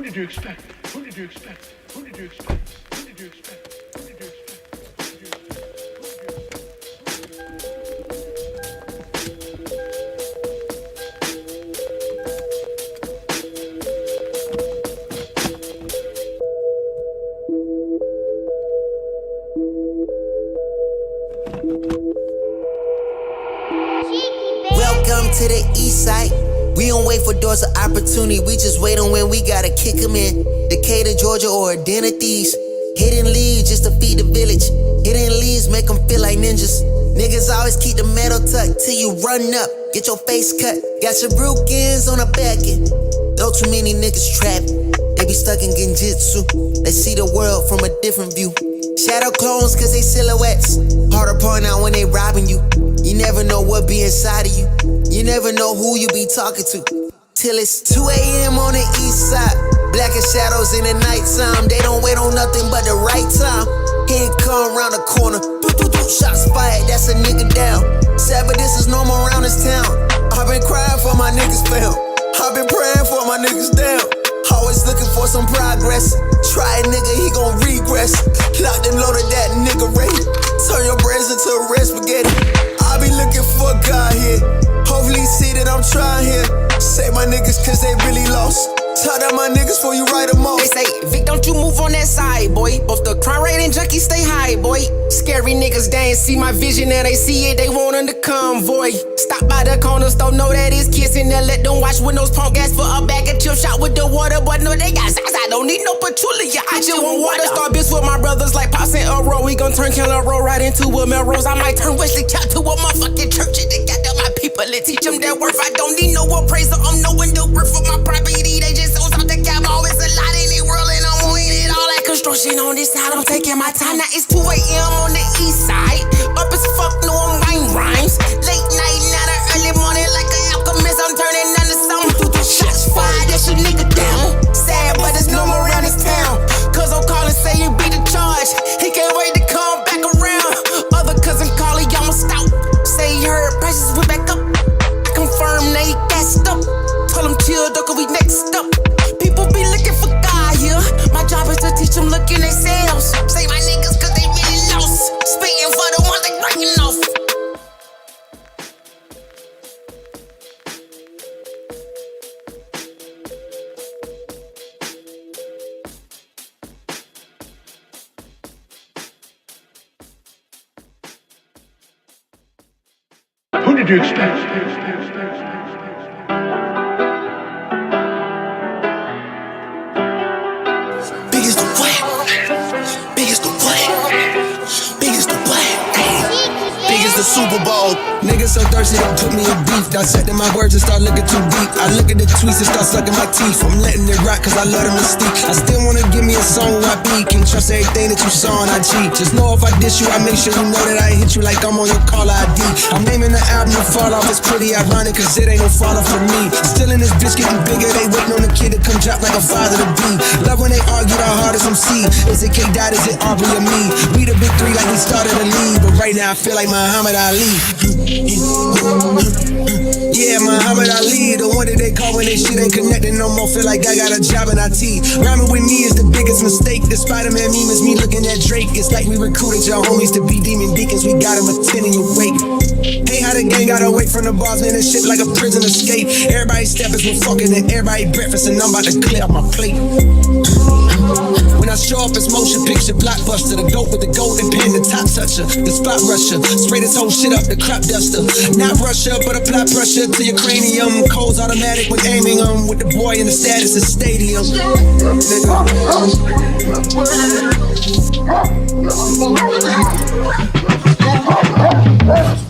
Who did you expect? Who did you expect? Who did you expect? Who did you expect? Who did you expect? Welcome to the east side. We don't wait for doors of opportunity, we just wait on when we gotta kick them in. Decatur, Georgia, or a den of thieves. Hidden leads just to feed the village. Hidden leads make them feel like ninjas. Niggas always keep the metal tucked till you run up, get your face cut. Got your brookins on the back end. Though too many niggas trapped, they be stuck in genjutsu. They see the world from a different view. Shadow clones cause they silhouettes. Hard to point out when they robbing you. You never know what be inside of you. You never know who you be talking to. Till it's 2 a.m. on the east side. Black as shadows in the nighttime. They don't wait on nothing but the right time. He ain't come around the corner. Shots fired, that's a nigga down. Sad, but this is normal around this town. I've been crying for my niggas found. I've been praying for my niggas down. Always looking for some progress. Try a nigga, he gon' regress. Locked and loaded that nigga rate. Turn your brains into red spaghetti. I be looking for God here. Hopefully see that I'm trying here. Save my niggas cause they really lost. Tell that my niggas before you write them off. They say, Vic, don't you move on that side, boy. Both the crime rate and junkies stay high, boy. Scary niggas, they ain't see my vision, and they see it, they want on the convoy. Stop by the corner store, know that it's kissing, and let them watch windows pump gas for a bag of chip shot with the water. But no, they got size, I don't need no patchouli, I just want water. Start bitch with my brothers like Pops and Earl. We gon' turn Keller Road right into a Melrose. I might turn Wesley Chop to a motherfucking church, and they got my people and teach them their worth. I don't need no appraiser, I'm knowing the worth of my property. They just owns out the cap, always a lot in the world, and I'm winning it all that construction on this side. I'm taking my time, now it's 2 a.m. on the east side. Up as fuck, no I'm writing rhymes. Late night, not an early morning, like an alchemist, I'm turning into something. Shots fired, that's your nigga down. Sad, but it's normal around this town. Cause I'm calling, say you beat the charge. He can't wait to come back around. Other cousin Carly, almost out. Say he heard prices went back up. I confirm they gassed up. Told him chill, though, cause we next up. People be looking for God here. My job is to teach them look in themselves. Say my niggas cause they really lost. Spitting for the ones they breaking off. Who did you expect? Big as the what? Big as the what? Big as the what? Big as the Super Bowl. Niggas so thirsty, don't put me in beef. Dissecting my words and start looking too deep. I look at the tweets and start sucking my teeth. I'm letting it rock cause I love the mystique. I still wanna give me a song where I beat. Can trust everything that you saw on IG. Just know if I diss you, I make sure you know that I hit you like I'm on your call ID. I'm naming the album to fall off. It's pretty ironic cause it ain't no fall off for me. Still in this bitch getting bigger. They waiting on the kid to come drop like a father to be. Love when they argue the hardest MC. Is it K Dot, is it Aubrey or me? We the big three like we started a league. But right now I feel like Muhammad Ali. Yeah, Muhammad Ali, the one that they call when they shit ain't connected no more. Feel like I got a job in IT. Rhyming with me is the biggest mistake. The Spider-Man meme is me looking at Drake. It's like we recruited your homies to be demon deacons. We got them attending your wake. Hey, how the gang got away from the bars, man, and shit like a prison escape. Everybody steppers with fucking and everybody breakfast, and I'm about to clear up my plate. When I show up, it's motion picture blockbuster. The goat with the golden pen, the top toucher, the spot rusher. Spray this whole shit up, the crop duster. Not Russia, but apply pressure to your cranium. Codes automatic when aiming them. With the boy in the status of stadium.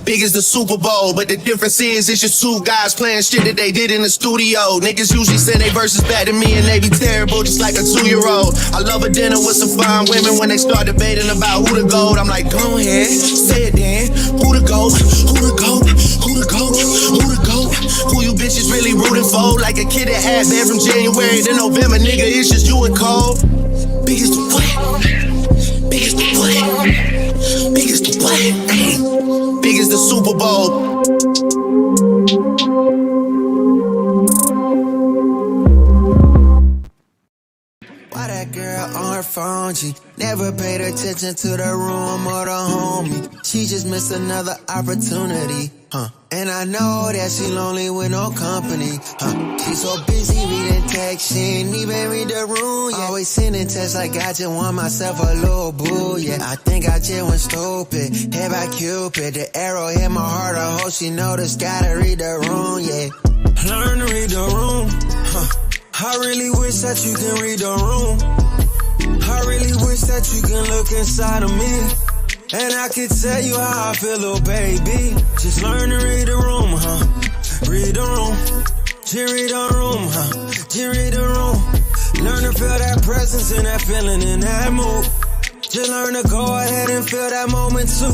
Big as the Super Bowl, but the difference is it's just two guys playing shit that they did in the studio. Niggas usually send their verses back to me and they be terrible, just like a 2-year-old. I love a dinner with some fine women. When they start debating about who the GOAT, I'm like, go ahead, say it then. Who the GOAT? Who the GOAT? Who the GOAT? Who the GOAT? Who you bitches really rooting for? Like a kid that had been from January to November, nigga, it's just you and Cole. Big as the what? Big as the what? Big as the what? Big as the Super Bowl. girl on her phone, G. Never paid attention to the room or the homie. She just missed another opportunity, And I know that she lonely with no company, She so busy reading text, she ain't even read the room, yeah. Always sending texts like I just want myself a little boo, yeah. I think I just went stupid, hit by Cupid. The arrow hit my heart, I hope she noticed. Gotta read the room, yeah. Learn to read the room, I really wish that you can read the room. I really wish that you can look inside of me, and I can tell you how I feel, little baby. Just learn to read the room, Read the room. Just read the room, Just read the room. Learn to feel that presence and that feeling in that mood. Just learn to go ahead and feel that moment too,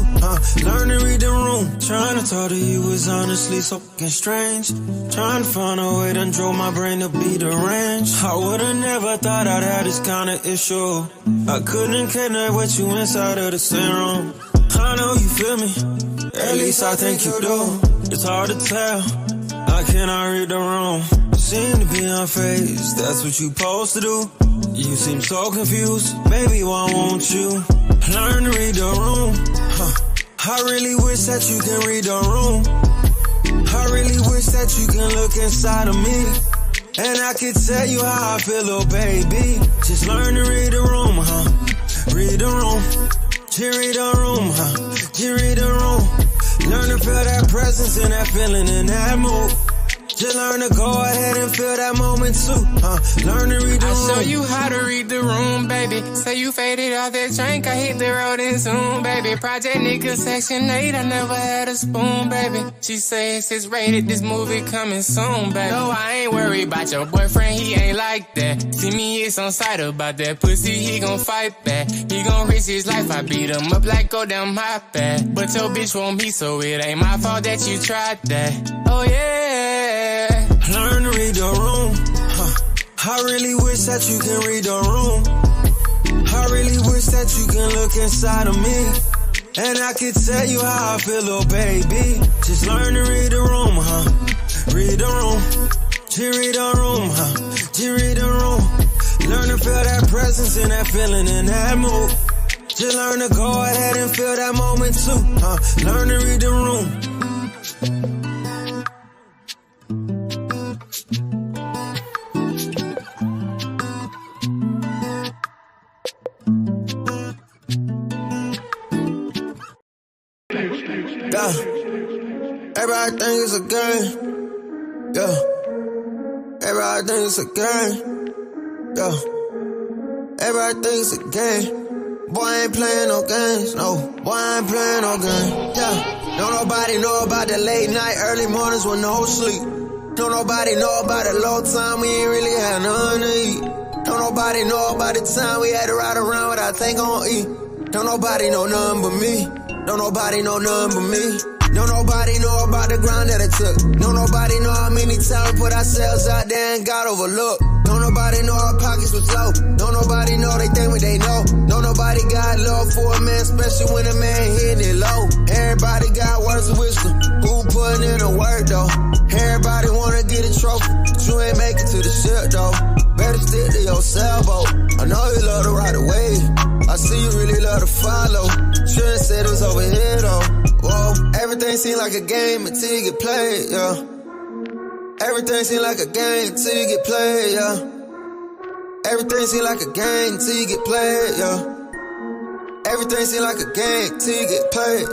Learn to read the room. Trying to talk to you was honestly so fucking strange. Trying to find a way that drove my brain to be deranged. I would've never thought I'd have this kind of issue. I couldn't connect with you inside of the same room. I know you feel me, at least I think you do. It's hard to tell, I cannot read the room. Seem to be unfazed, that's what you supposed to do. You seem so confused, baby, why won't you learn to read the room? I really wish that you can read the room. I really wish that you can look inside of me, and I can tell you how I feel, little baby. Just learn to read the room, Read the room. Just read the room, Just read the room. Learn to feel that presence and that feeling in that mood. Just learn to go ahead and feel that moment too, Learn to read the room. I'll show you how to read the room, baby. Say you faded off that drink, I hit the road in Zoom, baby. Project nigga section 8, I never had a spoon, baby. She says it's rated, this movie coming soon, baby. No, I ain't worried about your boyfriend, he ain't like that. See me, it's on sight about that pussy, he gon' fight back. He gon' risk his life, I beat him up like go down my path. But your bitch want me, so it ain't my fault that you tried that. Oh yeah. Learn to read the room, I really wish that you can read the room. I really wish that you can look inside of me, and I can tell you how I feel, little baby. Just learn to read the room, Read the room. Just read the room, Just read the room. Learn to feel that presence and that feeling in that mood. Just learn to go ahead and feel that moment too, Learn to read the room. Yeah. Everybody think it's a game. Yeah. Everybody think it's a game. Yeah. Everybody think it's a game. Boy, I ain't playing no games. No, boy, I ain't playing no games. Yeah. Don't nobody know about the late night, early mornings with no sleep. Don't nobody know about the low time we ain't really had nothing to eat. Don't nobody know about the time we had to ride around without thing on E. Don't nobody know nothing but me. Don't nobody know nothing but me. Don't nobody know about the grind that it took. Don't nobody know how many times we put ourselves out there and got overlooked. Don't nobody know our pockets was low. Don't nobody know they think what they know. Don't nobody got love for a man, especially when a man hitting it low. Everybody got words of wisdom. Who putting in the work though? Everybody wanna get a trophy, but you ain't make it to the ship though. Better stick to your sailboat. I know you love to ride a wave. I see you really love to follow. Should've said it was over here though. Whoa, everything seem like a game until you get played, yeah. Everything seem like a game until you get played, yeah. Everything seem like a game until you get played, yeah. Everything seem like a game till you get played.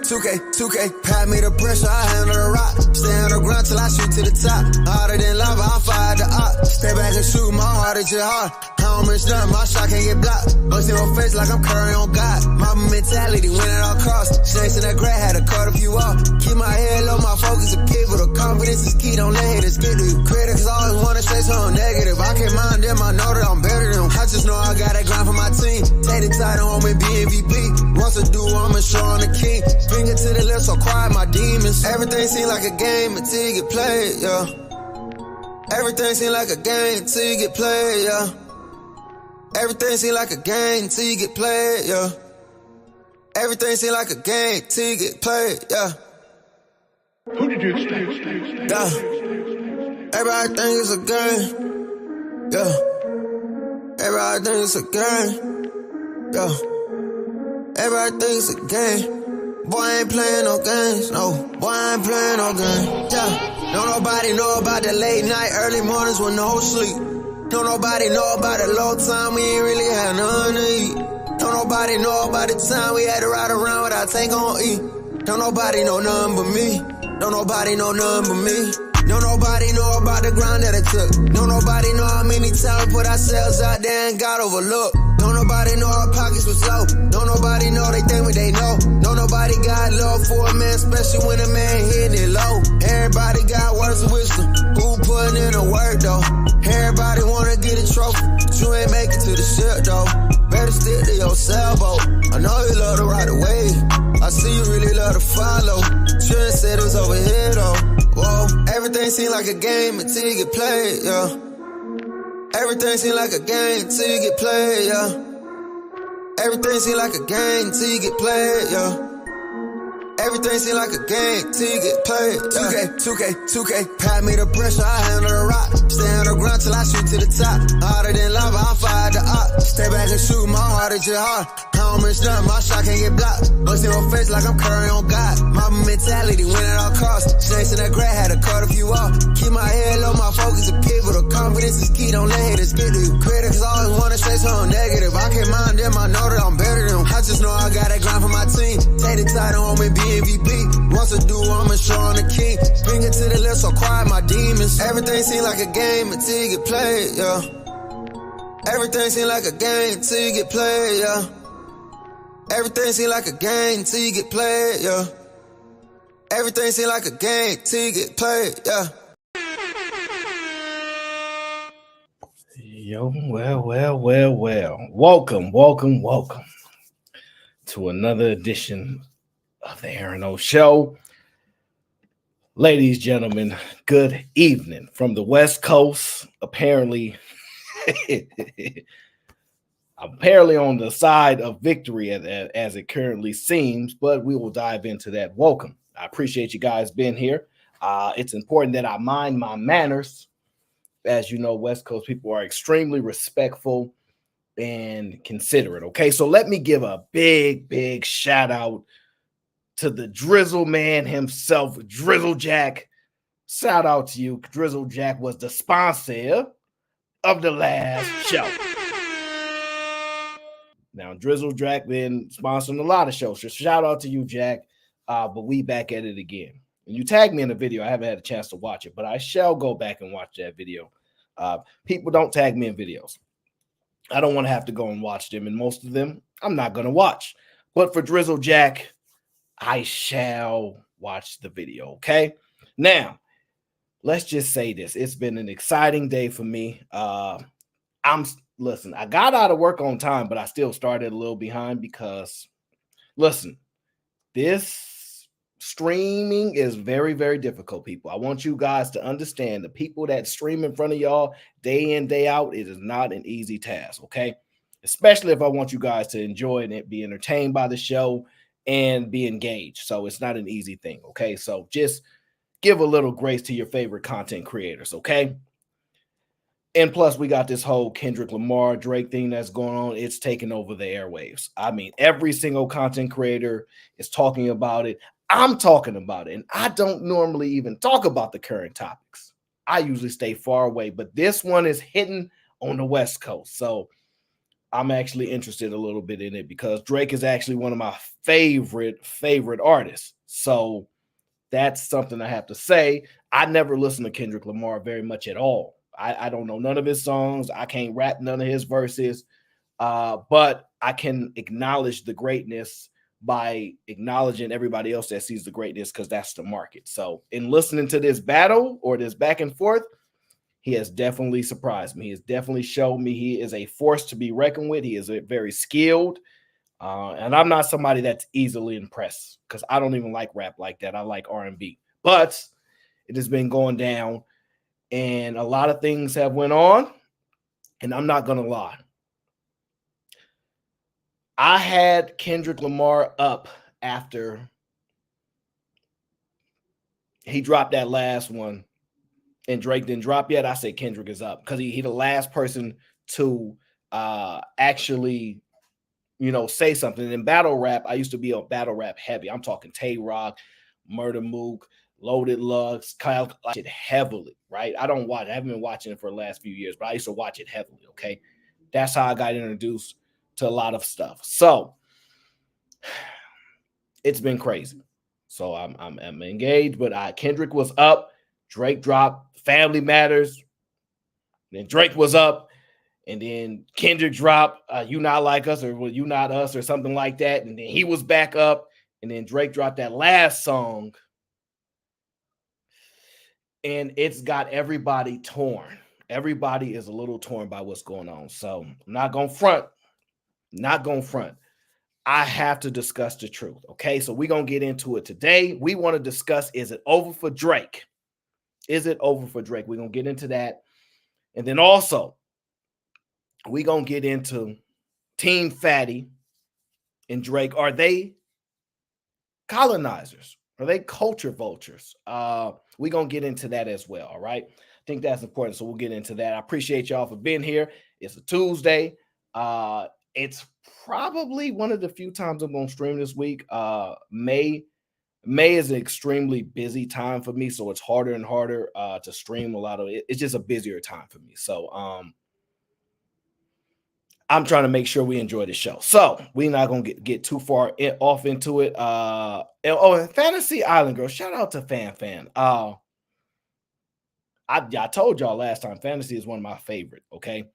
2K. Pat me the pressure, I handle the rock. Stay on the ground till I shoot to the top. Harder than lava, I fired the op. Stay back and shoot, my heart is just hard. I don't miss nothing, my shot can't get blocked. Bust in my face like I'm Curry on God. My mentality win at all costs. Snakes in that grad, had to cut a few off. Keep my head low, my focus is people. The confidence is key, don't let haters get to you. Critics always wanna say something negative. I can't mind them, I know that I'm better than them. I just know I gotta grind for my team. Take the title home and be MVP. Once I do, I'ma show on the king. Finger to the left, so quiet my demons. Everything seem like a game until you get played, yeah. Everything seem like a game until you get played, yeah. Everything seem like a game until you get played, yeah. Everything seem like a game till you get played, yeah. Who did you expect? Yeah. Everybody think it's a game, yeah. Everybody Everybody thinks it's a game. Yeah. Everybody thinks it's a game. Boy, I ain't playing no games. No, boy, I ain't playing no games. Yeah. Don't nobody know about the late night, early mornings with no sleep. Don't nobody know about the low time we ain't really had nothing to eat. Don't nobody know about the time we had to ride around without tank on E. Don't nobody know nothing but me. Don't nobody know nothing but me. Don't nobody know about the grind that it took. Don't nobody know how many times we put ourselves out there and got overlooked. Don't nobody know our pockets was low. Don't nobody know they think what they know. Don't nobody got love for a man, especially when a man hitting it low. Everybody got words of wisdom. Who putting in the work though? Everybody wanna get a trophy, but you ain't make it to the ship though. Better stick to your sailboat. I know you love to ride away. I see you really love to follow. Trendsetters over here though. Whoa, everything seem like a game until you get played, yeah. Everything seem like a game until you get played, yeah. Everything seem like a game until you get played, yeah. Everything seem like a game till you get played. 2K, pat me the pressure, I handle the rock. Stay on the ground till I shoot to the top. Harder than lava, I fire the op. Stay back and shoot, my heart is just hard. I don't miss nothing, my shot can't get blocked. Bust in your face like I'm Curry on God. My mentality, win at all costs. Snakes in that grad, had to cut a few off. Keep my head low, my focus is pivot. The confidence is key, don't let haters get to you. Critics always wanna say something negative. I can't mind them, I know that I'm better than them. I just know I got that grind for my team. Take the title on me, be MVP. Once I do, I'ma show on the king. Bring it to the left, so quiet my demons. Everything seem like a game until you get played, yeah. Everything seem like a game until you get played, yeah. Everything seem like a game until you get played, yeah. Everything seem like a game till you get played, yeah. Yo, well. Welcome to another edition of the Aaron O Show. Ladies, gentlemen, good evening from the West Coast. Apparently on the side of victory as it currently seems, but we will dive into that. Welcome. I appreciate you guys being here. It's important that I mind my manners. As you know, West Coast people are extremely respectful and considerate. Okay, so let me give a big shout out to the Drizzle man himself, Drizzle Jack. Shout out to you. Drizzle Jack was the sponsor of the last show. Now, Drizzle Jack been sponsoring a lot of shows. So shout out to you, Jack. But we back at it again. And you tagged me in the video. I haven't had a chance to watch it, but I shall go back and watch that video. People don't tag me in videos. I don't want to have to go and watch them, and most of them I'm not going to watch. But for Drizzle Jack, I shall watch the video, okay? Now, let's just say this. It's been an exciting day for me. Listen, I got out of work on time, but I still started a little behind because, listen, this streaming is very, very difficult, people. I want you guys to understand the people that stream in front of y'all day in, day out, it is not an easy task, okay? Especially if I want you guys to enjoy it, be entertained by the show, and be engaged. So it's not an easy thing, okay? So just give a little grace to your favorite content creators, okay? And plus, we got this whole Kendrick Lamar, Drake thing that's going on. It's taking over the airwaves. I mean, every single content creator is talking about it. I'm talking about it, and I don't normally even talk about the current topics. I usually stay far away, but this one is hitting on the West Coast. So I'm actually interested a little bit in it because Drake is actually one of my favorite artists. So that's something I have to say. I never listened to Kendrick Lamar very much at all. I don't know none of his songs. I can't rap none of his verses, but I can acknowledge the greatness by acknowledging everybody else that sees the greatness because that's the market. So in listening to this battle or this back and forth, he has definitely surprised me. He has definitely showed me he is a force to be reckoned with. He is very skilled. And I'm not somebody that's easily impressed because I don't even like rap like that. I like R&B. But it has been going down and a lot of things have went on. And I'm not going to lie. I had Kendrick Lamar up after he dropped that last one and Drake didn't drop yet. I said Kendrick is up because he the last person to actually, say something. In battle rap, I used to be on battle rap heavy. I'm talking Tay Rock, Murder Mook, Loaded Lugs, Kyle, watch it heavily, right? I haven't been watching it for the last few years, but I used to watch it heavily. Okay. That's how I got introduced to a lot of stuff. So it's been crazy. So I'm engaged, but Kendrick was up, Drake dropped Family Matters, then Drake was up, and then Kendrick dropped You Not Like Us, or You Not Us, or something like that, and then he was back up, and then Drake dropped that last song, and it's got everybody torn. Everybody is a little torn by what's going on. So I'm not gonna front. I have to discuss the truth. Okay, so we're gonna get into it today. We want to discuss, is it over for Drake? Is it over for Drake? We're gonna get into that. And then also, we're gonna get into Team Fatty and Drake. Are they colonizers? Are they culture vultures? We're gonna get into that as well. All right. I think that's important. So we'll get into that. I appreciate y'all for being here. It's a Tuesday. It's probably one of the few times I'm gonna stream this week. May is an extremely busy time for me, so it's harder and harder to stream a lot of it. It's just a busier time for me. So I'm trying to make sure we enjoy the show. So we're not gonna get too far off into it. And Fantasy Island Girl, shout out to Fan. I told y'all last time, Fantasy is one of my favorite. Okay,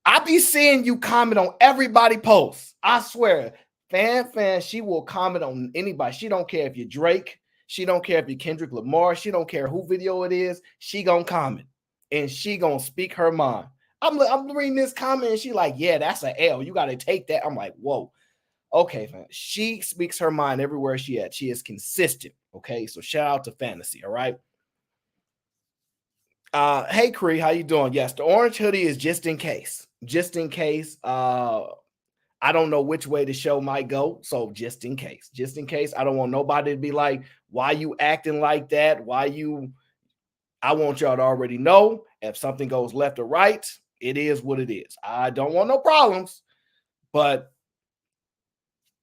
I be seeing you comment on everybody posts. I swear, Fan, she will comment on anybody. She don't care if you're Drake. She don't care if you're Kendrick Lamar. She don't care who video it is. She gonna comment and she gonna speak her mind. I'm reading this comment and she like, yeah, that's an L. You got to take that. I'm like, whoa. Okay, fam. She speaks her mind everywhere she at. She is consistent. Okay, so shout out to Fantasy. All right. Hey Cree, how you doing? Yes, the orange hoodie is just in case. Just in case. I don't know which way the show might go. So just in case. Just in case. I don't want nobody to be like, why you acting like that? I want y'all to already know if something goes left or right. It is what it is. I don't want no problems, but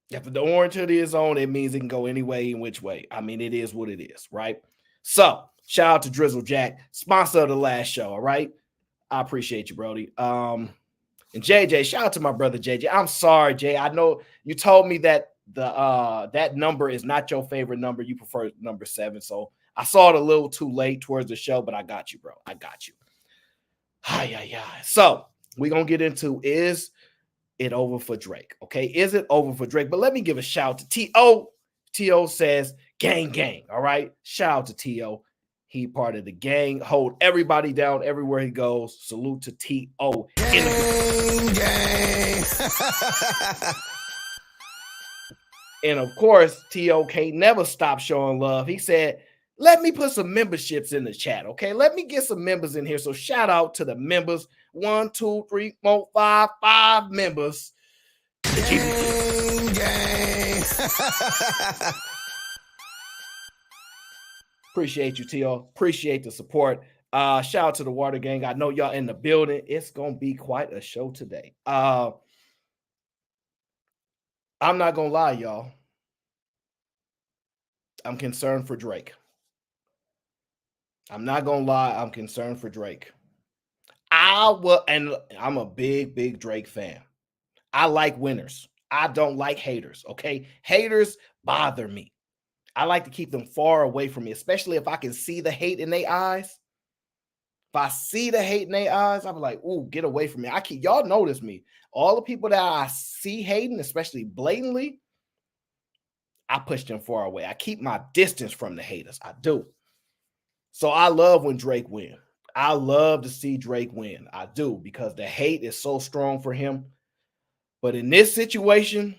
if the orange hoodie is on, it means it can go any way and which way. I mean, it is what it is, right? So shout out to Drizzle Jack, sponsor of the last show. All right. I appreciate you, Brody. And JJ, shout out to my brother JJ. I'm sorry, Jay. I know you told me that that number is not your favorite number. You prefer number 7. So I saw it a little too late towards the show, but I got you, bro. I got you. So we're going to get into, is it over for Drake? Okay, is it over for Drake? But let me give a shout to T.O. T.O. says, gang. All right, shout out to T.O. He part of the gang. Hold everybody down everywhere he goes. Salute to T.O. Gang. And of course, T.O. can't never stop showing love. He said, let me put some memberships in the chat, okay? Let me get some members in here. So shout out to the members. 1, 2, 3, 4, 5 members. Gang. Appreciate you, T.O. Appreciate the support. Shout out to the Water Gang. I know y'all in the building. It's gonna be quite a show today. I'm not gonna lie, y'all. I'm concerned for Drake. I'm not gonna lie, I'm concerned for Drake. And I'm a big Drake fan. I like winners. I don't like haters. Okay, haters bother me. I like to keep them far away from me, especially if I can see the hate in their eyes. If I see the hate in their eyes, I'm like, ooh, get away from me. Y'all notice me. All the people that I see hating, especially blatantly, I push them far away. I keep my distance from the haters. I do. So I love when Drake wins. I love to see Drake win. I do, because the hate is so strong for him. But in this situation,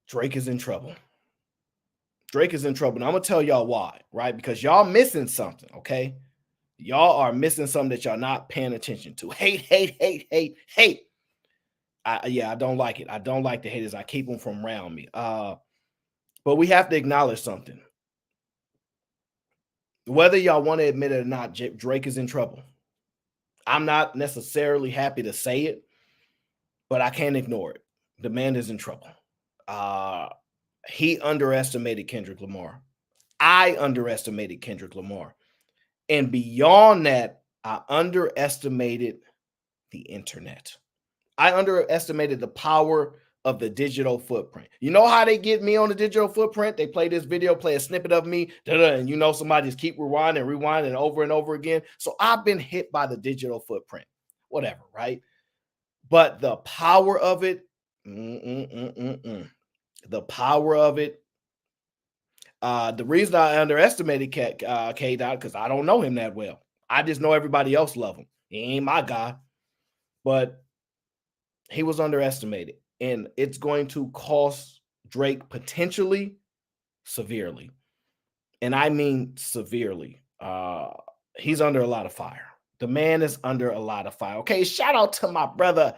Drake is in trouble. Drake is in trouble. And I'm going to tell y'all why, right? Because y'all missing something, okay? Y'all are missing something that y'all not paying attention to. Hate. I don't like it. I don't like the haters. I keep them from around me. But we have to acknowledge something. Whether y'all want to admit it or not, Drake is in trouble. I'm not necessarily happy to say it, but I can't ignore it. The man is in trouble. He underestimated Kendrick Lamar. I underestimated Kendrick Lamar. And beyond that, I underestimated the internet. I underestimated the power of the digital footprint. You know how they get me on the digital footprint? They play this video, play a snippet of me, and you know somebody just keep rewinding over and over again. So I've been hit by the digital footprint, whatever, right? But the power of it, the power of it. The reason I underestimated K Dot because I don't know him that well. I just know everybody else love him. He ain't my guy, but he was underestimated, and it's going to cost Drake potentially severely, and I mean severely. He's under a lot of fire. The man is under a lot of fire. Okay, shout out to my brother.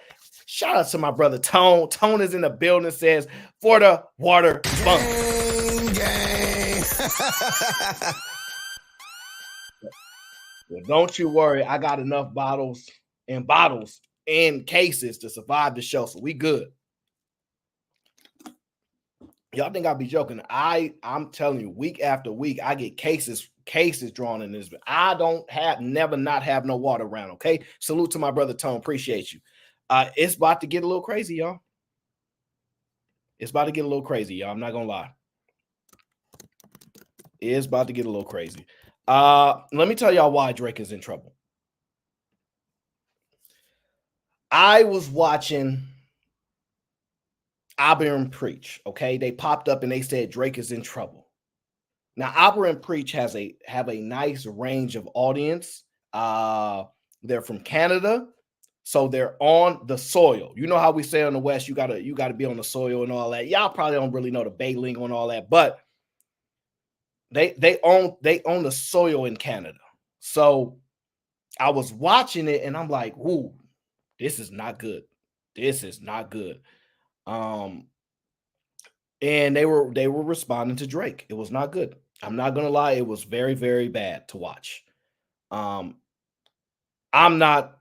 Shout out to my brother Tone. Tone is in the building. Says for the water bump. Gang. Well, don't you worry. I got enough bottles and cases to survive the show, so we good. Y'all think I'll be joking? I'm telling you, week after week, I get cases drawn in this. I don't never not have no water around. Okay, salute to my brother Tone. Appreciate you. It's about to get a little crazy, y'all. It's about to get a little crazy, y'all. I'm not gonna lie. It's about to get a little crazy. Let me tell y'all why Drake is in trouble. I was watching Auburn Preach. Okay, they popped up and they said Drake is in trouble. Now, Auburn Preach have a nice range of audience. They're from Canada, so they're on the soil. You know how we say on the West, you gotta be on the soil and all that. Y'all probably don't really know the Bay lingo and all that, but they own the soil in Canada. So I was watching it and I'm like, "Ooh, this is not good. This is not good." And they were responding to Drake. It was not good. I'm not gonna lie, it was very, very bad to watch. I'm not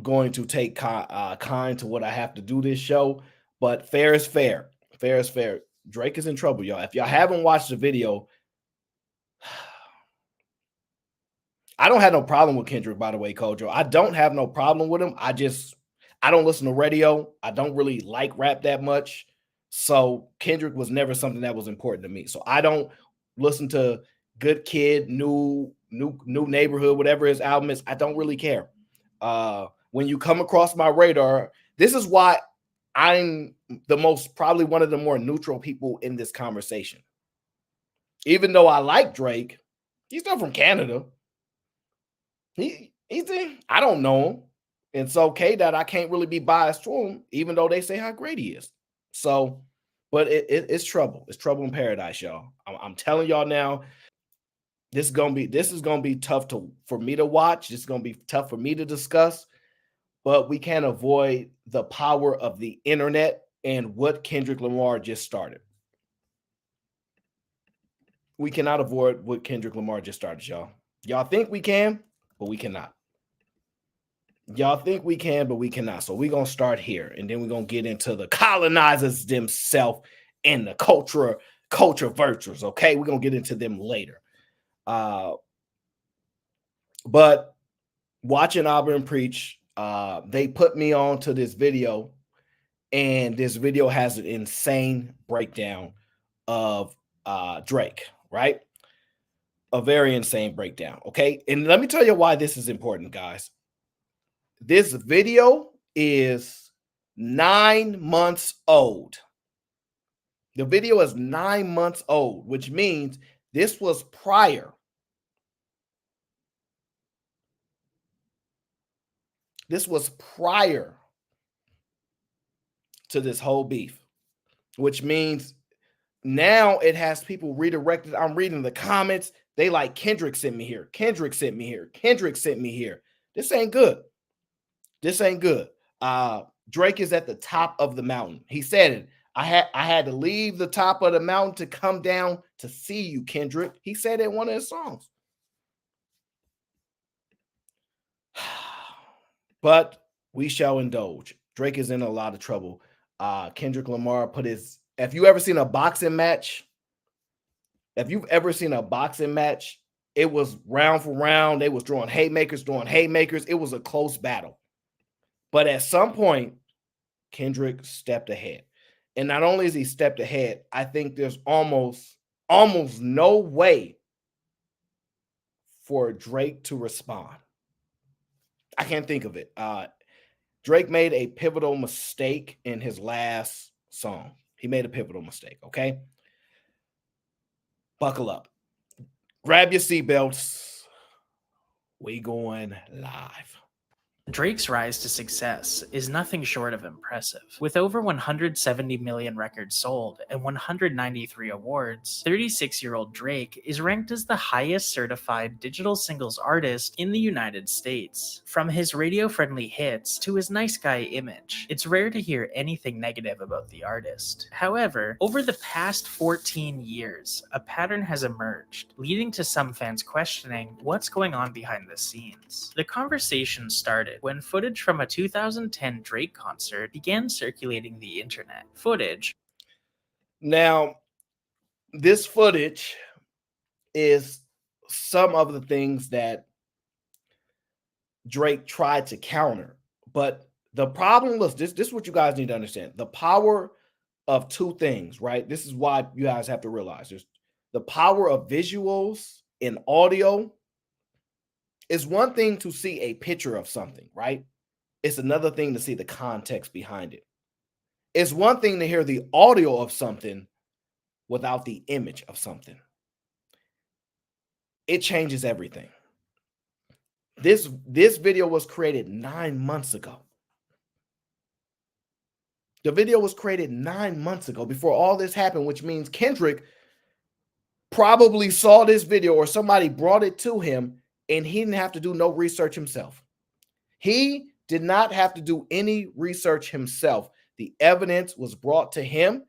going to take kind to what I have to do this show, but fair is fair. Fair is fair. Drake is in trouble, y'all. If y'all haven't watched the video, I don't have no problem with Kendrick, by the way, Kojo. I don't have no problem with him. I don't listen to radio. I don't really like rap that much. So Kendrick was never something that was important to me. So I don't listen to Good Kid, New Neighborhood, whatever his album is. I don't really care. When you come across my radar, this is why I'm probably one of the more neutral people in this conversation. Even though I like Drake, he's not from Canada. I don't know him. And it's okay that I can't really be biased to him, even though they say how great he is. So, but it's trouble. It's trouble in paradise, y'all. I'm telling y'all now, this is gonna be tough for me to watch. This is gonna be tough for me to discuss, but we can't avoid the power of the internet and what Kendrick Lamar just started. We cannot avoid what Kendrick Lamar just started, y'all. Y'all think we can, but we cannot. Y'all think we can, but we cannot. So we're going to start here, and then we're going to get into the colonizers themselves and the culture vultures, okay? We're going to get into them later. But watching Auburn Preach, they put me on to this video, and this video has an insane breakdown of Drake, right? A very insane breakdown, okay? And let me tell you why this is important, guys. This video is 9 months old. The video is 9 months old, which means this was prior. This was prior to this whole beef, which means now it has people redirected. I'm reading the comments. They like, Kendrick sent me here. Kendrick sent me here. Kendrick sent me here. This ain't good. This ain't good. Drake is at the top of the mountain. He said it. I had to leave the top of the mountain to come down to see you, Kendrick. He said it in one of his songs. but we shall indulge. Drake is in a lot of trouble. Kendrick Lamar put his. If you ever seen a boxing match, if you've ever seen a boxing match, it was round for round. They was throwing haymakers. It was a close battle. But at some point, Kendrick stepped ahead. And not only is he stepped ahead, I think there's almost no way for Drake to respond. I can't think of it. Drake made a pivotal mistake in his last song. He made a pivotal mistake, okay? Buckle up. Grab your seatbelts. We going live. Drake's rise to success is nothing short of impressive. With over 170 million records sold and 193 awards, 36-year-old Drake is ranked as the highest certified digital singles artist in the United States. From his radio-friendly hits to his nice guy image, it's rare to hear anything negative about the artist. However, over the past 14 years, a pattern has emerged, leading to some fans questioning what's going on behind the scenes. The conversation started when footage from a 2010 Drake concert began circulating the internet. Now, this footage is some of the things that Drake tried to counter. But the problem was this is what you guys need to understand. The power of two things, right? This is why you guys have to realize there's the power of visuals and audio. It's one thing to see a picture of something, right? It's another thing to see the context behind it. It's one thing to hear the audio of something without the image of something. It changes everything. This video was created 9 months ago. The video was created 9 months ago before all this happened, which means Kendrick probably saw this video or somebody brought it to him and he didn't have to do no research himself. He did not have to do any research himself. The evidence was brought to him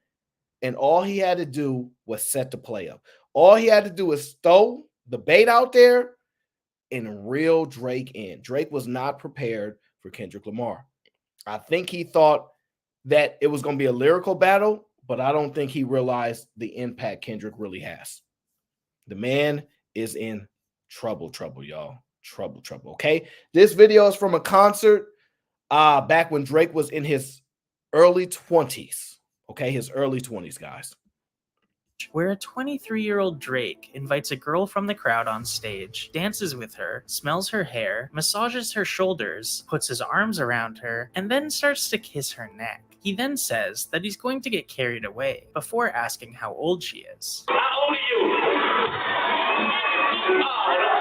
and all he had to do was set the play up. All he had to do is throw the bait out there and reel Drake in. Drake was not prepared for Kendrick Lamar. I think he thought that it was going to be a lyrical battle, but I don't think he realized the impact Kendrick really has. The man is in trouble, y'all. Trouble, okay? This video is from a concert back when Drake was in his early 20s. Okay, his early 20s, guys. Where a 23-year-old Drake invites a girl from the crowd on stage, dances with her, smells her hair, massages her shoulders, puts his arms around her, and then starts to kiss her neck. He then says that he's going to get carried away before asking how old she is. How old are you?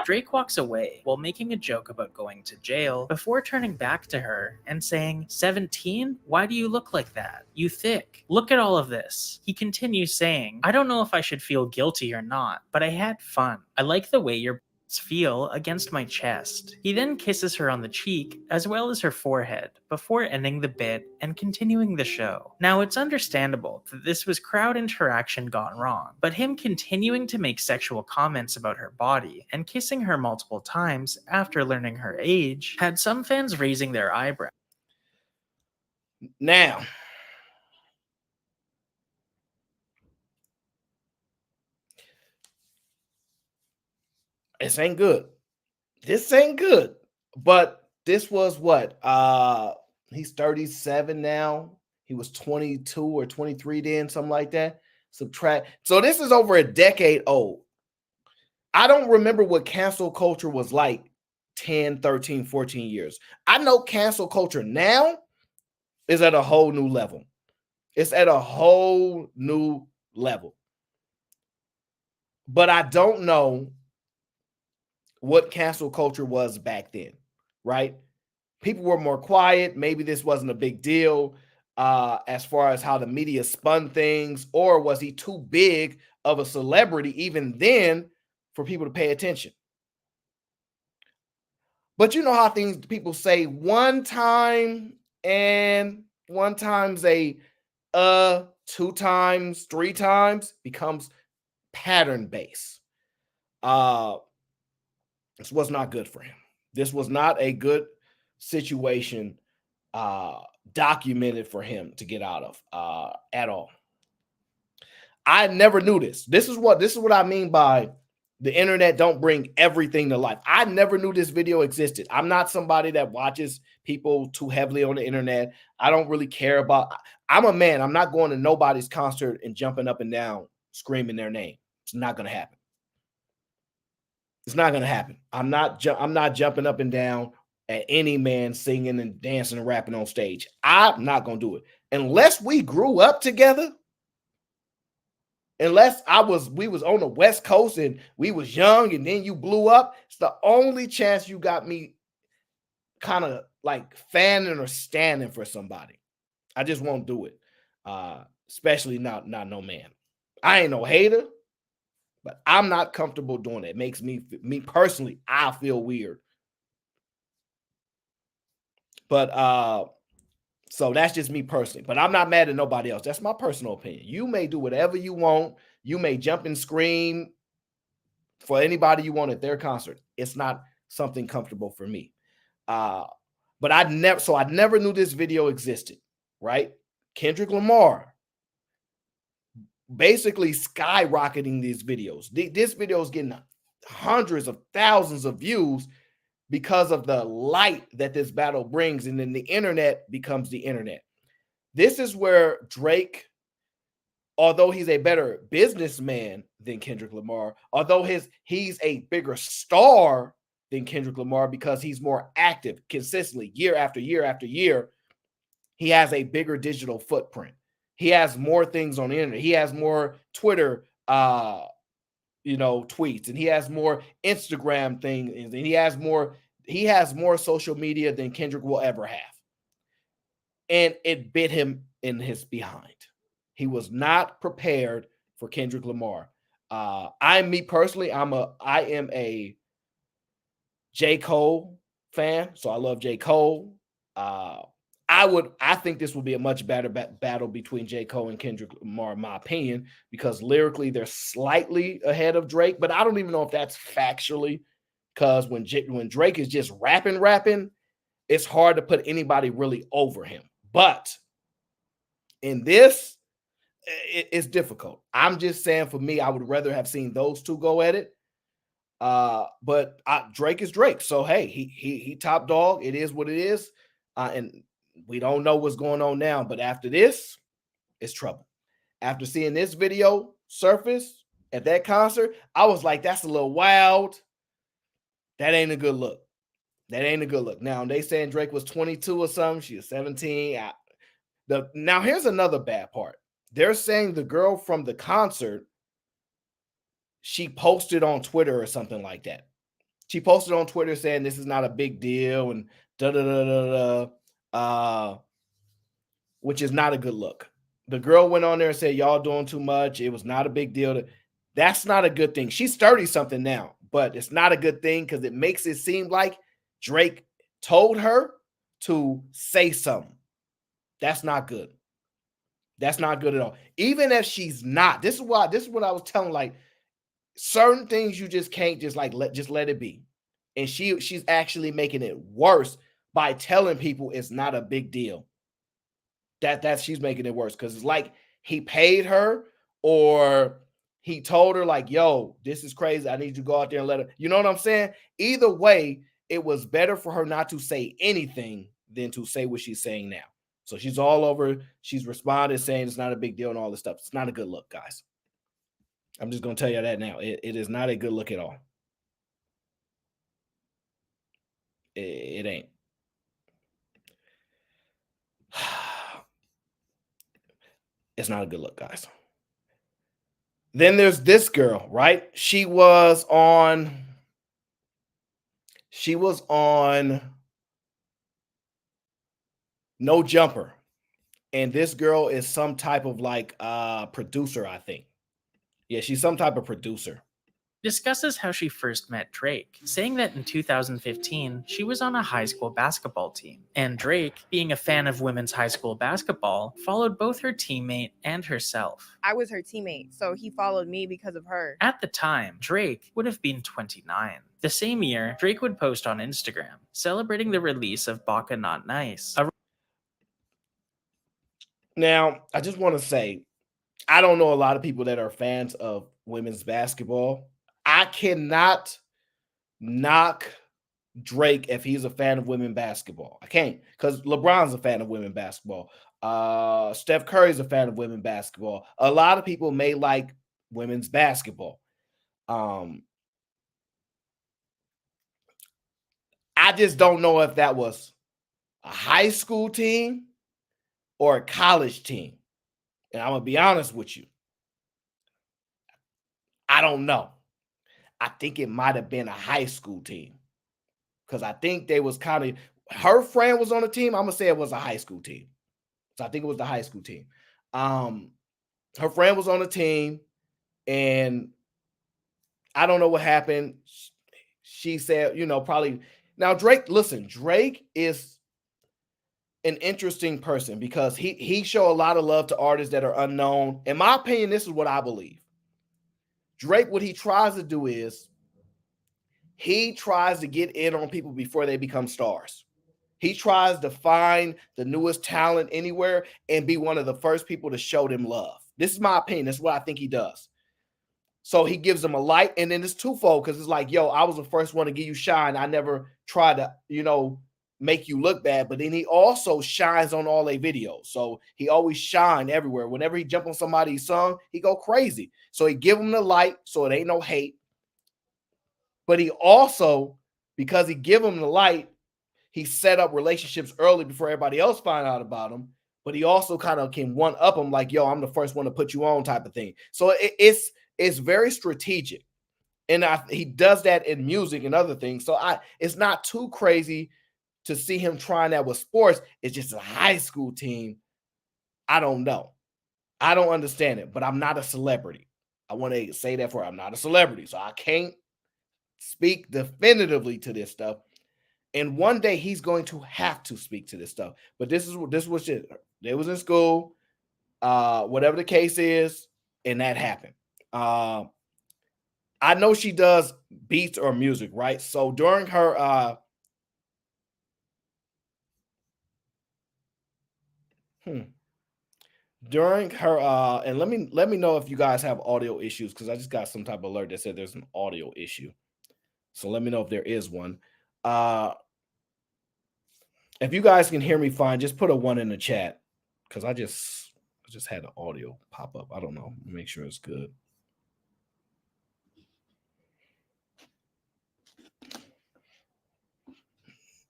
Drake walks away while making a joke about going to jail before turning back to her and saying, 17? Why do you look like that? You thick. Look at all of this. He continues saying, I don't know if I should feel guilty or not, but I had fun. I like the way your feel against my chest. He then kisses her on the cheek as well as her forehead before ending the bit and continuing the show. Now, it's understandable that this was crowd interaction gone wrong, but him continuing to make sexual comments about her body and kissing her multiple times after learning her age had some fans raising their eyebrows. Now, this ain't good. This ain't good. But this was what? He's 37 now. He was 22 or 23 then, something like that. Subtract. So this is over a decade old. I don't remember what cancel culture was like 10, 13, 14 years. I know cancel culture now is at a whole new level. It's at a whole new level. But I don't know what cancel culture was back then, right? People were more quiet. Maybe this wasn't a big deal as far as how the media spun things, or was he too big of a celebrity even then for people to pay attention? But you know how people say one time and one time's a two times, three times becomes pattern based. This was not good for him. This was not a good situation documented for him to get out of at all. I never knew this. This is what I mean by the internet don't bring everything to life. I never knew this video existed. I'm not somebody that watches people too heavily on the internet. I don't really care about. I'm a man. I'm not going to nobody's concert and jumping up and down screaming their name. It's not going to happen. It's not going to happen. I'm not jumping up and down at any man singing and dancing and rapping on stage. I'm not going to do it unless we grew up together. Unless we was on the West Coast and we was young and then you blew up. It's the only chance you got me kind of like fanning or standing for somebody. I just won't do it. Especially not no man. I ain't no hater, but I'm not comfortable doing it. It makes me personally, I feel weird. But so that's just me personally, but I'm not mad at nobody else. That's my personal opinion. You may do whatever you want. You may jump and scream for anybody you want at their concert. It's not something comfortable for me. But I never knew this video existed, right? Kendrick Lamar basically skyrocketing these videos. This video is getting hundreds of thousands of views because of the light that this battle brings, and then the internet becomes the internet. This is where Drake, although he's a better businessman than Kendrick Lamar, although he's a bigger star than Kendrick Lamar because he's more active consistently year after year after year, he has a bigger digital footprint. He has more things on the internet. He has more Twitter tweets, and he has more Instagram things, and he has more social media than Kendrick will ever have. And it bit him in his behind. He was not prepared for Kendrick Lamar. I am a J. Cole fan, so I love J. Cole. I think this will be a much better battle between J. Cole and Kendrick Lamar, in my opinion, because lyrically they're slightly ahead of Drake, but I don't even know if that's factually, because when Drake is just rapping, it's hard to put anybody really over him. But in this, it's difficult. I'm just saying, for me, I would rather have seen those two go at it. But Drake is Drake, so hey, he top dog. It is what it is, and we don't know what's going on now. But after this, it's trouble. After seeing this video surface at that concert, I was like, that's a little wild. That ain't a good look. Now they saying Drake was 22 or something. She was 17. Now here's another bad part. They're saying the girl from the concert, she posted on Twitter or something like that. She posted on Twitter saying this is not a big deal and which is not a good look. The girl went on there and said, y'all doing too much. It was not a big deal. That's not a good thing. She's 30-something now, but it's not a good thing because it makes it seem like Drake told her to say something. That's not good. That's not good at all. Even if she's not. This is what I was telling, like, certain things you just can't just let it be. And she's actually making it worse by telling people it's not a big deal. That she's making it worse because it's like he paid her or he told her like, yo, this is crazy. I need you to go out there and let her. You know what I'm saying? Either way, it was better for her not to say anything than to say what she's saying now. So she's all over. She's responded saying it's not a big deal and all this stuff. It's not a good look, guys. I'm just going to tell you that now. It is not a good look at all. It ain't. It's not a good look, guys. Then there's this girl, right? She was on No Jumper. And this girl is some type of like producer, I think. Yeah, she's some type of producer. Discusses how she first met Drake, saying that in 2015, she was on a high school basketball team. And Drake, being a fan of women's high school basketball, followed both her teammate and herself. I was her teammate, so he followed me because of her. At the time, Drake would have been 29. The same year, Drake would post on Instagram, celebrating the release of Baka Not Nice. Now, I just want to say, I don't know a lot of people that are fans of women's basketball. I cannot knock Drake if he's a fan of women basketball. I can't, because LeBron's a fan of women basketball. Steph Curry's a fan of women basketball. A lot of people may like women's basketball. I just don't know if that was a high school team or a college team. And I'm gonna be honest with you. I don't know. I think it might have been a high school team, because I think they was kind of, her friend was on the team. I'm gonna say it was a high school team. So I think it was the high school team. Her friend was on the team, and I don't know what happened. She said, probably. Now Drake, listen, Drake is an interesting person because he show a lot of love to artists that are unknown. In my opinion, this is what I believe. Drake, what he tries to do is he tries to get in on people before they become stars. He tries to find the newest talent anywhere and be one of the first people to show them love. This is my opinion. That's what I think he does. So he gives them a light, and then it's twofold, because it's like, yo, I was the first one to give you shine. I never tried to, make you look bad. But then he also shines on all their videos. So he always shine everywhere. Whenever he jump on somebody's song, he go crazy. So he give them the light, so it ain't no hate. But he also, because he give them the light, he set up relationships early before everybody else find out about him. But he also kind of can one up them, like, yo, I'm the first one to put you on type of thing. So it's very strategic. And he does that in music and other things. So it's not too crazy to see him trying that with sports. It's just a high school team. I don't know. I don't understand it, but I'm not a celebrity. I want to say that I'm not a celebrity. So I can't speak definitively to this stuff. And one day he's going to have to speak to this stuff. But this was just, they was in school, whatever the case is, and that happened. I know she does beats or music, right? So during her and let me know if you guys have audio issues, because I just got some type of alert that said there's an audio issue. So let me know if there is one. If you guys can hear me fine, just put a 1 in the chat, because I just had the audio pop up. I don't know. Make sure it's good.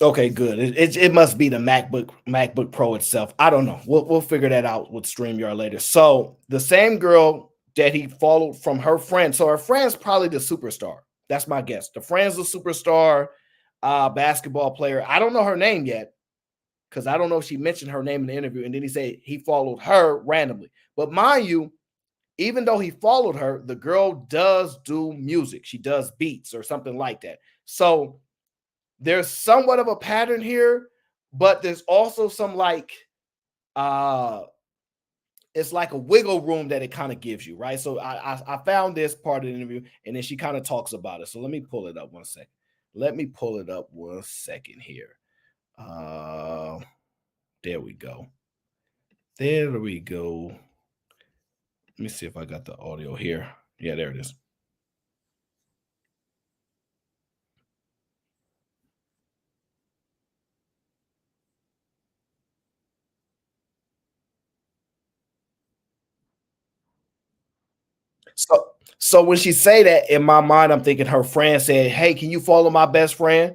Okay, good. It must be the MacBook Pro itself. I don't know. We'll figure that out with StreamYard later. So the same girl that he followed from her friend. So her friend's probably the superstar. That's my guess. The friend's the superstar basketball player. I don't know her name yet, because I don't know if she mentioned her name in the interview. And then he said he followed her randomly. But mind you, even though he followed her, the girl does do music. She does beats or something like that. So there's somewhat of a pattern here, but there's also some it's like a wiggle room that it kind of gives you, right? So I found this part of the interview, and then she kind of talks about it. So let me pull it up 1 second. Let me pull it up 1 second here. There we go. There we go. Let me see if I got the audio here. Yeah, there it is. So when she say that, in my mind, I'm thinking her friend said, "Hey, can you follow my best friend?"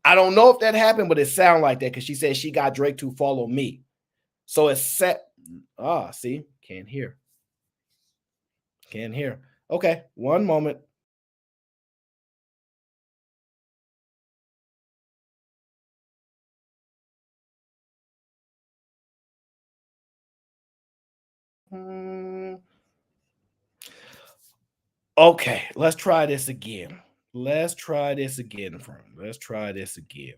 I don't know if that happened, but it sounded like that, because she said she got Drake to follow me. So it's set. See, can't hear. Can't hear. Okay, 1 moment. Okay, let's try this again. Let's try this again, friend. Let's try this again.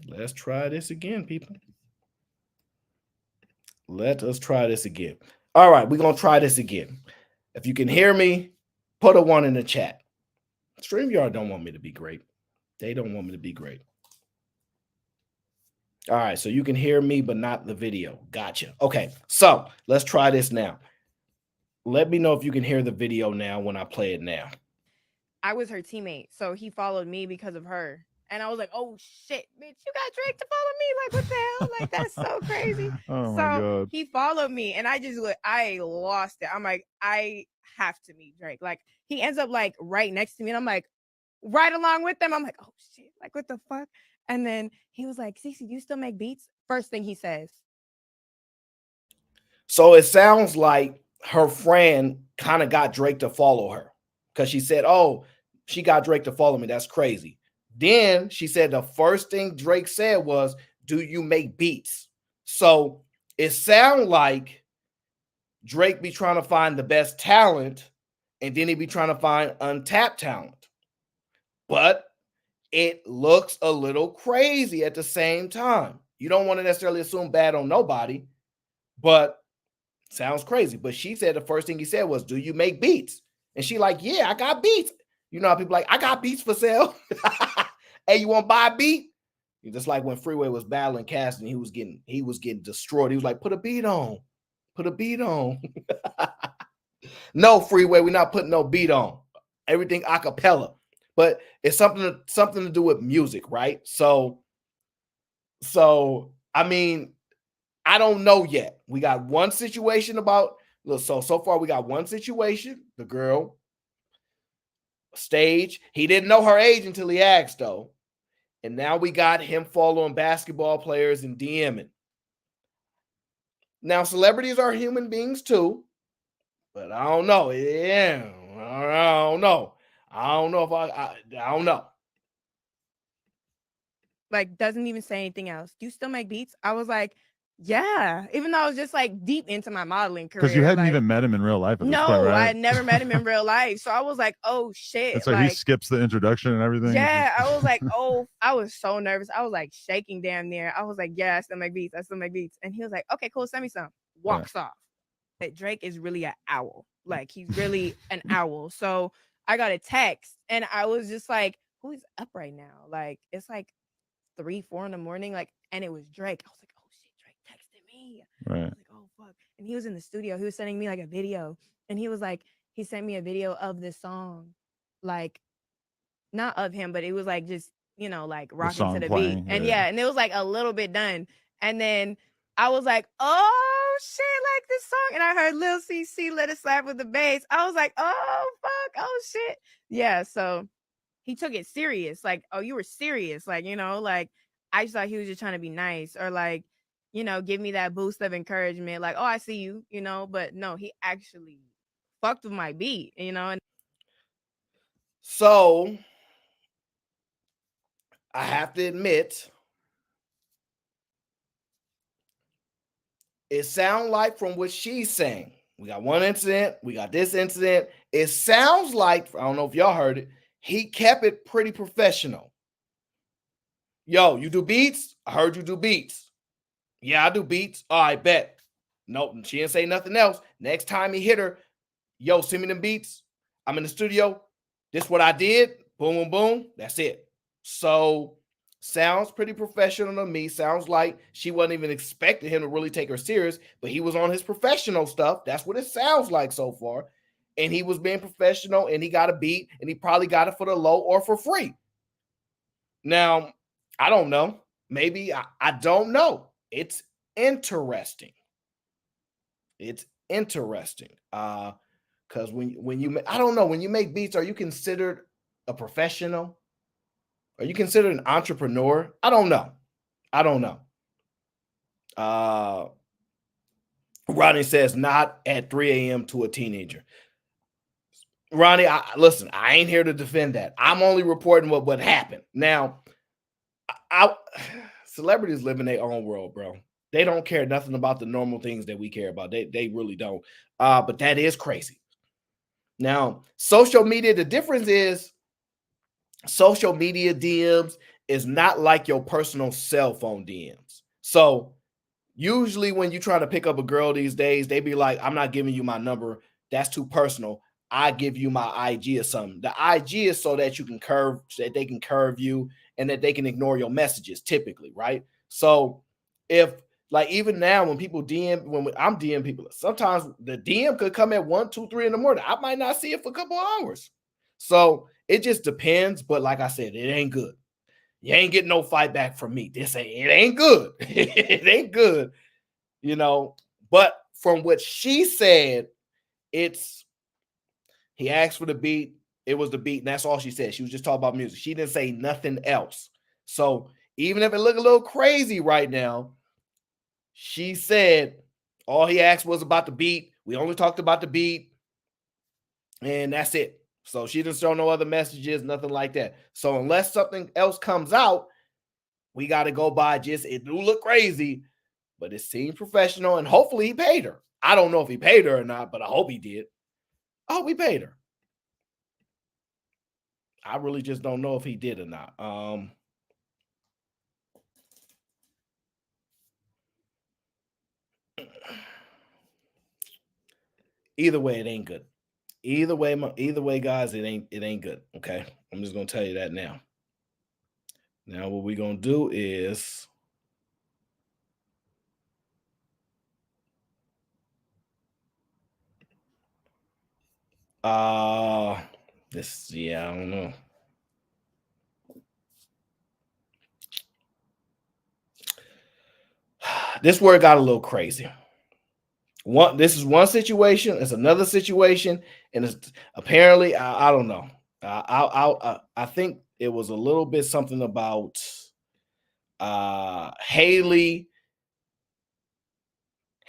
Let's try this again, people. Let us try this again. All right, we're going to try this again. If you can hear me, Put a 1 in the chat. StreamYard don't want me to be great. They don't want me to be great. All right, so you can hear me, but not the video. Gotcha. Okay, so let's try this now. Let me know if you can hear the video now when I play it now. I was her teammate, so he followed me because of her. And I was like, oh shit, bitch, you got Drake to follow me? Like, what the hell? Like, that's so crazy. Oh my God. He followed me and I lost it. I'm like, I have to meet Drake. Like, he ends up like right next to me, and I'm like, right along with them. I'm like, oh shit, like what the fuck? And then he was like, Cece, do you still make beats? First thing he says. So it sounds like her friend kind of got Drake to follow her because she said, oh, she got Drake to follow me. That's crazy. Then she said the first thing Drake said was, do you make beats? So it sounds like Drake be trying to find the best talent, and then he be trying to find untapped talent. But it looks a little crazy at the same time. You don't want to necessarily assume bad on nobody, but sounds crazy. But she said the first thing he said was, do you make beats? And she like, yeah, I got beats. You know how people like, I got beats for sale. Hey, you want to buy a beat? Just like when Freeway was battling Cassidy, he was getting destroyed. He was like, put a beat on. Put a beat on. No, Freeway, we're not putting no beat on. Everything a cappella. But it's something to do with music, right? So I mean, I don't know yet. We got one situation so far we got one situation. The girl, stage. He didn't know her age until he asked, though. And now we got him following basketball players and DMing. Now, celebrities are human beings too, but I don't know. Yeah, I don't know. I don't know if I don't know. Like, doesn't even say anything else. Do you still make beats? I was like, yeah. Even though I was just like deep into my modeling career. Because you hadn't like, even met him in real life at this no, point, right? I had never met him in real life. So I was like, oh shit. It's like he skips the introduction and everything. Yeah, I was like, oh, I was so nervous. I was like shaking damn near. I was like, yeah, I still make beats. I still make beats. And he was like, okay, cool, send me some. Walks off. But Drake is really an owl. Like, he's really an owl. So I got a text and I was just like, who is up right now? Like, it's like 3, 4 in the morning. Like, and it was Drake. I was like, oh shit, Drake texted me. Right. I was like, oh fuck. And he was in the studio. He was sending me like a video. And he was like, he sent me a video of this song. Like, not of him, but it was like just, you know, like rocking to the beat. And and it was like a little bit done. And then I was like, oh shit, like this song. And I heard Lil CC let it slap with the bass. I was like, oh fuck, oh shit. Yeah, so he took it serious. Like, oh, you were serious. Like, you know, like I just thought he was just trying to be nice or like, you know, give me that boost of encouragement. Like, oh, I see you, you know, but no, he actually fucked with my beat, you know. And so I have to admit, it sounds like from what she's saying, we got one incident, we got this incident. It sounds like, I don't know if y'all heard it, he kept it pretty professional. Yo, you do beats? I heard you do beats. Yeah, I do beats. Oh, I bet. Nope, she didn't say nothing else. Next time he hit her, yo, send me them beats. I'm in the studio. This what I did. Boom, boom, boom. That's it. So sounds pretty professional to me. Sounds like she wasn't even expecting him to really take her serious, but he was on his professional stuff. That's what it sounds like so far. And he was being professional and he got a beat and he probably got it for the low or for free. Now, I don't know. Maybe I don't know. It's interesting. It's interesting. Because when you I don't know, when you make beats, are you considered a professional? Are you considered an entrepreneur? I don't know. I don't know. Ronnie says not at 3 a.m. to a teenager. Ronnie, listen, I ain't here to defend that. I'm only reporting what happened. Now, celebrities live in their own world, bro. They don't care nothing about the normal things that we care about. They really don't. But that is crazy. Now, social media, the difference is social media DMs is not like your personal cell phone DMs. So usually when you try to pick up a girl these days, they be like, I'm not giving you my number. That's too personal. I give you my IG or something. The IG is so that you can curve, so that they can curve you and that they can ignore your messages typically, right? So if like even now when people DM, when I'm DM people, sometimes the DM could come at 1, 2, 3 in the morning. I might not see it for a couple hours. So it just depends. But like I said, it ain't good. You ain't getting no fight back from me. It ain't good. It ain't good, you know. But from what she said, he asked for the beat. It was the beat, and that's all she said. She was just talking about music. She didn't say nothing else. So even if it look a little crazy right now, she said all he asked was about the beat. We only talked about the beat, and that's it. So she didn't show no other messages, nothing like that. So unless something else comes out, we got to go by just, it do look crazy, but it seemed professional, and hopefully he paid her. I don't know if he paid her or not, but I hope he did. I hope he paid her. I really just don't know if he did or not. Either way, it ain't good. Either way, guys, it ain't good. Okay, I'm just gonna tell you that now. Now, what we're gonna do is this. Yeah, I don't know. This word got a little crazy. This is one situation, it's another situation, and it's apparently I don't know. I think it was a little bit something about Hailey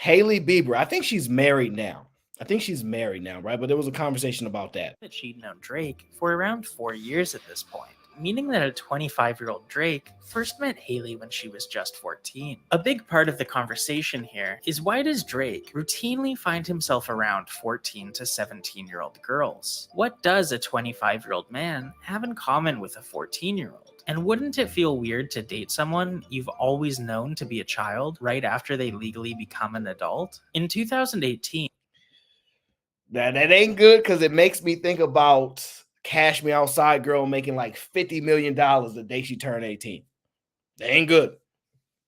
Bieber. I think she's married now. Right? But there was a conversation about that. That she'd known Drake for around 4 years at this point, meaning that a 25-year-old Drake first met Hailey when she was just 14. A big part of the conversation here is, why does Drake routinely find himself around 14 to 17-year-old girls? What does a 25-year-old man have in common with a 14-year-old? And wouldn't it feel weird to date someone you've always known to be a child right after they legally become an adult? In 2018, that ain't good, because it makes me think about Cash Me Outside girl making like $50 million the day she turned 18. That ain't good.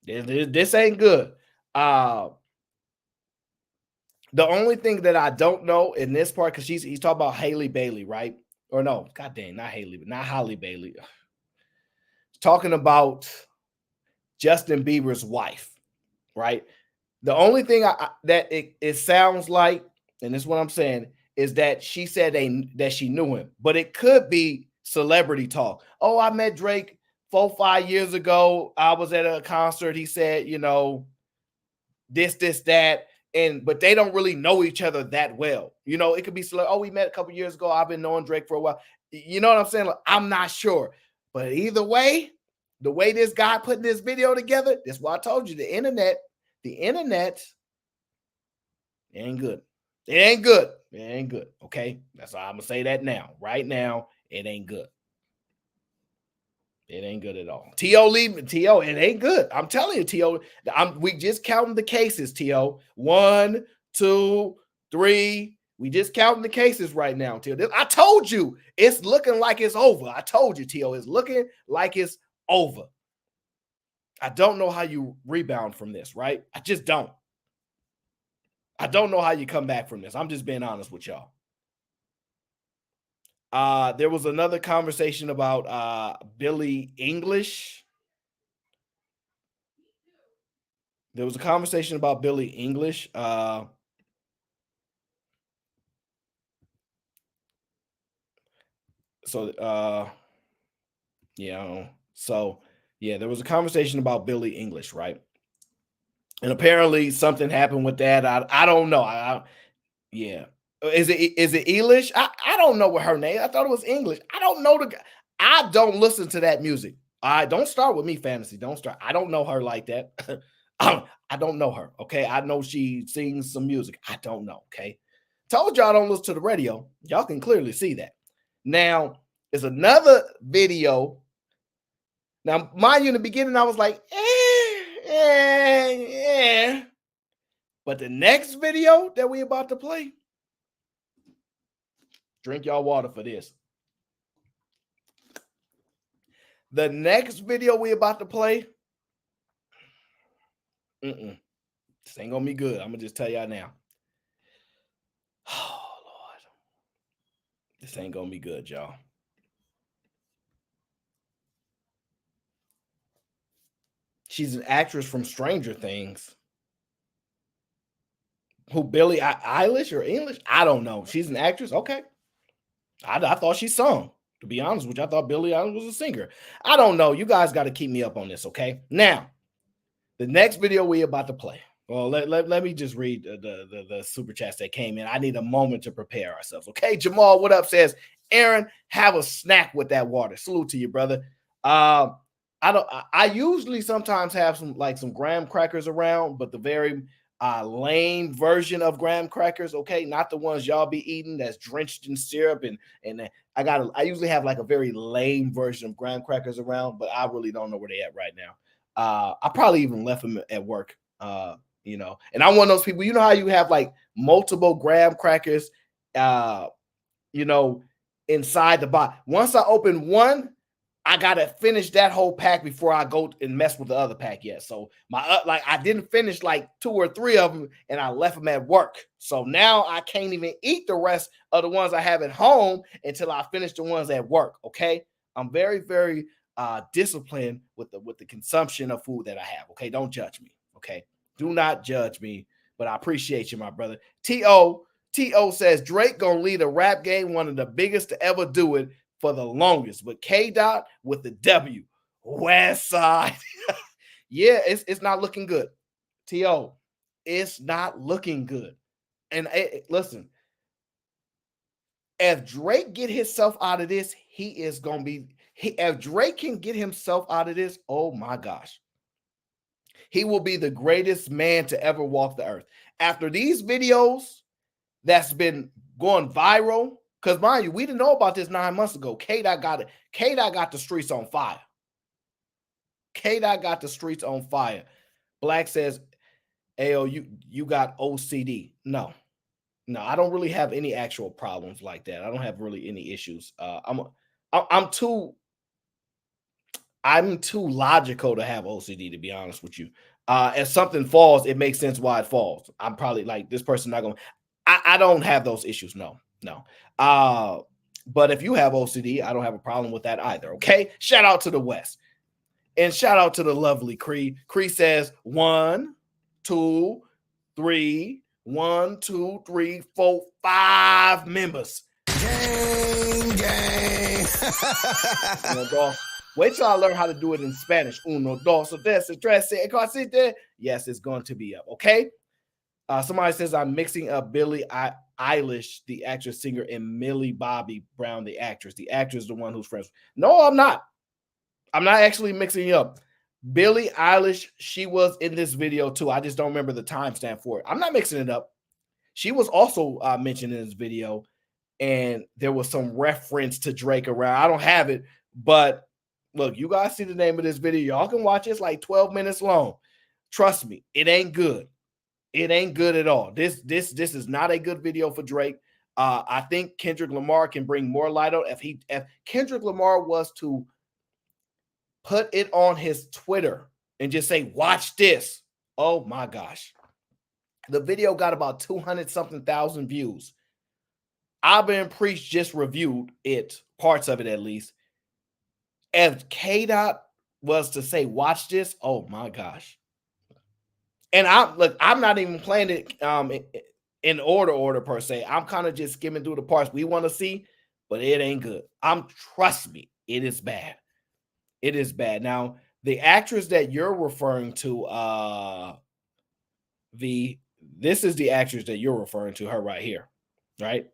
This ain't good. The only thing that I don't know in this part, because he's talking about Hailey Bailey, right? Or no, god dang, not Hailey Bailey. Talking about Justin Bieber's wife, right? The only thing that it sounds like, and this is what I'm saying, is that she said that she knew him, but it could be celebrity talk. Oh, I met Drake 4-5 years ago. I was at a concert. He said, you know, this, that, but they don't really know each other that well. You know, it could be oh, we met a couple years ago. I've been knowing Drake for a while. You know what I'm saying? Like, I'm not sure, but either way, the way this guy putting this video together, this is what I told you. The internet ain't good. It ain't good. It ain't good. Okay. That's all I'm gonna say that now. Right now, it ain't good. It ain't good at all. T.O. it ain't good. I'm telling you, T.O. We just counting the cases, T.O. 1, 2, 3. We just counting the cases right now, T.O. I told you it's looking like it's over. I told you, T.O. It's looking like it's over. I don't know how you rebound from this, right? I just don't. I don't know how you come back from this. I'm just being honest with y'all. There was another conversation about Billie English. There was a conversation about Billie English. There was a conversation about Billie English, right? And apparently something happened with that. I don't know. Yeah. Is it English? I don't know what her name. I thought it was English. I don't know I don't listen to that music. I don't start with me, Fantasy. Don't start. I don't know her like that. I don't know her. Okay. I know she sings some music. I don't know. Okay. Told y'all I don't listen to the radio. Y'all can clearly see that. Now, there's another video. Now, mind you, in the beginning, I was like, But the next video that we about to play, Drink y'all water for this. The next video we about to play, this ain't gonna be good. I'm gonna just tell y'all now. Oh Lord, this ain't gonna be good, y'all. She's an actress from Stranger Things. Who, Billie Eilish or English? I don't know. She's an actress. Okay. I thought she sung. To be honest with you, I thought Billie Eilish was a singer. I don't know. You guys got to keep me up on this, okay? Now, the next video we about to play. Well, let me just read the super chats that came in. I need a moment to prepare ourselves, okay? Jamal, what up? Says, Aaron, have a snack with that water. Salute to you, brother. I usually sometimes have some graham crackers around, but the very lame version of graham crackers, okay, not the ones y'all be eating that's drenched in syrup, and I usually have like a very lame version of graham crackers around, but I really don't know where they at right now. I probably even left them at work, and I'm one of those people. You know how you have like multiple graham crackers, inside the box. Once I open one, I gotta finish that whole pack before I go and mess with the other pack yet. So I didn't finish like 2 or 3 of them, and I left them at work. So now I can't even eat the rest of the ones I have at home until I finish the ones at work. Okay, I'm very, very disciplined with the consumption of food that I have. Okay, don't judge me. Okay, do not judge me, but I appreciate you, my brother. T.O. says Drake gonna lead a rap game, one of the biggest to ever do it for the longest, but K-Dot with the W. West Side. Yeah, it's not looking good. T.O., it's not looking good. And listen, if Drake get himself out of this, he is going to be, if Drake can get himself out of this, oh my gosh, he will be the greatest man to ever walk the earth. After these videos that's been going viral, because mind you, we didn't know about this 9 months ago. K-Dot got it. K-Dot got the streets on fire. K-Dot got the streets on fire. Black says, Ayo, you got OCD. No, I don't really have any actual problems like that. I don't have really any issues. I'm too logical to have OCD, to be honest with you. If something falls, it makes sense why it falls. I'm probably like, this person not going to, I don't have those issues. No. But if you have OCD, I don't have a problem with that either. Okay. Shout out to the West. And shout out to the lovely Cree. Cree says 1, 2, 3, 1, 2, 3, 4, 5 members. Gang. Wait till I learn how to do it in Spanish. Uno, dos, tres, cuatro. Yes, it's going to be up. Okay. Somebody says I'm mixing up Billie Eilish, the actress, singer, and Millie Bobby Brown, the actress. The actress is the one who's friends. No, I'm not. I'm not actually mixing up. Billie Eilish, she was in this video too. I just don't remember the timestamp for it. I'm not mixing it up. She was also mentioned in this video, and there was some reference to Drake around. I don't have it, but look, you guys see the name of this video. Y'all can watch it. It's like 12 minutes long. Trust me, it ain't good. It ain't good at all. This is not a good video for Drake. I think Kendrick Lamar can bring more light on. If Kendrick Lamar was to put it on his Twitter and just say, watch this. Oh my gosh. The video got about 200-something thousand views. Abba and Priest just reviewed it, parts of it at least. If K-Dot was to say, watch this, oh my gosh. And I'm not even playing it in order per se. I'm kind of just skimming through the parts we want to see, but it ain't good. Trust me, it is bad. It is bad. Now, the actress that you're referring to, this is the actress that you're referring to, her right here, right?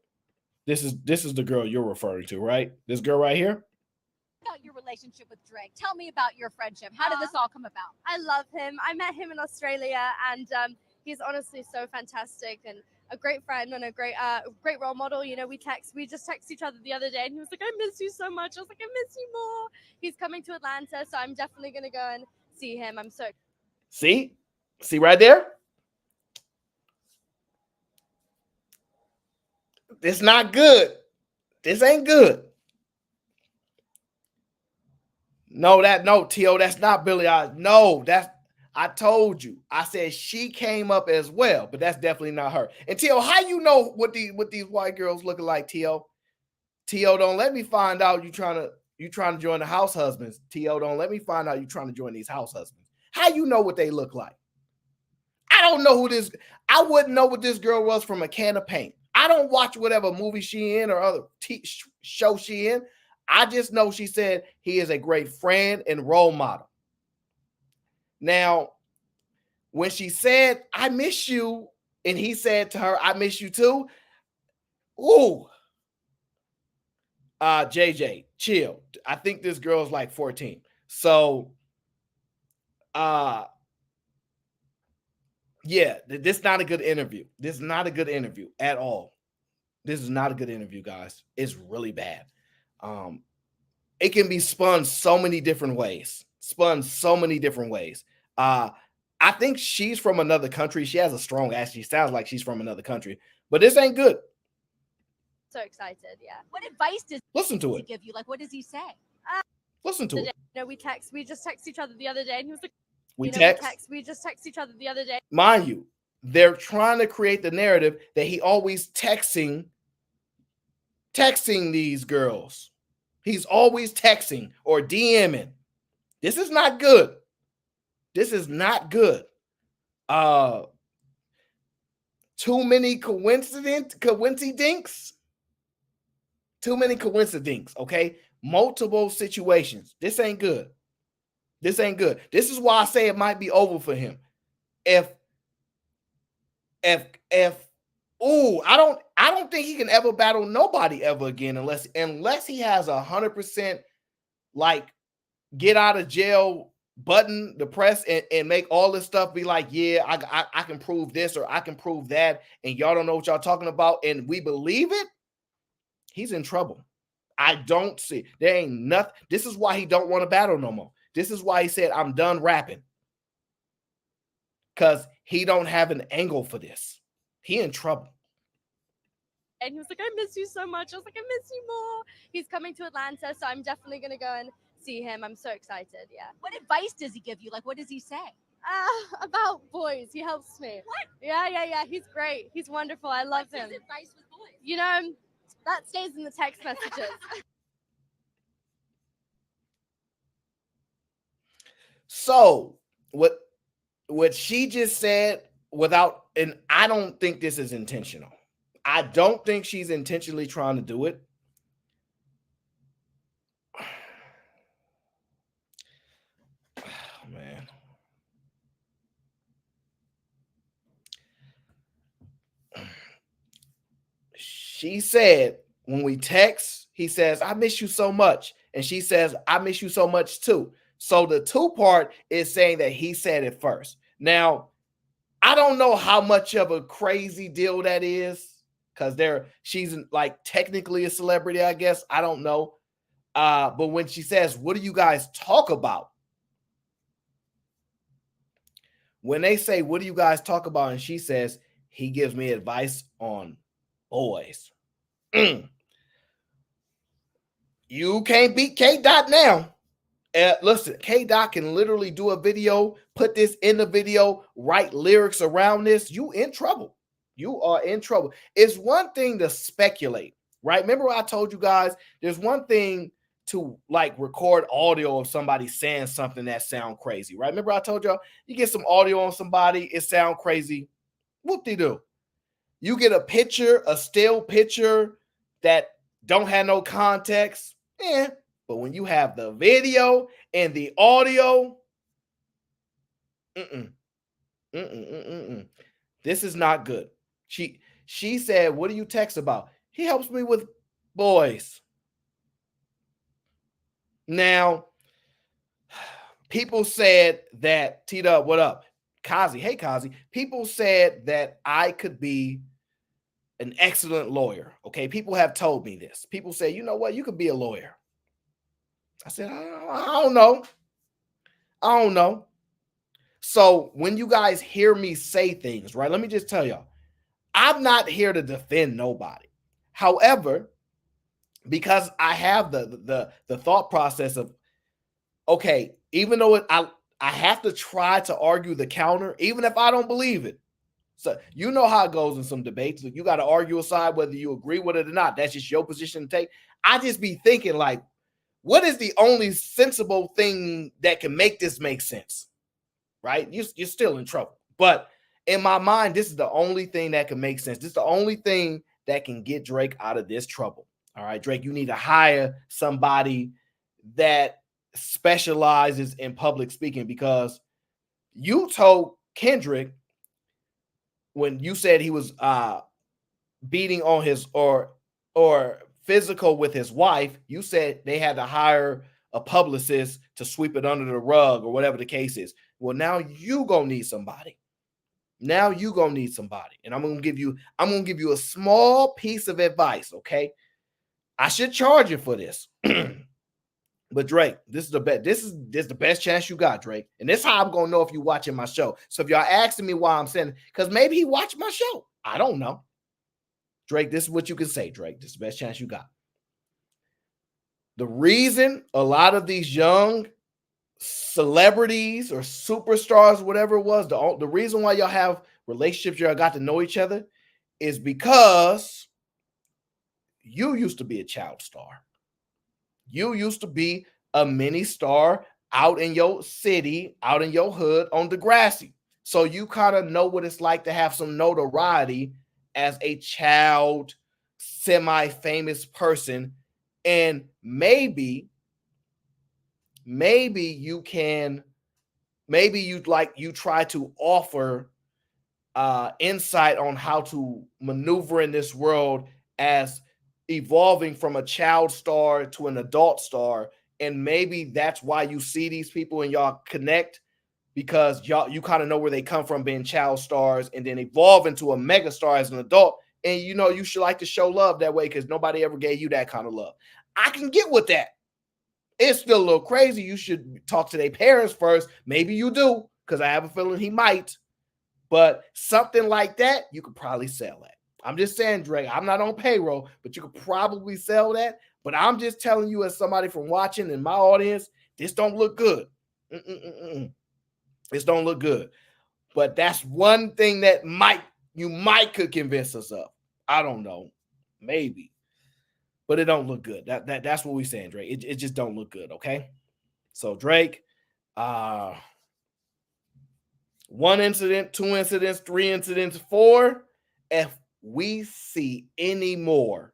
This is the girl you're referring to, right? This girl right here. About your relationship with Drake. Tell me about your friendship. How did this all come about? I love him. I met him in Australia, and he's honestly so fantastic and a great friend and a great role model. You know, we just texted each other the other day, and he was like, I miss you so much. I was like, I miss you more. He's coming to Atlanta, so I'm definitely going to go and see him. I'm so See right there? It's not good. This ain't good. No, T.O., that's not Billie Eilish. No, I told you. I said she came up as well, but that's definitely not her. And T.O., how you know what these white girls looking like, T.O.? T.O., don't let me find out you trying to join the house husbands. T.O., don't let me find out you trying to join these house husbands. How you know what they look like? I don't know I wouldn't know what this girl was from a can of paint. I don't watch whatever movie she in or other show she in. I just know she said he is a great friend and role model. Now, when she said, I miss you, and he said to her, I miss you too. Ooh. JJ, chill. I think this girl is like 14. So, yeah, this is not a good interview. This is not a good interview at all. This is not a good interview, guys. It's really bad. It can be spun so many different ways. I think she's from another country. She has a strong accent. She sounds like she's from another country. But this ain't good. So excited, yeah. What advice does he give you? Like, what does he say? Listen to it. We just text each other the other day, and he was like, we just text each other the other day. Mind you, they're trying to create the narrative that he always texting these girls. He's always texting or DMing. This is not good. Too many coincidence, okay? Multiple situations. This ain't good. This is why I say it might be over for him. I don't think he can ever battle nobody ever again unless he has 100% like get out of jail button to press and make all this stuff be like, yeah, I can prove this or I can prove that, and y'all don't know what y'all talking about, and we believe it. He's in trouble. I don't see. There ain't nothing. This is why he don't want to battle no more. This is why he said, I'm done rapping. Because he don't have an angle for this. He in trouble. And he was like, I miss you so much. I was like, I miss you more. He's coming to Atlanta, so I'm definitely going to go and see him. I'm so excited, yeah. What advice does he give you? Like, what does he say? About boys. He helps me. What? Yeah. He's great. He's wonderful. I love him. What's his advice with boys? You know, that stays in the text messages. So what she just said and I don't think this is intentional. I don't think she's intentionally trying to do it. Oh, man. She said, when we text, he says, I miss you so much. And she says, I miss you so much too. So the two part is saying that he said it first. Now, I don't know how much of a crazy deal that is because she's like technically a celebrity, I guess. I don't know. But when she says, what do you guys talk about? When they say, what do you guys talk about? And she says, he gives me advice on boys. You can't beat K-Dot now. Listen, K-Dot can literally do a video, put this in the video, write lyrics around this. You in trouble. You are in trouble. It's one thing to speculate, right? Remember what I told you guys? There's one thing to like record audio of somebody saying something that sound crazy, right? Remember I told y'all, you get some audio on somebody, it sound crazy. Whoop-de-doo. You get a picture, a still picture that don't have no context, but when you have the video and the audio, this is not good. She said, what do you text about? He helps me with boys. Now, people said that, T-Dub, what up? Kazi, hey Kazi. People said that I could be an excellent lawyer. Okay, people have told me this. People say, you know what, you could be a lawyer. I said, I don't know. So when you guys hear me say things, right, let me just tell y'all, I'm not here to defend nobody. However, because I have the thought process of, okay, even though I have to try to argue the counter, even if I don't believe it. So you know how it goes in some debates. You got to argue a side whether you agree with it or not. That's just your position to take. I just be thinking, like, what is the only sensible thing that can make this make sense? Right? You're still in trouble. But in my mind, this is the only thing that can make sense. This is the only thing that can get Drake out of this trouble. All right, Drake, you need to hire somebody that specializes in public speaking, because you told Kendrick when you said he was beating on his or physical with his wife, you said they had to hire a publicist to sweep it under the rug or whatever the case is. Well, now you gonna need somebody. Now you gonna need somebody, and I'm gonna give you a small piece of advice. Okay, I should charge you for this, but Drake, this is the best. This is the best chance you got, Drake, and this is how I'm gonna know if you're watching my show. So if y'all asking me why I'm saying, because maybe he watched my show, I don't know. Drake, this is what you can say, Drake. This is the best chance you got. The reason a lot of these young celebrities or superstars, whatever it was, the reason why y'all have relationships, y'all got to know each other, is because you used to be a child star. You used to be a mini star out in your city, out in your hood on Degrassi. So you kind of know what it's like to have some notoriety as a child, semi-famous person. And maybe you try to offer insight on how to maneuver in this world as evolving from a child star to an adult star. And maybe that's why you see these people and y'all connect, because you kind of know where they come from being child stars and then evolve into a mega star as an adult. And you should like to show love that way, because nobody ever gave you that kind of love. I can get with that. It's still a little crazy. You should talk to their parents first. Maybe you do, because I have a feeling he might. But something like that, you could probably sell that. I'm just saying, Drake, I'm not on payroll, but you could probably sell that. But I'm just telling you, as somebody from watching in my audience, this don't look good. This don't look good. But that's one thing that you might could convince us of. I don't know. Maybe. But it don't look good. That's what we're saying, Drake. It just don't look good, okay? So, Drake, 1 incident, 2 incidents, 3 incidents, 4. If we see any more,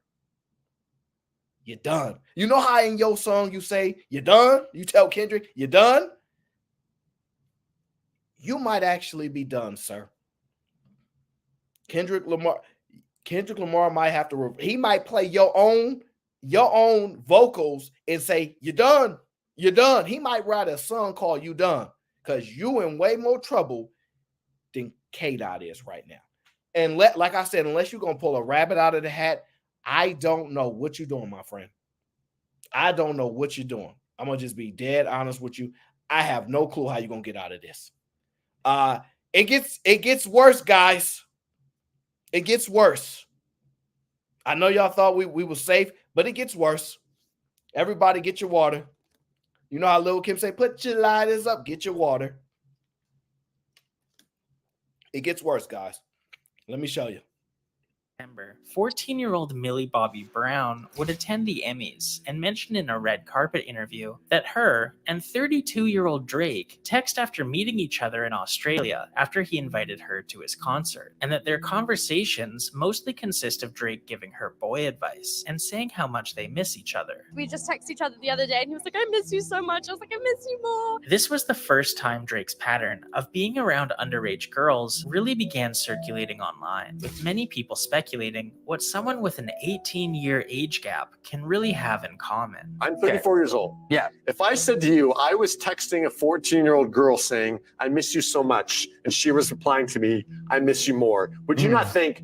you're done. You know how in your song you say, you're done? You tell Kendrick, you're done? You might actually be done, sir. Kendrick Lamar might have to, he might play your own vocals and say, you're done. You're done. He might write a song called You Done, because you in way more trouble than K-Dot is right now. And like I said, unless you're going to pull a rabbit out of the hat, I don't know what you're doing, my friend. I don't know what you're doing. I'm going to just be dead honest with you. I have no clue how you're going to get out of this. It gets worse, guys. It gets worse. I know y'all thought we were safe, but it gets worse. Everybody get your water. You know how Lil Kim say, put your lighters up, get your water. It gets worse, guys. Let me show you. 14-year-old Millie Bobby Brown would attend the Emmys and mentioned in a red carpet interview that her and 32-year-old Drake text after meeting each other in Australia after he invited her to his concert, and that their conversations mostly consist of Drake giving her boy advice and saying how much they miss each other. We just texted each other the other day and he was like, I miss you so much. I was like, I miss you more. This was the first time Drake's pattern of being around underage girls really began circulating online, with many people speculating what someone with an 18-year age gap can really have in common. I'm 34 years old. Yeah. If I said to you, I was texting a 14-year-old girl saying, I miss you so much, and she was replying to me, I miss you more, would you not think,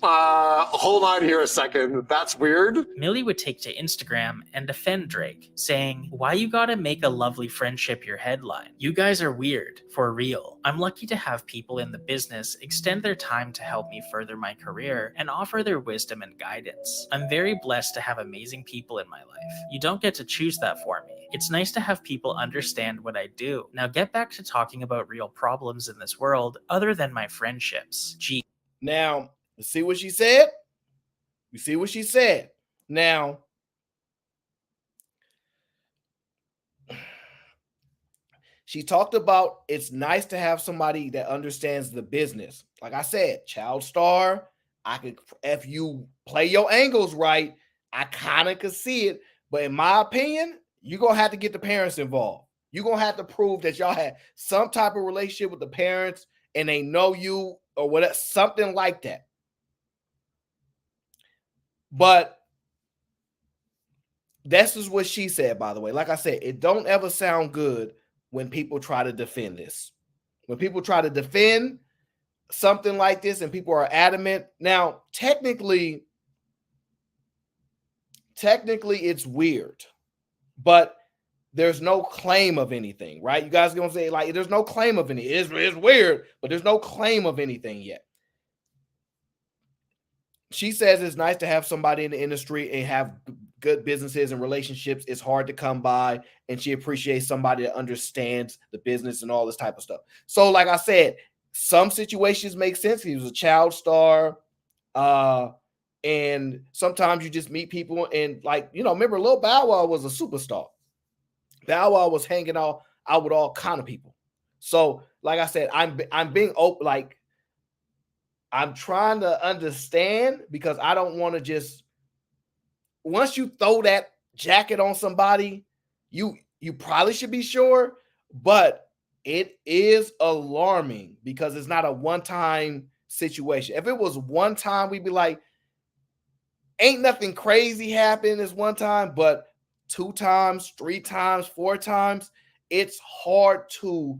Hold on here a second. That's weird. Millie would take to Instagram and defend Drake, saying, "Why you gotta make a lovely friendship your headline? You guys are weird, for real. I'm lucky to have people in the business extend their time to help me further my career and offer their wisdom and guidance. I'm very blessed to have amazing people in my life. You don't get to choose that for me. It's nice to have people understand what I do. Now get back to talking about real problems in this world other than my friendships. Gee." Now, see what she said? You see what she said? Now, she talked about it's nice to have somebody that understands the business. Like I said, child star, I could, if you play your angles right, I kind of could see it. But in my opinion, you're going to have to get the parents involved. You're going to have to prove that y'all had some type of relationship with the parents and they know you or whatever, something like that. But this is what she said, by the way. Like I said, it don't ever sound good when people try to defend this. When people try to defend something like this and people are adamant. Now, technically it's weird, but there's no claim of anything, right? You guys are going to say, like, there's no claim of anything. It's weird, but there's no claim of anything yet. She says it's nice to have somebody in the industry and have good businesses and relationships. It's hard to come by, and she appreciates somebody that understands the business and all this type of stuff. So, like I said, some situations make sense. He was a child star, and sometimes you just meet people and, like, you know, remember Lil Bow Wow was a superstar. Bow Wow was hanging out with all kind of people. So, like I said, I'm being open, like, I'm trying to understand because I don't want to just, once you throw that jacket on somebody, you probably should be sure, but it is alarming because it's not a one-time situation. If it was one time, we'd be like, ain't nothing crazy happened this one time, but 2 times, 3 times, 4 times, it's hard to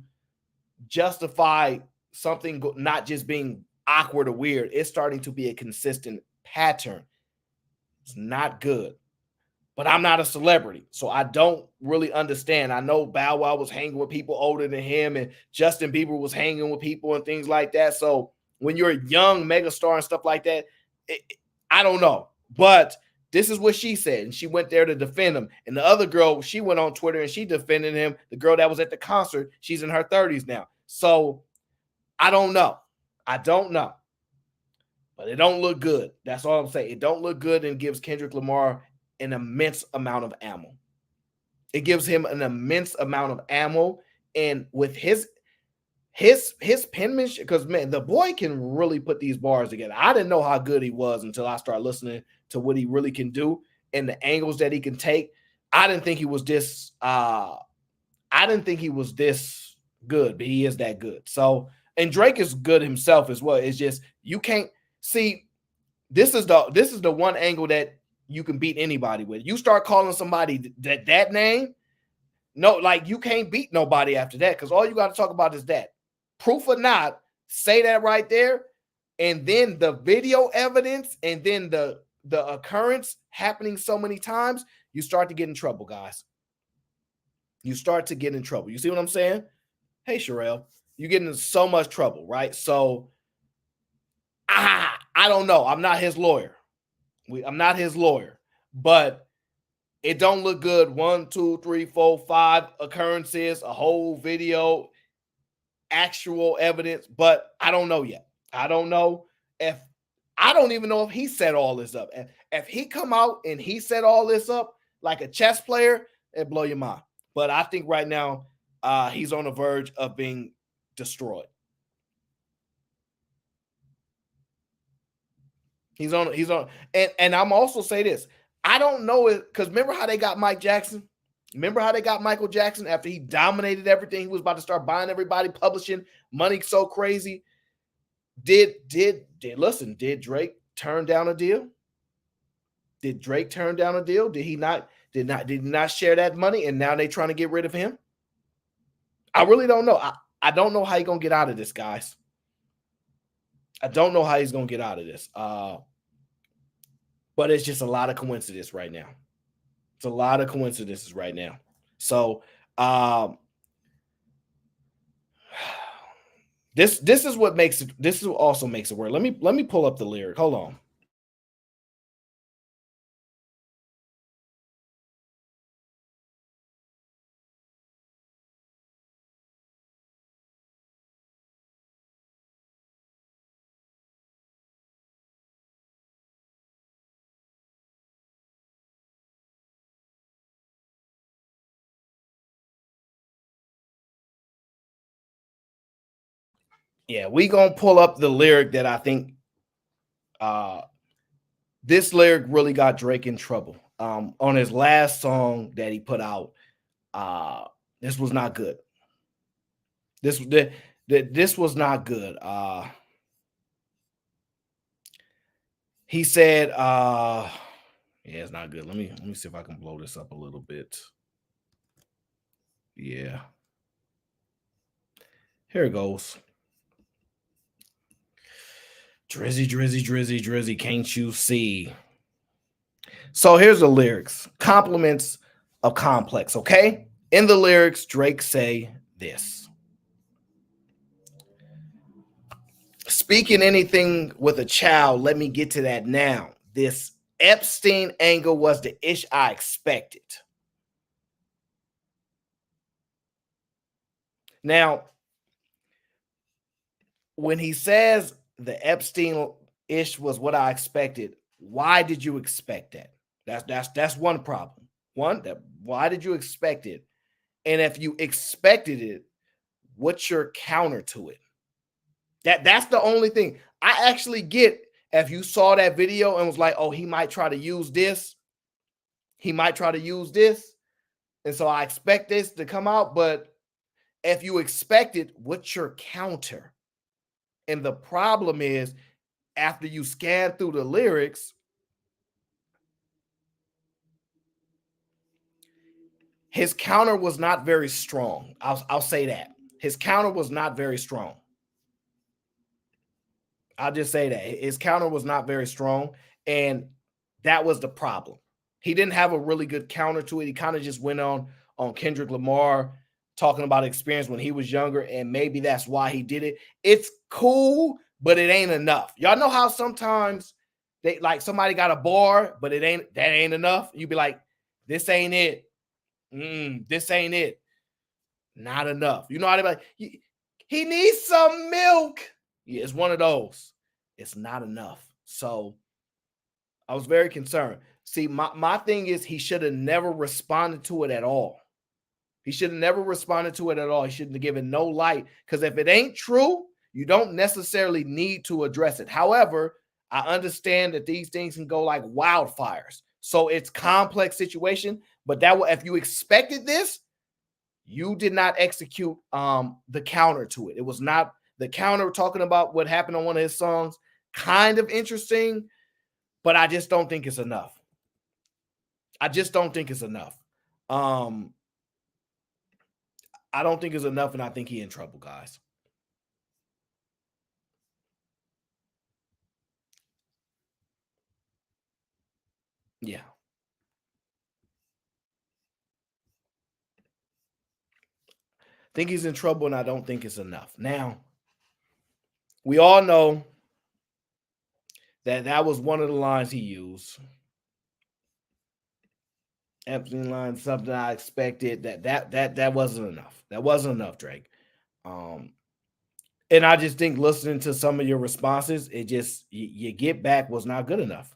justify something not just being awkward or weird. It's starting to be a consistent pattern. It's not good. But I'm not a celebrity, so I don't really understand. I know Bow Wow was hanging with people older than him, and Justin Bieber was hanging with people and things like that. So when you're a young megastar and stuff like that, I don't know. But this is what she said, and she went there to defend him. And the other girl, she went on Twitter and she defended him. The girl that was at the concert, she's in her 30s now. So I don't know. I don't know. But it don't look good. That's all I'm saying. It don't look good and gives Kendrick Lamar an immense amount of ammo. It gives him an immense amount of ammo. And with his penmanship, because, man, the boy can really put these bars together. I didn't know how good he was until I started listening to what he really can do and the angles that he can take. I didn't think he was this good, but he is that good. So, and Drake is good himself as well. It's just, you can't see, this is the one angle that you can beat anybody with. You start calling somebody that name, no, like, you can't beat nobody after that, because all you got to talk about is that. Proof or not, say that right there, and then the video evidence, and then the occurrence happening so many times, you start to get in trouble, guys. You start to get in trouble. You see what I'm saying? Hey, Sherelle, you get into so much trouble, right? So I don't know. I'm not his lawyer. I'm not his lawyer, but it don't look good. 1, 2, 3, 4, 5 occurrences, a whole video, actual evidence, but I don't know yet. I don't know if, I don't even know if he set all this up. And if he come out and he set all this up like a chess player, it'd blow your mind. But I think right now he's on the verge of being destroyed. He's on, and I'm also say this. I don't know it, because remember how they got Mike Jackson? Remember how they got Michael Jackson after he dominated everything? He was about to start buying everybody, publishing, money so crazy. Did Drake turn down a deal? Did Drake turn down a deal? Did he not share that money, and now they trying to get rid of him? I really don't know. I don't know how you're gonna get out of this, guys. I don't know how he's gonna get out of this. But it's just a lot of coincidence right now. It's a lot of coincidences right now. So this is what makes it. This is what also makes it work. Let me pull up the lyric. Hold on. Yeah, we gonna pull up the lyric that I think this lyric really got Drake in trouble. On his last song that he put out, this was not good. This was not good. He said, yeah, it's not good. Let me see if I can blow this up a little bit. Yeah. Here it goes. Drizzy, drizzy, drizzy, drizzy, can't you see? So here's the lyrics. Compliments of complex, okay? In the lyrics, Drake say this. Speaking anything with a child, let me get to that now. This Epstein angle was the ish I expected. Now, when he says the Epstein ish was what I expected, why did you expect that? That's one problem. Why did you expect it? And if you expected it, what's your counter to it? That's the only thing. I actually get if you saw that video and was like, oh, he might try to use this. He might try to use this. And so I expect this to come out. But if you expect it, what's your counter? And the problem is, after you scan through the lyrics, his counter was not very strong. I'll say that. His counter was not very strong. I'll just say that. His counter was not very strong, and that was the problem. He didn't have a really good counter to it. He kind of just went on Kendrick Lamar talking about experience when he was younger, and maybe that's why he did it. It's cool, but it ain't enough. Y'all know how sometimes they like somebody got a bar, but that ain't enough. You be like, this ain't it. This ain't it. Not enough. You know how they be like, he needs some milk. Yeah, it's one of those. It's not enough. So I was very concerned. See, my thing is he should have never responded to it at all. He should have never responded to it at all. He shouldn't have given no light. Because if it ain't true, you don't necessarily need to address it. However, I understand that these things can go like wildfires. So it's complex situation. But if you expected this, you did not execute the counter to it. It was not the counter talking about what happened on one of his songs. Kind of interesting, but I just don't think it's enough. I just don't think it's enough. I don't think it's enough, and I think he's in trouble, guys. Yeah. I think he's in trouble, and I don't think it's enough. Now, we all know that was one of the lines he used. Epstein line, something I expected. That wasn't enough. That wasn't enough, Drake. And I just think listening to some of your responses, it just you get back was not good enough.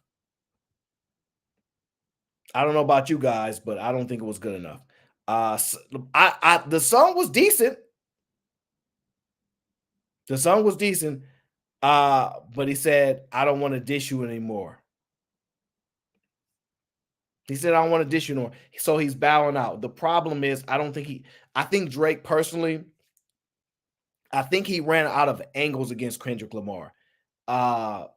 I don't know about you guys, but I don't think it was good enough. The song was decent. The song was decent. But he said, I don't want to dish you anymore. He said, I don't want to dish you anymore. So he's bowing out. The problem is, I think Drake personally, I think he ran out of angles against Kendrick Lamar. To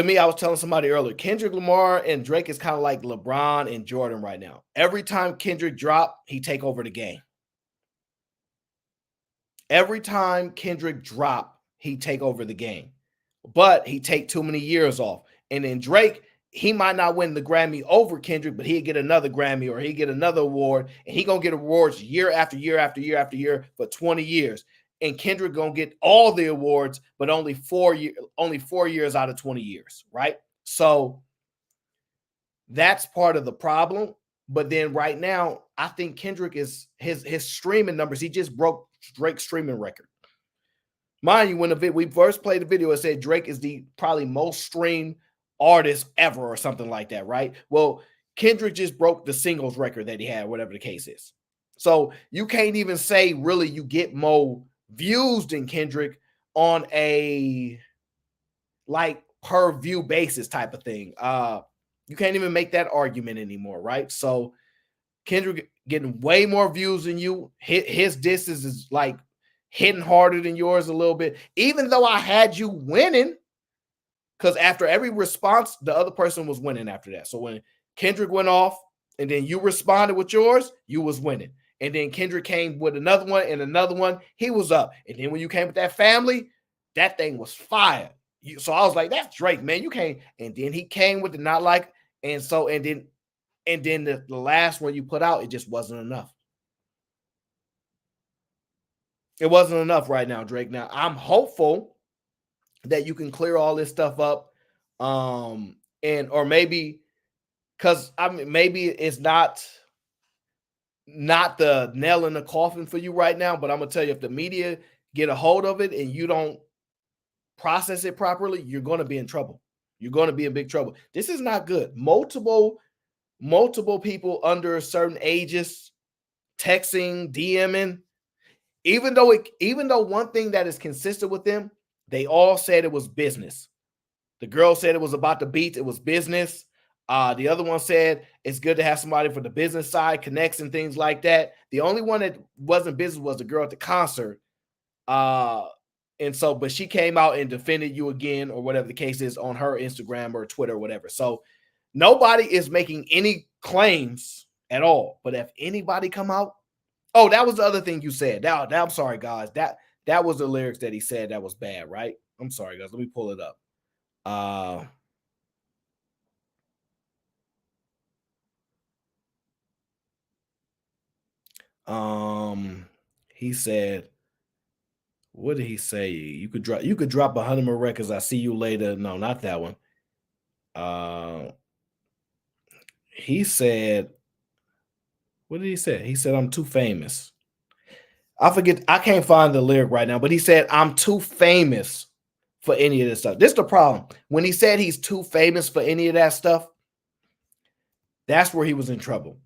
me, I was telling somebody earlier, Kendrick Lamar and Drake is kind of like LeBron and Jordan right now. Every time Kendrick drop, he take over the game. Every time Kendrick drop, he take over the game. But he take too many years off. And then Drake, he might not win the Grammy over Kendrick, but he'll get another Grammy or he'll get another award, and he gonna get awards year after year after year after year for 20 years. And Kendrick gonna get all the awards, but only 4 years out of 20 years, right? So that's part of the problem. But then right now, I think Kendrick is his streaming numbers. He just broke Drake's streaming record. Mind you, when we first played the video, it said Drake is the probably most streamed artist ever or something like that, right? Well, Kendrick just broke the singles record that he had, whatever the case is. So you can't even say really you get more views than Kendrick on a like per view basis type of thing. You can't even make that argument anymore, right? So Kendrick getting way more views than you. His disses is like hitting harder than yours a little bit, even though I had you winning, because after every response, the other person was winning after that. So when Kendrick went off and then you responded with yours, you was winning. And then Kendrick came with another one and another one, he was up. And then when you came with that family, that thing was fire. So I was like, that's Drake, man. You can't. And then he came with the not like, and then the last one you put out, it just wasn't enough. It wasn't enough right now, Drake. Now I'm hopeful that you can clear all this stuff up. Or maybe because maybe it's not the nail in the coffin for you right now, but I'm gonna tell you, if the media get a hold of it and you don't process it properly, you're gonna be in trouble. You're gonna be in big trouble. This is not good. Multiple people under certain ages texting, DMing. Even though one thing that is consistent with them, they all said it was business. The girl said it was about the beats, it was business. The other one said it's good to have somebody for the business side, connects and things like that. The only one that wasn't business was the girl at the concert. But she came out and defended you again, or whatever the case is, on her Instagram or Twitter or whatever. So nobody is making any claims at all. But if anybody come out, oh, that was the other thing you said. I'm sorry, guys. That was the lyrics that he said that was bad, right? I'm sorry, guys. Let me pull it up. He said, what did he say? You could drop 100 more records. I see you later. No, not that one. He said, what did he say? He said, I'm too famous. I forget. I can't find the lyric right now, but he said, I'm too famous for any of this stuff. This is the problem. When he said he's too famous for any of that stuff, that's where he was in trouble.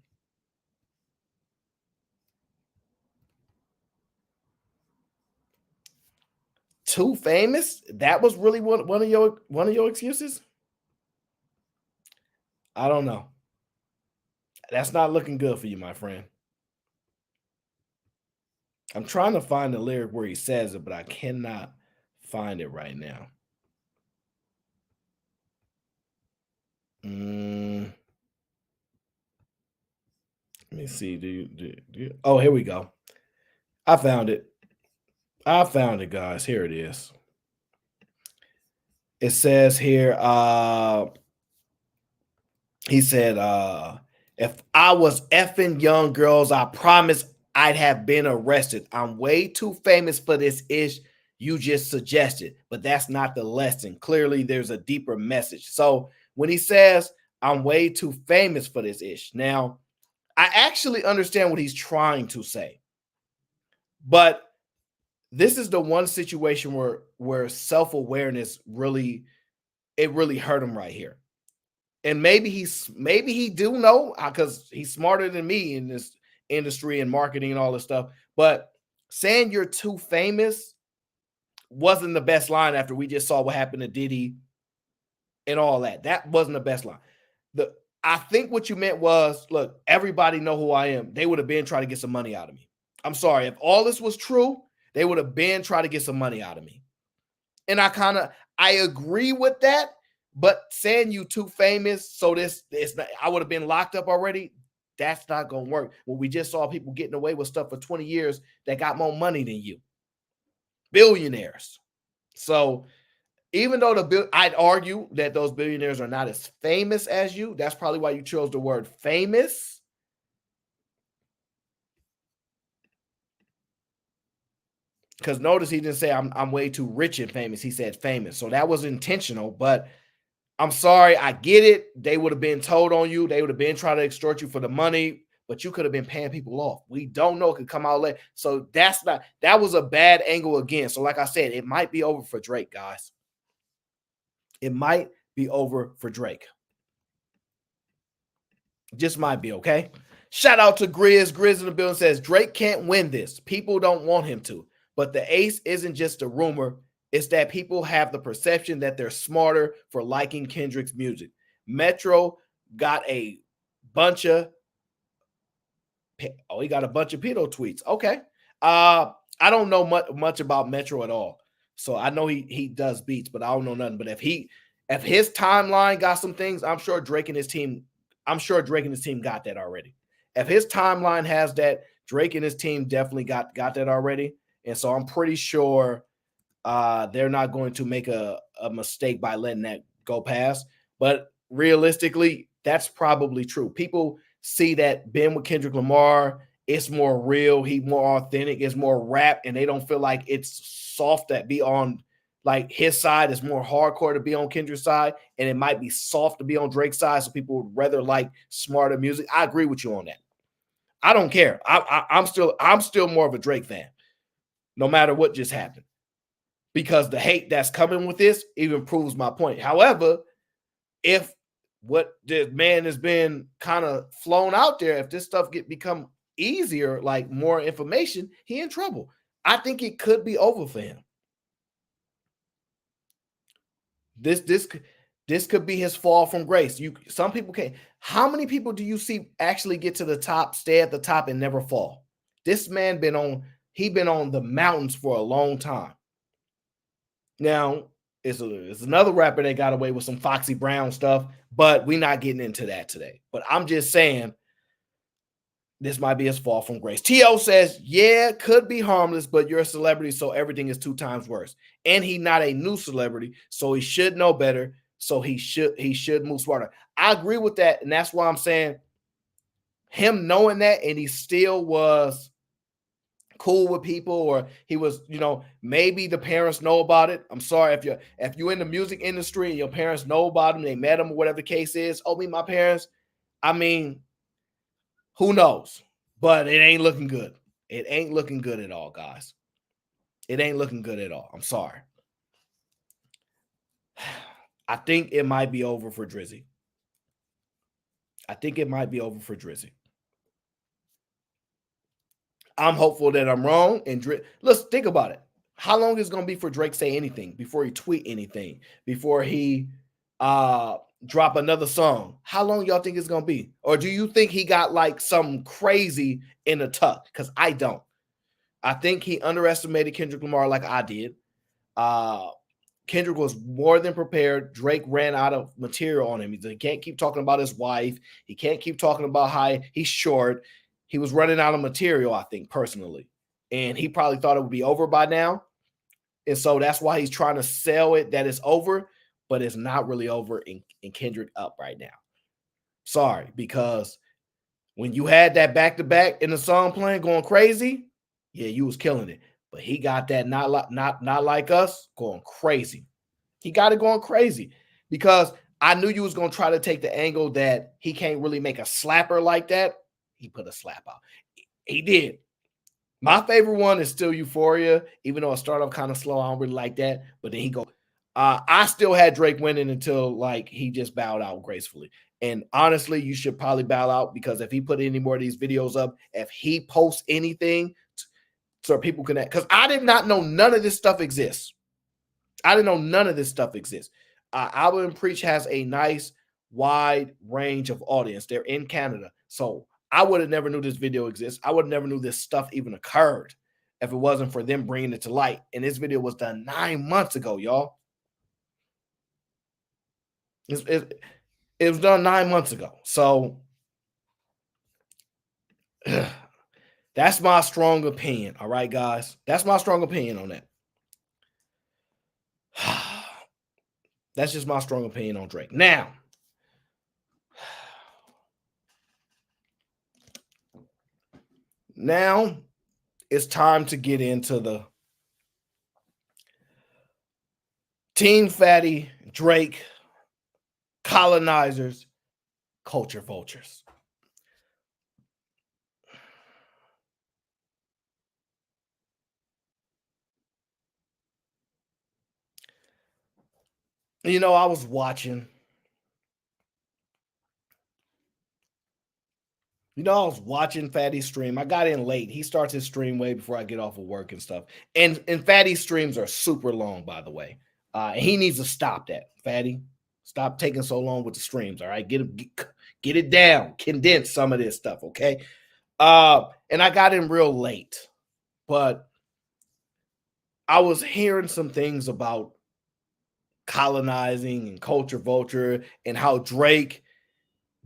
Too famous? That was really one of your excuses? I don't know. That's not looking good for you, my friend. I'm trying to find the lyric where he says it, but I cannot find it right now. Let me see. Do you? Oh, here we go. I found it. Guys. Here it is. It says here, he said, if I was effing young girls, I promise I'd have been arrested. I'm way too famous for this ish you just suggested, but that's not the lesson. Clearly, there's a deeper message. So when he says, I'm way too famous for this ish, now, I actually understand what he's trying to say. But this is the one situation where self-awareness really hurt him right here. And maybe he do know, because he's smarter than me in this industry and marketing and all this stuff. But saying you're too famous wasn't the best line after we just saw what happened to Diddy and all that. That wasn't the best line. I think what you meant was, look, everybody know who I am. They would have been trying to get some money out of me. I'm sorry. If all this was true, they would have been trying to get some money out of me. And I agree with that. But saying you too famous, so I would have been locked up already, that's not going to work. Well, we just saw people getting away with stuff for 20 years that got more money than you. Billionaires. So even though I'd argue that those billionaires are not as famous as you, that's probably why you chose the word famous. Because notice he didn't say I'm way too rich and famous. He said famous. So that was intentional, but I'm sorry. I get it. They would have been told on you. They would have been trying to extort you for the money, but you could have been paying people off. We don't know. It could come out late. So that was a bad angle again. So like I said, it might be over for Drake, guys. It might be over for Drake. Just might be, okay? Shout out to Grizz. Grizz in the building says, Drake can't win this. People don't want him to. But the ace isn't just a rumor. It's that people have the perception that they're smarter for liking Kendrick's music. Metro got a bunch of... Oh, he got a bunch of pedo tweets. Okay. I don't know much about Metro at all. So I know he does beats, but I don't know nothing. But if his timeline got some things, I'm sure Drake and his team got that already. If his timeline has that, Drake and his team definitely got that already. And so I'm pretty sure they're not going to make a mistake by letting that go past. But realistically, that's probably true. People see that being with Kendrick Lamar, it's more real, he's more authentic, it's more rap, and they don't feel like it's soft that be on like his side. Is more hardcore to be on Kendrick's side, and it might be soft to be on Drake's side. So people would rather like smarter music. I agree with you on that. I don't care. I'm still more of a Drake fan, no matter what just happened, because the hate that's coming with this even proves my point. However, if what the man has been kind of flown out there, if this stuff become easier, like more information, he in trouble. I think it could be over for him. This could be his fall from grace. Some people can't. How many people do you see actually get to the top, stay at the top, and never fall? This man been on the mountains for a long time. Now, it's another rapper that got away with some Foxy Brown stuff, but we're not getting into that today. But I'm just saying, this might be his fall from grace. T.O. says, yeah, could be harmless, but you're a celebrity, so everything is 2 times worse. And he's not a new celebrity, so he should know better. So he should move smarter. I agree with that, and that's why I'm saying him knowing that, and he still was cool with people, or he was, maybe the parents know about it. I'm sorry if you're in the music industry and your parents know about him, they met him, or whatever the case is. Oh, me, my parents. I mean, who knows? But it ain't looking good. It ain't looking good at all, guys. It ain't looking good at all. I'm sorry. I think it might be over for Drizzy. I'm hopeful that I'm wrong. And let's think about it. How long is it going to be for Drake say anything before he tweet anything, before he drop another song? How long y'all think it's going to be? Or do you think he got like something crazy in the tuck? Because I don't. I think he underestimated Kendrick Lamar like I did. Kendrick was more than prepared. Drake ran out of material on him. He can't keep talking about his wife. He can't keep talking about how he's short. He was running out of material, I think, personally. And he probably thought it would be over by now. And so that's why he's trying to sell it that it's over, but it's not really over in Kendrick up right now. Sorry, because when you had that back-to-back in the song playing going crazy, yeah, you was killing it. But he got that not like us going crazy. He got it going crazy because I knew you was going to try to take the angle that he can't really make a slapper like that. He put a slap out. He did. My favorite one is still Euphoria, even though it started off kind of slow. I don't really like that. But then he go. I still had Drake winning until like he just bowed out gracefully. And honestly, you should probably bow out, because if he put any more of these videos up, if he posts anything so people can, because I did not know none of this stuff exists. Albert and Preach has a nice wide range of audience. They're in Canada. So I would have never knew this video exists. I would have never knew this stuff even occurred if it wasn't for them bringing it to light. And this video was done 9 months ago, y'all. It was done 9 months ago. So that's my strong opinion. All right, guys. That's my strong opinion on that. That's just my strong opinion on Drake. Now, it's time to get into the Team Fatty, Drake, Colonizers, Culture Vultures. You know, I was watching. Fatty's stream. I got in late. He starts his stream way before I get off of work and stuff. And Fatty's streams are super long, by the way. And he needs to stop that. Fatty, stop taking so long with the streams. All right, get it down. Condense some of this stuff, okay? And I got in real late, but I was hearing some things about colonizing and culture vulture and how Drake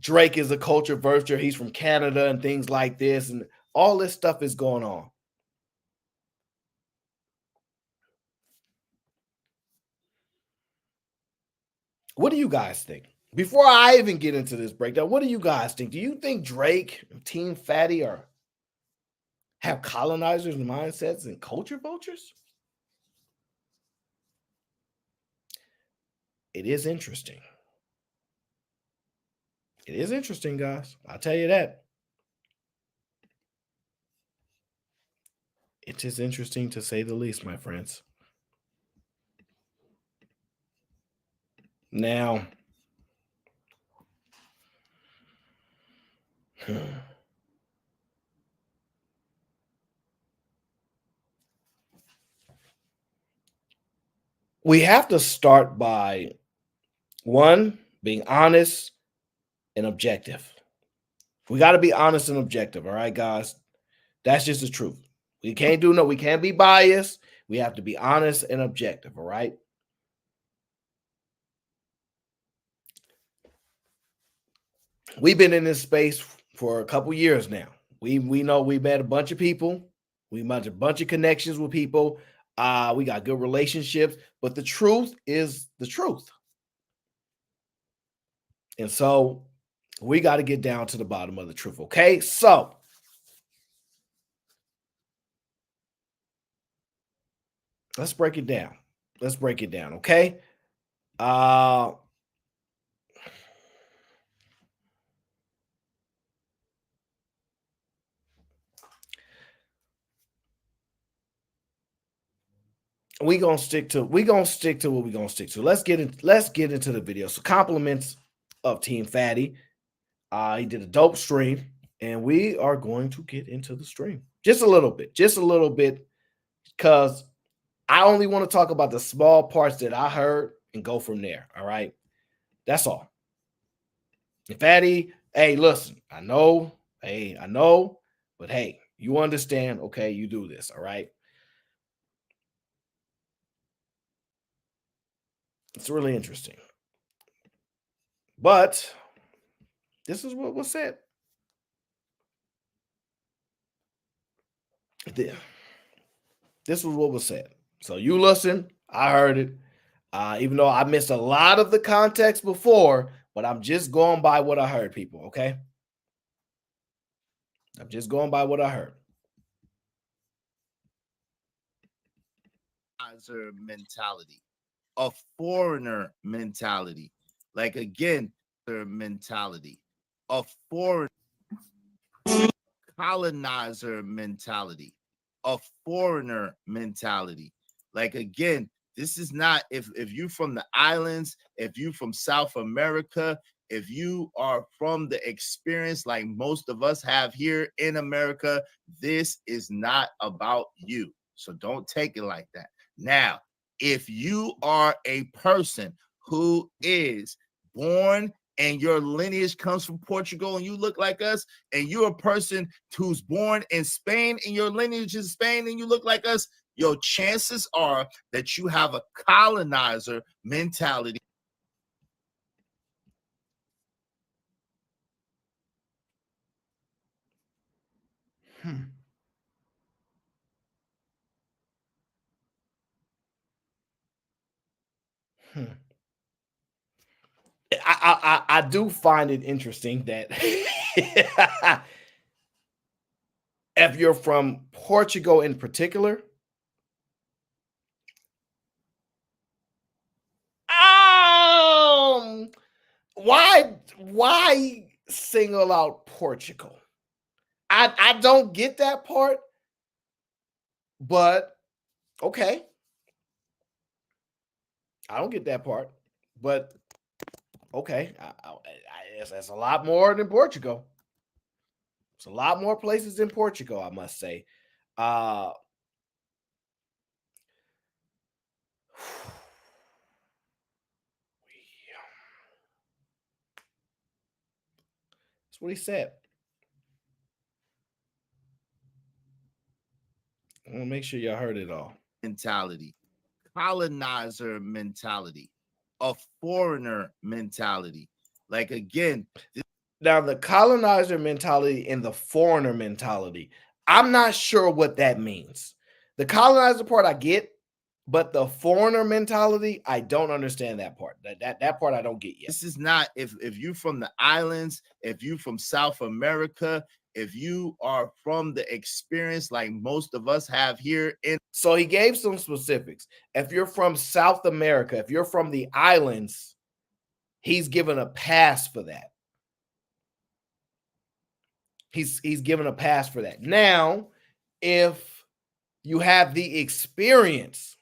is a culture vulture. He's from Canada and things like this. And all this stuff is going on. What do you guys think? Before I even get into this breakdown, what do you guys think? Do you think Drake and Team Fatty have colonizers' mindsets and culture vultures? It is interesting. It is interesting, guys. I'll tell you that. It is interesting to say the least, my friends. Now, we have to start by one, being honest and objective. We got to be honest and objective, all right, guys? That's just the truth. We can't be biased. We have to be honest and objective, all right? We've been in this space for a couple years now. We know we met a bunch of people. We met a bunch of connections with people. We got good relationships, but the truth is the truth. And so we got to get down to the bottom of the truth, okay? So let's break it down. Okay? We're gonna stick to what we're gonna stick to. Let's get into the video. So compliments of Team Fatty. He did a dope stream, and we are going to get into the stream just a little bit, because I only want to talk about the small parts that I heard and go from there. All right, that's all. And Fatty, hey, listen, I know, but hey, you understand? Okay, you do this. All right. It's really interesting. But this is what was said. This was what was said. So you listen, I heard it. Even though I missed a lot of the context before, but I'm just going by what I heard, people, okay? I'm just going by what I heard. Mentality, a foreigner mentality. Like again, their mentality, a foreign colonizer mentality, a foreigner mentality. Like again, this is not if you from the islands, if you from South America, if you are from the experience like most of us have here in America, this is not about you. So don't take it like that. Now, if you are a person who is born and your lineage comes from Portugal and you look like us, and you're a person who's born in Spain and your lineage is Spain and you look like us, your chances are that you have a colonizer mentality. I do find it interesting that if you're from Portugal in particular, why single out Portugal? I don't get that part, but okay. I don't get that part, but okay. It's a lot more than Portugal. It's a lot more places in Portugal, I must say. That's what he said. I want to make sure y'all heard it all. Mentality, colonizer mentality, a foreigner mentality. Like again, now the colonizer mentality and the foreigner mentality, I'm not sure what that means. The colonizer part I get, but the foreigner mentality, I don't understand that part. That part I don't get yet. This is not if you from the islands, if you from South America, if you are from the experience like most of us have here in. So he gave some specifics. If you're from South America, if you're from the islands, he's given a pass for that. He's given a pass for that. Now, if you have the experience,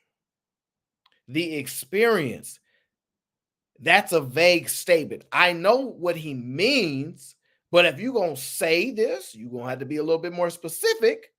that's a vague statement. I know what he means, but if you're going to say this, you're going to have to be a little bit more specific.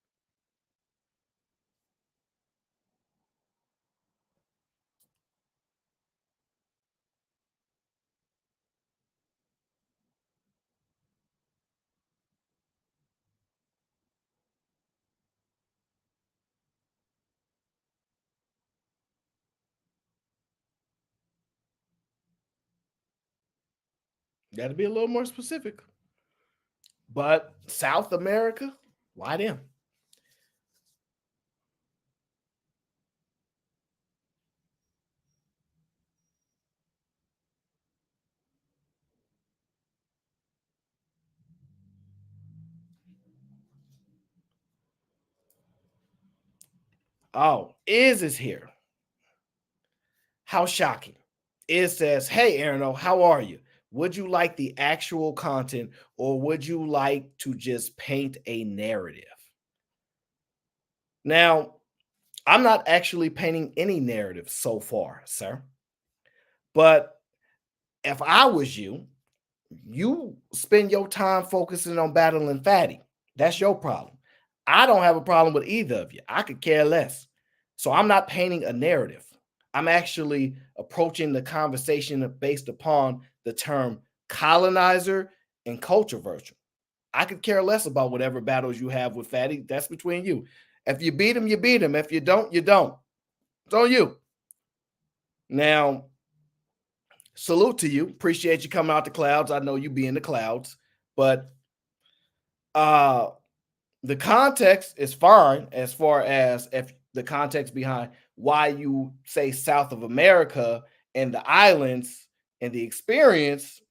Got to be a little more specific. But South America, why them? Oh, is here. How shocking. It says, hey, Aaron, how are you? Would you like the actual content or would you like to just paint a narrative? Now, I'm not actually painting any narrative so far, sir. But if I was you, you spend your time focusing on battling Fatty. That's your problem. I don't have a problem with either of you. I could care less. So I'm not painting a narrative. I'm actually approaching the conversation based upon the term colonizer and culture vulture. I could care less about whatever battles you have with Fatty. That's between you. If you beat him, you beat him. If you don't, you don't. It's on you. Now, salute to you. Appreciate you coming out the clouds. I know you be in the clouds, but the context is fine as far as if the context behind why you say South of America and the islands and the experience.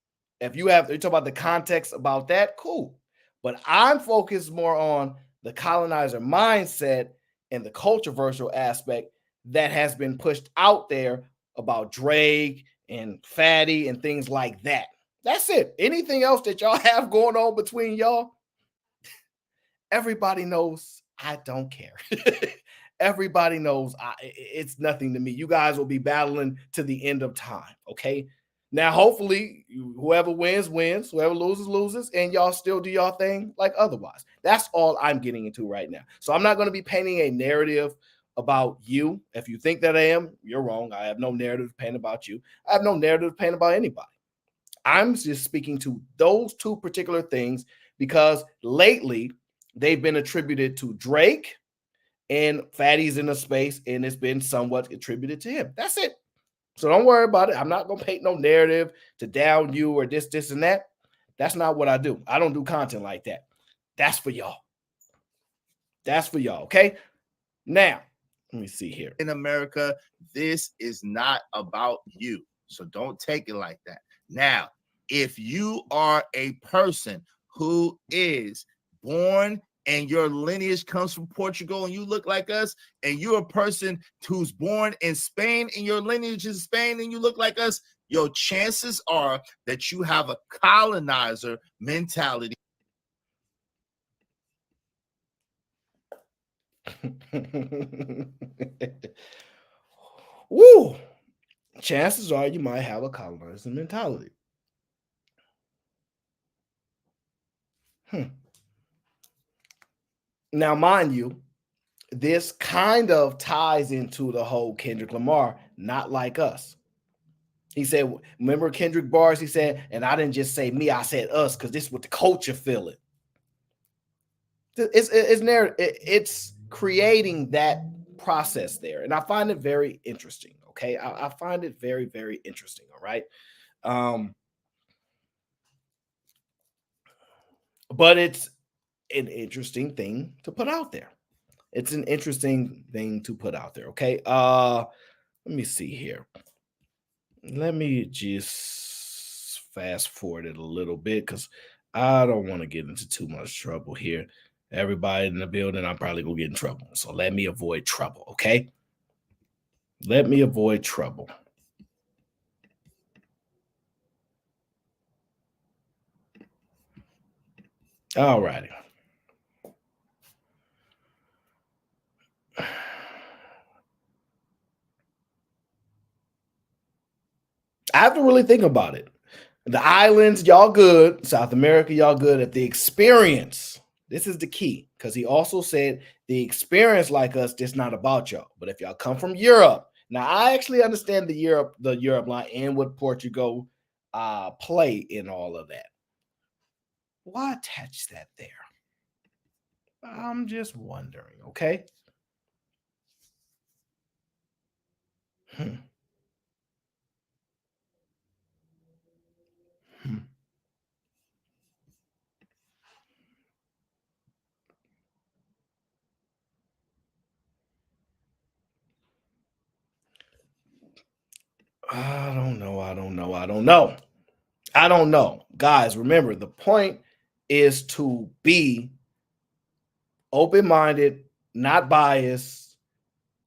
If you talk about the context about that, cool. But I'm focused more on the colonizer mindset and the controversial aspect that has been pushed out there about Drake and Fatty and things like that. That's it. Anything else that y'all have going on between y'all, everybody knows I don't care. Everybody knows it's nothing to me. You guys will be battling to the end of time, okay? Now, hopefully, whoever wins, wins. Whoever loses, loses. And y'all still do y'all thing like otherwise. That's all I'm getting into right now. So I'm not going to be painting a narrative about you. If you think that I am, you're wrong. I have no narrative to paint about you. I have no narrative to paint about anybody. I'm just speaking to those two particular things because lately they've been attributed to Drake and Fatty's in the space, and it's been somewhat attributed to him. That's it. So don't worry about it. I'm not going to paint no narrative to down you or this, and that. That's not what I do. I don't do content like that. That's for y'all. That's for y'all, okay? Now, let me see here. In America, this is not about you. So don't take it like that. Now, if you are a person who is born and your lineage comes from Portugal and you look like us, and you're a person who's born in Spain and your lineage is Spain and you look like us, your chances are that you have a colonizer mentality. Woo! Chances are you might have a colonizer mentality. Now, mind you, this kind of ties into the whole Kendrick Lamar, not like us. He said, remember Kendrick bars? He said, and I didn't just say me, I said us, because this is what the culture feeling. It's creating that process there. And I find it very interesting. Okay. I find it very, very interesting. All right. But it's an interesting thing to put out there. It's an interesting thing to put out there. Okay. Let me see here. Let me just fast forward it a little bit because I don't want to get into too much trouble here. Everybody in the building, I'm probably gonna get in trouble. So let me avoid trouble. Okay. Let me avoid trouble. All righty. I have to really think about it. The islands, y'all good. South America, y'all good. At the experience, this is the key, because he also said the experience like us, it's not about y'all. But if y'all come from Europe, now I actually understand the Europe line and what Portugal play in all of that. Why attach that there? I'm just wondering, okay? I don't know. Guys, remember, the point is to be open-minded, not biased,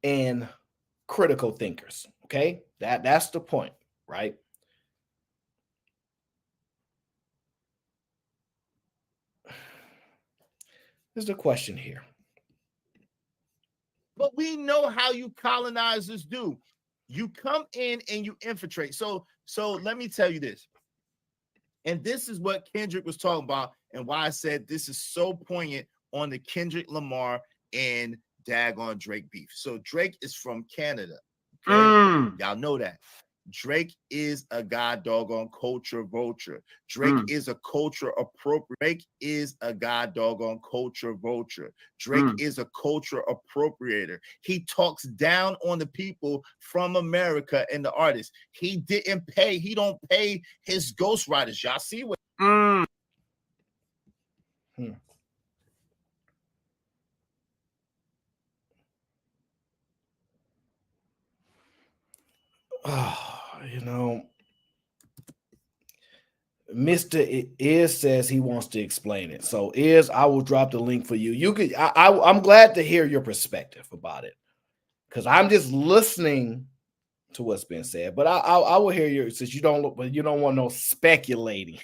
and critical thinkers. Okay? That's the point, right? There's a question here. But we know how you colonizers do. You come in and you infiltrate. So let me tell you this. And this is what Kendrick was talking about, and why I said this is so poignant on the Kendrick Lamar and daggone Drake beef. So Drake is from Canada. Okay? Y'all know that. Drake is a god doggone culture vulture. Drake is a culture appropriate. Drake is a god doggone culture vulture. Drake is a culture appropriator. He talks down on the people from America and the artists. He don't pay his ghostwriters. Y'all see what? You know, Mr. Is says he wants to explain it. So Is, I will drop the link for you. You could I'm glad to hear your perspective about it, because I'm just listening to what's been said. But I will hear your, since you don't want no speculating.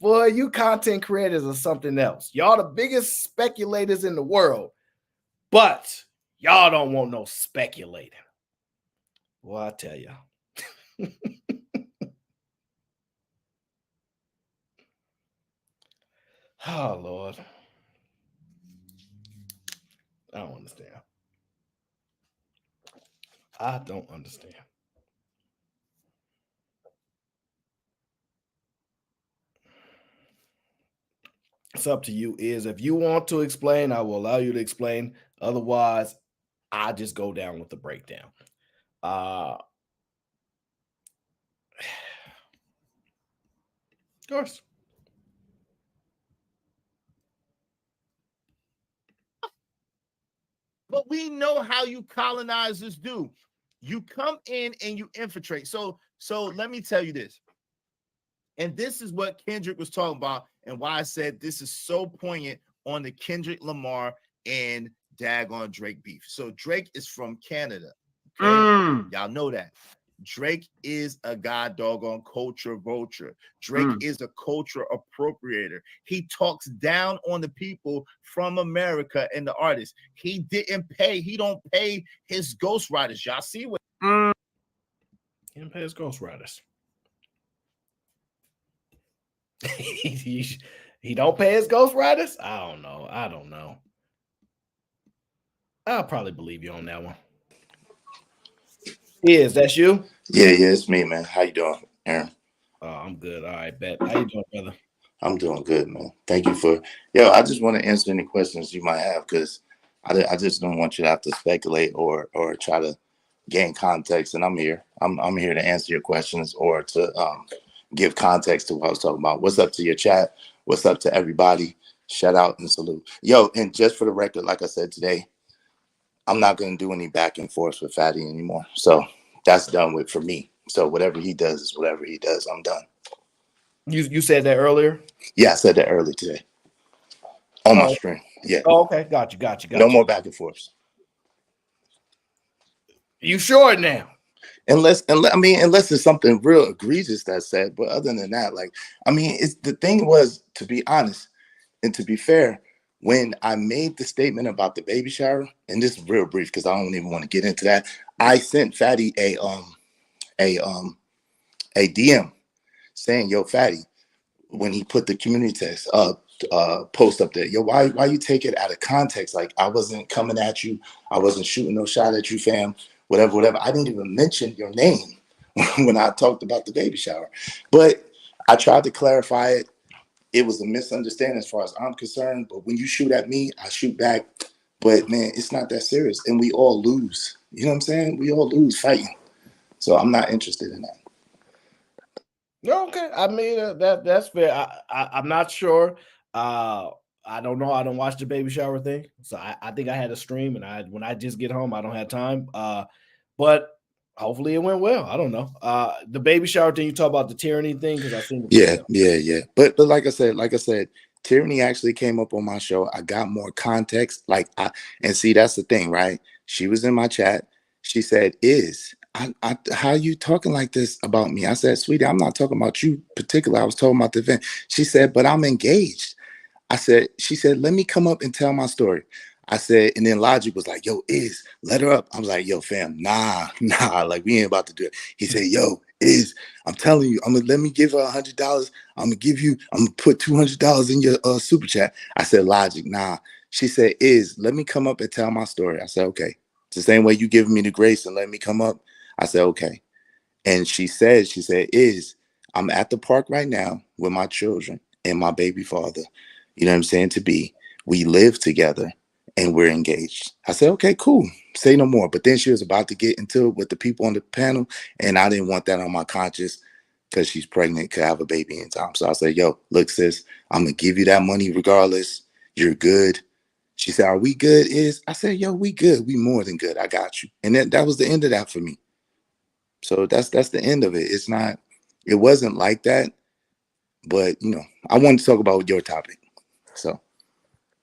Boy, you content creators are something else. Y'all the biggest speculators in the world, but y'all don't want no speculating. Well, I tell you. Oh, Lord. I don't understand. I don't understand. It's up to you. Is if you want to explain, I will allow you to explain. Otherwise, I just go down with the breakdown. Of course. But we know how you colonizers do. You come in and you infiltrate. So let me tell you this. And this is what Kendrick was talking about, and why I said this is so poignant on the Kendrick Lamar and daggone Drake beef. So Drake is from Canada. Okay, y'all know that. Drake is a god doggone culture vulture. Drake is a culture appropriator. He talks down on the people from America and the artists. He don't pay his ghostwriters. Y'all see what He didn't pay his ghostwriters. he don't pay his ghostwriters? I don't know. I'll probably believe you on that one. That's you? Yeah, it's me, man. How you doing, Aaron? I'm good. All right, bet. How you doing, brother? I'm doing good, man. Thank you for I just want to answer any questions you might have, because I just don't want you to have to speculate or try to gain context. And I'm here. I'm here to answer your questions or to give context to what I was talking about. What's up to your chat? What's up to everybody? Shout out and salute. And just for the record, like I said today, I'm not going to do any back and forth with Fatty anymore. So that's done with for me. So whatever he does is whatever he does. I'm done. You said that earlier? Yeah, I said that early today on my stream. Yeah. Oh, okay. Got you. No more back and forths. You sure now? Unless it's something real egregious that's said. But other than that, it's the thing was, to be honest and to be fair, when I made the statement about the baby shower, and this is real brief because I don't even want to get into that, I sent Fatty a DM saying, "Yo, Fatty," when he put the community text post up there, why you take it out of context? Like, I wasn't coming at you, I wasn't shooting no shot at you, fam. Whatever. I didn't even mention your name when I talked about the baby shower, but I tried to clarify it. It was a misunderstanding as far as I'm concerned. But when you shoot at me, I shoot back. But man, it's not that serious, and we all lose. You know what I'm saying? We all lose fighting. So I'm not interested in that. Okay, I mean that's fair. I'm not sure. I don't know. I don't watch the baby shower thing, so I think I had a stream, and when I just get home, I don't have time. But hopefully it went well. I don't know. The baby shower thing, you talk about the tyranny thing, because I seen the Yeah. But like I said, tyranny actually came up on my show. I got more context. And see, that's the thing, right? She was in my chat. She said, how you talking like this about me? I said, sweetie, I'm not talking about you particular. I was talking about the event. She said, but I'm engaged. She said, let me come up and tell my story. I said, and then Logic was like, yo, let her up. I was like, yo, fam, nah, like, we ain't about to do it. He said, yo, I'm telling you, let me give her $100. I'm gonna put $200 in your super chat. I said, Logic, nah. She said, let me come up and tell my story. I said, okay. It's the same way you giving me the grace and let me come up. I said, okay. And she said, I'm at the park right now with my children and my baby father. You know what I'm saying? We live together and we're engaged. I said, okay, cool. Say no more. But then she was about to get into it with the people on the panel, and I didn't want that on my conscience because she's pregnant, could have a baby in time. So I said, yo, look, sis, I'm going to give you that money regardless. You're good. She said, are we good? I said, yo, we good. We more than good. I got you. And that was the end of that for me. So that's the end of it. It wasn't like that. But, I wanted to talk about your topic. So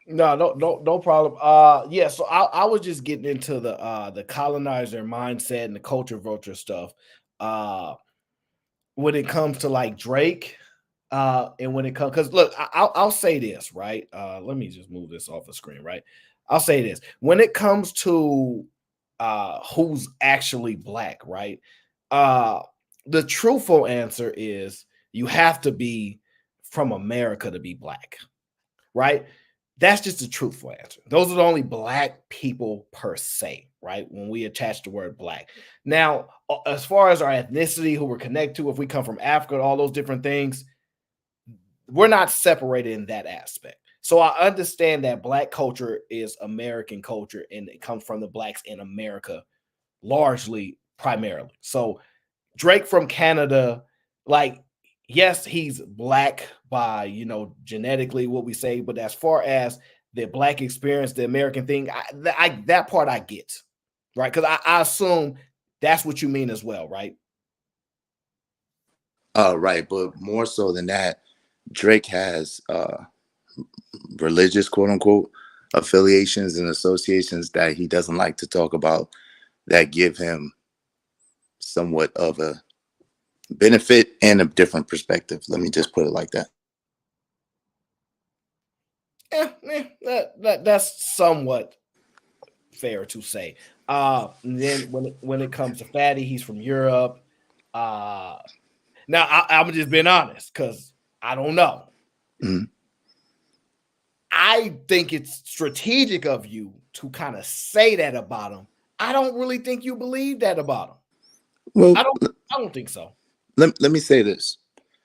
no problem. So I was just getting into the colonizer mindset and the culture vulture stuff. When it comes to like Drake, and when it comes, because look, I'll say this, right? Let me just move this off the screen, right? I'll say this. When it comes to who's actually black, right? The truthful answer is you have to be from America to be black, right? That's just the truthful answer. Those are the only black people per se, right? When we attach the word black. Now, as far as our ethnicity, who we're connected to, if we come from Africa, all those different things, we're not separated in that aspect. So I understand that black culture is American culture, and it comes from the blacks in America, largely, primarily. So Drake from Canada, like, yes, he's black by, genetically, what we say, but as far as the black experience, the American thing, that part I get, right? Because I assume that's what you mean as well, right? Right, but more so than that, Drake has religious, quote unquote, affiliations and associations that he doesn't like to talk about that give him somewhat of a benefit and a different perspective. Let me just put it like that. That's somewhat fair to say. Then when it comes to Fatty, he's from Europe. Now I'm just being honest because I don't know. Mm-hmm. I think it's strategic of you to kind of say that about him. I don't really think you believe that about him. Well, I don't think so. Let me say this.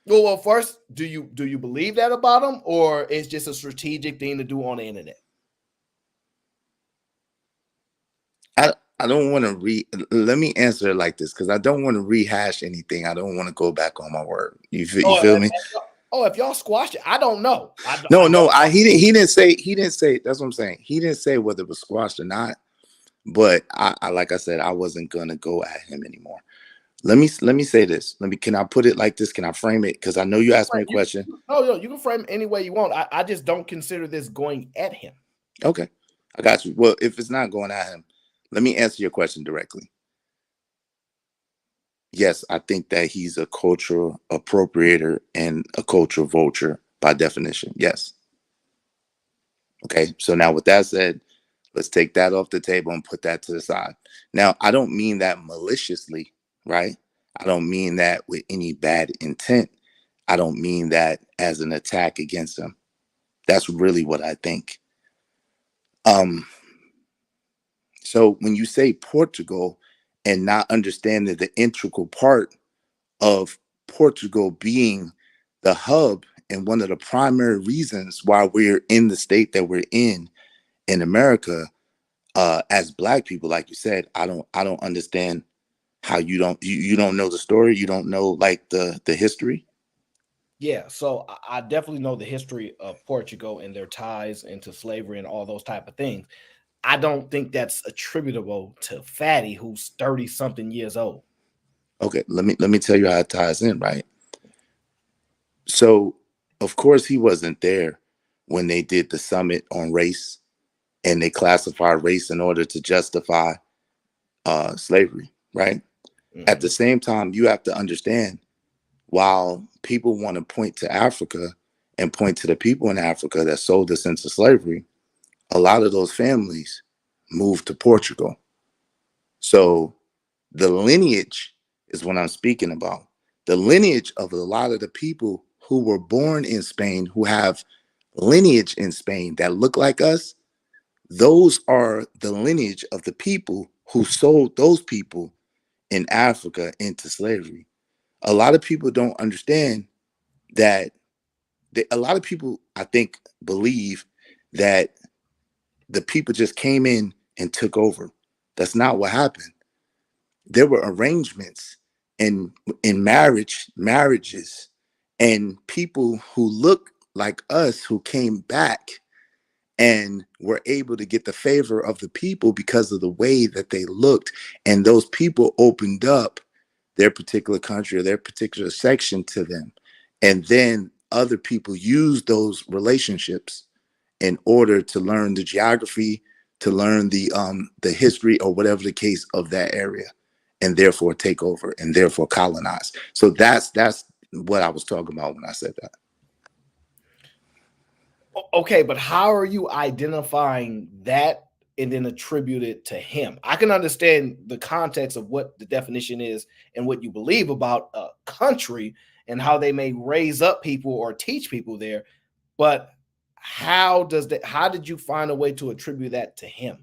Well, first, do you believe that about him, or it's just a strategic thing to do on the internet? I don't want to let me answer it like this because I don't want to rehash anything. I don't want to go back on my word. You feel me? If y'all squash it, I don't know. He didn't say. That's what I'm saying. He didn't say whether it was squashed or not. But I like I said, I wasn't gonna go at him anymore. Let me say this. Can I put it like this? Can I frame it? Because I know you asked me a question. No, you can frame it any way you want. I just don't consider this going at him. Okay, I got you. Well, if it's not going at him, let me answer your question directly. Yes, I think that he's a cultural appropriator and a cultural vulture by definition. Yes. Okay, so now with that said, let's take that off the table and put that to the side. Now, I don't mean that maliciously, right? I don't mean that with any bad intent. I don't mean that as an attack against him. That's really what I think. So when you say Portugal and not understanding the integral part of Portugal being the hub and one of the primary reasons why we're in the state that we're in America, as Black people, like you said, I don't understand how you don't know the story. You don't know like the history. Yeah, so I definitely know the history of Portugal and their ties into slavery and all those type of things. I don't think that's attributable to Fatty, who's 30 something years old. Okay, let me tell you how it ties in, right? So, of course, he wasn't there when they did the summit on race and they classified race in order to justify slavery, right? Mm-hmm. At the same time, you have to understand, while people want to point to Africa and point to the people in Africa that sold us into slavery, a lot of those families moved to Portugal. So the lineage is what I'm speaking about. The lineage of a lot of the people who were born in Spain, who have lineage in Spain that look like us, those are the lineage of the people who sold those people in Africa into slavery. A lot of people don't understand that. A lot of people, I think, believe that the people just came in and took over. That's not what happened. There were arrangements in marriages, and people who look like us who came back and were able to get the favor of the people because of the way that they looked. And those people opened up their particular country or their particular section to them. And then other people used those relationships in order to learn the geography, to learn the history or whatever the case of that area, and therefore take over and therefore colonize. So that's what I was talking about when I said that. Okay, but how are you identifying that and then attribute it to him? I can understand the context of what the definition is and what you believe about a country and how they may raise up people or teach people there, but how did you find a way to attribute that to him?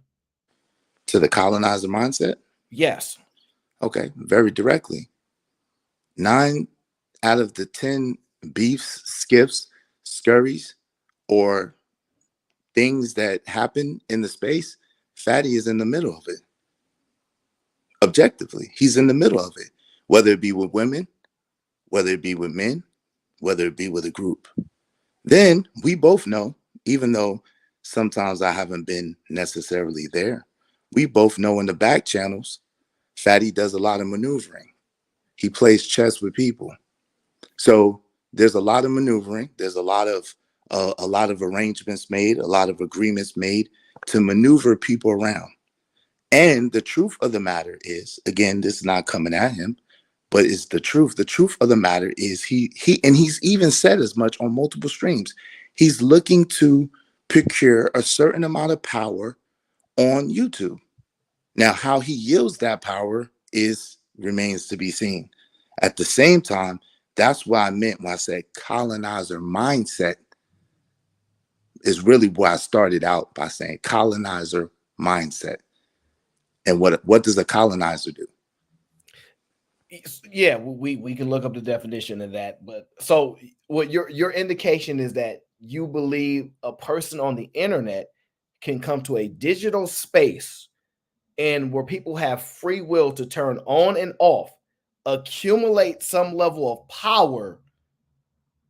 To the colonizer mindset? Yes. Okay, very directly. 9 out of the 10 beefs, skips, scurries, or things that happen in the space, Fatty is in the middle of it. Objectively, he's in the middle of it, whether it be with women, whether it be with men, whether it be with a group. Then we both know, even though sometimes I haven't been necessarily there, we both know in the back channels, Fatty does a lot of maneuvering. He plays chess with people. So there's a lot of maneuvering. There's a lot of arrangements made, a lot of agreements made to maneuver people around. And the truth of the matter is, again, this is not coming at him, but it's the truth. The truth of the matter is he's even said as much on multiple streams. He's looking to procure a certain amount of power on YouTube. Now, how he yields that power remains to be seen. At the same time, that's what I meant when I said colonizer mindset is really what I started out by saying, colonizer mindset. And what does a colonizer do? Yeah, we can look up the definition of that. But so what your indication is that you believe a person on the internet can come to a digital space and where people have free will to turn on and off, accumulate some level of power,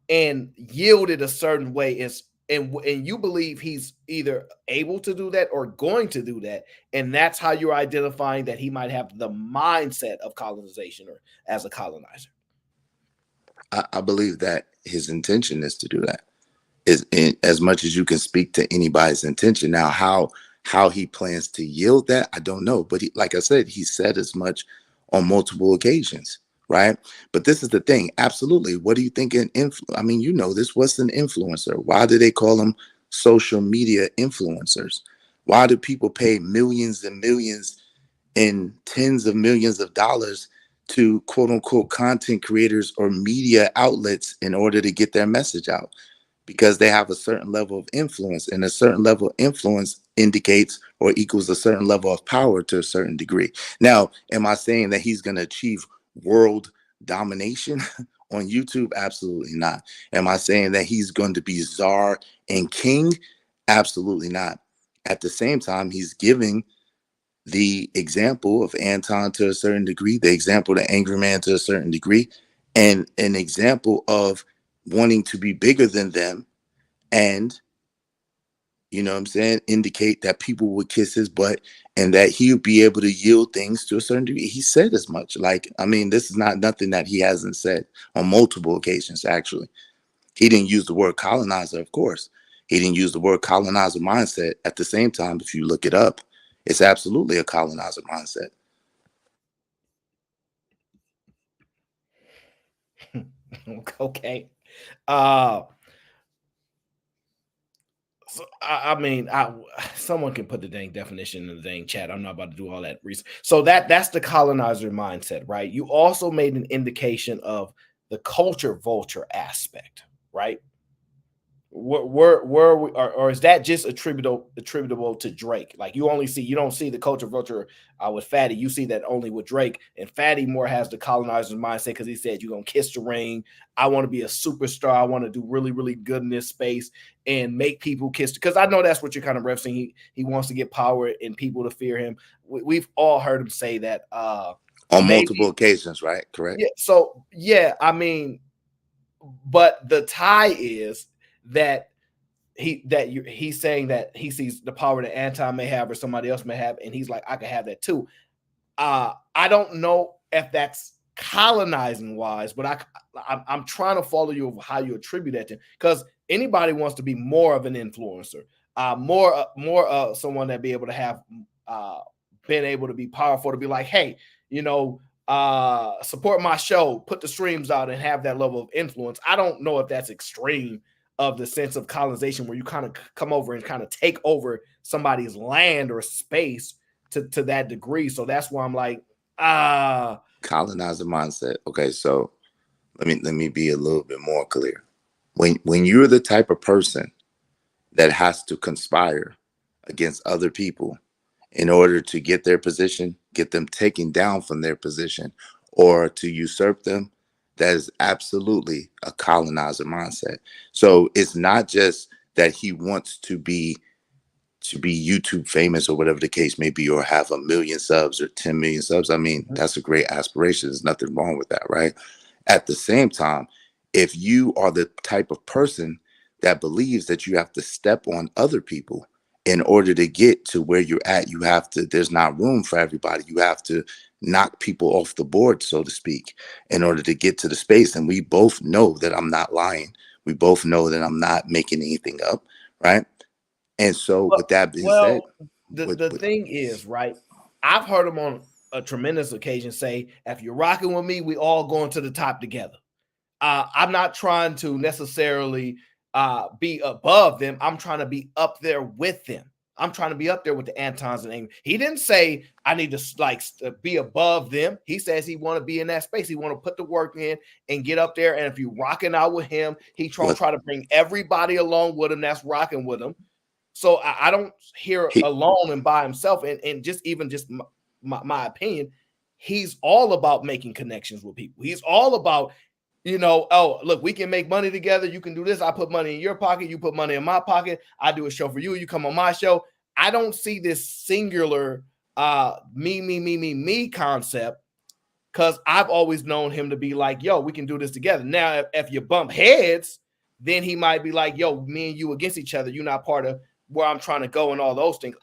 and yield it a certain way and you believe he's either able to do that or going to do that, and that's how you're identifying that he might have the mindset of colonization or as a colonizer. I believe that his intention is to do that. As much as you can speak to anybody's intention. Now, how he plans to yield that, I don't know. But like I said, he said as much on multiple occasions, right? But this is the thing. Absolutely. What do you think I mean, you know this. What's an influencer? Why do they call them social media influencers? Why do people pay millions and millions and tens of millions of dollars to quote unquote content creators or media outlets in order to get their message out? Because they have a certain level of influence, and a certain level of influence indicates or equals a certain level of power to a certain degree. Now, am I saying that he's going to achieve world domination on YouTube? Absolutely not. Am I saying that he's going to be czar and king? Absolutely not. At the same time, he's giving the example of Anton to a certain degree, the example of the Angry Man to a certain degree, and an example of wanting to be bigger than them, and you know what I'm saying, indicate that people would kiss his butt and that he would be able to yield things to a certain degree. He said as much. Like, I mean, this is not nothing that he hasn't said on multiple occasions. Actually, he didn't use the word colonizer, of course. He didn't use the word colonizer mindset. At the same time, if you look it up, it's absolutely a colonizer mindset. Okay. So, I mean, someone can put the dang definition in the dang chat. I'm not about to do all that research. So that's the colonizer mindset, right? You also made an indication of the culture vulture aspect, right? Where we, or is that just attributable to Drake? Like you don't see the culture vulture with Fatty. You see that only with Drake, and Fatty more has the colonizer's mindset because he said you're gonna kiss the ring. I want to be a superstar. I want to do really, really good in this space and make people kiss. Because I know that's what you're kind of referencing. He wants to get power and people to fear him. We've all heard him say that on multiple occasions, right? Correct. Yeah. So yeah, I but the tie is that he's saying that he sees the power that Anton may have or somebody else may have, and he's like, I can have that too. I don't know if that's colonizing wise, but I'm trying to follow you of how you attribute that to, because anybody wants to be more of an influencer, more someone that be able to have been able to be powerful, to be like, hey, support my show, put the streams out, and have that level of influence. I don't know if that's extreme of the sense of colonization where you kind of come over and kind of take over somebody's land or space to that degree. So that's why I'm like, colonizer mindset. Okay, so let me be a little bit more clear. When you're the type of person that has to conspire against other people in order to get their position, get them taken down from their position, or to usurp them, that is absolutely a colonizer mindset. So it's not just that he wants to be YouTube famous or whatever the case may be, or have 1 million subs or 10 million subs. I mean, that's a great aspiration. There's nothing wrong with that, right? At the same time, if you are the type of person that believes that you have to step on other people in order to get to where you're at, you have to, there's not room for everybody. You have to knock people off the board, so to speak, in order to get to the space. And we both know that I'm not lying. We both know that I'm not making anything up, right? And so with that being said, the thing is, right, I've heard him on a tremendous occasion say, if you're rocking with me, we all going to the top together. I'm not trying to necessarily be above them. I'm trying to be up there with them. I'm trying to be up there with the Antons and Amy. He didn't say I need to be above them. He says he want to be in that space. He want to put the work in and get up there. And if you rocking out with him, he try to bring everybody along with him that's rocking with him. So I don't hear alone and by himself. And just my opinion, he's all about making connections with people. He's all about, oh, look, we can make money together. You can do this. I put money in your pocket. You put money in my pocket. I do a show for you. You come on my show. I don't see this singular me concept, because I've always known him to be like, yo, we can do this together. Now, if you bump heads, then he might be like, yo, me and you against each other. You're not part of where I'm trying to go and all those things.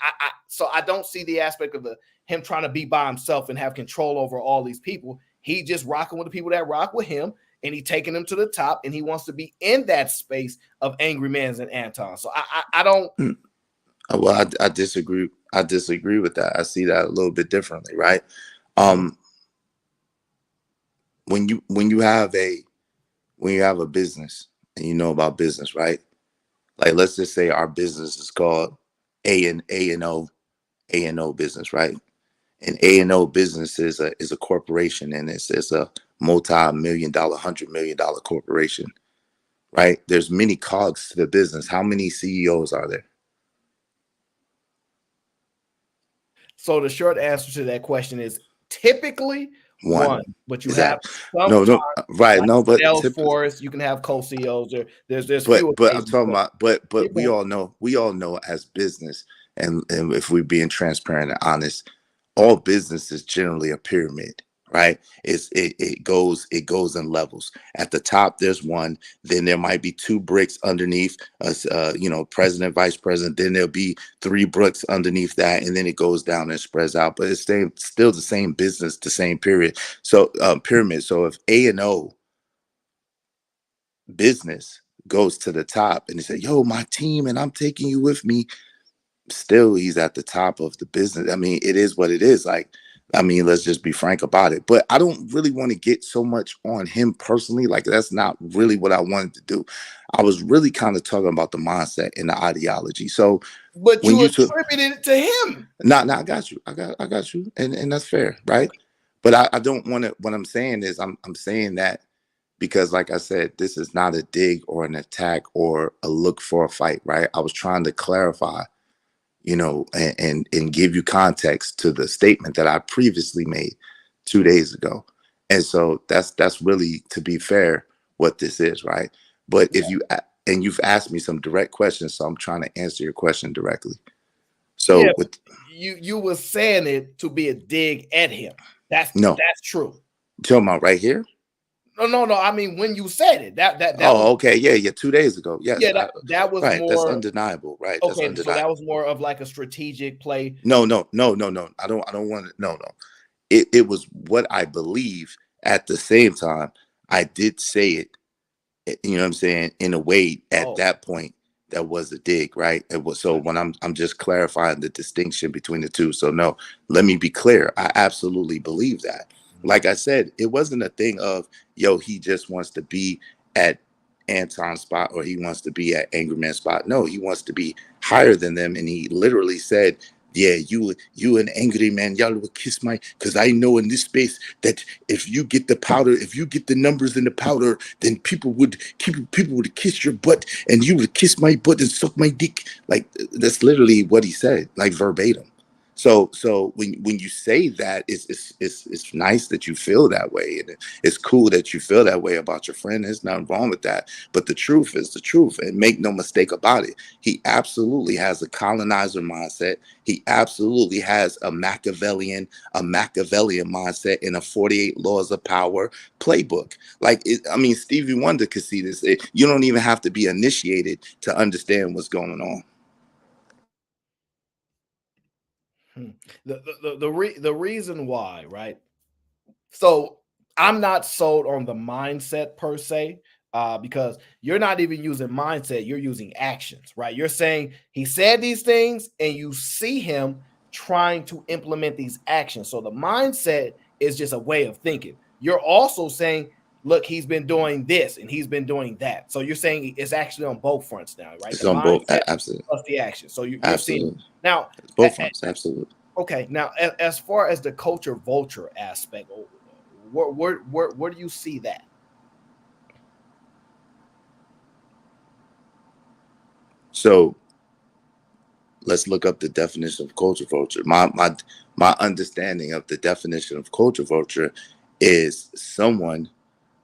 So I don't see the aspect of him trying to be by himself and have control over all these people. He just rocking with the people that rock with him, and he taking them to the top, and he wants to be in that space of Angry Mans and Anton. So I don't. Well, I disagree. I disagree with that. I see that a little bit differently, right? When you have a business and you know about business, right? Like, let's just say our business is called A&O business, right? And A&O business is a corporation, and it's a multi-million-dollar, $100 million corporation, right? There's many cogs to the business. How many CEOs are there? So the short answer to that question is typically one, but you exactly. have right? like no, but Salesforce, you can have co-CEOs. There's but I'm talking about, but we all know as business, and if we're being transparent and honest, all business is generally a pyramid, right? It goes in levels. At the top, there's one. Then there might be two bricks underneath us, president, vice president. Then there'll be three bricks underneath that, and then it goes down and spreads out. But it's still the same business, the same period. So pyramid. So if A&O business goes to the top, and they say, "Yo, my team, and I'm taking you with me," still he's at the top of the business. I mean, it is what it is. Like, I mean, let's just be frank about it. But I don't really want to get so much on him personally. Like, that's not really what I wanted to do. I was really kind of talking about the mindset and the ideology. So, but you attributed it to him. No, I got you. I got you, and that's fair, right? But I don't want to. What I'm saying is, I'm saying that because, like I said, this is not a dig or an attack or a look for a fight, right? I was trying to clarify, and give you context to the statement that I previously made 2 days ago. And so that's really, to be fair, what this is, right? But if you've asked me some direct questions, so I'm trying to answer your question directly. So you were saying it to be a dig at him. That's true. Talking about right here? No. I mean, when you said it, that okay, yeah, 2 days ago, yes, that was right. More, that's undeniable, right? Okay, that's undeniable. So that was more of like a strategic play. No. I don't want to. No. It was what I believe. At the same time, I did say it. You know what I'm saying? In a way, at that point, that was a dig, right? It was. So when I'm just clarifying the distinction between the two. So no, let me be clear. I absolutely believe that. Like I said, it wasn't a thing of, yo, he just wants to be at Anton's spot or he wants to be at Angry Man's spot. No, he wants to be higher than them. And he literally said, yeah, you an Angry Man, y'all will kiss my, because I know in this space that if you get the powder, if you get the numbers in the powder, then people would kiss your butt and you would kiss my butt and suck my dick. Like, that's literally what he said, like verbatim. So when you say that, it's nice that you feel that way, and it's cool that you feel that way about your friend. There's nothing wrong with that. But the truth is the truth, and make no mistake about it. He absolutely has a colonizer mindset. He absolutely has a Machiavellian mindset in a 48 Laws of Power playbook. Stevie Wonder could see this. You don't even have to be initiated to understand what's going on. The reason why, right? So I'm not sold on the mindset per se, because you're not even using mindset, you're using actions, right? You're saying he said these things and you see him trying to implement these actions. So the mindset is just a way of thinking. You're also saying, look, he's been doing this and he's been doing that. So you're saying it's actually on both fronts now, right? It's The on both. mindset Absolutely. plus the action. So you're seeing Absolutely. now Both fronts. Absolutely. okay. Now, as far as the culture vulture aspect, where do you see that? So let's look up the definition of culture vulture. My understanding of the definition of culture vulture is someone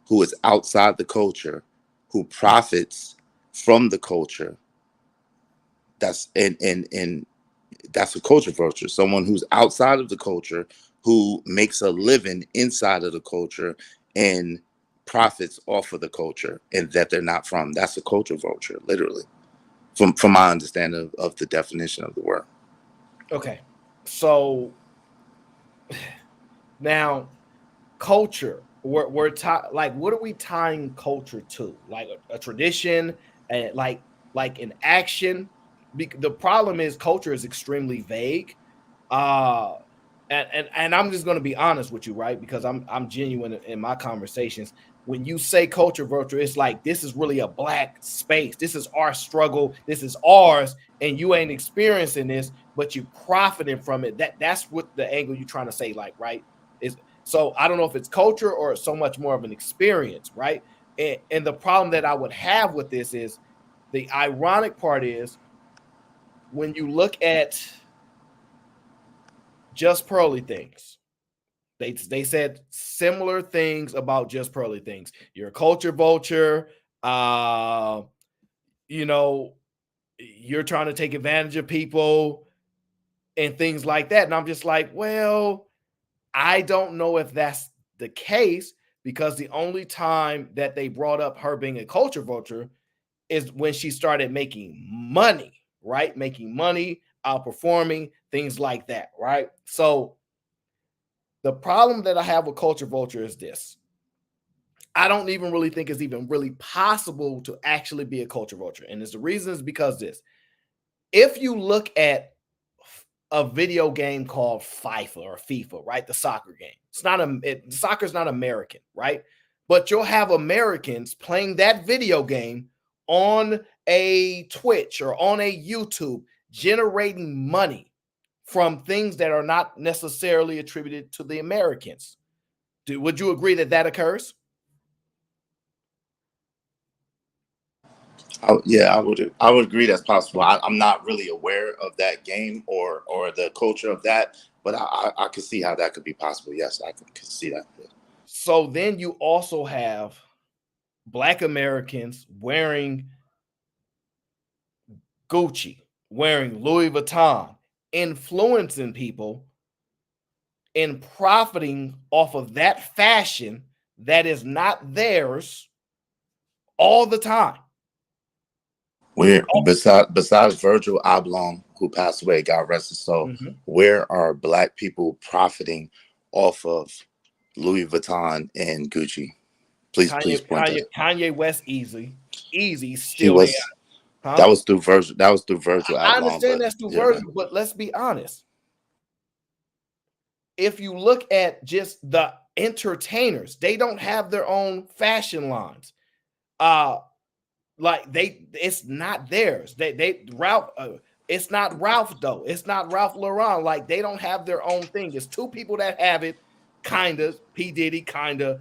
who is outside the culture, who profits from the culture. That's in that's a culture vulture. Someone who's outside of the culture, who makes a living inside of the culture and profits off of the culture and that they're not from. That's a culture vulture, literally. From my understanding of the definition of the word. Okay. So now culture, we're like, what are we tying culture to? Like a tradition, and like an action. The problem is culture is extremely vague. Uh and I'm just going to be honest with you, right? Because I'm genuine in my conversations. When you say culture vulture, it's like this is really a black space. This is our struggle. This is ours, and you ain't experiencing this, but you profiting from it. That's what the angle you're trying to say, like, right? Is so I don't know if it's culture or so much more of an experience, right? And the problem that I would have with this is the ironic part is when you look at Just Pearly Things. They said similar things about Just Pearly Things. You're a culture vulture. You know, you're trying to take advantage of people and things like that. And I'm just like, well, I don't know if that's the case, because the only time that they brought up her being a culture vulture is when she started making money, right? Making money, outperforming, things like that, right? So the problem that I have with culture vulture is this. I don't even really think it's even really possible to actually be a culture vulture. And the reason is because this. If you look at a video game called FIFA, right? The soccer game. It's not soccer's not American, right? But you'll have Americans playing that video game on a Twitch or on a YouTube, generating money from things that are not necessarily attributed to the Americans. Would you agree that that occurs? Yeah, I would agree that's possible. I'm not really aware of that game or the culture of that, but I could see how that could be possible. Yes, I can see that. So then you also have Black Americans wearing Gucci, wearing Louis Vuitton, influencing people and profiting off of that fashion that is not theirs all the time. Where besides Virgil Abloh, who passed away, God rest his soul, where are Black people profiting off of Louis Vuitton and Gucci? Please point that. Kanye West, easy, still He was. Huh? That was through Virgil. That was through Virgil Abloh. I understand that's through Virgil, but let's be honest. If you look at just the entertainers, they don't have their own fashion lines. Like it's not theirs. Ralph. It's not Ralph though. It's not Ralph Lauren. Like they don't have their own thing. It's two people that have it. Kinda P Diddy. Kinda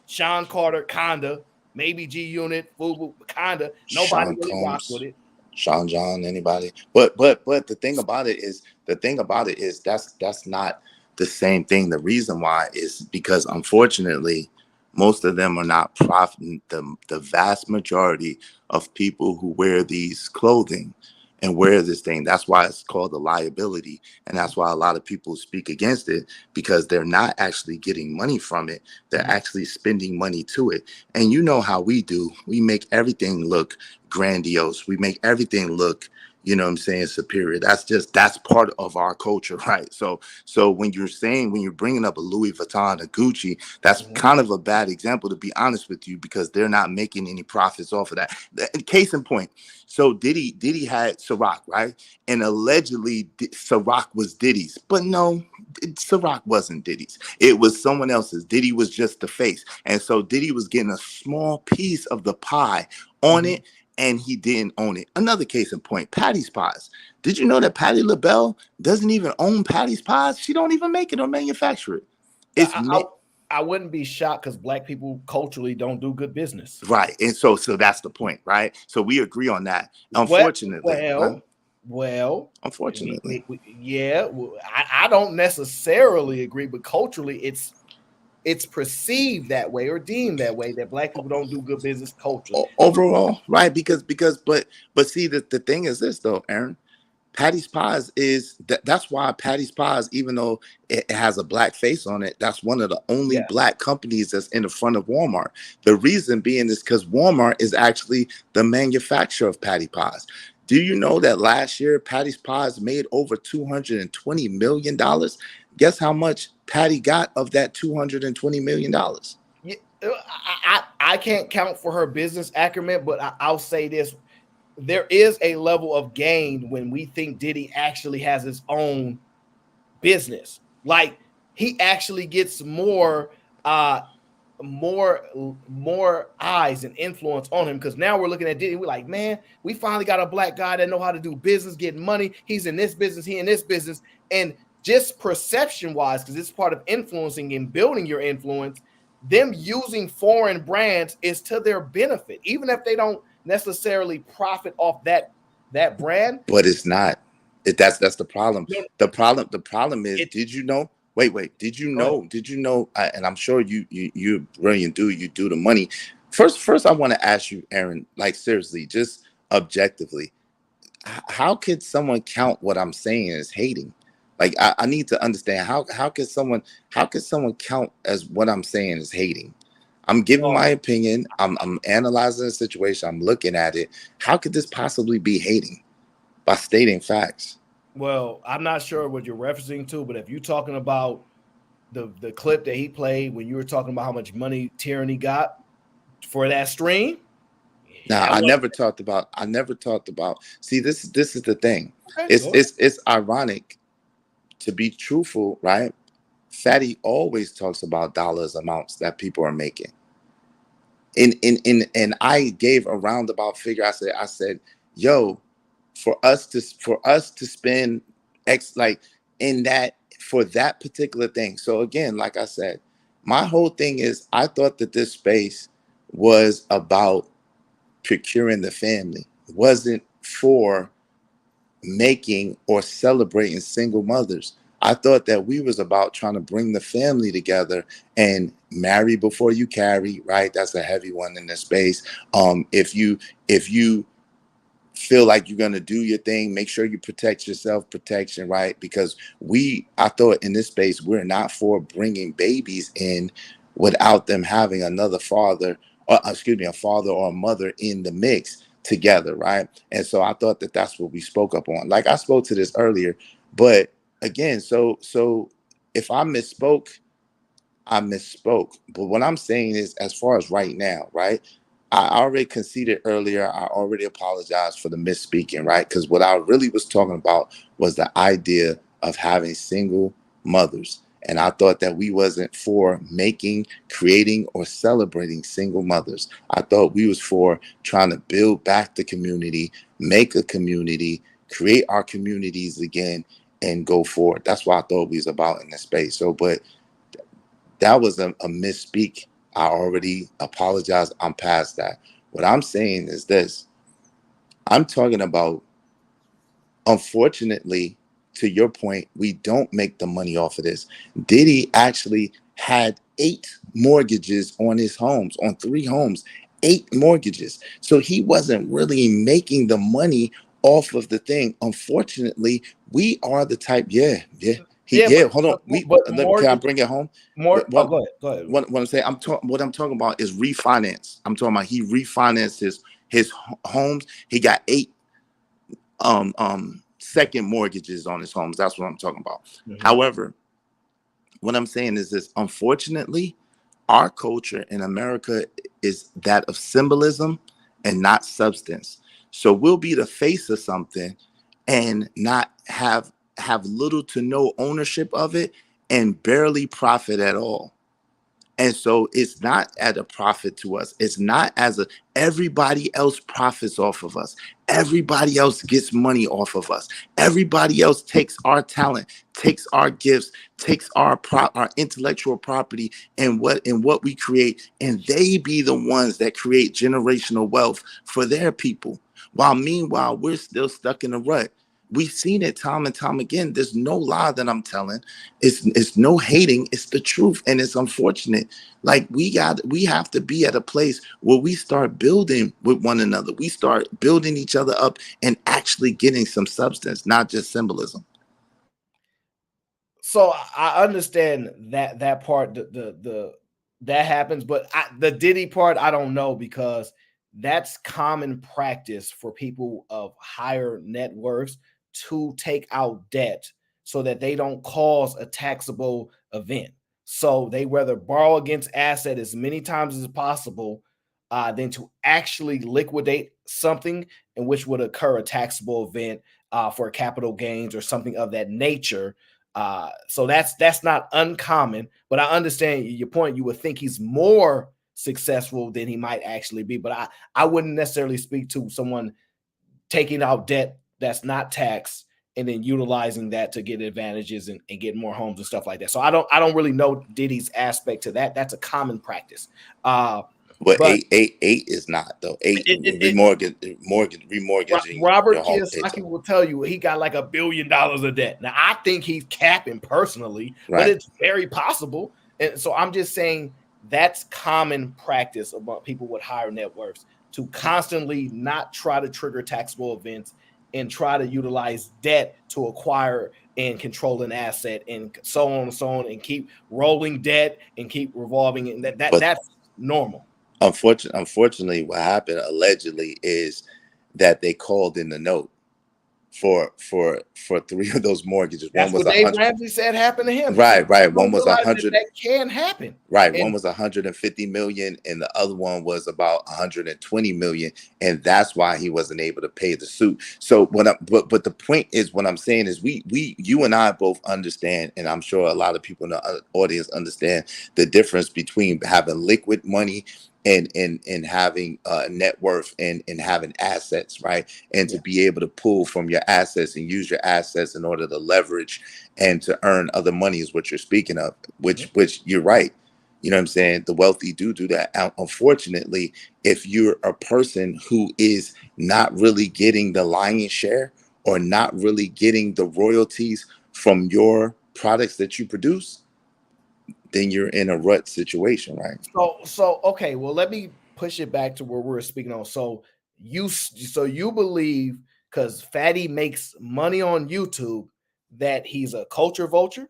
Sean Carter. Kinda maybe G Unit. Fubu. Kinda nobody really rocks with it. Sean John. Anybody? But the thing about it is that's not the same thing. The reason why is because unfortunately, most of them are not profiting. The vast majority of people who wear these clothing and wear this thing, that's why it's called a liability. And that's why a lot of people speak against it, because they're not actually getting money from it. They're actually spending money to it. And you know how we do. We make everything look grandiose. We make everything look, you know what I'm saying, superior. That's part of our culture, right? So when you're bringing up a Louis Vuitton, a Gucci, that's kind of a bad example, to be honest with you, because they're not making any profits off of that. Case in point, so Diddy had Ciroc, right? And allegedly Ciroc was Diddy's, but no, Ciroc wasn't Diddy's. It was someone else's. Diddy was just the face. And so Diddy was getting a small piece of the pie on it, and he didn't own it. Another case in point, Patty's Pies. Did you know that Patti LaBelle doesn't even own Patty's Pies? She don't even make it or manufacture it. It's I wouldn't be shocked because Black people culturally don't do good business. Right. And so that's the point, right? So we agree on that. Unfortunately. Well, unfortunately. I don't necessarily agree, but culturally it's perceived that way or deemed that way, that Black people don't do good business culturally. Overall, right? But see, the thing is this though, Aaron. Patty's Pies that's why Patty's Pies, even though it has a Black face on it, that's one of the only Black companies that's in the front of Walmart. The reason being is because Walmart is actually the manufacturer of Patty Pies. Do you know that last year Patty's Pies made over $220 million? Guess how much Patty got of that $220 million? Yeah, I can't count for her business acumen, but I'll say this. There is a level of gain when we think Diddy actually has his own business. Like he actually gets more eyes and influence on him, because now we're looking at Diddy. We're like, man, we finally got a Black guy that know how to do business, getting money. He's in this business, he in this business. And just perception wise, because it's part of influencing and building your influence, them using foreign brands is to their benefit, even if they don't necessarily profit off that brand. But it's not. That's the problem. The problem is, did you know? Wait. Did you know? And I'm sure you brilliant dude. You do the money. First, I want to ask you, Aaron, like seriously, just objectively, how could someone count what I'm saying as hating? Like I need to understand how could someone count as what I'm saying as hating? I'm giving my opinion. I'm analyzing the situation. I'm looking at it. How could this possibly be hating? By stating facts. Well, I'm not sure what you're referencing to, but if you're talking about the clip that he played when you were talking about how much money Tyranny got for that stream. Now, I never talked about. See, this is the thing. Okay, it's ironic, to be truthful, right? Fatty always talks about dollars amounts that people are making. And I gave a roundabout figure. I said, yo, for us to spend X, like in that, for that particular thing. So again, like I said, my whole thing is I thought that this space was about procuring the family. It wasn't for making or celebrating single mothers. I thought that we was about trying to bring the family together and marry before you carry, right? That's a heavy one in this space. If you feel like you're gonna do your thing, make sure you protect yourself, protection, right? Because I thought in this space, we're not for bringing babies in without them having another father, or a father or a mother in the mix together, right? And so I thought that that's what we spoke up on. Like I spoke to this earlier, but again, so if I misspoke, I misspoke. But what I'm saying is, as far as right now, right? I already conceded earlier. I already apologized for the misspeaking, right? Because what I really was talking about was the idea of having single mothers. And I thought that we wasn't for making, creating, or celebrating single mothers. I thought we was for trying to build back the community, make a community, create our communities again, and go forward. That's what I thought we was about in this space. So, but that was a misspeak. I already apologized. I'm past that. What I'm saying is this. I'm talking about, unfortunately, to your point, we don't make the money off of this. Diddy actually had 8 mortgages on his homes, on 3 homes, 8 mortgages. So he wasn't really making the money off of the thing. Unfortunately, we are the type, hold on. Can I bring it home? Go ahead. What I'm saying, what I'm talking about is refinance. I'm talking about he refinanced his homes. He got 8 second mortgages on his homes. That's what I'm talking about. Mhm. However, what I'm saying is this: unfortunately, our culture in America is that of symbolism and not substance. So we'll be the face of something and not have little to no ownership of it and barely profit at all. And so it's not at a profit to us. It's not as a everybody else profits off of us. Everybody else gets money off of us. Everybody else takes our talent, takes our gifts, takes our intellectual property and what we create, and they be the ones that create generational wealth for their people. While meanwhile, we're still stuck in a rut. We've seen it time and time again. There's no lie that I'm telling. It's no hating. It's the truth, and it's unfortunate. Like we have to be at a place where we start building with one another. We start building each other up and actually getting some substance, not just symbolism. So I understand that part. The that happens, but the Diddy part I don't know, because that's common practice for people of higher net worths to take out debt so that they don't cause a taxable event. So they rather borrow against asset as many times as possible than to actually liquidate something in which would occur a taxable event for capital gains or something of that nature. So that's not uncommon, but I understand your point. You would think he's more successful than he might actually be, but I wouldn't necessarily speak to someone taking out debt that's not taxed and then utilizing that to get advantages and get more homes and stuff like that. So I don't really know Diddy's aspect to that. That's a common practice. But But eight is not though. Remortgaging Robert your home. Kiyosaki will tell you he got like $1 billion of debt. Now I think he's capping personally, but Right. it's very possible. And so I'm just saying that's common practice among people with higher net worths to constantly not try to trigger taxable events and try to utilize debt to acquire and control an asset and so on and so on, and keep rolling debt and keep revolving. And that's normal. Unfortunately, what happened allegedly is that they called in the note for 3 of those mortgages. That's One was what Dave 100. Ramsey said happened to him. Right. So One was 100. that can happen. Right. And one was 150 million, and the other one was about 120 million, and that's why he wasn't able to pay the suit. So but the point is, what I'm saying is, you and I both understand, and I'm sure a lot of people in the audience understand the difference between having liquid money and having net worth and having assets, right? And to be able to pull from your assets and use your assets in order to leverage and to earn other money is what you're speaking of, which you're right. You know what I'm saying? The wealthy do that. Unfortunately, if you're a person who is not really getting the lion's share or not really getting the royalties from your products that you produce, then you're in a rut situation, right? So okay, well, let me push it back to where we're speaking on. So you believe because Fatty makes money on YouTube that he's a culture vulture?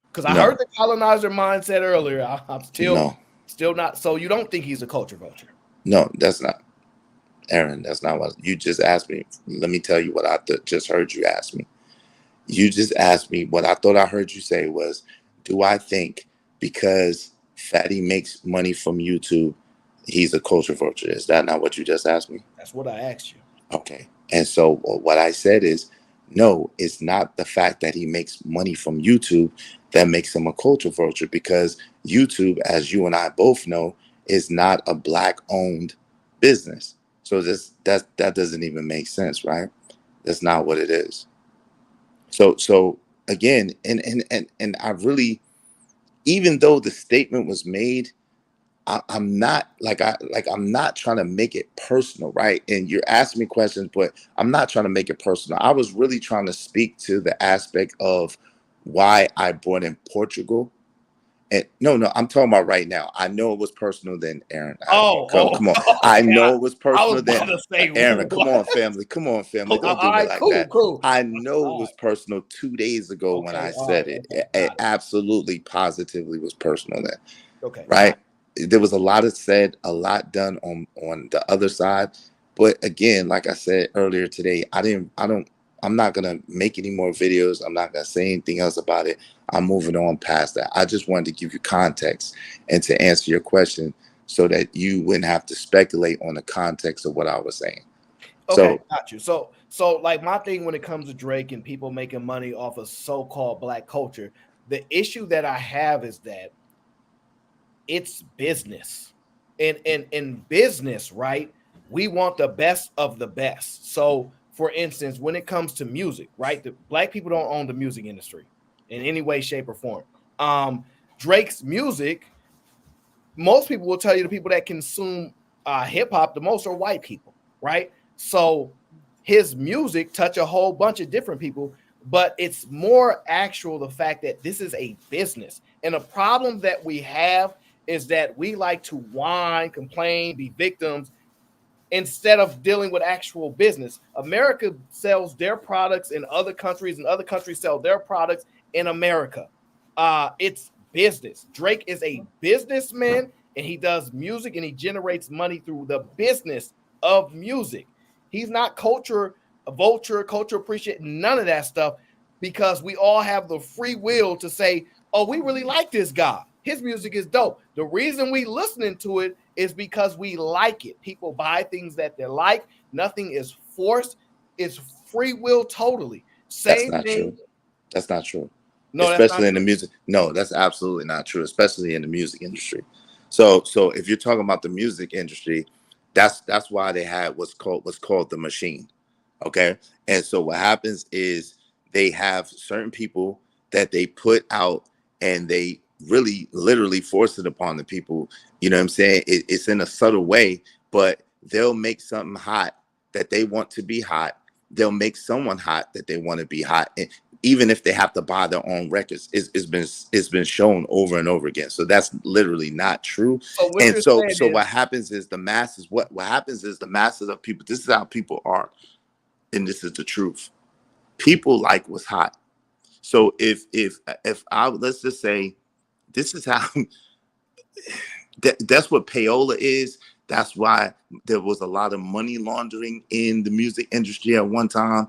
Because I heard the colonizer mindset earlier. I'm still not. So you don't think he's a culture vulture? No, that's not. Aaron, that's not what you just asked me. Let me tell you what I just heard you ask me. You just asked me what I thought I heard you say was, do I think because Fatty makes money from YouTube, he's a culture vulture? Is that not what you just asked me? That's what I asked you. Okay. And so what I said is, no, it's not the fact that he makes money from YouTube that makes him a culture vulture, because YouTube, as you and I both know, is not a Black-owned business. So that doesn't even make sense, right? That's not what it is. So again, and I really, even though the statement was made, I'm not I'm not trying to make it personal, right? And you're asking me questions, but I'm not trying to make it personal. I was really trying to speak to the aspect of why I brought in Portugal. And no, I'm talking about right now. I know it was personal then, Aaron. Come on. I know it was personal then. Aaron, come on, family. Come on, family. Don't do me like that. Cool. I know it was personal 2 days ago when I said it. It absolutely, positively was personal then. Okay. Right? There was a lot said, a lot done on the other side. But again, like I said earlier today, I'm not gonna make any more videos. I'm not gonna say anything else about it. I'm moving on past that. I just wanted to give you context and to answer your question so that you wouldn't have to speculate on the context of what I was saying. Okay, got you. So like my thing when it comes to Drake and people making money off of so-called black culture, the issue that I have is that it's business. And in business, right? We want the best of the best. So for instance, when it comes to music, right? The black people don't own the music industry in any way, shape, or form. Drake's music, most people will tell you the people that consume hip hop the most are white people, right? So his music touch a whole bunch of different people, but it's more actual the fact that this is a business. And a problem that we have is that we like to whine, complain, be victims instead of dealing with actual business. America sells their products in other countries, and other countries sell their products in America. It's business. Drake is a businessman, and he does music, and he generates money through the business of music. He's not culture a vulture, culture appreciate, none of that stuff, because we all have the free will to say, oh, we really like this guy. His music is dope. The reason we listening to it is because we like it. People buy things that they like. Nothing is forced. It's free will totally. That's not true. That's not true. No, especially in the music. No, that's absolutely not true, especially in the music industry. So if you're talking about the music industry, that's why they had what's called the machine. Okay. And so what happens is they have certain people that they put out and they really literally force it upon the people. You know what I'm saying? It's in a subtle way, but they'll make something hot that they want to be hot. They'll make someone hot that they want to be hot. And even if they have to buy their own records, it's been shown over and over again. So that's literally not true. So what happens is the masses, what happens is the masses of people, this is how people are. And this is the truth. People like what's hot. So if I, let's just say, this is how that's what payola is. That's why there was a lot of money laundering in the music industry at one time,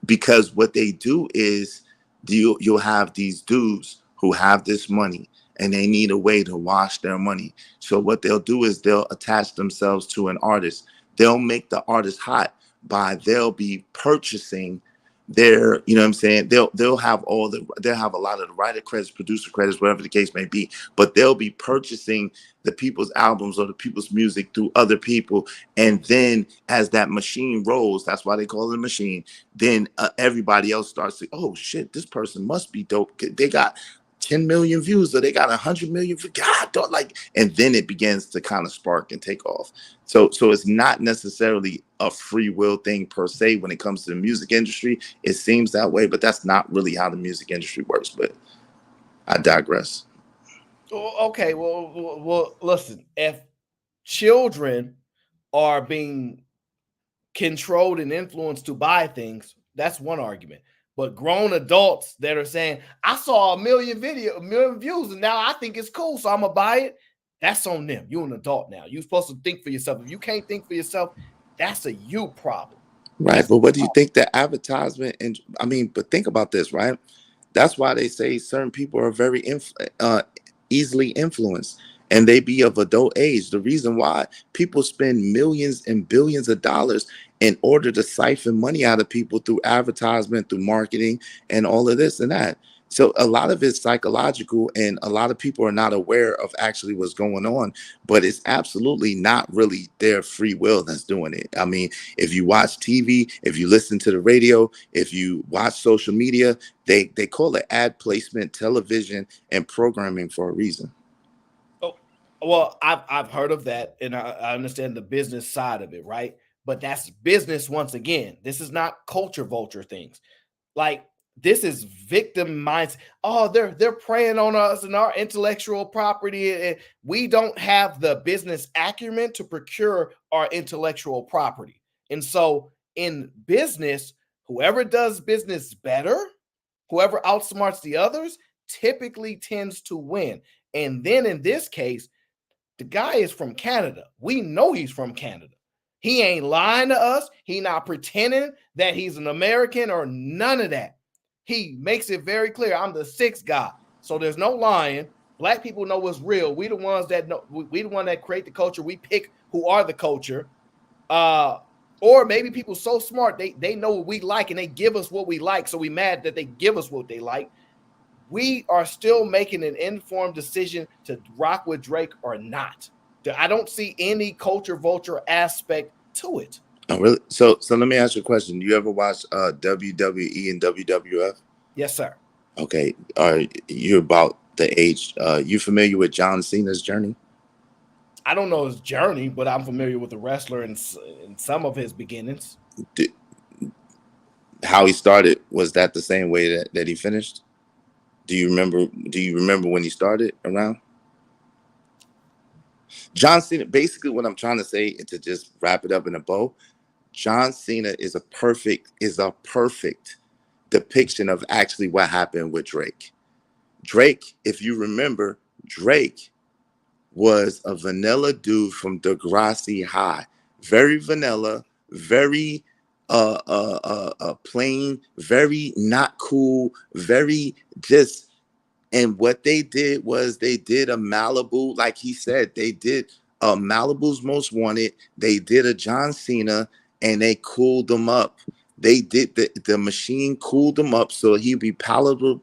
because what they do is you'll have these dudes who have this money and they need a way to wash their money. So what they'll do is they'll attach themselves to an artist. They'll make the artist hot by they'll be purchasing their, you know what I'm saying? They'll have a lot of the writer credits, producer credits, whatever the case may be, but they'll be purchasing the people's albums or the people's music through other people. And then as that machine rolls, that's why they call it a machine. Then everybody else starts to, oh shit, this person must be dope. They got 10 million views, or they got 100 million for God, don't like, and then it begins to kind of spark and take off. So it's not necessarily a free will thing per se when it comes to the music industry. It seems that way, but that's not really how the music industry works. But I digress. Okay, well, listen, if children are being controlled and influenced to buy things, that's one argument. But grown adults that are saying, I saw a million views, and now I think it's cool, so I'm gonna buy it. That's on them. You're an adult now. You're supposed to think for yourself. If you can't think for yourself, that's a you problem. Right. But what do you think that advertisement, and I mean, but think about this, right? That's why they say certain people are very easily influenced, and they be of adult age. The reason why people spend millions and billions of dollars in order to siphon money out of people through advertisement, through marketing, and all of this and that. So a lot of it's psychological, and a lot of people are not aware of actually what's going on, but it's absolutely not really their free will that's doing it. I mean, if you watch TV, if you listen to the radio, if you watch social media, they call it ad placement, television, and programming for a reason. Oh, well, I've heard of that, and I understand the business side of it, right? But that's business once again. This is not culture vulture things. Like, this is victim minds. Oh, they're preying on us and our intellectual property, and we don't have the business acumen to procure our intellectual property. And so in business, whoever does business better, whoever outsmarts the others, typically tends to win. And then in this case, the guy is from Canada. We know he's from Canada. He ain't lying to us. He not pretending that he's an American or none of that. He makes it very clear. I'm the sixth God. So there's no lying. Black people know what's real. We the ones that know. We the one that create the culture. We pick who are the culture. Or maybe people so smart they know what we like and they give us what we like. So we mad that they give us what they like. We are still making an informed decision to rock with Drake or not. I don't see any culture vulture aspect to it. Oh, really? So let me ask you a question. Do you ever watch WWE and WWF? Yes, sir. Okay. Are you about the age? You familiar with John Cena's journey? I don't know his journey, but I'm familiar with the wrestler and some of his beginnings. How he started, was that the same way that he finished? Do you remember when he started around? John Cena, basically what I'm trying to say, and to just wrap it up in a bow, John Cena is a perfect depiction of actually what happened with Drake. Drake, if you remember, Drake was a vanilla dude from Degrassi High. Very vanilla, very plain, very not cool, very just. And what they did was they did a Malibu, like he said, they did Malibu's Most Wanted. They did a John Cena, and they cooled them up. They did the machine cooled them up so he'd be palatable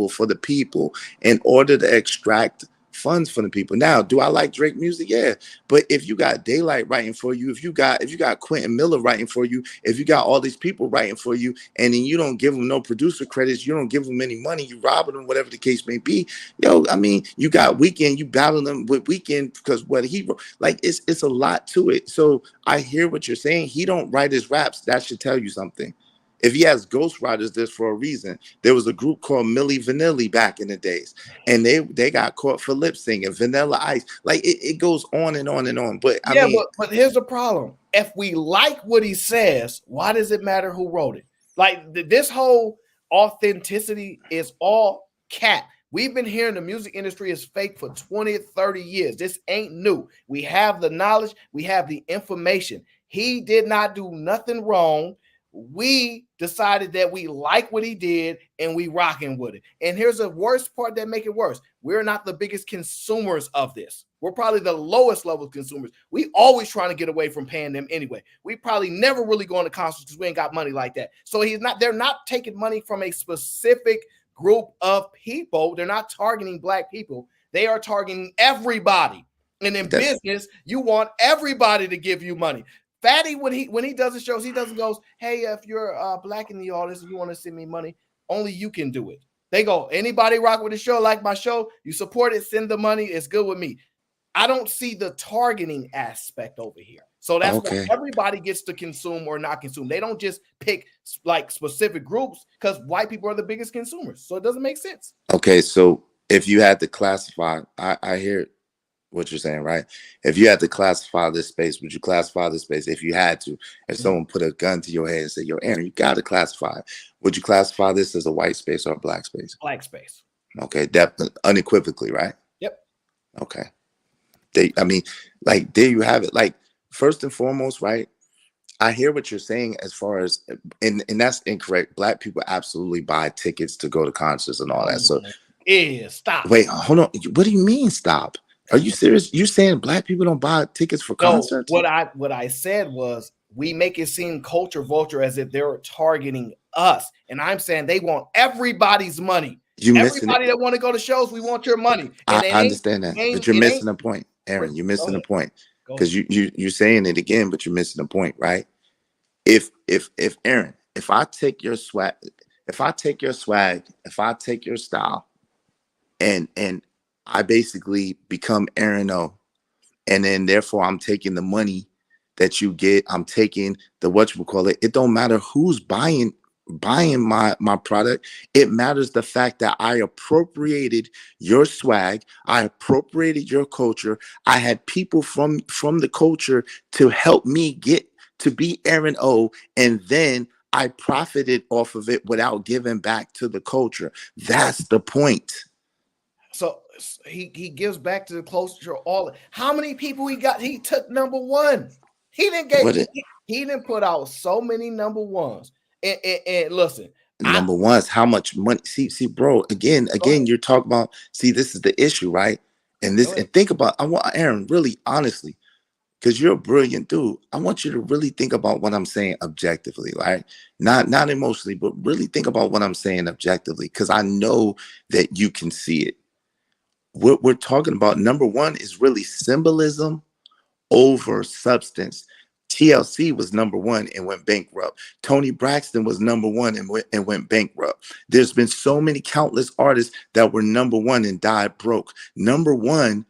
for the people in order to extract funds from the people. Now, do I like Drake music? Yeah. But if you got Daylight writing for you, if you got Quentin Miller writing for you, if you got all these people writing for you, and then you don't give them no producer credits, you don't give them any money, you robbing them, whatever the case may be. Yo, I mean, you got Weeknd, you battle them with Weeknd because what he wrote, like it's a lot to it. So I hear what you're saying. He don't write his raps. That should tell you something. If he has ghostwriters, this for a reason. There was a group called Milli Vanilli back in the days, and they got caught for lip singing, Vanilla Ice. Like it goes on and on and on. But I mean, but here's the problem. If we like what he says, why does it matter who wrote it? Like this whole authenticity is all cat. We've been hearing the music industry is fake for 20, 30 years. This ain't new. We have the knowledge. We have the information. He did not do nothing wrong. We decided that we like what he did and we rocking with it. And here's the worst part that make it worse. We're not the biggest consumers of this. We're probably the lowest level consumers. We always trying to get away from paying them anyway. We probably never really going to concerts because we ain't got money like that. So they're not taking money from a specific group of people. They're not targeting black people. They are targeting everybody. And in business, you want everybody to give you money. Fatty, when he does his shows, he doesn't go, hey, if you're black in the audience, if you want to send me money, only you can do it. They go, anybody rock with the show, like my show, you support it, send the money, it's good with me. I don't see the targeting aspect over here. So that's why everybody gets to consume or not consume. They don't just pick like specific groups because white people are the biggest consumers. So it doesn't make sense. Okay, so if you had to classify, I hear what you're saying, right? If you had to classify this space, would you classify this space if you had to? If someone put a gun to your head and said, yo, Aaron, you got to classify it. Would you classify this as a white space or a black space? Black space. Okay, definitely, unequivocally, right? Yep. Okay. I mean, like, there you have it. Like, first and foremost, right? I hear what you're saying as far as, and that's incorrect. Black people absolutely buy tickets to go to concerts and all that. So, stop. Wait, hold on. What do you mean stop? Are you serious? You saying black people don't buy tickets for concerts? What I said was we make it seem culture vulture as if they're targeting us, and I'm saying they want everybody's money. Everybody that want to go to shows, we want your money. And I understand that, but you're missing the point, Aaron. You're missing the point because you're saying it again, but you're missing the point, right? If Aaron, if I take your swag, if I take your style, and I basically become Aaron O, and then therefore I'm taking the money that you get, I'm taking the whatchamacallit. It don't matter who's buying my product. It matters the fact that I appropriated your swag, I appropriated your culture. I had people from the culture to help me get to be Aaron O, and then I profited off of it without giving back to the culture. That's the point. So he gives back to the culture. How many people he got? He took number one. He didn't put out so many number ones. And listen, number ones, how much money? See, bro. Again, you're talking about. See, this is the issue, right? And think about. I want Aaron, really, honestly, because you're a brilliant dude. I want you to really think about what I'm saying objectively, right? Not emotionally, but really think about what I'm saying objectively, because I know that you can see it. What we're talking about, number one, is really symbolism over substance. TLC was number one and went bankrupt. Tony Braxton was number one and went bankrupt. There's been so many countless artists that were number one and died broke. Number one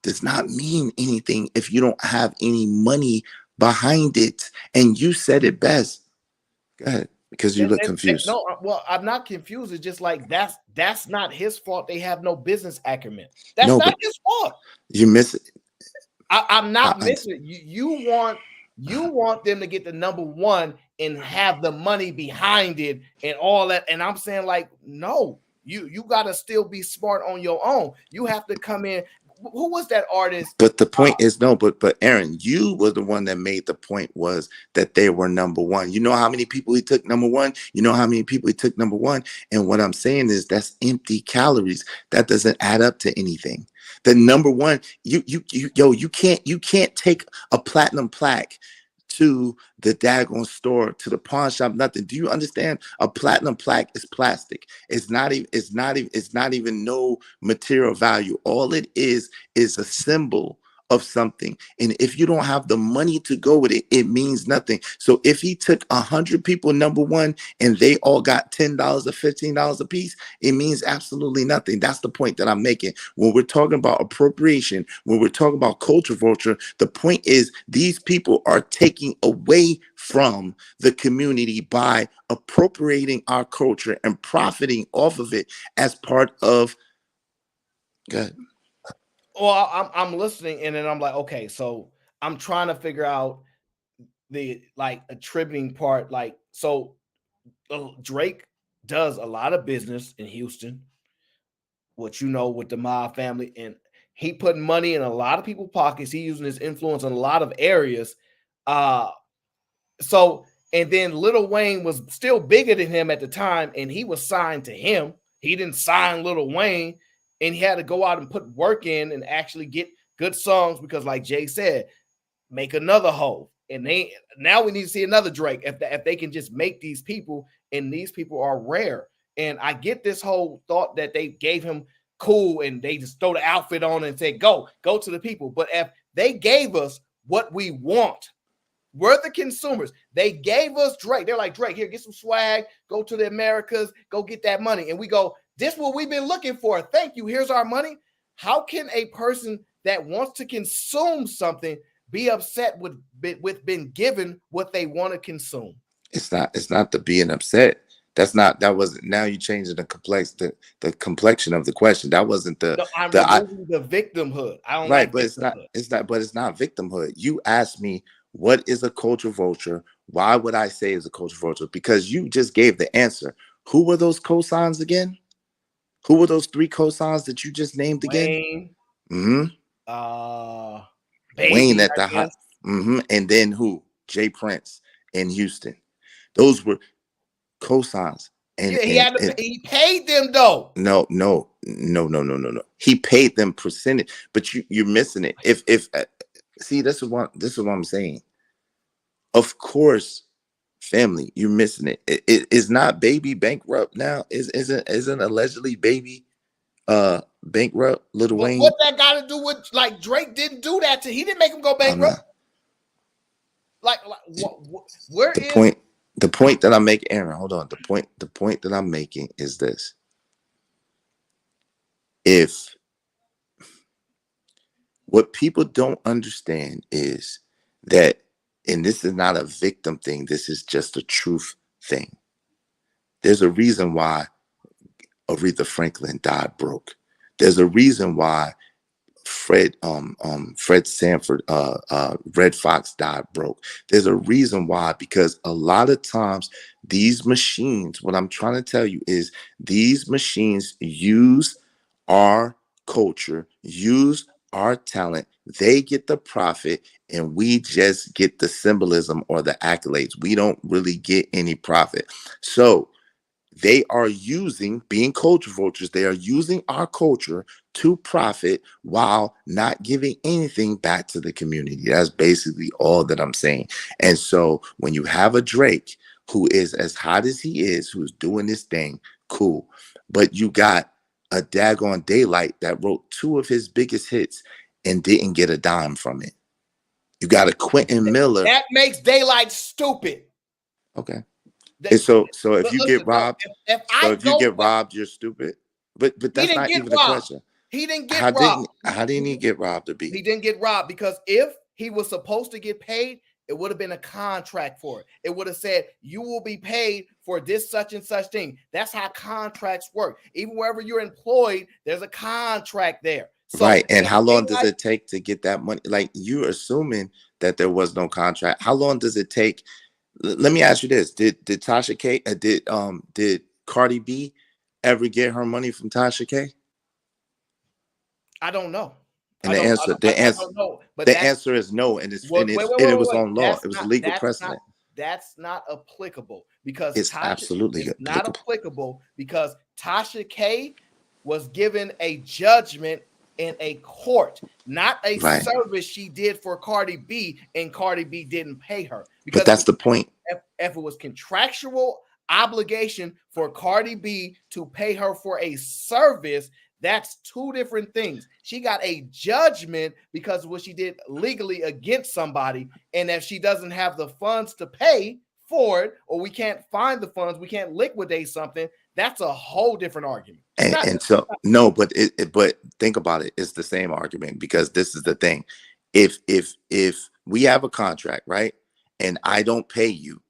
does not mean anything if you don't have any money behind it. And you said it best. Go ahead, because you look confused. No, well, I'm not confused. It's just like that's not his fault. They have no business acumen. That's not his fault. You miss it. I'm not missing it. You want them to get the number one and have the money behind it and all that. And I'm saying, like, no, you got to still be smart on your own. You have to come in. Who was that artist? But the point is, no, but Aaron, you was the one that made the point was that they were number one. You know how many people he took number one? You know how many people he took number one? And what I'm saying is that's empty calories. That doesn't add up to anything. The number one, you can't take a platinum plaque to the daggone store, to the pawn shop, nothing. Do you understand? A platinum plaque is plastic. It's not even no material value. All it is a symbol of something. And if you don't have the money to go with it, it means nothing. So if he took 100 people number one and they all got $10 or $15 a piece, it means absolutely nothing. That's the point that I'm making. When we're talking about appropriation, when we're talking about culture vulture, the point is these people are taking away from the community by appropriating our culture and profiting off of it as part of. Good. Well, I'm listening, and then I'm like, okay, so I'm trying to figure out the attributing part. Like, so Drake does a lot of business in Houston, with the mob family, and he putting money in a lot of people's pockets. He using his influence in a lot of areas. So, and then Lil Wayne was still bigger than him at the time, and he was signed to him. He didn't sign Lil Wayne. And he had to go out and put work in and actually get good songs because, like Jay said, make another hoe. And now we need to see another Drake if they can just make these people, and these people are rare. And I get this whole thought that they gave him cool and they just throw the outfit on and say, go to the people. But if they gave us what we want, we're the consumers. They gave us Drake. They're like, Drake, here, get some swag, go to the Americas, go get that money. And we go, this is what we've been looking for. Thank you. Here's our money. How can a person that wants to consume something be upset with being given what they want to consume? It's not the being upset. That wasn't. Now you changing the complexion of the question. That wasn't the. No, I'm removing the victimhood. I don't like. But it's not victimhood. You asked me what is a culture vulture. Why would I say is a culture vulture? Because you just gave the answer. Who were those cosigns again? Who were those three cosigns that you just named again? Wayne. Wayne at the high. And then who? Jay Prince in Houston. Those were cosigns. And he paid them though. No. He paid them percentage, but you're missing it. If see, this is what I'm saying. Of course. Family, you're missing it. It is not Baby bankrupt now. Isn't allegedly Baby bankrupt? Lil Wayne. What that got to do with Drake didn't do that to? He didn't make him go bankrupt. Where the is point? The point that I'm making, Aaron. Hold on. The point that I'm making is this: if what people don't understand is that. And this is not a victim thing. This is just a truth thing. There's a reason why Aretha Franklin died broke. There's a reason why Fred Sanford, Red Fox died broke. There's a reason why, because a lot of times these machines, what I'm trying to tell you is these machines use our culture, use our talent, They get the profit and we just get the symbolism or the accolades. We don't really get any profit. So they are using, being culture vultures, they are using our culture to profit while not giving anything back to the community. That's basically all that I'm saying. And so when you have a Drake who is as hot as he is, who's doing this thing, cool. But you got a daggone Daylight that wrote 2 of his biggest hits and didn't get a dime from it. You got a Quentin Miller. That makes Daylight stupid. Okay. And so if you get robbed, if you get robbed, you're stupid. But that's not even the question. He didn't get robbed. How didn't he get robbed? He didn't get robbed because if he was supposed to get paid, it would have been a contract for it. It would have said you will be paid for this such and such thing. That's how contracts work. Even wherever you're employed, there's a contract there. So right. And how long does it take to get that money? Like, you're assuming that there was no contract. How long does it take? Let me ask you this: Did Tasha K? Did Cardi B ever get her money from Tasha K? I don't know. And the answer is no, and it was on law. It was legal precedent. That's not applicable because it's absolutely not applicable because Tasha K was given a judgment in a court, not a service she did for Cardi B, and Cardi B didn't pay her. Because but that's the point. If it was contractual obligation for Cardi B to pay her for a service, that's 2 different things. She got a judgment because of what she did legally against somebody, and if she doesn't have the funds to pay for it, or we can't find the funds, we can't liquidate something, that's a whole different argument. And so no, but but think about it. It's the same argument because this is the thing. If we have a contract, right, and I don't pay you,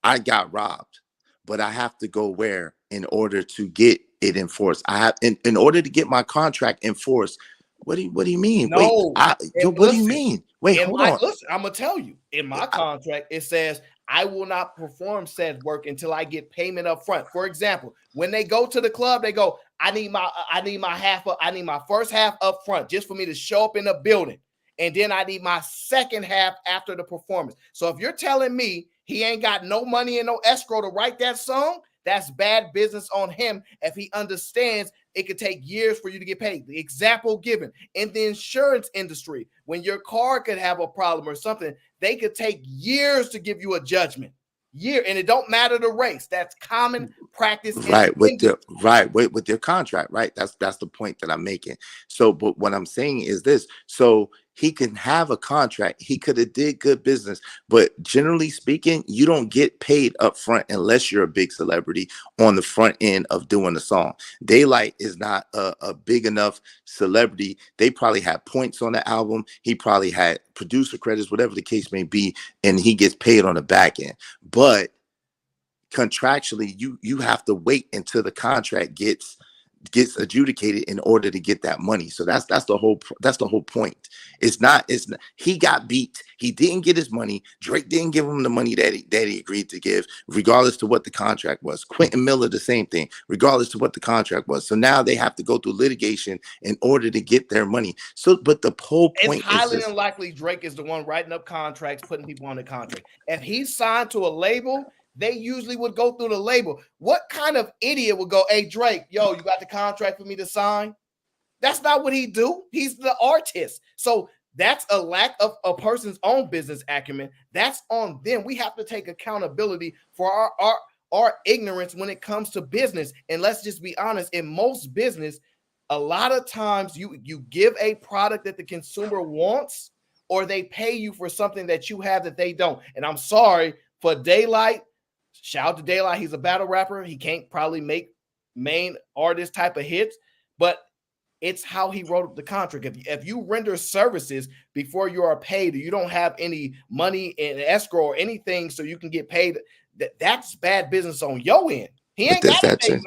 I got robbed, but I have to go where in order to get it enforced? I have in order to get my contract enforced. What do you mean? No, what do you mean? Wait, hold on. Listen, I'm gonna tell you. In my contract, it says I will not perform said work until I get payment up front. For example, when they go to the club, they go, I need my first half up front just for me to show up in the building. And then I need my second half after the performance. So if you're telling me he ain't got no money and no escrow to write that song, that's bad business on him. If he understands it could take years for you to get paid. The example given in the insurance industry, when your car could have a problem or something, they could take years to give you a judgment. And it don't matter the race. That's common practice. With your contract, right? That's the point that I'm making. So, but what I'm saying is this: so he can have a contract. He could have did good business, but generally speaking, you don't get paid up front unless you're a big celebrity on the front end of doing a song. Daylight is not a big enough celebrity. They probably had points on the album. He probably had producer credits, whatever the case may be, and he gets paid on the back end. But contractually, you have to wait until the contract gets adjudicated in order to get that money. So that's the whole point. It's not he got beat. He didn't get his money. Drake didn't give him the money that he agreed to give, regardless to what the contract was. Quentin Miller, the same thing, regardless to what the contract was. So now they have to go through litigation in order to get their money. So, but the whole point is highly unlikely Drake is the one writing up contracts, putting people on the contract. If he's signed to a label, they usually would go through the label. What kind of idiot would go, hey, Drake, yo, you got the contract for me to sign? That's not what he do. He's the artist. So that's a lack of a person's own business acumen. That's on them. We have to take accountability for our ignorance when it comes to business. And let's just be honest, in most business, a lot of times you give a product that the consumer wants, or they pay you for something that you have that they don't. And I'm sorry, for Daylight, shout out to Daylight. He's a battle rapper. He can't probably make main artist type of hits, but it's how he wrote up the contract. If you render services before you are paid, or you don't have any money in escrow or anything so you can get paid, that's bad business on your end. He ain't got to pay you.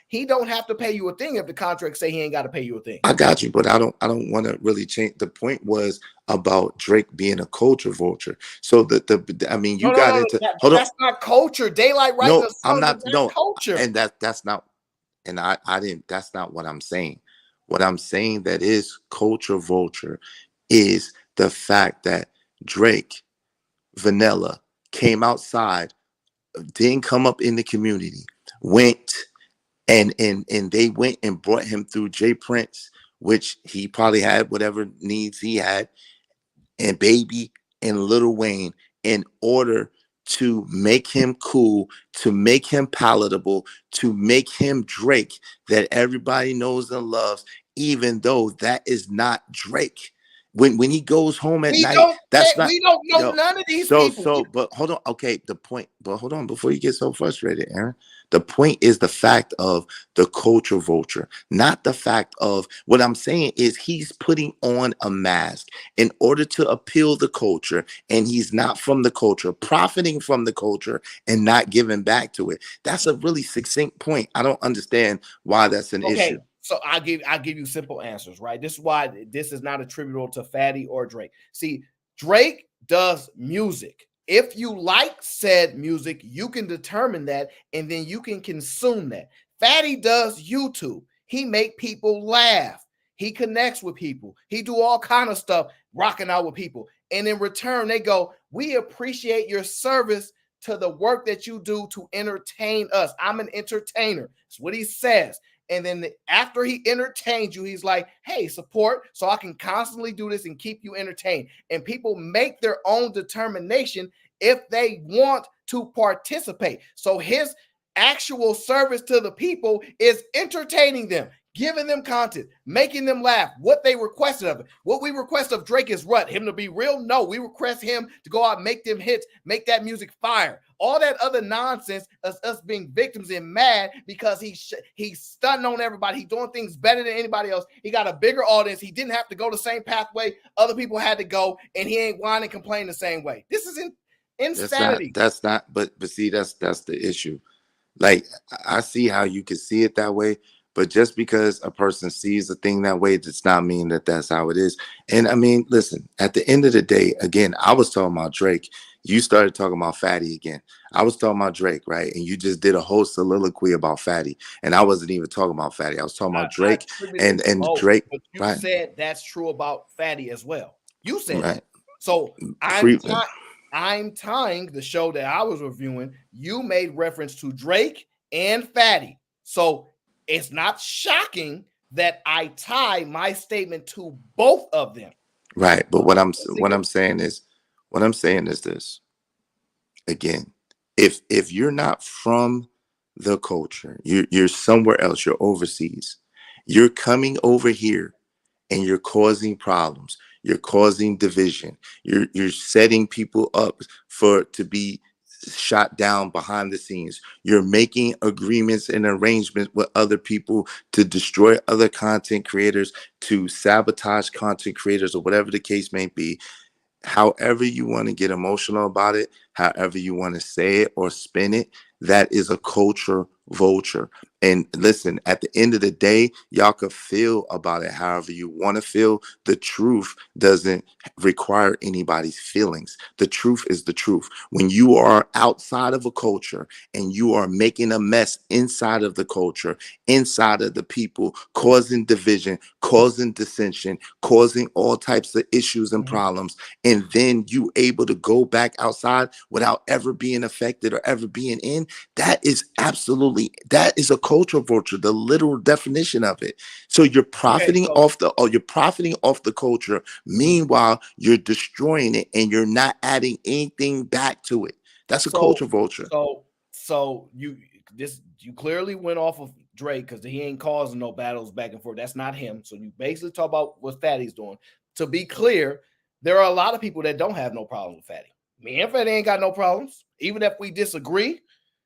He don't have to pay you a thing if the contract say he ain't got to pay you a thing. I got you, but I don't want to really change. The point was about Drake being a culture vulture. So that's not culture. Daylight writing no, I'm not culture, and that's not what I'm saying. What I'm saying that is culture vulture is the fact that Drake, Vanilla came outside, didn't come up in the community, went and they went and brought him through Jay Prince, which he probably had whatever needs he had, and Baby and Lil Wayne, in order to make him cool, to make him palatable, to make him Drake that everybody knows and loves, even though that is not Drake. When he goes home at night, that's not. We don't know none of these people. But hold on. Okay, the point. But hold on, before you get so frustrated, Aaron. The point is the fact of the culture vulture, not the fact of what I'm saying is he's putting on a mask in order to appeal the culture, and he's not from the culture, profiting from the culture and not giving back to it. That's a really succinct point. I don't understand why that's an issue. So I give you simple answers, right? This is why this is not attributable to Fatty or Drake. See, Drake does music. If you like said music, you can determine that, and then you can consume that. Fatty does YouTube. He make people laugh. He connects with people. He do all kind of stuff, rocking out with people. And in return, they go, we appreciate your service to the work that you do to entertain us. I'm an entertainer. That's what he says. And then after he entertains you, he's like, hey, support so I can constantly do this and keep you entertained. And people make their own determination if they want to participate. So his actual service to the people is entertaining them, giving them content, making them laugh, what they requested of it. What we request of Drake is what? Him to be real? No, we request him to go out and make them hits, make that music fire. All that other nonsense is us being victims and mad because he's stunting on everybody. He's doing things better than anybody else. He got a bigger audience. He didn't have to go the same pathway other people had to go, and he ain't whining and complaining the same way. This is insanity. That's not. But see, that's the issue. Like, I see how you can see it that way, but just because a person sees a thing that way does not mean that that's how it is. And I mean, listen, at the end of the day, again, I was talking about Drake. You started talking about Fatty again. I was talking about Drake, right? And you just did a whole soliloquy about Fatty. And I wasn't even talking about Fatty. I was talking about Drake and Drake. But you said that's true about Fatty as well. You said that. So I'm tying the show that I was reviewing. You made reference to Drake and Fatty. So it's not shocking that I tie my statement to both of them. Right. But what I'm saying is this. Again, if you're not from the culture, you're somewhere else, you're overseas, you're coming over here and you're causing problems, you're causing division, you're setting people up to be shot down behind the scenes, you're making agreements and arrangements with other people to destroy other content creators, to sabotage content creators, or whatever the case may be. However you want to get emotional about it, however you want to say it or spin it, that is a culture vulture. And listen, at the end of the day, y'all could feel about it however you want to feel. The truth doesn't require anybody's feelings. The truth is the truth. When you are outside of a culture and you are making a mess inside of the culture, inside of the people, causing division, causing dissension, causing all types of issues and problems, and then you able to go back outside without ever being affected or ever being in, that is a culture vulture, the literal definition of it. So you're profiting off the culture. Meanwhile, you're destroying it and you're not adding anything back to it. That's a culture vulture. So you clearly went off of Drake because he ain't causing no battles back and forth. That's not him. So you basically talk about what Fatty's doing. To be clear, there are a lot of people that don't have no problem with Fatty. Me and Fatty ain't got no problems. Even if we disagree,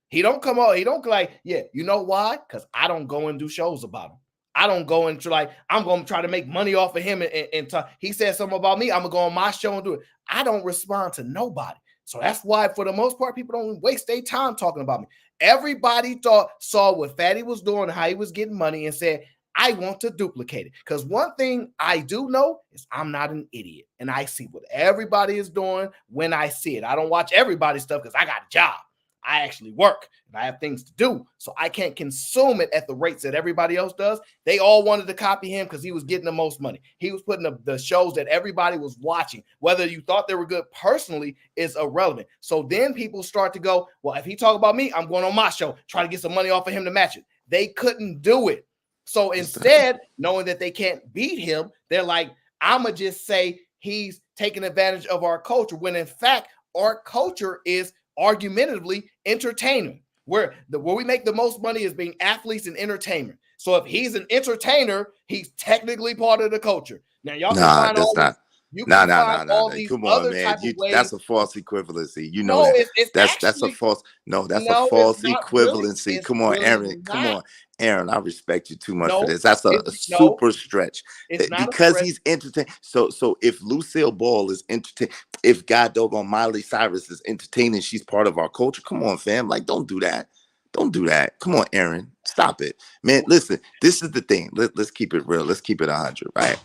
he don't come out. He don't like, yeah, you know why? Because I don't go and do shows about him. I don't go into like, I'm going to try to make money off of him and talk. He said something about me. I'm going to go on my show and do it. I don't respond to nobody. So that's why, for the most part, people don't waste their time talking about me. Everybody saw what Fatty was doing, how he was getting money, and said, I want to duplicate it. Because one thing I do know is I'm not an idiot. And I see what everybody is doing when I see it. I don't watch everybody's stuff because I got a job. I actually work and I have things to do, so I can't consume it at the rates that everybody else does. They all wanted to copy him because he was getting the most money. He was putting the shows that everybody was watching. Whether you thought they were good personally is irrelevant. So then people start to go, well, if he talk about me, I'm going on my show, try to get some money off of him to match it. They couldn't do it. So instead, knowing that they can't beat him, they're like, I'ma just say he's taking advantage of our culture, when in fact, our culture is argumentatively entertainment. Where we make the most money is being athletes and entertainment. So if he's an entertainer, he's technically part of the culture. Now y'all can find all not. You can find all these Come other on, man. type of ways. That's a false equivalency. You know that. That's a false. No, that's a false equivalency. Really, come on, really Aaron. Come on, Aaron. I respect you too much for this. That's a no, super stretch. It's not because he's entertained. So if Lucille Ball is entertained, if God doggone Miley Cyrus is entertaining, she's part of our culture. Come on, fam. Like, don't do that. Don't do that. Come on, Aaron. Stop it, man. Listen, this is the thing. Let's keep it real. Let's keep it 100, right?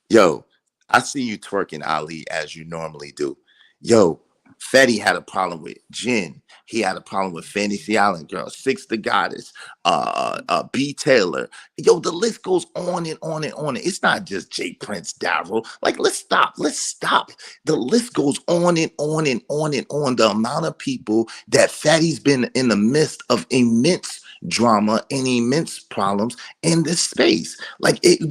Yo, I see you twerking, Ali, as you normally do. Yo, Fetty had a problem with Jen. He had a problem with Fantasy Island Girl, Six the Goddess, B. Taylor. Yo, the list goes on and on and on. It's not just J. Prince, Daryl. Like, let's stop. Let's stop. The list goes on and on and on and on. The amount of people that Fatty's been in the midst of immense drama and immense problems in this space. Like is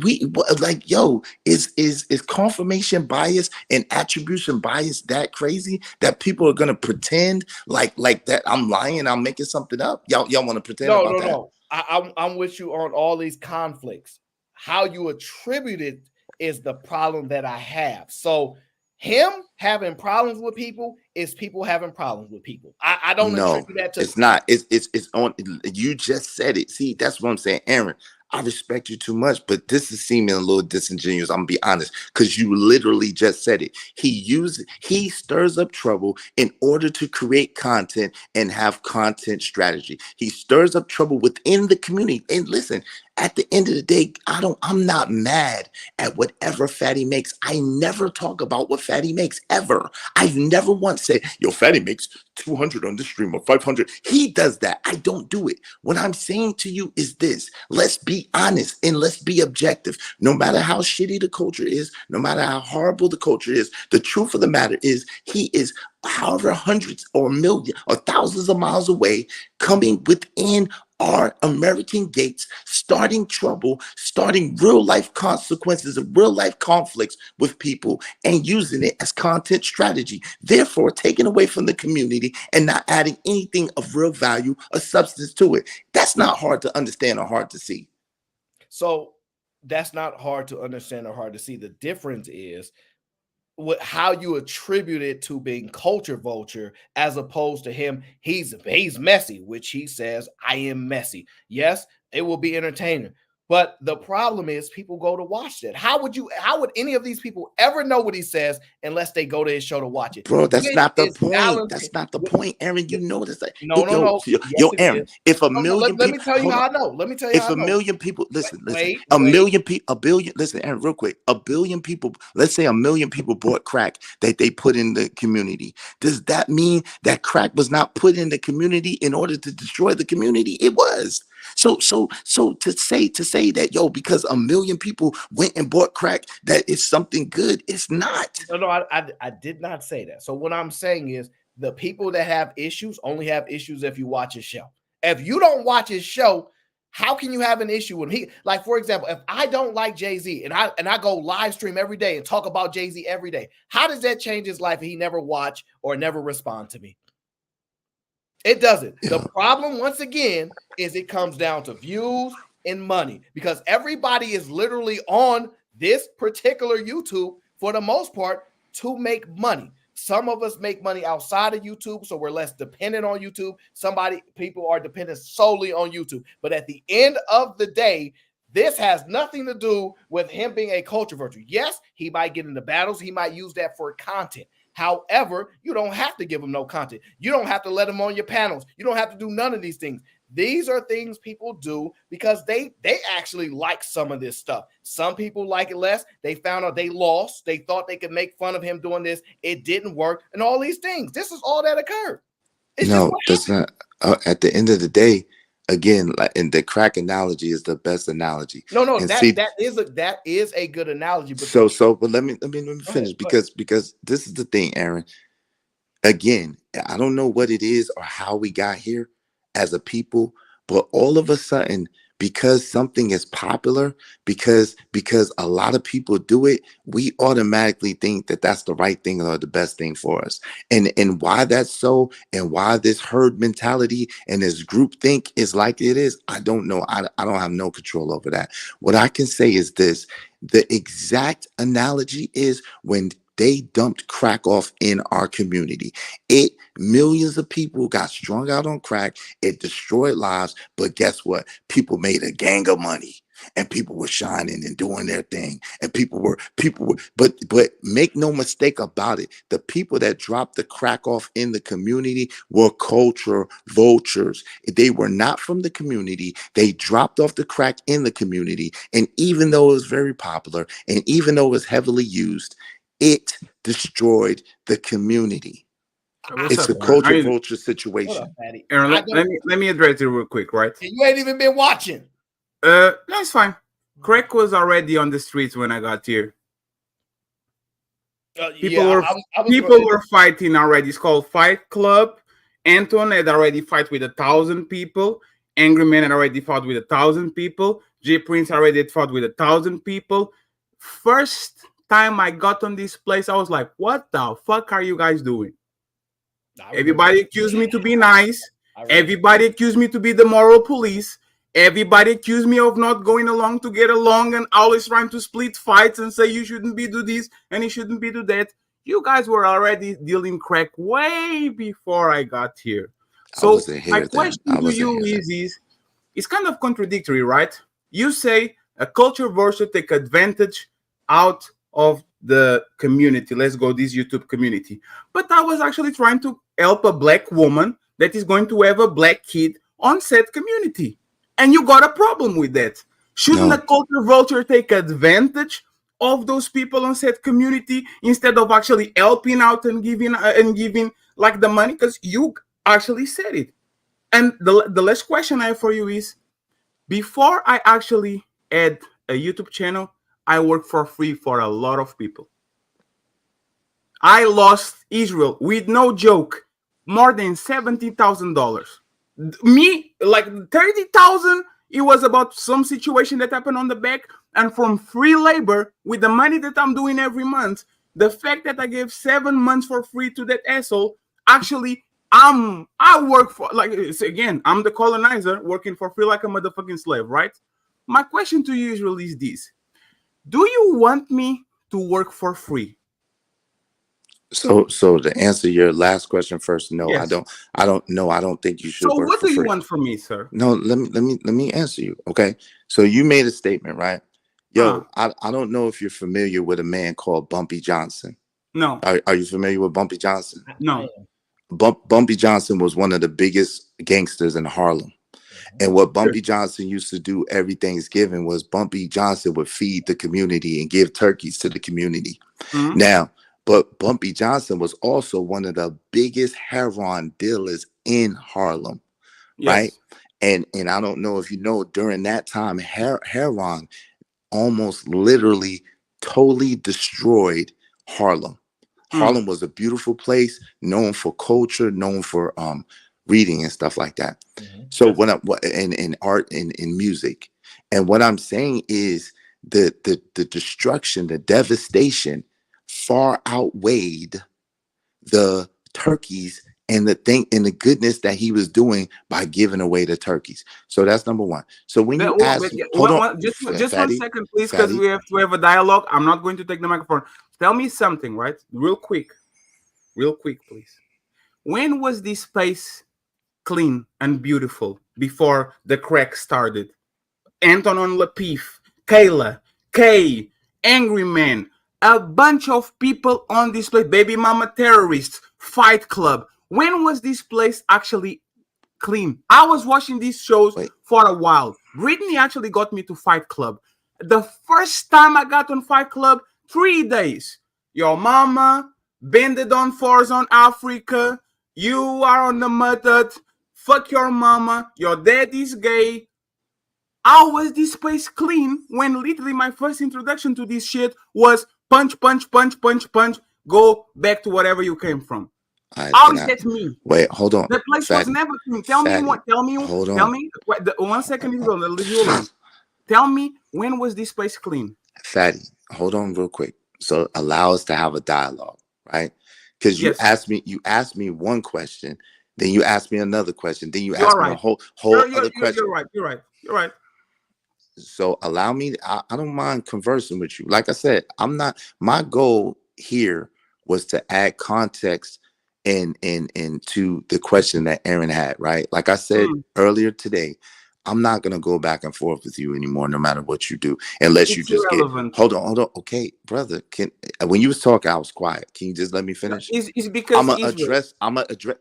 confirmation bias and attribution bias that crazy that people are gonna pretend like that I'm lying, I'm making something up? Y'all want to pretend about that? No. I'm with you on all these conflicts. How you attribute it is the problem that I have. So him having problems with people is people having problems with people. I don't attribute that to. It's not. It's on. You just said it. See, that's what I'm saying, Aaron. I respect you too much, but this is seeming a little disingenuous. I'm gonna be honest, because you literally just said it. He stirs up trouble in order to create content and have content strategy. He stirs up trouble within the community. And listen, at the end of the day, I'm not mad at whatever Fatty makes. I never talk about what Fatty makes ever. I've never once said, yo, Fatty makes 200 on the stream or 500. He does that. I don't do it. What I'm saying to you is this: let's be honest and let's be objective. No matter how shitty the culture is, no matter how horrible the culture is, the truth of the matter is he is however hundreds or millions or thousands of miles away, coming within our American gates, starting trouble, starting real life consequences of real life conflicts with people and using it as content strategy, therefore taking away from the community and not adding anything of real value or substance to it. That's not hard to understand or hard to see. So that's not hard to understand or hard to see. The difference is how you attribute it to being culture vulture, as opposed to him. He's messy, which he says, I am messy. Yes, it will be entertaining. But the problem is people go to watch that. How would any of these people ever know what he says unless they go to his show to watch it? Bro, that's not the point. That's not the point, Aaron. You know this. No. Yo, Aaron, if a million people. Let me tell you how I know. Let me tell you if a million people, listen, a million people, a billion, listen, Aaron, real quick, a billion people, let's say a million people bought crack that they put in the community. Does that mean that crack was not put in the community in order to destroy the community? It was. So to say that, yo, because a million people went and bought crack, that is something good, it's not. No, I did not say that. So what I'm saying is the people that have issues only have issues if you watch his show. If you don't watch his show, how can you have an issue when he, like, for example, if I don't like Jay-Z and I go live stream every day and talk about Jay-Z every day, how does that change his life if he never watch or never respond to me? It doesn't. The problem, once again, is it comes down to views and money, because everybody is literally on this particular YouTube for the most part to make money. Some of us make money outside of YouTube, so we're less dependent on YouTube. People are dependent solely on YouTube. But at the end of the day, this has nothing to do with him being a culture vulture. Yes, he might get into battles. He might use that for content. However, you don't have to give them no content. You don't have to let them on your panels. You don't have to do none of these things. These are things people do because they actually like some of this stuff. Some people like it less. They found out they lost. They thought they could make fun of him doing this. It didn't work. And all these things. This is all that occurred. It's just No, what that's not. At the end of the day, again, like, and the crack analogy is the best analogy. no, And that see, that is a good analogy. But but let me finish because this is the thing, Aaron. Again, I don't know what it is or how we got here as a people, but all of a sudden, because something is popular, because a lot of people do it, we automatically think that that's the right thing or the best thing for us. And why that's so, and why this herd mentality and this group think is like it is, I don't know. I don't have no control over that. What I can say is this: the exact analogy is when they dumped crack off in our community. Millions of people got strung out on crack. It destroyed lives. But guess what? People made a gang of money, and people were shining and doing their thing. And but make no mistake about it. The people that dropped the crack off in the community were culture vultures. They were not from the community. They dropped off the crack in the community. And even though it was very popular, and even though it was heavily used, it destroyed the community. It's a culture vulture situation. Aaron, let me address it real quick, right? You ain't even been watching. That's fine. Crack was already on the streets when I got here. People were fighting already. It's called Fight Club. Anton had already fight with 1,000 people. Angry Man had already fought with 1,000 people. J Prince already fought with 1,000 people. First time I got on this place, I was like, what the fuck are you guys doing? Everybody accused me to be nice. Everybody accused me to be the moral police. Everybody accused me of not going along to get along and always trying to split fights and say you shouldn't be do this and you shouldn't be do that. You guys were already dealing crack way before I got here. So my question to you is it's kind of contradictory, right? You say a culture vulture take advantage out of the community. Let's go this YouTube community. But I was actually trying to help a black woman that is going to have a black kid on said community. And you got a problem with that. Shouldn't a culture vulture take advantage of those people on said community instead of actually helping out and giving like the money? Because you actually said it. And the last question I have for you is, before I actually had a YouTube channel, I worked for free for a lot of people. I lost Israel, with no joke, more than $70,000. Me, like 30,000, it was about some situation that happened on the back, and from free labor with the money that I'm doing every month, the fact that I gave 7 months for free to that asshole, actually, I work for, like, again, I'm the colonizer working for free like a motherfucking slave, right? My question to you Israel is this: do you want me to work for free? So to answer your last question first, no, yes. I don't think you should. So work what for do you free. want from me, sir? No, let me answer you. Okay. So you made a statement, right? Yo, I don't know if you're familiar with a man called Bumpy Johnson. No. Are you familiar with Bumpy Johnson? No. Bumpy Johnson was one of the biggest gangsters in Harlem. And what Bumpy Johnson used to do every Thanksgiving was Bumpy Johnson would feed the community and give turkeys to the community. Mm-hmm. Now, but Bumpy Johnson was also one of the biggest heroin dealers in Harlem, right? And I don't know if you know, during that time, heroin almost literally totally destroyed Harlem. Harlem was a beautiful place, known for culture, known for reading and stuff like that. Mm-hmm. So in art and in music, and what I'm saying is the destruction, the devastation far outweighed the turkeys and the goodness that he was doing by giving away the turkeys. So that's number one. So when you ask, just 1 second, please, because we have to have a dialogue. I'm not going to take the microphone. Tell me something, right? Real quick, please. When was this space clean and beautiful before the crack started? Anton on Lapif, Kayla, Kay, Angry Man, a bunch of people on this place, Baby Mama Terrorists, Fight Club. When was this place actually clean? I was watching these shows for a while. Brittany actually got me to Fight Club. The first time I got on Fight Club, 3 days. Your Mama, Banded on Fours on Africa, You are on the method. Fuck your mama. Your dad is gay. How was this place clean when literally my first introduction to this shit was punch, punch, punch, punch, punch. Go back to whatever you came from. How is that me? Wait, hold on. The place was never clean. Tell me what. Tell me. Hold on. Tell me. 1 second is gonna leave you alone. Tell me, when was this place clean? Fatty, hold on real quick. So allow us to have a dialogue, right? Because you asked me one question, then you asked me another question, then you asked me a whole other question. You're right. So allow me. I don't mind conversing with you. Like I said, my goal here was to add context into the question that Aaron had, right? Like I said earlier today, I'm not gonna go back and forth with you anymore, no matter what you do, unless you just irrelevant. Hold on. Okay, brother. When you was talking, I was quiet. Can you just let me finish? It's because I'm gonna address.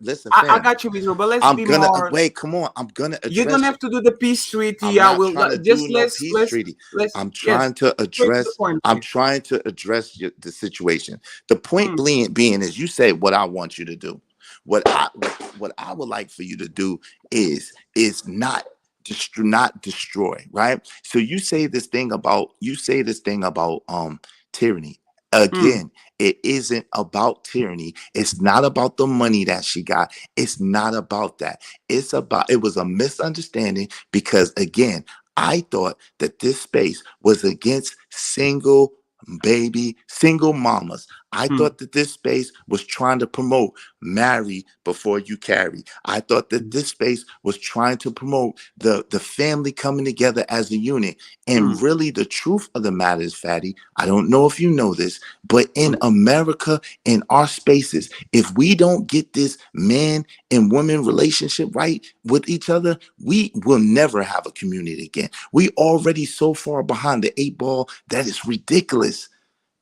Listen, I got you, Israel. But let's be more. Wait. Come on. I'm gonna address. You don't have to do the peace treaty. I'm not trying to do no peace treaty. I'm trying to address. I'm trying to address the situation. The point being is, you say what I want you to do. What I would like for you to do is not destroy, right? So you say this thing about tyranny. Again, it isn't about tyranny. It's not about the money that she got. It's not about that. It was a misunderstanding, because again, I thought that this space was against single mamas. I thought that this space was trying to promote marry before you carry. I thought that this space was trying to promote the family coming together as a unit. And really, the truth of the matter is, Fatty, I don't know if you know this, but in America, in our spaces, if we don't get this man and woman relationship right with each other, we will never have a community again. We already so far behind the 8 ball that it's ridiculous.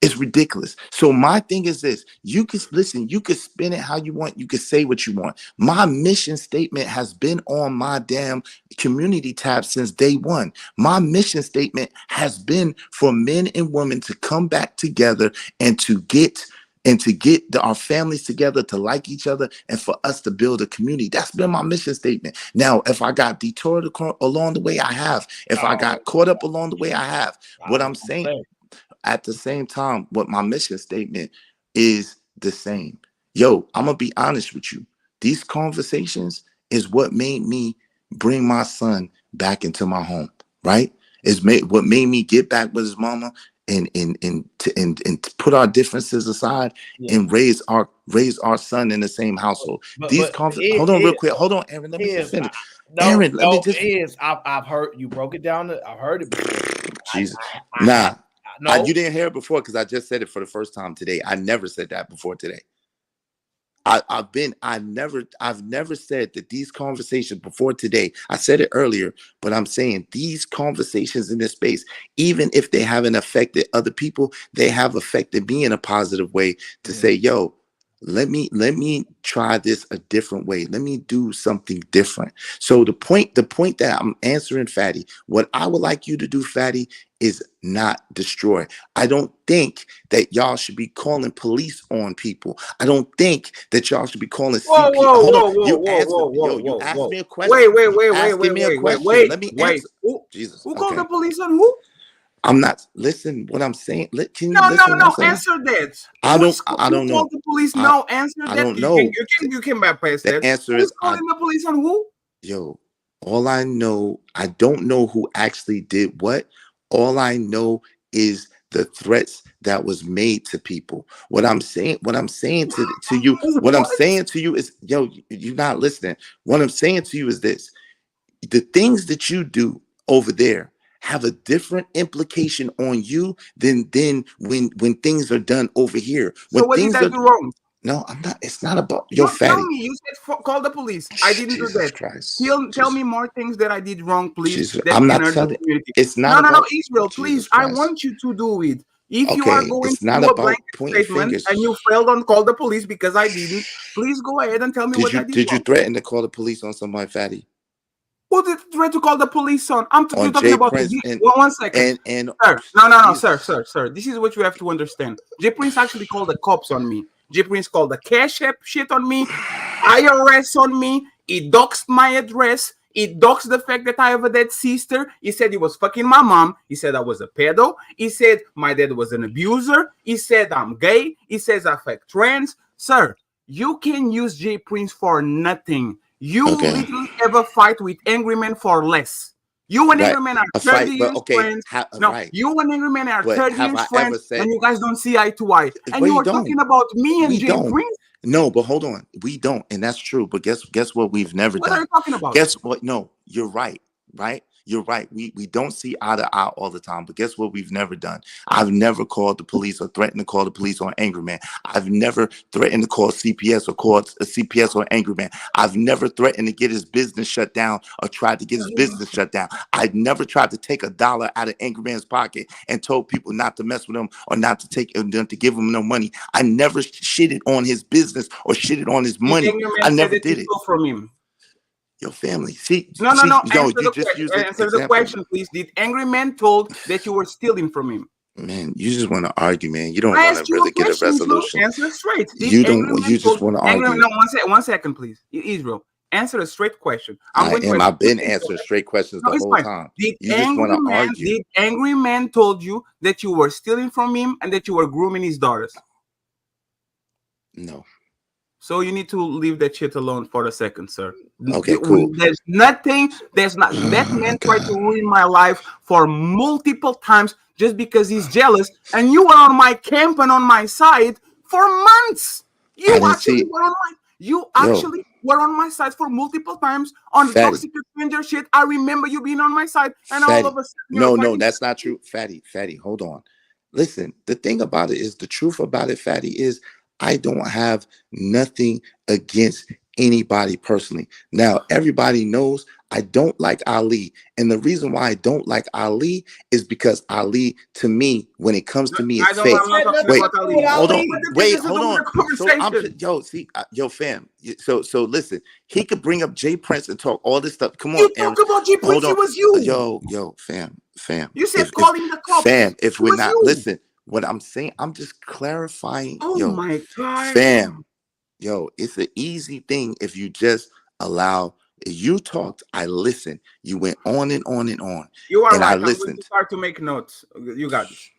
It's ridiculous. So my thing is this: you can listen, you can spin it how you want, you can say what you want. My mission statement has been on my damn community tab since day one. My mission statement has been for men and women to come back together and to get our families together, to like each other, and for us to build a community. That's been my mission statement. Now, if I got detoured along the way, I have. If I got caught up along the way, I have. What I'm saying, at the same time, what my mission statement is the same. Yo, I'm gonna be honest with you. These conversations is what made me bring my son back into my home, right? What made me get back with his mama and put our differences aside and raise our son in the same household. Hold on real quick. Hold on, Aaron. Let me just finish. Aaron, let me just. I've heard you broke it down. I've heard it before. Jesus. No. You didn't hear it before, because I just said it for the first time today. I never said that before today. I've never said that these conversations before today. I said it earlier, but I'm saying these conversations in this space, even if they haven't affected other people, they have affected me in a positive way to say, yo, let me try this a different way. Let me do something different. So the point that I'm answering, Fatty, what I would like you to do, Fatty, is not destroy. I don't think that y'all should be calling police on people. I don't think that y'all should be calling CP. Hold on. You asked me a question. Wait. Let me answer. Jesus. Who called the police on who? I'm not. Listen, what I'm saying. Can you No. Answer that. I don't know. Who called the police? No, answer that. I don't know. You can bypass that. The answer Who's is calling the police on who? Yo, all I know, I don't know who actually did what. All I know is the threats that was made to people. What I'm saying to you is, yo, you're not listening. What I'm saying to you is this: the things that you do over there have a different implication on you than when things are done over here. So what did I do wrong? No, I'm not. It's not about your Fatty. Tell me. You said call the police. I didn't do that. Christ. Tell me more things that I did wrong, please. I'm not telling. It's not. No, Israel, please. I want you to do it. If you are going to do a blanket statement and you failed on call the police because I didn't, please go ahead and tell me what I did. Did you threaten to call the police on somebody, Fatty? Who did try to call the police on? You're talking about Prince one second. Sir. No, sir. This is what you have to understand. J Prince actually called the cops on me. J Prince called the cash app shit on me. IRS on me. He doxed my address. He doxed the fact that I have a dead sister. He said he was fucking my mom. He said I was a pedo. He said my dad was an abuser. He said I'm gay. He says I fuck trans. Sir, you can use J Prince for nothing. You literally have a fight with Angry Man for less. You and Angry Man are 30 years friends. You and Angry Man are 30 years friends, and you guys don't see eye to eye. And you are talking about me and J Prince? No, but hold on. We don't, and that's true. But guess what we've never done? What are you talking about? Guess what? No, you're right. Right? You're right. We don't see eye to eye all the time. But guess what we've never done? I've never called the police or threatened to call the police on Angry Man. I've never threatened to call CPS or call a CPS on Angry Man. I've never threatened to get his business shut down or tried to get his business shut down. I've never tried to take $1 out of Angry Man's pocket and told people not to mess with him or not to take to give him no money. I never shitted on his business or shitted on his money. I never did it. From him. Your family. See, no. Yo, Answer the question, please. Did Angry Man told that you were stealing from him? Man, you just want to argue, man. You don't want to really get a resolution. Answer straight. You don't. You just want to argue. No, 1 second, please. Israel, answer a straight question. I've been answering straight questions the whole time. You just want to argue. Did Angry Man told you that you were stealing from him and that you were grooming his daughters? No. So you need to leave that shit alone for a second, sir. Okay, cool. There's nothing. That man tried to ruin my life for multiple times just because he's jealous. And you were on my camp and on my side for months. You actually were on my side for multiple times on toxic stranger shit. I remember you being on my side, and all of a sudden, no, that's not true. Fatty, hold on. Listen, the thing about it is, the truth about it, Fatty, is I don't have nothing against anybody personally. Now, everybody knows I don't like Ali. And the reason why I don't like Ali is because Ali, to me, when it comes to me, is fake. Wait, hold on. So fam. So listen, he could bring up J Prince and talk all this stuff. Come on, you talk about J Prince, it was you. Yo, fam. You said calling the cops. Fam, if we're not, listen. What I'm saying, I'm just clarifying. Oh my God. Fam, it's an easy thing if you just allow. You talked, I listened. You went on and on and on. You are and right. I listened. I'm going to start to make notes. You got this.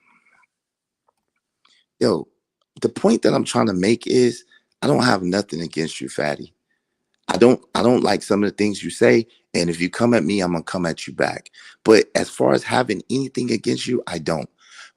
Yo, the point that I'm trying to make is I don't have nothing against you, Fatty. I don't like some of the things you say. And if you come at me, I'm going to come at you back. But as far as having anything against you, I don't.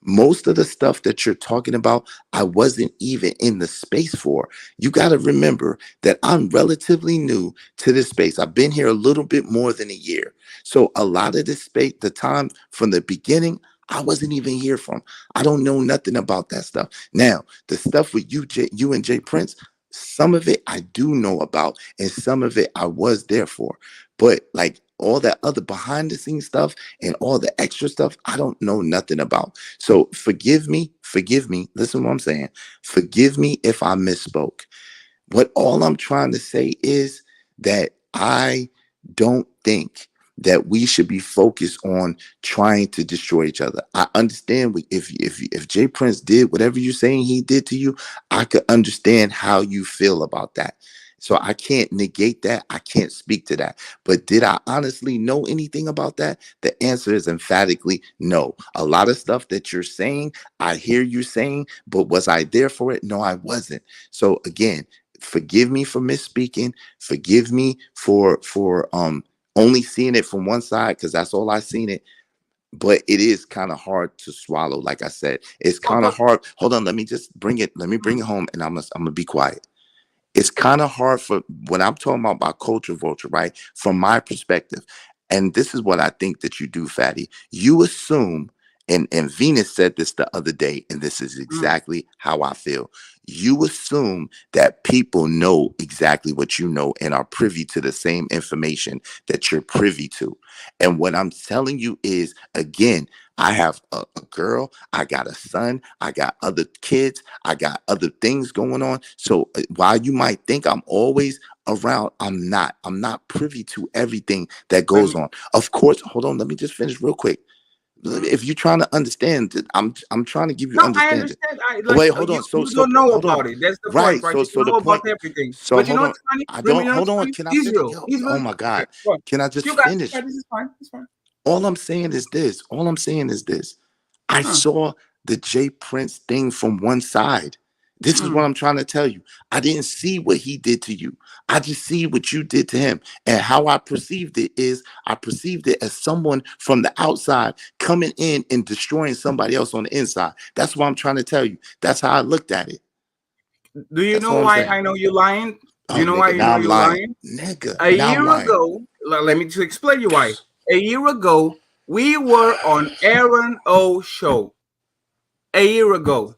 Most of the stuff that you're talking about, I wasn't even in the space for. You got to remember that I'm relatively new to this space. I've been here a little bit more than a year. So a lot of this space, the time from the beginning, I wasn't even here from. I don't know nothing about that stuff. Now, the stuff with you and J Prince, some of it I do know about, and some of it I was there for. But like all that other behind the scenes stuff and all the extra stuff, I don't know nothing about. So forgive me. Listen to what I'm saying. Forgive me if I misspoke. What all I'm trying to say is that I don't think that we should be focused on trying to destroy each other. I understand if J Prince did whatever you're saying he did to you, I could understand how you feel about that. So I can't negate that. I can't speak to that. But did I honestly know anything about that? The answer is emphatically no. A lot of stuff that you're saying, I hear you saying, but was I there for it? No, I wasn't. So again, forgive me for misspeaking. Forgive me for only seeing it from one side, because that's all I seen it. But it is kind of hard to swallow. Like I said, it's kind of hard. Hold on, let me bring it home, and I'm gonna be quiet. It's kind of hard for when I'm talking about culture vulture, right? From my perspective. And this is what I think that you do, Fatty. You assume, and Venus said this the other day, and this is exactly how I feel. You assume that people know exactly what you know and are privy to the same information that you're privy to. And what I'm telling you is, again, I have a girl, I got a son, I got other kids, I got other things going on. So while you might think I'm always around, I'm not privy to everything that goes on. Of course, hold on, let me just finish real quick. If you're trying to understand, I'm trying to give you No, I understanding. understand. Wait, hold on. You don't know Hold on. about it. That's the Right. point, right? You The know about point. everything. So But you hold know on. what's funny? I Remy, don't. you know Hold what's on. funny? Can I finish? Israel. Oh my God. Go on. Can I just You got finish? this is fine. It's fine. All I'm saying is this. I saw the Jay Prince thing from one side. This is what I'm trying to tell you. I didn't see what he did to you. I just see what you did to him. And how I perceived it is I perceived it as someone from the outside coming in and destroying somebody else on the inside. That's what I'm trying to tell you. That's how I looked at it. Do you That's know all I'm why saying. I know you're lying? Do you know why Nigga, you now know I'm you're lying. lying? Nigga, A now I'm year lying. ago, let me just explain you why. A year ago, we were on Aaron O show. A year ago.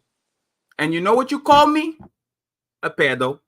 And you know what you call me? A pedo.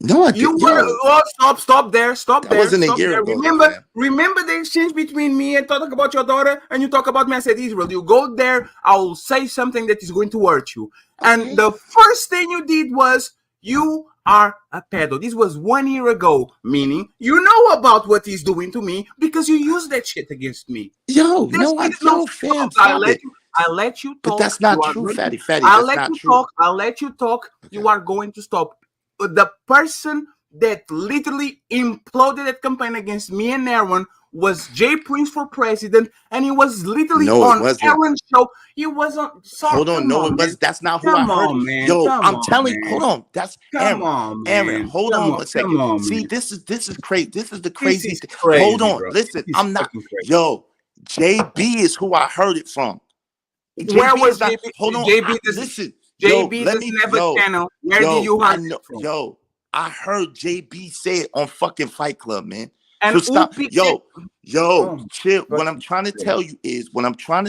No, I You didn't. were Yo, stop there. that wasn't a year ago, though, fam. Remember the exchange between me and talking about your daughter, and you talk about me. I said, Israel, you go there, I'll say something that is going to hurt you. Okay. And the first thing you did was you are a pedo. This was 1 year ago, meaning you know about what he's doing to me because you used that shit against me. Yo, This no, is no fam, stop. stop it. I let you talk. But that's not true, Fatty. I'll That's let not you true. talk. I'll let you talk. Okay. You are going to stop. The person that literally imploded that campaign against me and Aaron was Jay Prince for president, and he was literally on Aaron's show. He was on. Hold on, no, it was. That's not who I heard. Yo, I'm telling you. Hold on, that's Aaron. Aaron, hold on one second. See, this is crazy. This is the crazy thing. Hold on, listen. I'm not. Yo, JB is who I heard it from. Where was JB? Hold on, JB listen. JB doesn't have a channel. Where did you hear it from? Yo, I heard JB say it on fucking Fight Club, man. And so stop. Chill. But What I'm trying to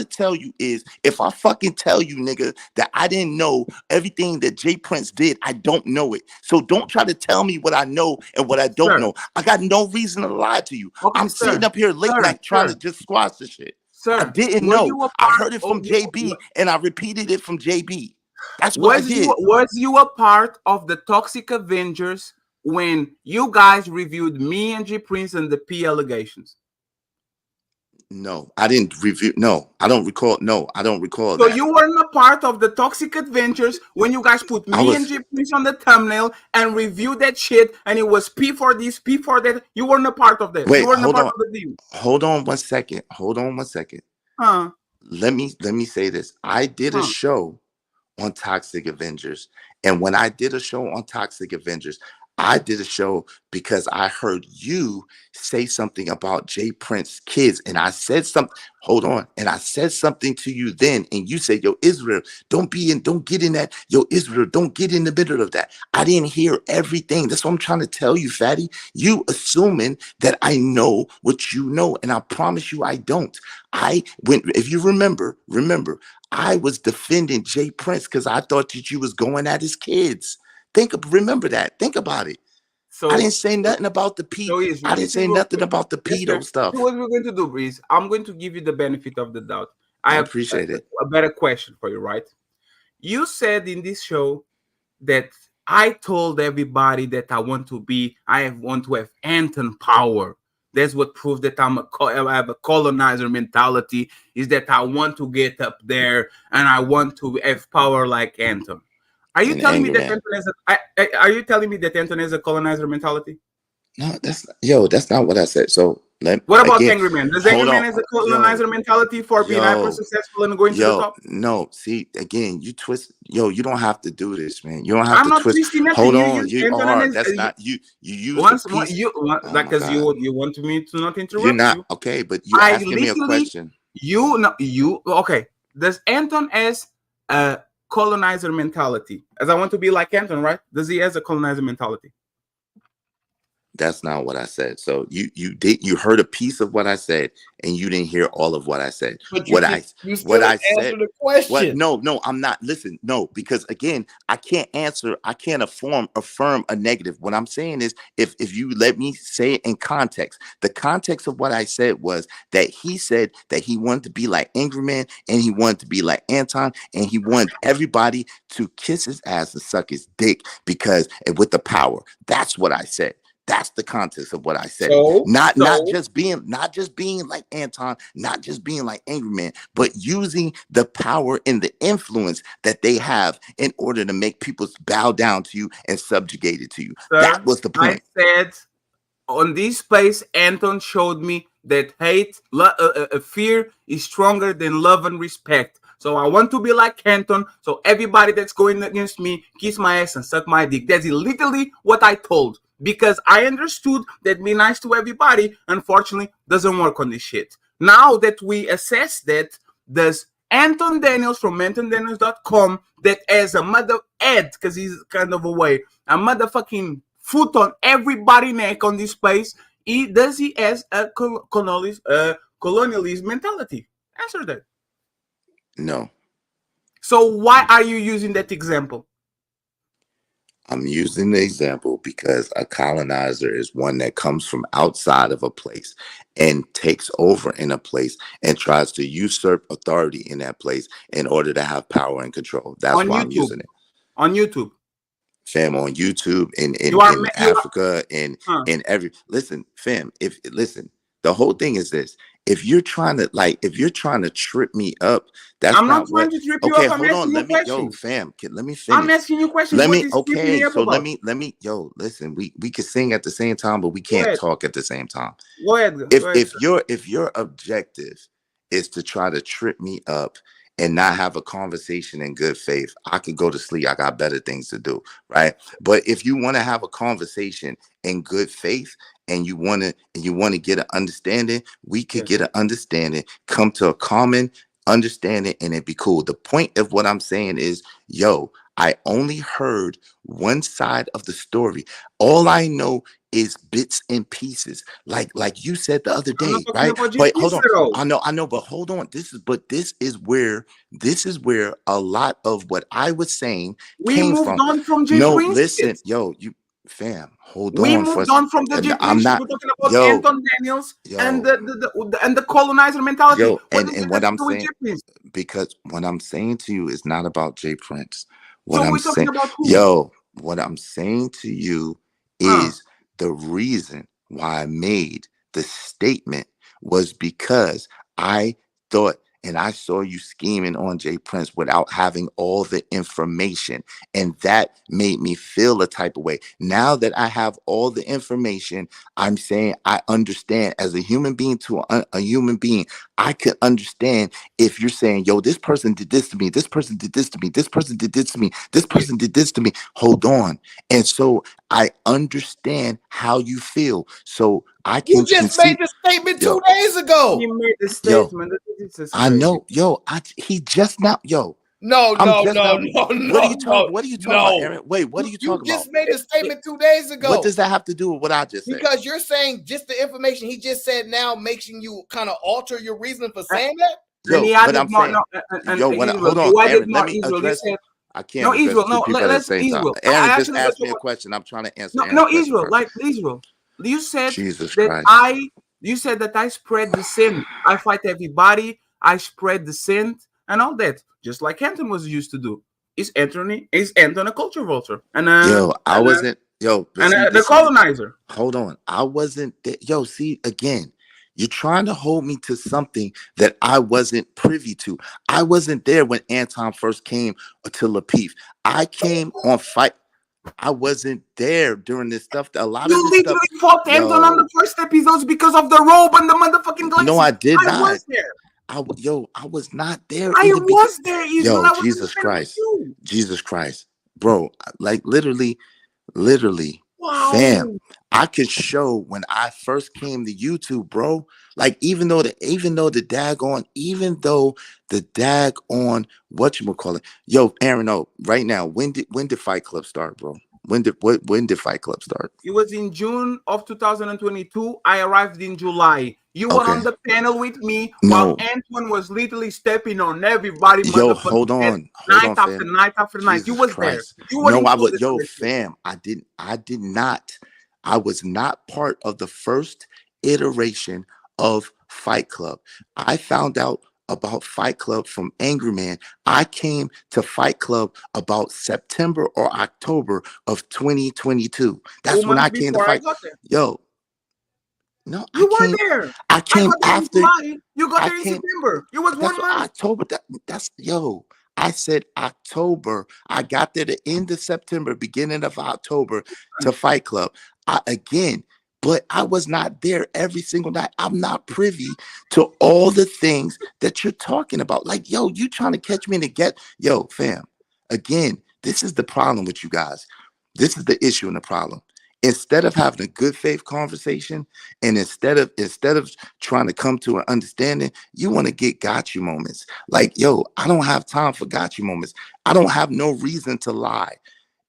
tell you is, if I fucking tell you, nigga, that I didn't know everything that Jay Prince did, I don't know it. So don't try to tell me what I know and what I don't know. I got no reason to lie to you. I'm sitting up here late night trying to just squash the shit. I didn't know. I heard it from JB and I repeated it from JB. That's what I did. Was you a part of the Toxic Avengers when you guys reviewed me and Jay Prince and the P allegations? No, I didn't review. No, I don't recall. No, I don't recall so that. So you weren't a part of the Toxic Adventures when you guys put me and Jay Prince on the thumbnail and reviewed that shit, and it was P for this, P for that. You weren't a part of that. Wait, you weren't hold a part on. Of the deal. Hold on 1 second. Huh? Let me say this. I did a show on Toxic Avengers, and when I did a show on Toxic Avengers, I did a show because I heard you say something about Jay Prince's kids. And I said something, hold on. And I said something to you then. And you said, yo, Israel, don't get in that. Yo, Israel, don't get in the middle of that. I didn't hear everything. That's what I'm trying to tell you, Fatty. You assuming that I know what you know. And I promise you I don't. If you remember, I was defending Jay Prince because I thought that you was going at his kids. Remember that. Think about it. So I didn't say nothing about the pedo. I didn't say nothing about the pedo stuff. So what we're going to do is I'm going to give you the benefit of the doubt. I appreciate it. A better question for you, right? You said in this show that I told everybody that I want to have Anton power. That's what proves that I have a colonizer mentality, is that I want to get up there and I want to have power like Anton. Are you telling me that Anton has a colonizer mentality? No, that's not what I said. So what about Angry Man? Does Angry Man has a colonizer mentality for being hyper successful and going to the top? No, see, again, you twist. You don't have to do this, man. You don't have to twist. Twisting Hold on, you are. That's not you. You use because you want me to not interrupt. You're not okay, but you asking me a question. Okay? Does Anton has a colonizer mentality? As I want to be like Anton, right? Does he has a colonizer mentality? That's not what I said. So you heard a piece of what I said, and you didn't hear all of what I said. But you still answer the question. No, I'm not. Listen, no, because again, I can't answer. I can't affirm a negative. What I'm saying is, if you let me say it in context, the context of what I said was that he said that he wanted to be like Angry Man, and he wanted to be like Anton, and he wanted everybody to kiss his ass and suck his dick because with the power. That's what I said. That's the context of what I said. So, not just being like Anton, not just being like Angry Man, but using the power and the influence that they have in order to make people bow down to you and subjugated to you. Sir, that was the point. I said on this place, Anton showed me that fear is stronger than love and respect. So I want to be like Anton. So everybody that's going against me, kiss my ass and suck my dick. That's literally what I told. Because I understood that being nice to everybody, unfortunately, doesn't work on this shit. Now that we assess that, there's Anton Daniels from AntonDaniels.com that has a mother ad, because he's kind of away, a motherfucking foot on everybody's neck on this place. He has a colonialist mentality? Answer that. No. So why are you using that example? I'm using the example because a colonizer is one that comes from outside of a place and takes over in a place and tries to usurp authority in that place in order to have power and control. That's why I'm using it. On YouTube. Fam, on YouTube, in Africa, in every listen, fam, the whole thing is this. If you're trying to trip me up, that's I'm not trying to trip you up. I'm asking you questions. Fam, let me finish. I'm asking you questions. Let me listen, we can sing at the same time, but we can't talk at the same time. Go ahead. If your objective is to try to trip me up and not have a conversation in good faith, I could go to sleep. I got better things to do, right? But if you want to have a conversation in good faith and you want to get an understanding, we could get an understanding, come to a common understanding, and it'd be cool. The point of what I'm saying is, I only heard one side of the story. All I know is bits and pieces. Like you said the other day, right? Wait, hold on. I know, but hold on. This is where a lot of what I was saying came from. We moved on from J. No, Prince. listen, fam, hold on. We moved on from the J. Prince. We're talking about Anton Daniels and the colonizer mentality. And what I'm saying, because what I'm saying to you is not about J. Prince. What I'm saying, what I'm saying to you is the reason why I made the statement was because I thought and I saw you scheming on J. Prince without having all the information. And that made me feel a type of way. Now that I have all the information, I'm saying I understand as a human being to a human being. I could understand if you're saying, this person did this to me. This person did this to me. This person did this to me. This person did this to me. Hold on. And so I understand how you feel. So I can. You just made the statement 2 days ago. You made the statement. I know. He just now. No. What are you talking? What are you talking about, Aaron? Wait, what are you talking about? You just made the statement 2 days ago. What does that have to do with what I just said? Because you're saying just the information he just said now making you kind of alter your reasoning for saying that. But I'm saying, hold on, Aaron. Let me address. I can't. No, Israel. No, let's Israel. Aaron just asked me a question. I'm trying to answer. No, Israel. Like Israel. You said Jesus that Christ. You said that I spread the sin. I fight everybody. I spread the sin and all that, just like Anton was used to do. Is Anton a culture vulture? And I wasn't. The colonizer. Hold on, I wasn't there. See again. You're trying to hold me to something that I wasn't privy to. I wasn't there when Anton first came to Lapeef. I came on fight. I wasn't there during this stuff. A lot of this stuff. You literally fought Anton on the first episodes because of the robe and the motherfucking glasses. No, I did not. I was there. I was not there. I was there. Jesus Christ. Jesus Christ. Bro, like literally, wow. Fam, I could show when I first came to YouTube, bro. Like even though the daggone whatchamacallit. Aaron, right now, when did Fight Club start, bro? When did Fight Club start? It was in June of 2022. I arrived in July. You were on the panel with me while Antoine was literally stepping on everybody. Hold on, night after night after night. You was there. You were fam. I did not. I was not part of the first iteration of Fight Club. I found out about Fight Club from Angry Man. I came to Fight Club about September or October of 2022. That's 2 when months I came to before I fight. got there. Yo, no, You were there. I came got there in after. July. You got I there in came. September. It was That's 1 month. October. That's yo. I said October. I got there the end of September, beginning of October to Fight Club. Again, but I was not there every single night. I'm not privy to all the things that you're talking about. Like, yo, you trying to catch me in the yo, fam. Again, this is the problem with you guys. This is the issue and the problem. Instead of having a good faith conversation, and instead of trying to come to an understanding, you want to get got you moments. Like, yo, I don't have time for got you moments. I don't have no reason to lie.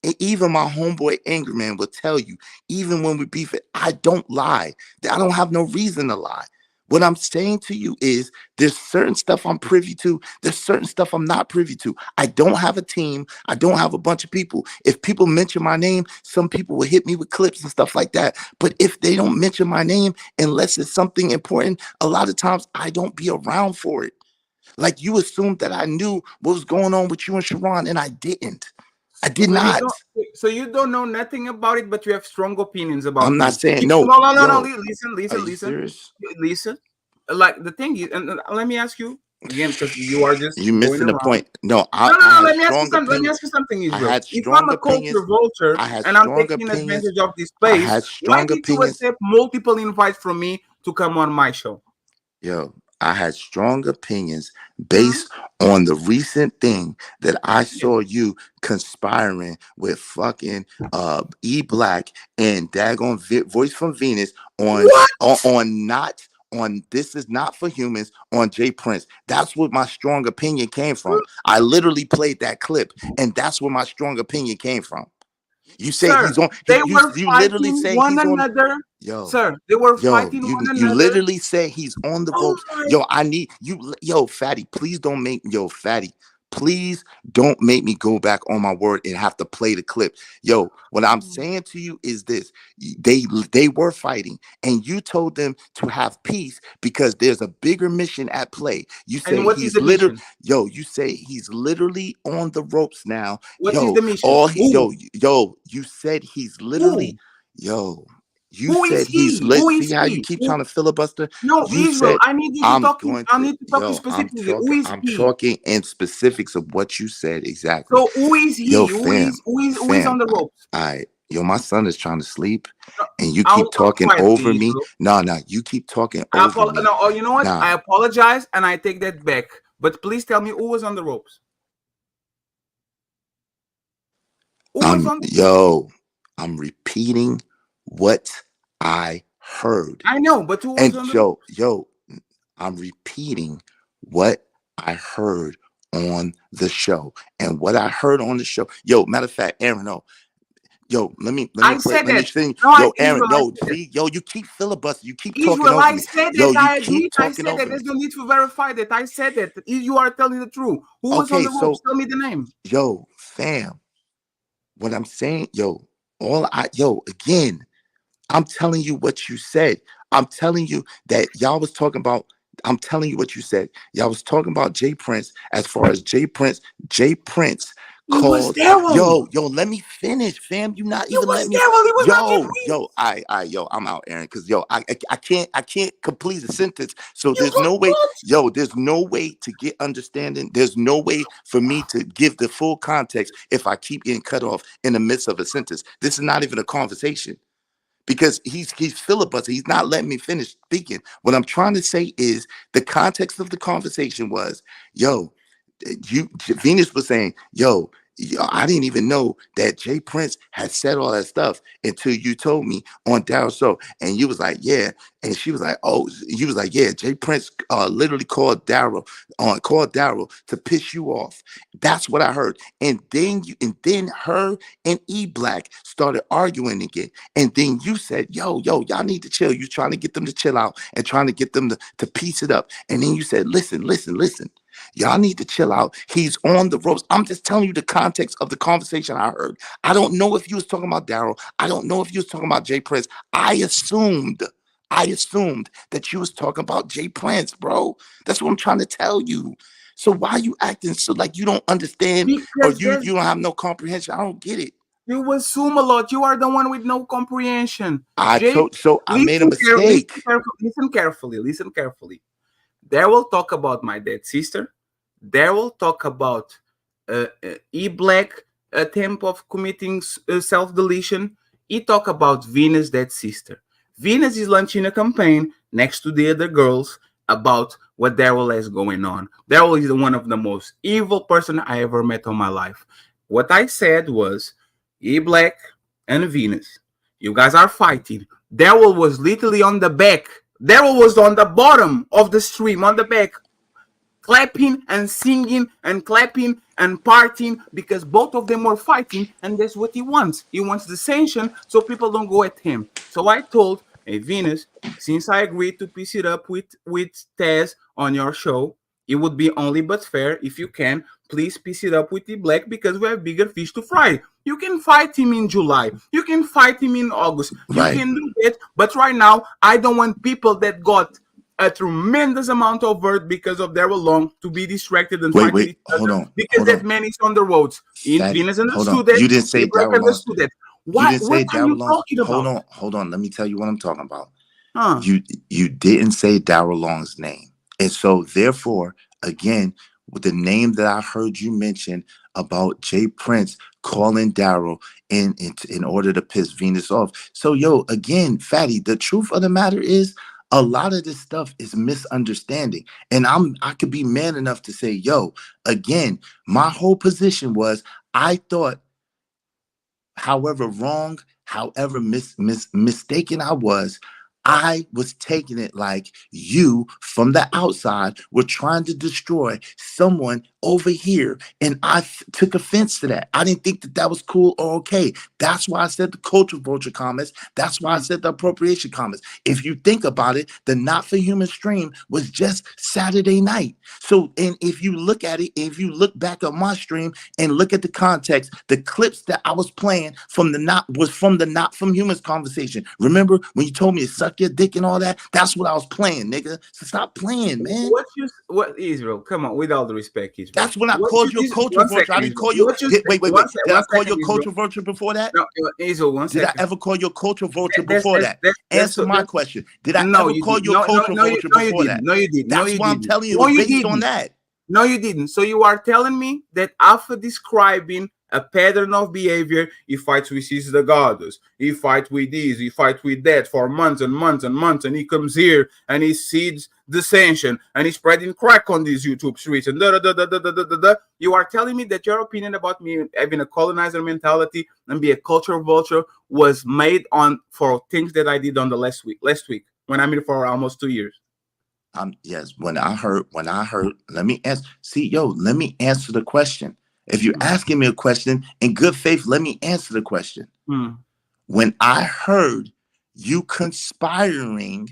And even my homeboy Angry Man will tell you, even when we beef it, I don't lie. I don't have no reason to lie. What I'm saying to you is there's certain stuff I'm privy to. There's certain stuff I'm not privy to. I don't have a team. I don't have a bunch of people. If people mention my name, some people will hit me with clips and stuff like that. But if they don't mention my name, unless it's something important, a lot of times I don't be around for it. Like, you assumed that I knew what was going on with you and Sharon, and I didn't. I did not. So you don't know nothing about it, but you have strong opinions about it. I'm not saying no. No. Listen. Listen. Like, the thing is, and let me ask you again, because you are just missing the point. No, let me ask you something. Israel. If I'm a culture vulture and I'm taking advantage of this space, why did you accept multiple invites from me to come on my show? Yo, I had strong opinions based on the recent thing that I saw you conspiring with fucking E Black and daggone Voice from Venus on This Is Not for Humans on Jay Prince. That's what my strong opinion came from. I literally played that clip, and that's where my strong opinion came from. You say he's on. You literally say he's on. Yo, sir, they were fighting one another. You literally say he's on the ropes. Yo, I need you. Yo, Fatty, please don't make. Yo, Fatty, please don't make me go back on my word and have to play the clip. Yo, what I'm saying to you is this: they were fighting, and you told them to have peace because there's a bigger mission at play. You say he's literally. Yo, you say he's literally on the ropes now. What is the mission? Yo, you said he's literally. Yo. You said he's lit. See how you keep trying to filibuster? No, Israel, I need you to talk. I need to talk specifically. Who is I'm he? talking in specifics of what you said exactly. So who is he? Yo, who is on the ropes? All right. Yo, my son is trying to sleep, and you keep talking over me. No, you keep talking over me. No, you know what? I apologize, and I take that back. But please tell me who was on the ropes. I'm repeating what I heard. I know, but who was on the ropes? Yo, I'm repeating what I heard on the show. And what I heard on the show. Yo, matter of fact, Aaron, let me sing. Yo, Aaron, you keep filibustering. You keep talking over me. I said that. I agree. I said that. There's no need to verify that. I said that. You are telling the truth. Who was on the ropes? Tell me the name. Yo, fam. What I'm saying, again, I'm telling you what you said. I'm telling you that y'all was talking about. I'm telling you what you said. Y'all was talking about Jay Prince. As far as Jay Prince called. Yo, let me finish, fam. You not even let me. I'm out, Aaron, because I can't complete the sentence. So there's no way. There's no way to get understanding. There's no way for me to give the full context if I keep getting cut off in the midst of a sentence. This is not even a conversation. Because he's filibustering. He's not letting me finish speaking. What I'm trying to say is the context of the conversation was, Venus was saying, I didn't even know that Jay Prince had said all that stuff until you told me on Daryl's show. And you was like, yeah. And she was like, you was like, yeah, Jay Prince literally called Daryl to piss you off. That's what I heard. And then her and E Black started arguing again. And then you said, y'all need to chill. You're trying to get them to chill out and trying to get them to piece it up. And then you said, listen. Y'all need to chill out. He's on the ropes. I'm just telling you the context of the conversation I heard. I don't know if you was talking about Daryl. I don't know if you was talking about Jay Prince. I assumed I assumed that you was talking about Jay Prince, bro. That's what I'm trying to tell you. So why are you acting so like you don't understand or Because you don't have no comprehension? I don't get it. you assume a lot. You are the one with no comprehension. I Jay, made a mistake. Listen carefully. Listen carefully. They will talk about my dead sister. They will talk about E-Black attempt of committing self-deletion. He talk about Venus' dead sister. Venus is launching a campaign next to the other girls about what Daryl has going on. Daryl is one of the most evil person I ever met in my life. What I said was, E-Black and Venus, you guys are fighting. Daryl was literally on the back. Daryl was on the bottom of the stream, on the back, clapping and singing and clapping and partying because both of them were fighting, and that's what he wants. He wants the sanction so people don't go at him. So I told, hey, Venus, since I agreed to piece it up with Taz on your show, it would be only but fair if you can please piece it up with the Black because we have bigger fish to fry. You can fight him in July. You can fight him in August. You can do that. But right now, I don't want people that got a tremendous amount of work because of Daryl Long to be distracted and fighting each other because that man is on the roads. Venus understood that. You didn't say Daryl Long. Understood that. What are you talking about? Hold on. Let me tell you what I'm talking about. You didn't say Daryl Long's name. And so therefore, again, with the name that I heard you mention about Jay Prince calling Daryl in order to piss Venus off. So again, Fatty, the truth of the matter is a lot of this stuff is misunderstanding. And I could be man enough to say, again, my whole position was I thought, however wrong, however mistaken I was taking it like you from the outside were trying to destroy someone over here. And I took offense to that. I didn't think that was cool or okay. That's why I said the culture vulture comments. That's why I said the appropriation comments. If you think about it, the Not for Human stream was just Saturday night. So, and if you look at it, if you look back at my stream and look at the context, the clips that I was playing from the Not from Humans conversation. Remember when you told me to suck your dick and all that? That's what I was playing, nigga. So stop playing, man. What Israel? Come on, with all the respect, Israel. That's when I called you a culture vulture. I didn't call you. Wait. Did I call you a culture vulture before that? No, Israel. 1 second. Did I ever call you a culture vulture before that? Answer my question. Did I ever call you a culture vulture before that? No, you didn't. That's why I'm telling you. It was based on that. No, you didn't. So you are telling me that after describing a pattern of behavior, he fights with the goddess, he fights with this, he fights with that for months and months and months, and he comes here and he seeds dissension and he's spreading crack on these YouTube streets and You are telling me that your opinion about me having a colonizer mentality and be a culture vulture was made on for things that I did on the last week when I'm here for almost 2 years. Yes, when I heard, let me answer. Let me answer the question. If you're asking me a question in good faith, let me answer the question. When I heard you conspiring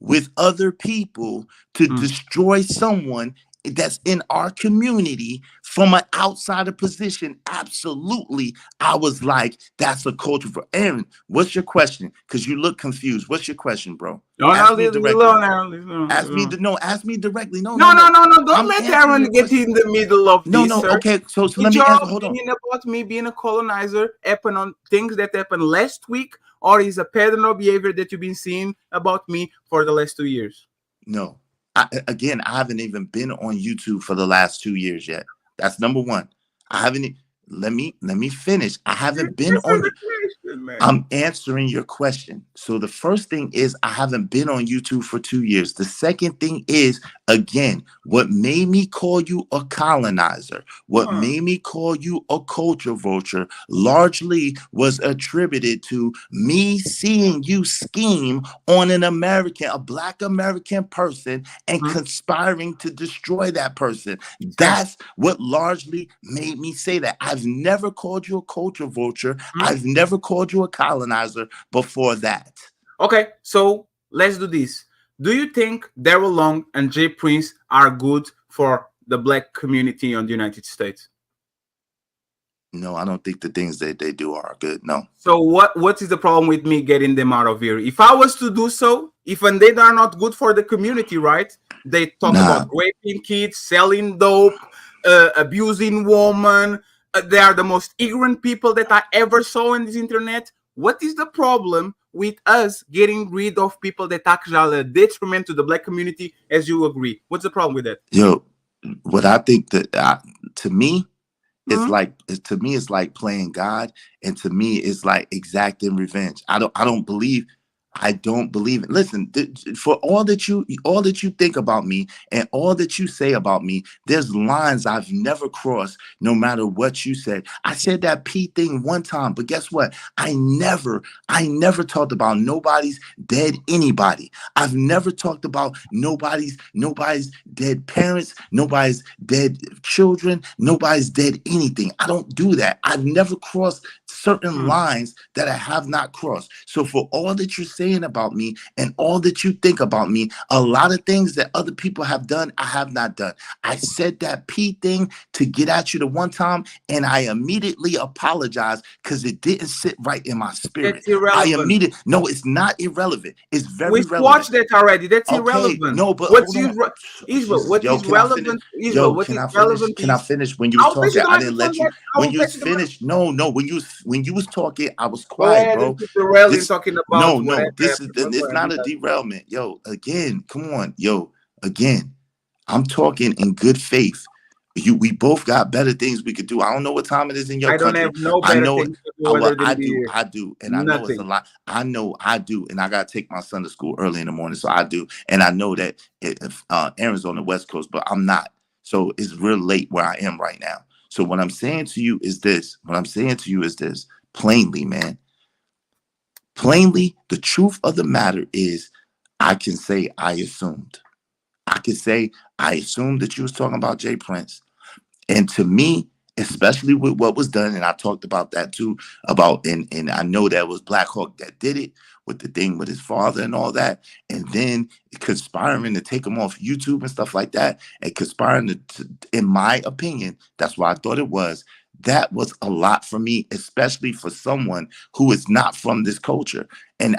with other people to destroy someone that's in our community from an outsider position, absolutely, I was like, that's a culture for Aaron. What's your question? Because you look confused. What's your question, bro? Ask me directly. Ask me directly. No. Don't let Aaron get in the middle of this. Sir. Okay. So let me answer. Hold on. About me being a colonizer happen on things that happened last week, or is a pattern of behavior that you've been seeing about me for the last 2 years? No. I haven't even been on YouTube for the last 2 years yet. That's number one. I haven't. Let me finish. I haven't been on. I'm answering your question. So the first thing is I haven't been on YouTube for 2 years. The second thing is, again, what made me call you a colonizer, what made me call you a culture vulture, largely was attributed to me seeing you scheme on a Black American person and conspiring to destroy that person. That's what largely made me say that. I've never called you a culture vulture. I've never called you a colonizer before that. Okay, so let's do this. Do you think Daryl Long and Jay Prince are good for the Black community in the United States? No, I don't think the things that they do are good. No. So what is the problem with me getting them out of here? If I was to do so, even they are not good for the community, right? They talk about raping kids, selling dope, abusing women. They are the most ignorant people that I ever saw in this internet. What is the problem with us getting rid of people that actually are a detriment to the black community, as you agree? What's the problem with that? Yo, what I think that to me, it's like it's like playing God, and to me, it's like exacting revenge. I don't believe it. Listen, for all that you think about me and all that you say about me, there's lines I've never crossed, no matter what you said. I said that P thing one time, but guess what? I never talked about nobody's dead anybody. I've never talked about nobody's dead parents, nobody's dead children, nobody's dead anything. I don't do that. I've never crossed certain lines that I have not crossed. So for all that you're saying about me and all that you think about me, a lot of things that other people have done, I have not done. I said that P thing to get at you the one time, and I immediately apologized because it didn't sit right in my spirit. That's irrelevant. No, it's not irrelevant. It's very relevant. We watched that already. That's irrelevant. No, but what's Israel? What is relevant? Israel, what is relevant? Can I finish? When you was talking, I didn't let you. When you finished, no. When you was talking, I was quiet, bro. Talking about it's not a derailment. Yo, again, come on, again. I'm talking in good faith. We both got better things we could do. I don't know what time it is in your country. I don't have no better things to do. I do, and I know it's a lot. I know I do, and I gotta take my son to school early in the morning, so I do. And I know that Aaron's on the West Coast, but I'm not. So it's real late where I am right now. So what I'm saying to you is this. Plainly, man. Plainly, the truth of the matter is, I can say I assumed. I can say I assumed that you was talking about Jay Prince. And to me, especially with what was done, and I talked about that too, and I know that was Black Hawk that did it, with the thing with his father and all that, and then conspiring to take him off YouTube and stuff like that, and conspiring to, in my opinion, that's why I thought it was, that was a lot for me, especially for someone who is not from this culture. And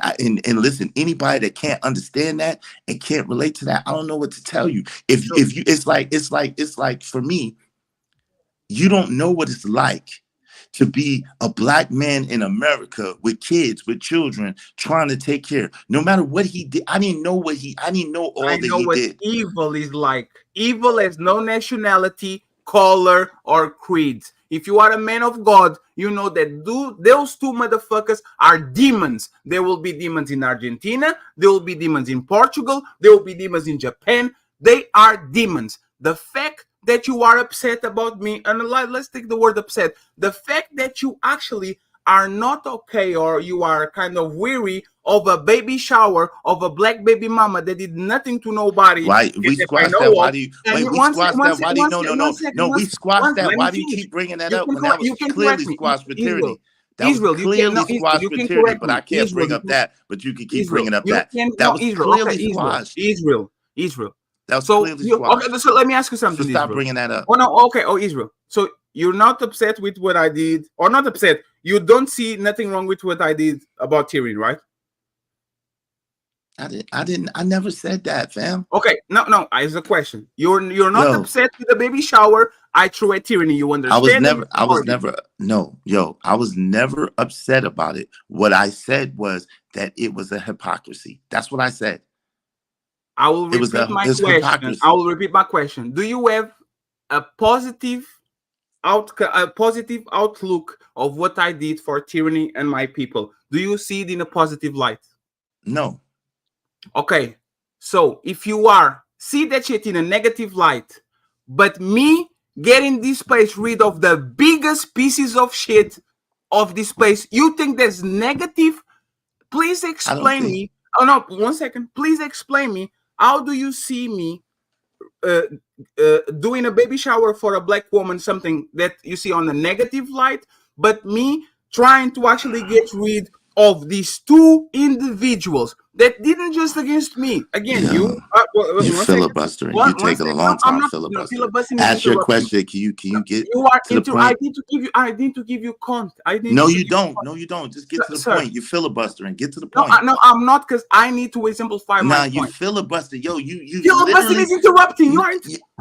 listen, anybody that can't understand that and can't relate to that, I don't know what to tell you. If you, it's like for me, you don't know what it's like to be a Black man in America with kids, with children, trying to take care. No matter what he did, I didn't know all that he did. Evil is like. Evil has no nationality, color, or creed. If you are a man of God, you know that those two motherfuckers are demons. There will be demons in Argentina. There will be demons in Portugal. There will be demons in Japan. They are demons. The fact that you are upset about me, and let's take the word upset, the fact that you actually are not okay, or you are kind of weary of a baby shower of a Black baby mama that did nothing to nobody. Why we squashed that? Why do you we squashed that? Why do you keep bringing that up when that was clearly squashed with tyranny? That was clearly squashed with tyranny, but I can't bring up that. But you can keep bringing up that. That was clearly squashed. Israel. That was clearly squashed. Okay, so let me ask you something. So stop bringing that up. Oh no, okay. Oh, Israel. So you're not upset with what I did, or not upset? You don't see nothing wrong with what I did about tyranny, right? I never said that, fam. Okay, no. It's a question. You're not upset with the baby shower I threw at tyranny. You understand? I was never upset about it. What I said was that it was a hypocrisy. That's what I said. I will repeat my question. Do you have a positive outlook of what I did for tyranny and my people? Do you see it in a positive light? No. Okay, so if you see that shit in a negative light, but me getting this place rid of the biggest pieces of shit of this place, you think that's negative? Please explain me. Oh no, 1 second. Please explain me. How do you see me doing a baby shower for a Black woman, something that you see on a negative light, but me trying to actually get rid of these two individuals, that didn't just against me. Again, you filibustering. You taking a long time filibustering. Ask your question. Can you get to the point? I need to give you content. No, you don't. Just get to the point. You filibustering. Get to the point. No, I'm not, because I need to simplify my point. You filibustering. Yo, you filibustering is interrupting.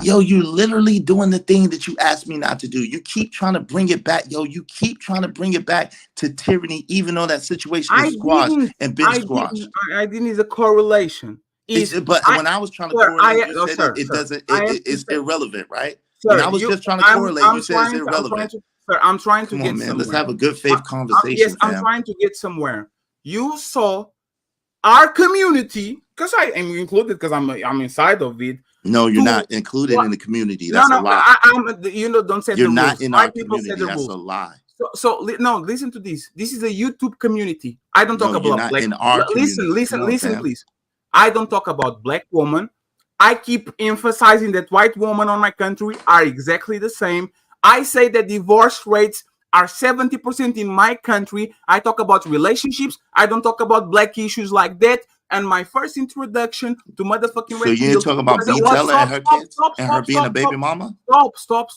You literally doing the thing that you asked me not to do. You keep trying to bring it back. You keep trying to bring it back to tyranny, even though that situation is squashed and been squashed. I didn't is a correlation. When I was trying to correlate, you said it's irrelevant, right? When I was just trying to correlate, you said it's irrelevant. I'm trying to Come get on, man. somewhere. Let's have a good faith conversation. Yes, I'm trying to get somewhere. You saw our community, because I am included, because I'm inside of it. No, you're not included in the community. That's a lie. Don't say you're not in our community. That's a lie. So no, listen to this. This is a YouTube community. I don't talk about in our listen, please. I don't talk about black women. I keep emphasizing that white women on my country are exactly the same. I say that divorce rates are 70% in my country. I talk about relationships. I don't talk about black issues like that. And my first introduction to motherfucking so you didn't talk about B. Teller and her kids and her being a baby mama? Stop.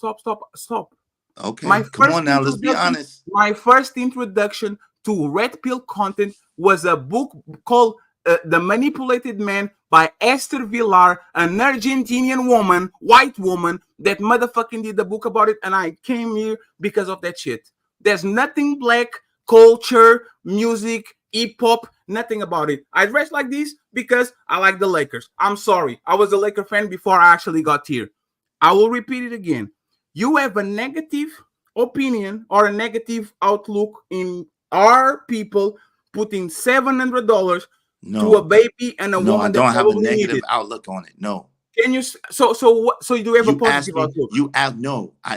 Okay, come on now, let's be honest. My first introduction to red pill content was a book called The Manipulated Man by Esther Villar, an Argentinian woman, white woman, that motherfucking did the book about it, and I came here because of that shit. There's nothing black culture, music, hip-hop, nothing about it. I dress like this because I like the Lakers. I'm sorry. I was a Laker fan before I actually got here. I will repeat it again. You have a negative opinion or a negative outlook in our people putting $700 to a baby and a woman. I don't have a negative outlook on it. No. Can you? So you do have a positive outlook?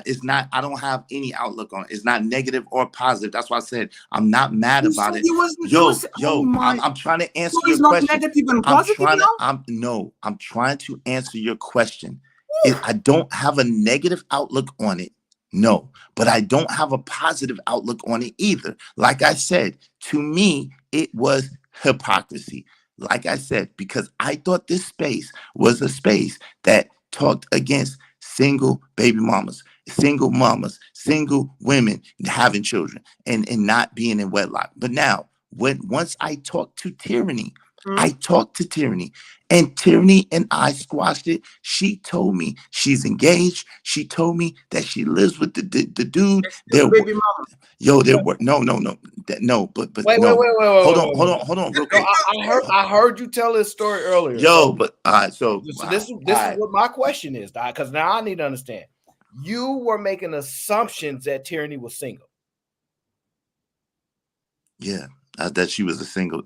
It's not. I don't have any outlook on it. It's not negative or positive. That's why I said I'm not mad about it. I'm trying to answer your question. Negative and positive I'm trying to answer your question. I don't have a negative outlook on it. No, but I don't have a positive outlook on it either. Like I said, to me, it was hypocrisy. Like I said, because I thought this space was a space that talked against single baby mamas, single women having children and not being in wedlock. But now, once I talked to Tyranny, and Tyranny and I squashed it. She told me she's engaged. She told me that she lives with the dude. Baby mama. There were no. But wait, no. Hold on. Real quick. I heard you tell this story earlier. So this is what my question is, because now I need to understand. You were making assumptions that Tyranny was single. Yeah, that she was a single.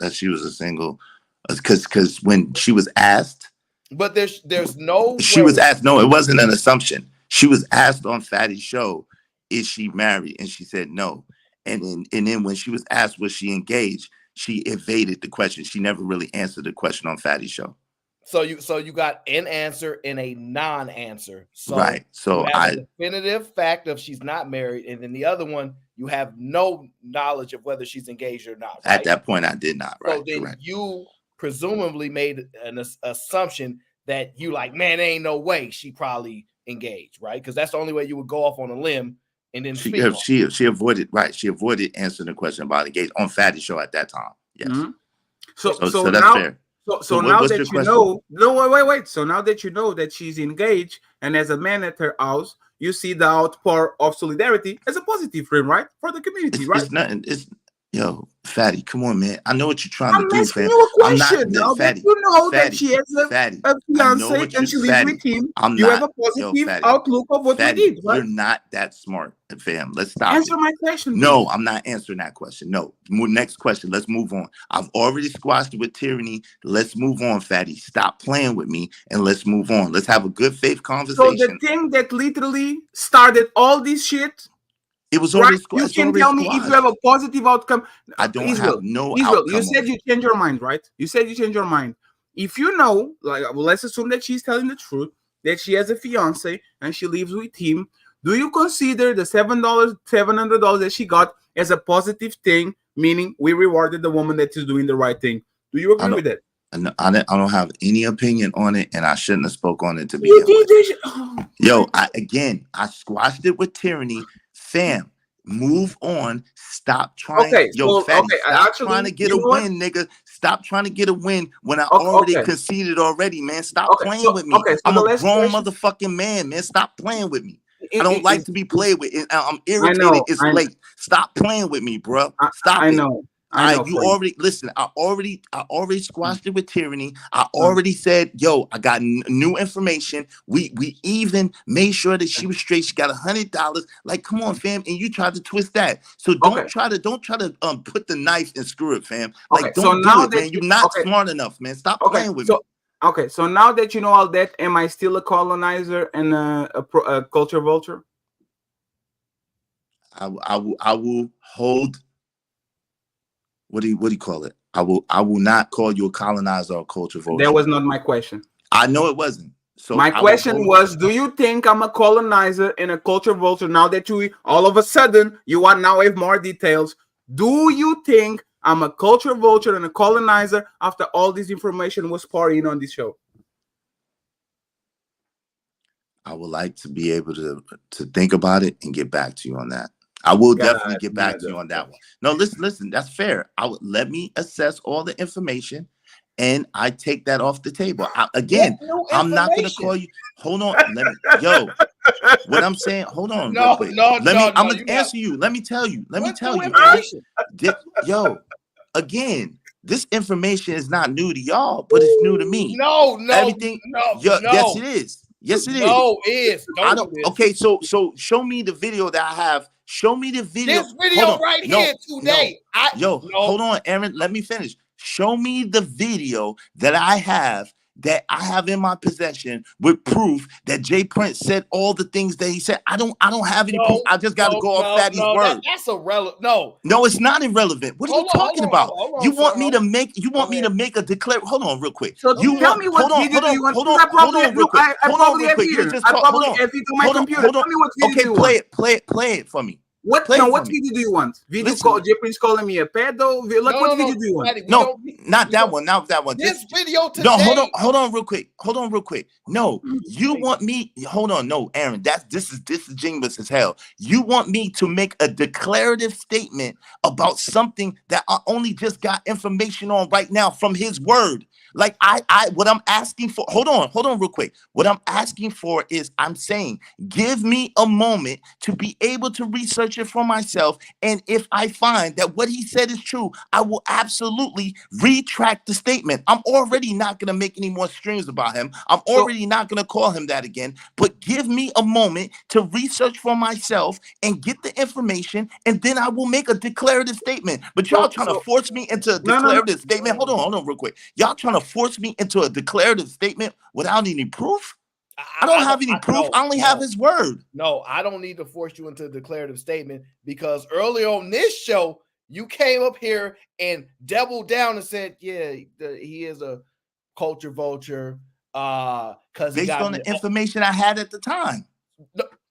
Because when she was asked, but there's no. She was asked. No, it wasn't an assumption. She was asked on Fatty's show, "Is she married?" And she said no. And then when she was asked, "Was she engaged?" She evaded the question. She never really answered the question on Fatty's show. So you got an answer and a non-answer. Right. So you have a definitive fact of she's not married, and then the other one you have no knowledge of whether she's engaged or not. Right? At that point, I did not. Right. So then you presumably made an assumption that you like, man, there ain't no way she probably engaged, right? Because that's the only way you would go off on a limb and then she avoided, right? She avoided answering the question about engaged on Fatty's show at that time. Yes. Mm-hmm. So that's now, fair. So now that you know, wait. So now that you know that she's engaged and as a man at her house, you see the outpour of solidarity as a positive thing, right? For the community, right? It's nothing. Yo, Fatty, come on, man. I know what you're trying to do, fam. I'm asking you a question. Now that you know that she has a fiance and she lives with him, you have a positive outlook of what we did, right? You're not that smart, fam. Let's stop. Answer my question. No, I'm not answering that question. No. Next question. Let's move on. I've already squashed it with Tyranny. Let's move on, Fatty. Stop playing with me and let's move on. Let's have a good faith conversation. So the thing that literally started all this shit, it was already you can tell me if you have a positive outcome. I don't have no outcome. You said you changed your mind, right? You said you changed your mind. If you know, like, let's assume that she's telling the truth, that she has a fiance and she lives with him. Do you consider the $700 that she got as a positive thing, meaning we rewarded the woman that is doing the right thing? Do you agree with that? I don't have any opinion on it, and I shouldn't have spoke on it to You begin with. did this. Oh. Yo, I squashed it with tyranny. Fam, move on. Stop trying. Okay, Yo, so, Fatty, okay, stop trying to get a win, nigga. Stop trying to get a win when I already conceded already, man. Stop playing with me. Okay, so I'm the a last grown question. motherfucking man, man. Stop playing with me. I don't like to be played with. I'm irritated. I know, It's late. Stop playing with me, bro. Stop I it. know. I know. You already listen. I already squashed it with tyranny. I already said, yo, I got new information. We even made sure that she was straight. She got $100. Like, come on, fam. And you tried to twist that. So don't try to put the knife and screw it, fam. Like, don't do it, man. You're not smart enough, man. Stop playing with me. Okay, so now that you know all that, am I still a colonizer and a culture vulture? I will hold. What do you call it? I will not call you a colonizer or a culture vulture. That was not my question. I know it wasn't. So my question was, do you think I'm a colonizer and a culture vulture? Now that you all of a sudden you want now have more details, do you think I'm a culture vulture and a colonizer after all this information was poured in on this show? I would like to be able to think about it and get back to you on that. I will definitely get back to you on that one. No, listen, that's fair. Let me assess all the information and I take that off the table. I'm not gonna call you. Hold on, what I'm saying, hold on. I'm gonna answer you. Let me tell you. Again, this information is not new to y'all, but it's new to me. Yes, it is. Yes, it is. No, it is. Okay, so show me the video that I have. Show me the video. This video right here today. Hold on, Aaron. Let me finish. Show me the video that I have in my possession with proof that Jay Prince said all the things that he said. I don't have any proof. I just got to go off Fatty's word. That's irrelevant. No, it's not irrelevant. What are you talking about? You want me to make a declare? Hold on, real quick. So tell me what video you want. Hold on, real quick. Hold on, real quick. I probably have it on my computer. Tell me what video you want. Play it for me. What video do you want? Video called Jay Prince calling me a pedo? What video do you want? No, not that one. Not that one. This video today. No, hold on, real quick. No, you want me? Hold on, no, Aaron. This is disingenuous as hell. You want me to make a declarative statement about something that I only just got information on right now from his word. Like what I'm asking for, hold on real quick. What I'm asking for is I'm saying, give me a moment to be able to research it for myself. And if I find that what he said is true, I will absolutely retract the statement. I'm already not going to make any more streams about him. I'm already not going to call him that again, but give me a moment to research for myself and get the information. And then I will make a declarative statement. But y'all trying to force me into a declarative statement. Hold on real quick. Y'all trying to force me into a declarative statement without any proof? I don't have any proof. I only have his word. No, I don't need to force you into a declarative statement because earlier on this show, you came up here and doubled down and said, yeah, he is a culture vulture. Because based on the information I had at the time.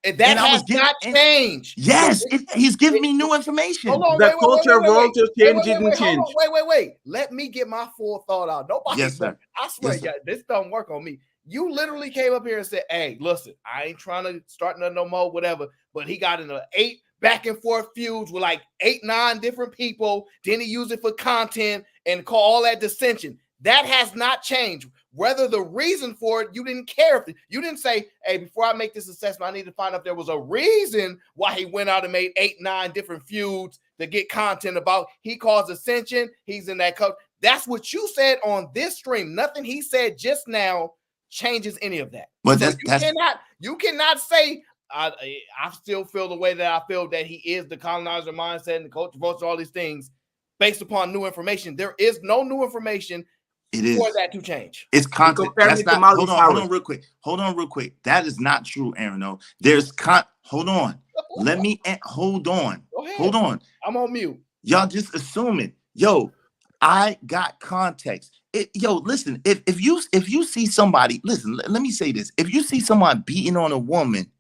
That has not changed. Yes, he's giving me new information. Hold on, the culture vulture didn't change. Wait. Let me get my full thought out. Nobody, yes, sir. I swear, this don't work on me. You literally came up here and said, hey, listen, I ain't trying to start nothing no more, whatever. But he got in 8 back and forth feuds with like 8, 9 different people. Then he used it for content and call all that dissension. That has not changed. Whether the reason for it, you didn't care. If you didn't say, hey, before I make this assessment, I need to find out if there was a reason why he went out and made 8, 9 different feuds to get content about. He caused ascension. He's in that coach. That's what you said on this stream. Nothing he said just now changes any of that. But so you cannot say, I still feel the way that I feel that he is the colonizer mindset and the culture vulture, all these things based upon new information. There is no new information. It is for that to change. It's content. That's not, hold on real quick. That is not true, Aaron. No, there's hold on. Let me hold on. Hold on. I'm on mute. Y'all just assuming. Yo, I got context. Listen, if you see somebody, listen, let me say this. If you see somebody beating on a woman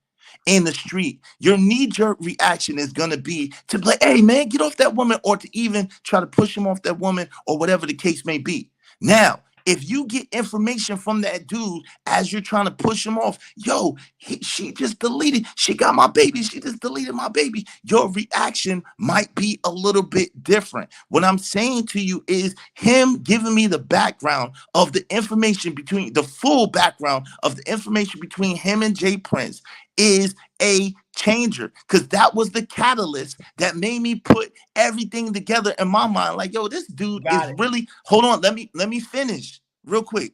in the street, your knee-jerk reaction is gonna be to be like, hey man, get off that woman, or to even try to push him off that woman, or whatever the case may be. Now, if you get information from that dude as you're trying to push him off, yo, she just deleted, she got my baby, she just deleted my baby, your reaction might be a little bit different. What I'm saying to you is him giving me the background of the information between, the full background of the information between him and Jay Prince is a changer, because that was the catalyst that made me put everything together in my mind. Like, yo, this dude is really, hold on, let me finish real quick.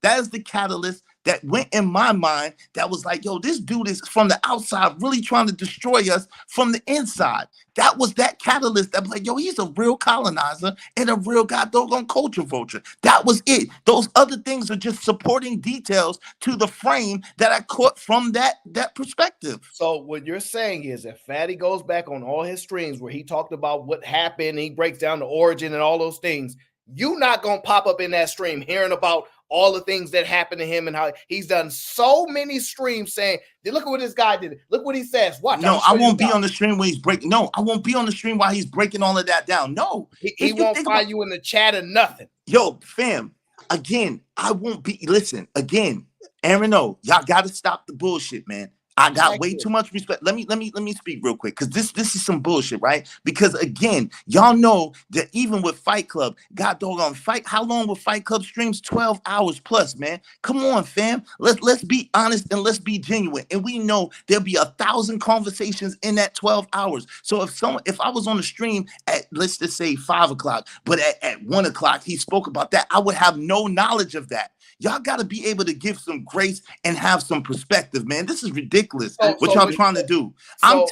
That is the catalyst that went in my mind that was like, yo, this dude is from the outside really trying to destroy us from the inside. That was that catalyst that was like, yo, he's a real colonizer and a real goddamn culture vulture. That was it. Those other things are just supporting details to the frame that I caught from that perspective. So what you're saying is if Fatty goes back on all his streams where he talked about what happened, he breaks down the origin and all those things, you not gonna pop up in that stream hearing about all the things that happened to him and how he's done so many streams saying, look at what this guy did. Look what he says. Watch. No, I won't be on the stream where he's breaking. No, I won't be on the stream while he's breaking all of that down. No, he won't find you in the chat or nothing. Yo, fam, again, I won't be. Listen, again, Aaron, no, y'all got to stop the bullshit, man. I got way too much respect. Let me speak real quick, because this is some bullshit, right? Because again, y'all know that even with Fight Club, God doggone Fight, how long will Fight Club streams? 12 hours plus, man. Come on, fam. Let's be honest and let's be genuine. And we know there'll be 1,000 conversations in that 12 hours. So if I was on the stream at, let's just say 5 o'clock, but at 1 o'clock he spoke about that, I would have no knowledge of that. Y'all got to be able to give some grace and have some perspective, man. This is ridiculous what y'all trying to do. I'm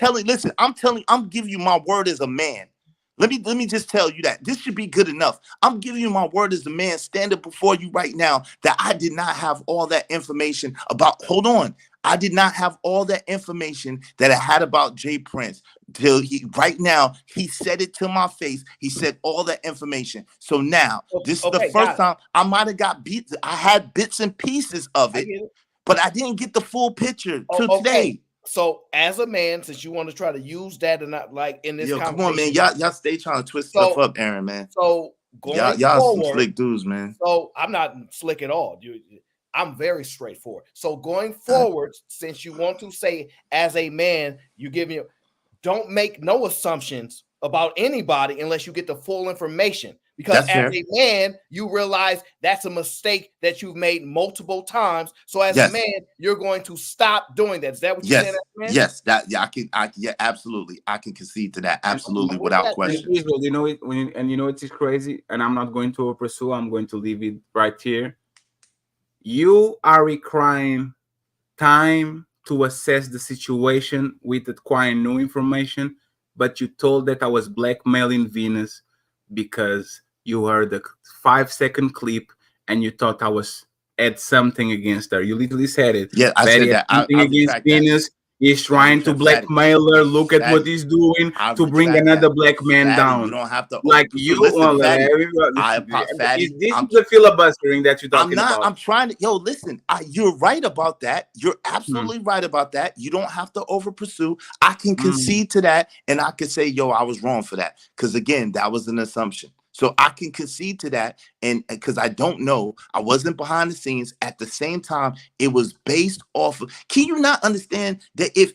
giving you my word as a man. Let me just tell you that this should be good enough. I'm giving you my word as a man standing before you right now that I did not have all that information about. Hold on. I did not have all that information that I had about Jay Prince till right now he said it to my face. He said all that information. So now this is the first time I might have got beat. I had bits and pieces of it, but I didn't get the full picture till today. So as a man, since you want to try to use that and not like in this conversation, come on, man, y'all stay trying to twist stuff up, Aaron, man. So going y'all forward, some slick dudes, man. So I'm not slick at all. I'm very straightforward. So going forward, since you want to say as a man, you give me, don't make no assumptions about anybody unless you get the full information. Because as a man, you realize that's a mistake that you've made multiple times. So as a man, you're going to stop doing that. Is that what you're saying? Yes, absolutely. I can concede to that. Absolutely, without question. You know it, you know it's crazy, and I'm not going to pursue. I'm going to leave it right here. You are requiring time to assess the situation with acquiring new information, but you told that I was blackmailing Venus because you heard the 5-second clip and you thought I was at something against her. You literally said it. Yeah, I said that. Something against Venus. He's trying to blackmail her. Look at what he's doing to bring another black man down. You don't have to like you. This is the filibustering that you're talking about. I'm trying to. Yo, listen. You're right about that. You're absolutely right about that. You don't have to over pursue. I can concede to that, and I can say, yo, I was wrong for that. Because again, that was an assumption. So I can concede to that, and because I don't know, I wasn't behind the scenes. At the same time, it was based off of. Can you not understand that if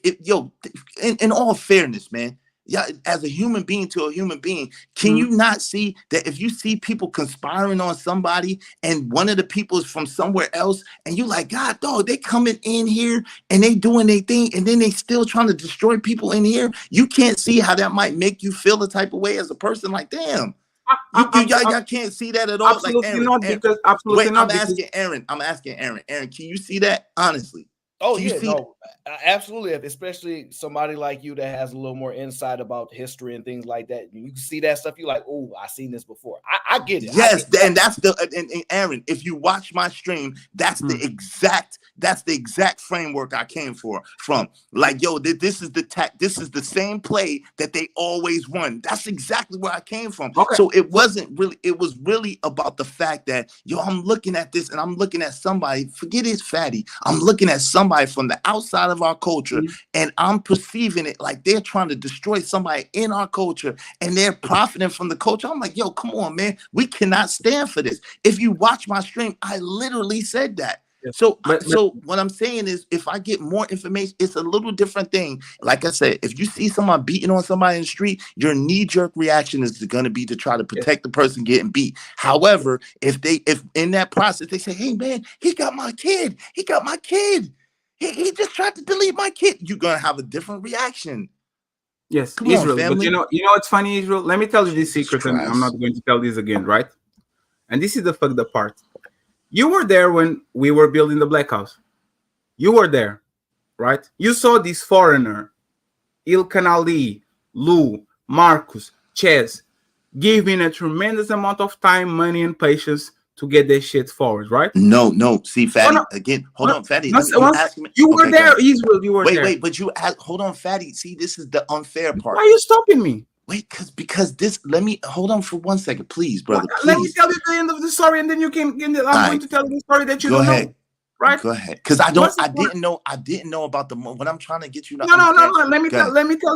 in all fairness, man, yeah, as a human being to a human being, can you not see that if you see people conspiring on somebody and one of the people is from somewhere else, and you like, God, dog, they coming in here and they doing their thing, and then they still trying to destroy people in here. You can't see how that might make you feel the type of way as a person. Like, damn. Y'all can't see that at all. Absolutely like, Aaron, not. Aaron, Because absolutely wait, not. I'm asking Aaron. Aaron, can you see that honestly? Oh yeah, no, absolutely. Especially somebody like you that has a little more insight about history and things like that. You can see that stuff. You're like, oh, I've seen this before. I get it. Yes, and that's the and Aaron. If you watch my stream, that's the exact framework I came from. Like, yo, this is the same play that they always run. That's exactly where I came from. Okay. So it was really about the fact that, yo, I'm looking at this and I'm looking at somebody. Forget it's Fatty. I'm looking at somebody somebody from the outside of our culture, and I'm perceiving it like they're trying to destroy somebody in our culture, and they're profiting from the culture. I'm like, yo, come on, man. We cannot stand for this. If you watch my stream, I literally said that. So, so what I'm saying is, if I get more information, it's a little different thing. Like I said, if you see someone beating on somebody in the street, your knee-jerk reaction is going to be to try to protect the person getting beat. However, if in that process they say, "Hey, man, he got my kid. He got my kid. He just tried to delete my kid," you're gonna have a different reaction. Yes, Come Israel. on, family. But you know what's funny, Israel? Let me tell you this secret, and I'm not going to tell this again, right? And this is the fucked up part. You were there when we were building the Black House. You were there, right? You saw this foreigner, Ilkan Ali, Lou, Marcus, Ches, giving a tremendous amount of time, money, and patience to get their shit forward, right? No. See, Fatty, again, hold on, Fatty. You were there, Israel. You were there. Wait, but you asked, hold on, Fatty. See, this is the unfair part. Why are you stopping me? Wait, because this, let me, hold on for 1 second, please, brother. Please. Let me tell you the end of the story, and then you can, I'm going to tell you the story that you don't know. Right? Go ahead. Because I didn't know about the, what I'm trying to get you to No. Let me tell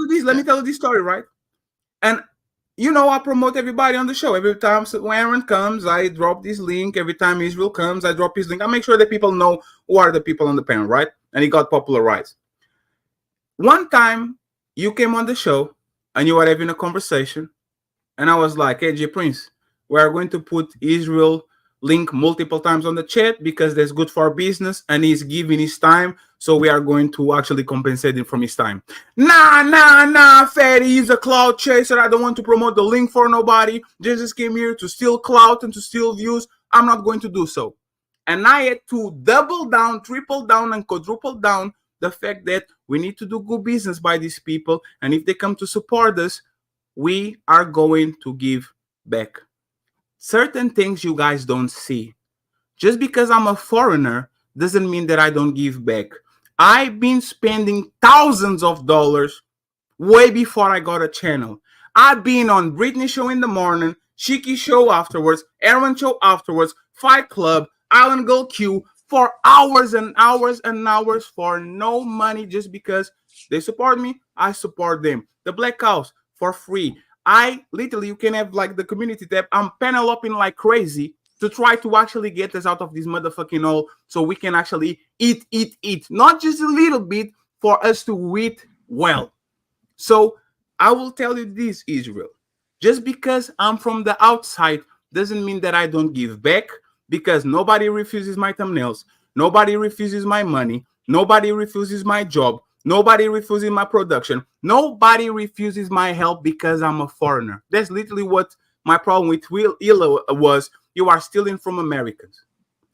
you this. Let me tell you this story, right? And I promote everybody on the show. Every time when Aaron comes, I drop this link. Every time Israel comes, I drop his link. I make sure that people know who are the people on the panel, right? And it got popularized. One time you came on the show and you were having a conversation, and I was like, "Hey, J Prince, we are going to put Israel link multiple times on the chat because that's good for our business, and he's giving his time, so we are going to actually compensate him from his time." Nah, Fatty, he's a cloud chaser. I don't want to promote the link for nobody. Jesus came here to steal clout and to steal views. I'm not going to do so. And I had to double down, triple down, and quadruple down the fact that we need to do good business by these people, and if they come to support us, we are going to give back. Certain things you guys don't see. Just because I'm a foreigner doesn't mean that I don't give back. I've been spending thousands of dollars way before I got a channel. I've been on Britney show in the morning, Shiki show afterwards, Aaron show afterwards, Fight Club, Island Girl Q, for hours and hours and hours for no money, just because they support me, I support them. The Black House for free. I literally, you can have like the community tab. I'm Peneloping like crazy to try to actually get us out of this motherfucking hole so we can actually eat. Not just a little bit, for us to eat well. So I will tell you this, Israel. Just because I'm from the outside doesn't mean that I don't give back, because nobody refuses my thumbnails. Nobody refuses my money. Nobody refuses my job. Nobody refuses my production. Nobody refuses my help because I'm a foreigner. That's literally what my problem with Will Ilo was. You are stealing from Americans.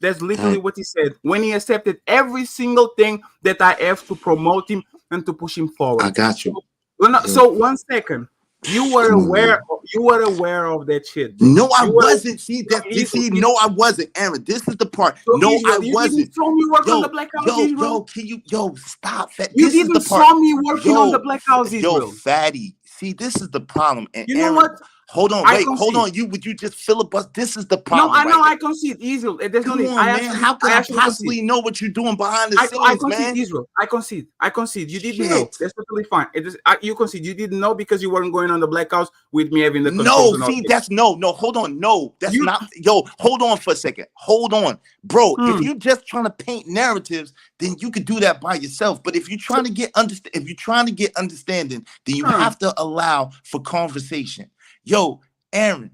That's literally what he said when he accepted every single thing that I have to promote him and to push him forward. I got you. So 1 second. You were aware of that shit. Bro. No, I wasn't. See that? No, I wasn't, Aaron. This is the part. So no, I wasn't. Show me work on the Black House, can you stop? You didn't saw me working on the Black House, Israel. Fatty. See, this is the problem. And you know what? Hold on, hold on. Would you just filibuster? This is the problem. No, I know. I concede, Israel. There's no need. How can I possibly know what you're doing behind the scenes, I concede, Israel. I concede. You didn't know. That's totally fine. You concede. You didn't know because you weren't going on the Black House with me having the controls. No, see, that's no. Hold on, no, that's not. Yo, hold on for a second. Hold on, bro. If you're just trying to paint narratives, then you could do that by yourself. But if you're trying to get understanding, then you have to allow for conversation. Yo, Aaron,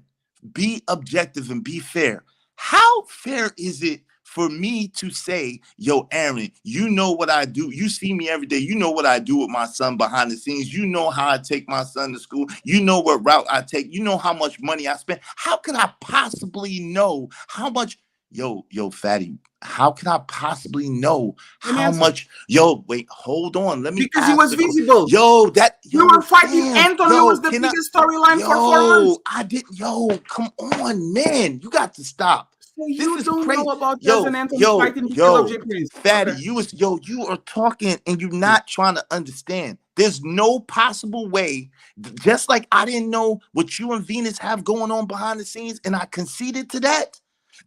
be objective and be fair. How fair is it for me to say, yo, Aaron, you know what I do. You see me every day. You know what I do with my son behind the scenes. You know how I take my son to school. You know what route I take. You know how much money I spend. How can I possibly know how much? Yo, Fatty, how can I possibly know how much? Yo, wait, hold on. Let me. Because he was visible. You were fighting Anthony. It was the biggest storyline for 4 months. I didn't. Yo, come on, man. You got to stop. So you don't know about Justin Anthony fighting because of J Prince. Fatty, you are talking and you're not trying to understand. There's no possible way. Just like I didn't know what you and Venus have going on behind the scenes, and I conceded to that.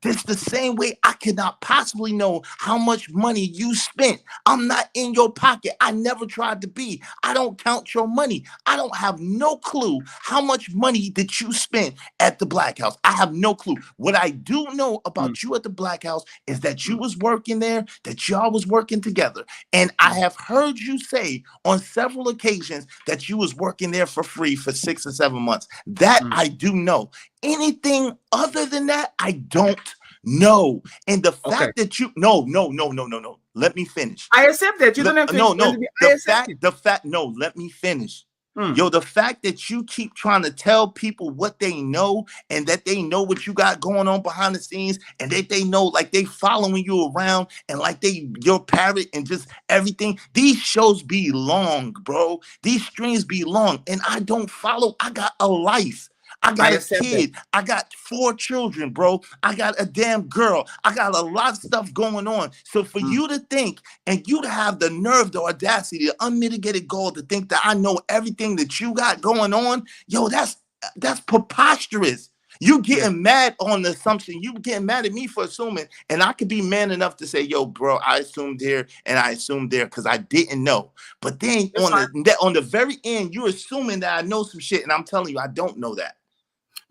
That's the same way I cannot possibly know how much money you spent. I'm not in your pocket. I never tried to be. I don't count your money. I don't have no clue how much money that you spent at the Black House. I have no clue. What I do know about you at the Black House is that you was working there, that y'all was working together. And I have heard you say on several occasions that you was working there for free for 6 or 7 months. That I do know. Anything other than that, I don't know. And the fact that you no. Let me finish. I accept that. You don't have to no. explain to me. The fact, no, let me finish. Yo, the fact that you keep trying to tell people what they know and that they know what you got going on behind the scenes and that they know, like, they following you around and like they your parrot and just everything. These shows be long, bro. These streams be long, and I don't follow. I got a life. I got a kid. I got 4 children, bro. I got a damn girl. I got a lot of stuff going on. So for you to think and you to have the nerve, the audacity, the unmitigated goal to think that I know everything that you got going on, yo, that's preposterous. You getting mad on the assumption. You getting mad at me for assuming, and I could be man enough to say, yo, bro, I assumed here and I assumed there because I didn't know. But then on the very end, you're assuming that I know some shit, and I'm telling you, I don't know that.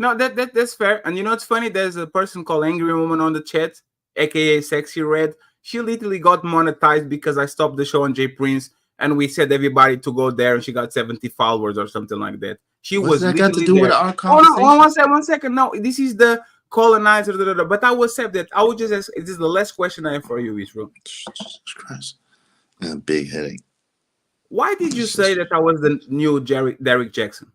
No, that's fair. And you know, it's funny. There's a person called Angry Woman on the chat, aka Sexy Red. She literally got monetized because I stopped the show on J Prince, and we said everybody to go there, and she got 70 followers or something like that. What's that got to do with our conversation? Oh, no, one second. No, this is the colonizer. But I will accept that. I would just ask. This is the last question I have for you, Israel. Jesus Christ, a big headache. Why did you say that I was the new Derek Jackson?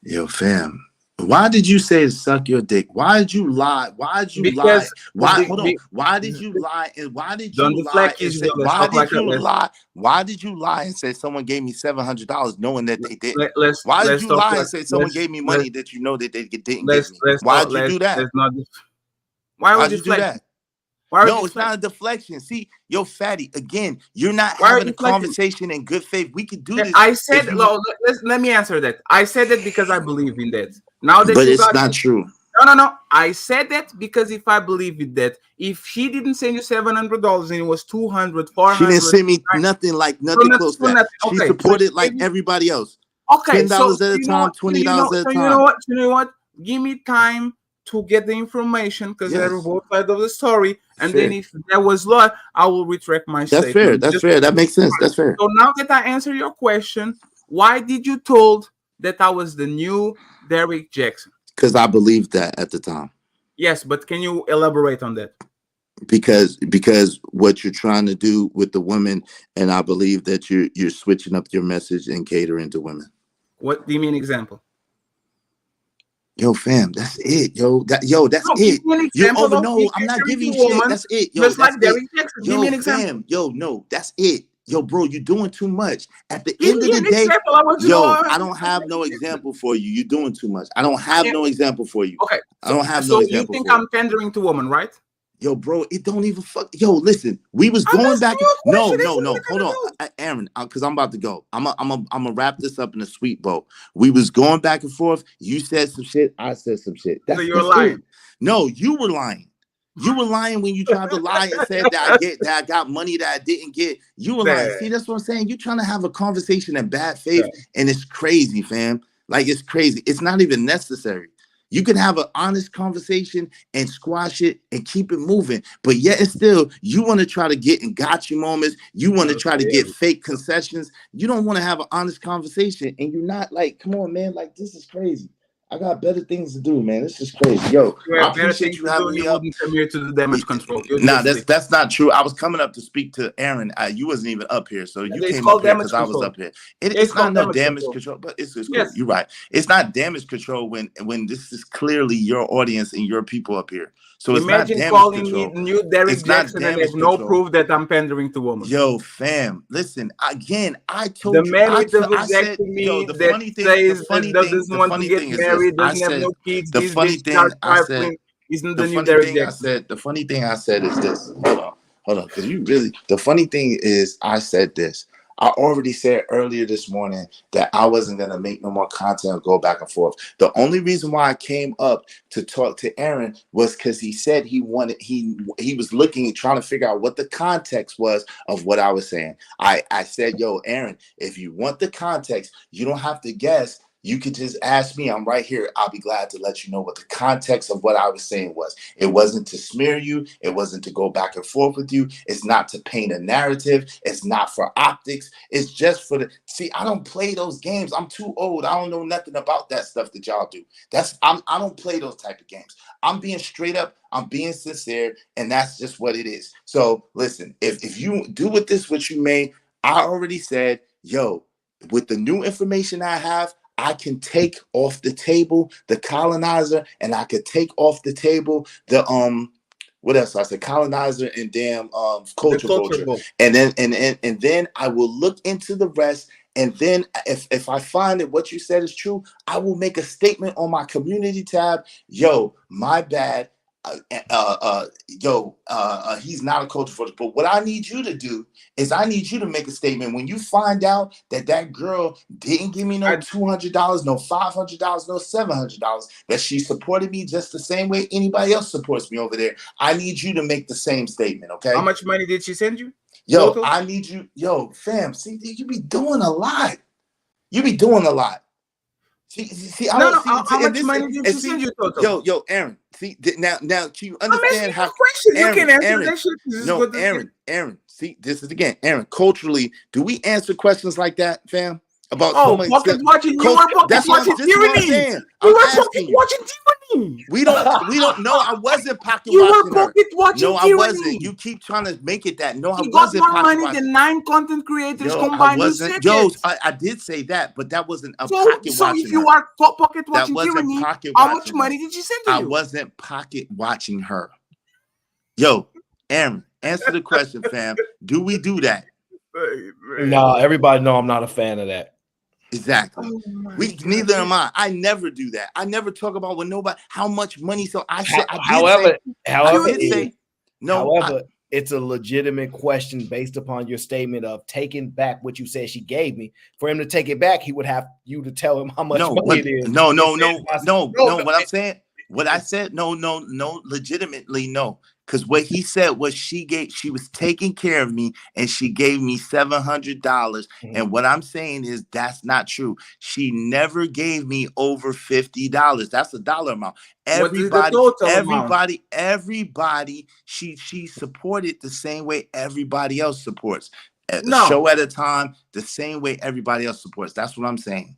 Yo, fam, why did you say suck your dick? Why did you lie? Why did you lie? Why did you lie? And why did you lie? Why did you lie and say someone gave me $700 knowing that they didn't? Why did you lie and say someone gave me money that you know that they didn't give me? Why did you do that? Why would you do that? No, it's not a deflection. See, yo, fatty, again, you're not having a conversation in good faith. We could do this. I said, let me answer that. I said that because I believe in that. Now that but it's not true. No. I said that because if I believe in that, if she didn't send you $700 and it was $200, $400, she didn't send me nothing close to that. She supported like everybody else. Okay, $10 at a time, $20 at a time. You know what? Give me time to get the information because they're both sides of the story. And then if there was law, I will retract my statement. That's fair. That makes sense. That's fair. So now that I answer your question, why did you told that I was the new Derek Jackson? Because I believed that at the time. Yes, but can you elaborate on that? Because what you're trying to do with the women, and I believe that you're switching up your message and catering to women. What do you mean example? Yo, fam, that's it. That's it. I'm not giving you shit. That's it. Yo, just like Derek Jackson. Give me an example. No, that's it. Yo, bro, you're doing too much. At the end of the day, I don't have no example for you. You're doing too much. I don't have no example for you. Okay. I don't have no example. So you think I'm pandering to women, right? Yo, bro, it don't even fuck. Yo, listen, we was going back. No. Hold on, Aaron, because I'm about to go. I'm gonna wrap this up in a sweet bow. We was going back and forth. You said some shit. I said some shit. So you're lying. No, you were lying. You were lying when you tried to lie and said that I got money that I didn't get. You were lying. See, that's what I'm saying. You trying to have a conversation in bad faith, and it's crazy, fam. Like, it's crazy. It's not even necessary. You can have an honest conversation and squash it and keep it moving. But yet and still, you want to try to get in gotcha moments. You want to try to get fake concessions. You don't want to have an honest conversation. And you're not like, come on, man. Like, this is crazy. I got better things to do, man. This is crazy. Yo, I appreciate you having me up. Come here to the damage control. Nah, that's not true. I was coming up to speak to Aaron. You wasn't even up here, so you came up here because I was up here. It's not no damage control, but it's cool. You're right. It's not damage control when this is clearly your audience and your people up here. So it's imagine not calling control. me new Derek Jackson and there's no proof that I'm pandering to women. Yo, fam, listen again. I told the you. man I with the said, me yo, the funny thing, says the funny that doesn't want to get married, doesn't have no kids. The funny thing I said. Isn't the new Derek Jackson? The funny thing I said is this. Hold on, because you really. The funny thing is, I said this. I already said earlier this morning that I wasn't going to make no more content or go back and forth. The only reason why I came up to talk to Aaron was because he said he was looking and trying to figure out what the context was of what I was saying. I said, yo, Aaron, if you want the context, you don't have to guess. You could just ask me. I'm right here. I'll be glad to let you know what the context of what I was saying was. It wasn't to smear you. It wasn't to go back and forth with you. It's not to paint a narrative. It's not for optics. It's just for the, see, I don't play those games. I'm too old. I don't know nothing about that stuff that y'all do. I don't play those type of games. I'm being straight up. I'm being sincere. And that's just what it is. So listen, if you do with this what you may, I already said, yo, with the new information I have, I can take off the table the colonizer, and I could take off the table the what else? I said colonizer and damn culture vulture. And then I will look into the rest. And then if I find that what you said is true, I will make a statement on my community tab. Yo, my bad. He's not a culture vulture. But what I need you to do is I need you to make a statement when you find out that girl didn't give me no $200, no $500, no $700, that she supported me just the same way anybody else supports me over there. I need you to make the same statement, okay? How much money did she send you? Yo, Total? I need you, fam. See, you be doing a lot. You be doing a lot. See, how much money did she send you total? Yo, Aaron. See, now, can you understand how? Question. You can answer that shit. No, Aaron. See, this is again, Aaron. Culturally, do we answer questions like that, fam? About pocket watching. You were pocket watching tyranny. You were pocket watching tyranny. We don't know. I wasn't pocket watching. You were pocket watching tyranny. I wasn't. You keep trying to make it that. No, I wasn't. You got more money than 9 content creators combined. I did say that, but that wasn't a pocket watching. So if you are pocket watching tyranny, how much money did she send to you? I wasn't pocket watching her. Yo, Aaron, answer the question, fam. Do we do that? No, everybody know I'm not a fan of that. Exactly. Neither am I. I never do that. I never talk about with nobody how much money. So however, it's a legitimate question based upon your statement of taking back what you said she gave me. For him to take it back, he would have you to tell him how much money it is. No. What I'm saying, what I said, no, legitimately no. Because what he said was she was taking care of me and she gave me $700. Mm-hmm. And what I'm saying is that's not true. She never gave me over $50. That's a dollar amount. Everybody, she supported the same way everybody else supports. A show at a time, the same way everybody else supports. That's what I'm saying.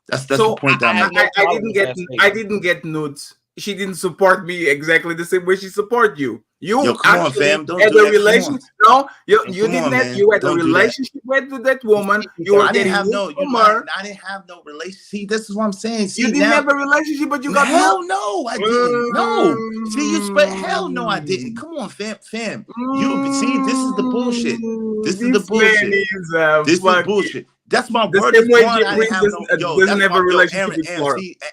That's the point that I'm making. I didn't get nudes. She didn't support me exactly the same way she support you. You come on, fam. Don't had do a relationship. No, you didn't have. You had a relationship with that woman. You were getting I didn't have no relationship. See, this is what I'm saying. See, you didn't have a relationship, but you got no, I didn't. No, see, you spread hell no, I didn't. Come on, fam. You see, this is the bullshit. This is the bullshit. This is bullshit. That's my word is born. I didn't have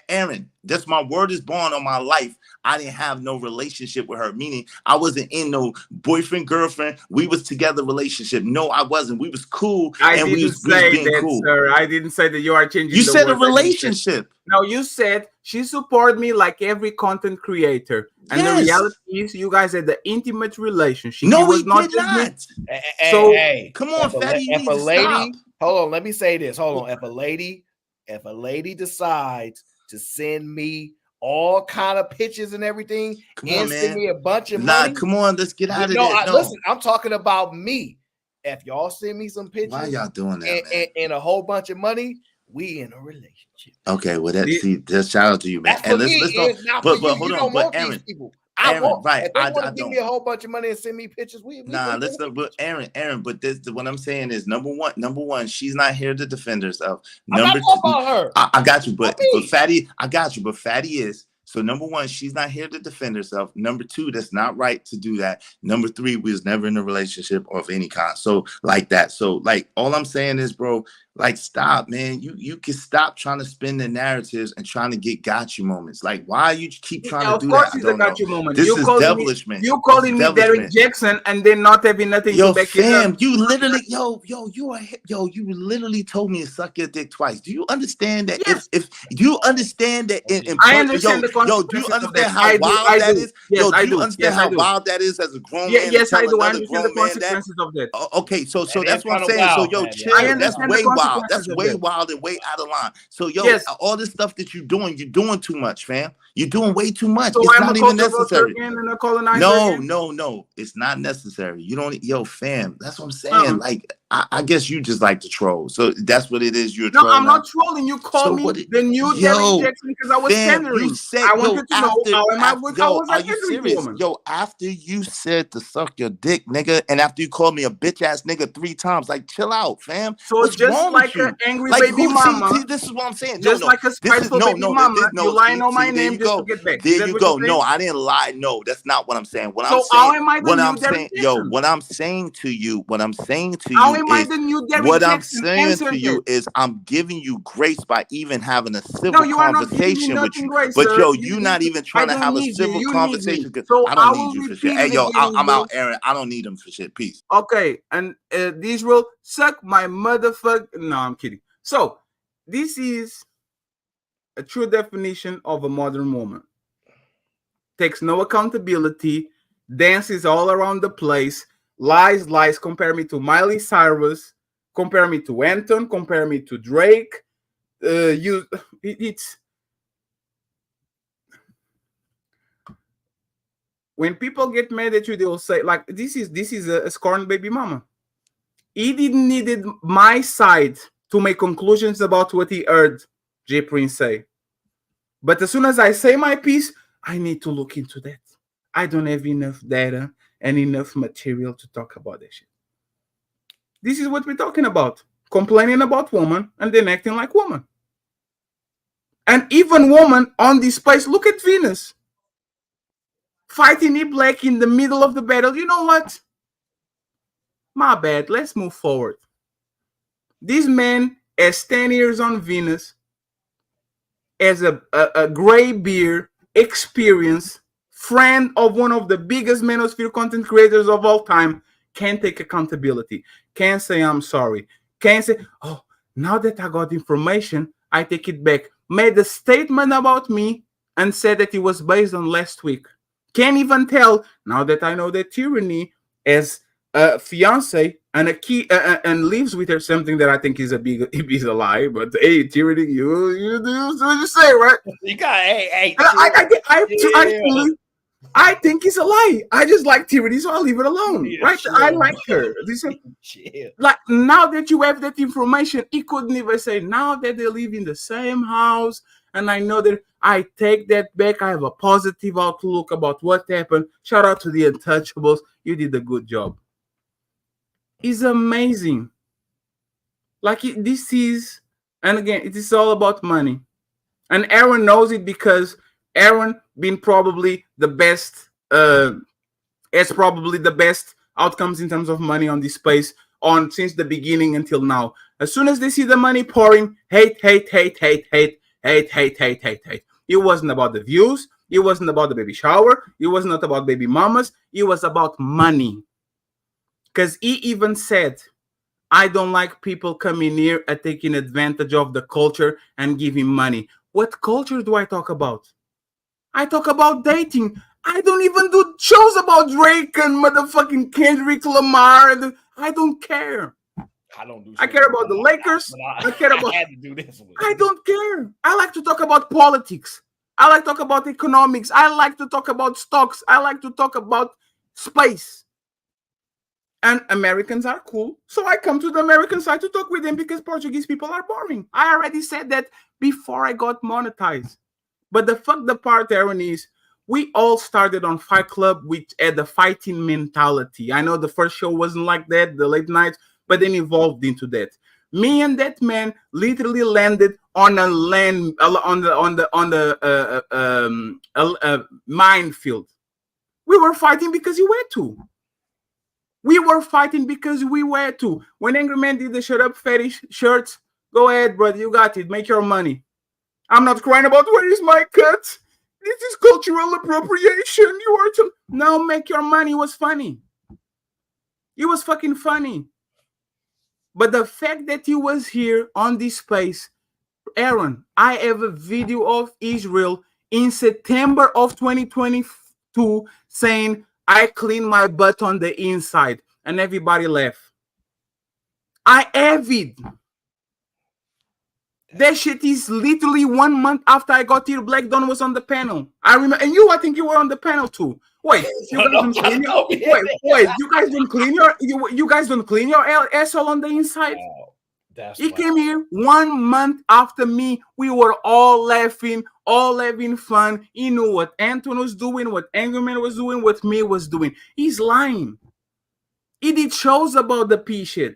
Aaron, that's my word is born on my life. I didn't have no relationship with her, meaning I wasn't in no boyfriend, girlfriend. We was together relationship. No, I wasn't. We was cool. We was being cool. Sir. I didn't say that you are changing. You said a relationship. No, you said she supported me like every content creator. And the reality is you guys had the intimate relationship. No, we did not. So come on, fatty. If a lady, hold on, let me say this. Hold on. If a lady decides to send me all kind of pictures and everything, send me a bunch of money. Come on, let's get out of there. Listen, I'm talking about me. If y'all send me some pictures, why y'all doing that, and a whole bunch of money, we in a relationship. Okay, well that's shout out to you, man. And let's but hold on, but Aaron. Aaron, right? If they want to give me a whole bunch of money and send me pictures. But Aaron. But what I'm saying is number one, she's not here to defend herself. I'm not talking about her. I got you, but Fatty, I got you, but Fatty is. So number one, she's not here to defend herself. Number two, that's not right to do that. Number three, we was never in a relationship of any kind. So like that. So like all I'm saying is, bro, Like, stop, man. You can stop trying to spin the narratives and trying to get gotcha moments. Like, why you keep trying to Of do course, that? I it's a don't know. gotcha moment. This is devilishment. You This is calling me Derek devilishment. Jackson and then not having nothing Yo, to back it fam, up. you literally, you literally told me to suck your dick twice. Do you understand that? Yes. If you understand that I understand the do you consequences of understand that. how wild that is? Yes, Yo, I do you do. understand Yes, I how do. wild that is as a grown man to Yes, I tell do. I another understand the grown man that? consequences of that. Okay, so That that's is what I'm kinda saying. So wild, yo, man. chill. I That's understand the way wild. consequences That's of way that. wild and way out of line. So yo, Yes. all this stuff that you're doing too much, fam. You're doing way too much. So It's I'm a not even culture vulture necessary. again and a colonizer No, again? no. It's not necessary. You don't, yo, fam. That's what I'm saying. Like, I guess you just like to troll. So that's what it is. You're a No, troll I'm now. not trolling. You call So me what? the new Derek Jackson because I was Fam, pandering. you said, I wanted to know how was I are you pandering to serious? woman? Yo, after you said to suck your dick, nigga, and after you called me a bitch ass nigga 3 times, like, chill out, fam. So What's just wrong like with you? an angry Like, baby mama, see, this is what I'm saying. just like a This is spiteful baby mama, you lying on my there name you just to go. get back. There Is that you what go. you're saying? No, I didn't lie. No, that's not what I'm saying. So how am I the new Derek Jackson? What I'm saying to you How is am I the new Derek what I'm Jackson? saying Answer to you that. is I'm giving you grace by even having a civil No, you are not giving me conversation with nothing you. great, But sir. yo, you not even I trying to don't have a need you. civil You need me. conversation. So I I don't need will you for shit. repeat Hey, it yo, again, I'm bro. out, Aaron. I don't need him for shit. Peace. Okay, and this will suck my motherfucker. No, I'm kidding. So this is a true definition of a modern woman. Takes no accountability, dances all around the place, lies. Compare me to Miley Cyrus, compare me to Anton, compare me to Drake. It's when people get mad at you, they'll say like, "This is a scorned baby mama." He didn't needed my side to make conclusions about what he heard J Prince say. But as soon as I say my piece, I need to look into that. I don't have enough data and enough material to talk about that shit. This is what we're talking about. Complaining about woman and then acting like woman. And even woman on this place, look at Venus. Fighting E Black in the middle of the battle. You know what? My bad. Let's move forward. This man has 10 years on Venus, as a gray beard, experience, friend of one of the biggest manosphere content creators of all time, can't take accountability, can't say I'm sorry, can't say, oh, now that I got information, I take it back. Made a statement about me and said that it was based on last week. Can't even tell, now that I know that Tyranny as a fiance and a key and lives with her, something that I think is a lie. But hey, Tyranny, you do what you say, right? You got hey. I think it's a lie. I just like Tyranny, so I'll leave it alone. Right? Chill, I like her. Like now that you have that information, he couldn't even say now that they live in the same house, and I know that I take that back. I have a positive outlook about what happened. Shout out to the Untouchables. You did a good job. It's amazing. Like this is, and again, it is all about money. And Aaron knows it because Aaron been probably the best, has probably the best outcomes in terms of money on this space on since the beginning until now. As soon as they see the money pouring, hate. It wasn't about the views. It wasn't about the baby shower. It was not about baby mamas. It was about money. Because he even said, I don't like people coming here and taking advantage of the culture and giving money. What culture do I talk about? I talk about dating. I don't even do shows about Drake and motherfucking Kendrick Lamar. I don't care. I care about the Lakers. I care about. I don't care. I like to talk about politics. I like to talk about economics. I like to talk about stocks. I like to talk about space. And Americans are cool. So I come to the American side to talk with them because Portuguese people are boring. I already said that before I got monetized. But the part, Aaron, is we all started on Fight Club, which had the fighting mentality. I know the first show wasn't like that, the late nights, but then evolved into that. Me and that man literally landed on a land on the minefield. We were fighting because you had to. We were fighting because we were to. When Angry Man did the shut up fetish shirts, go ahead, brother. You got it. Make your money. I'm not crying about where is my cut. This is cultural appropriation. You are to now make your money. It was funny. It was fucking funny. But the fact that he was here on this space, Aaron, I have a video of Israel in September of 2022 saying, I clean my butt on the inside, and everybody left. I have it. That shit is literally 1 month after I got here. Black Dawn was on the panel. I remember, and I think you were on the panel too. Wait, you guys don't clean your, wait, you guys don't clean your, you guys don't clean your asshole on the inside. He came here 1 month after me. We were all laughing, all having fun. He knew what Anton was doing, what Angerman was doing, what me was doing. He's lying. He did shows about the P shit.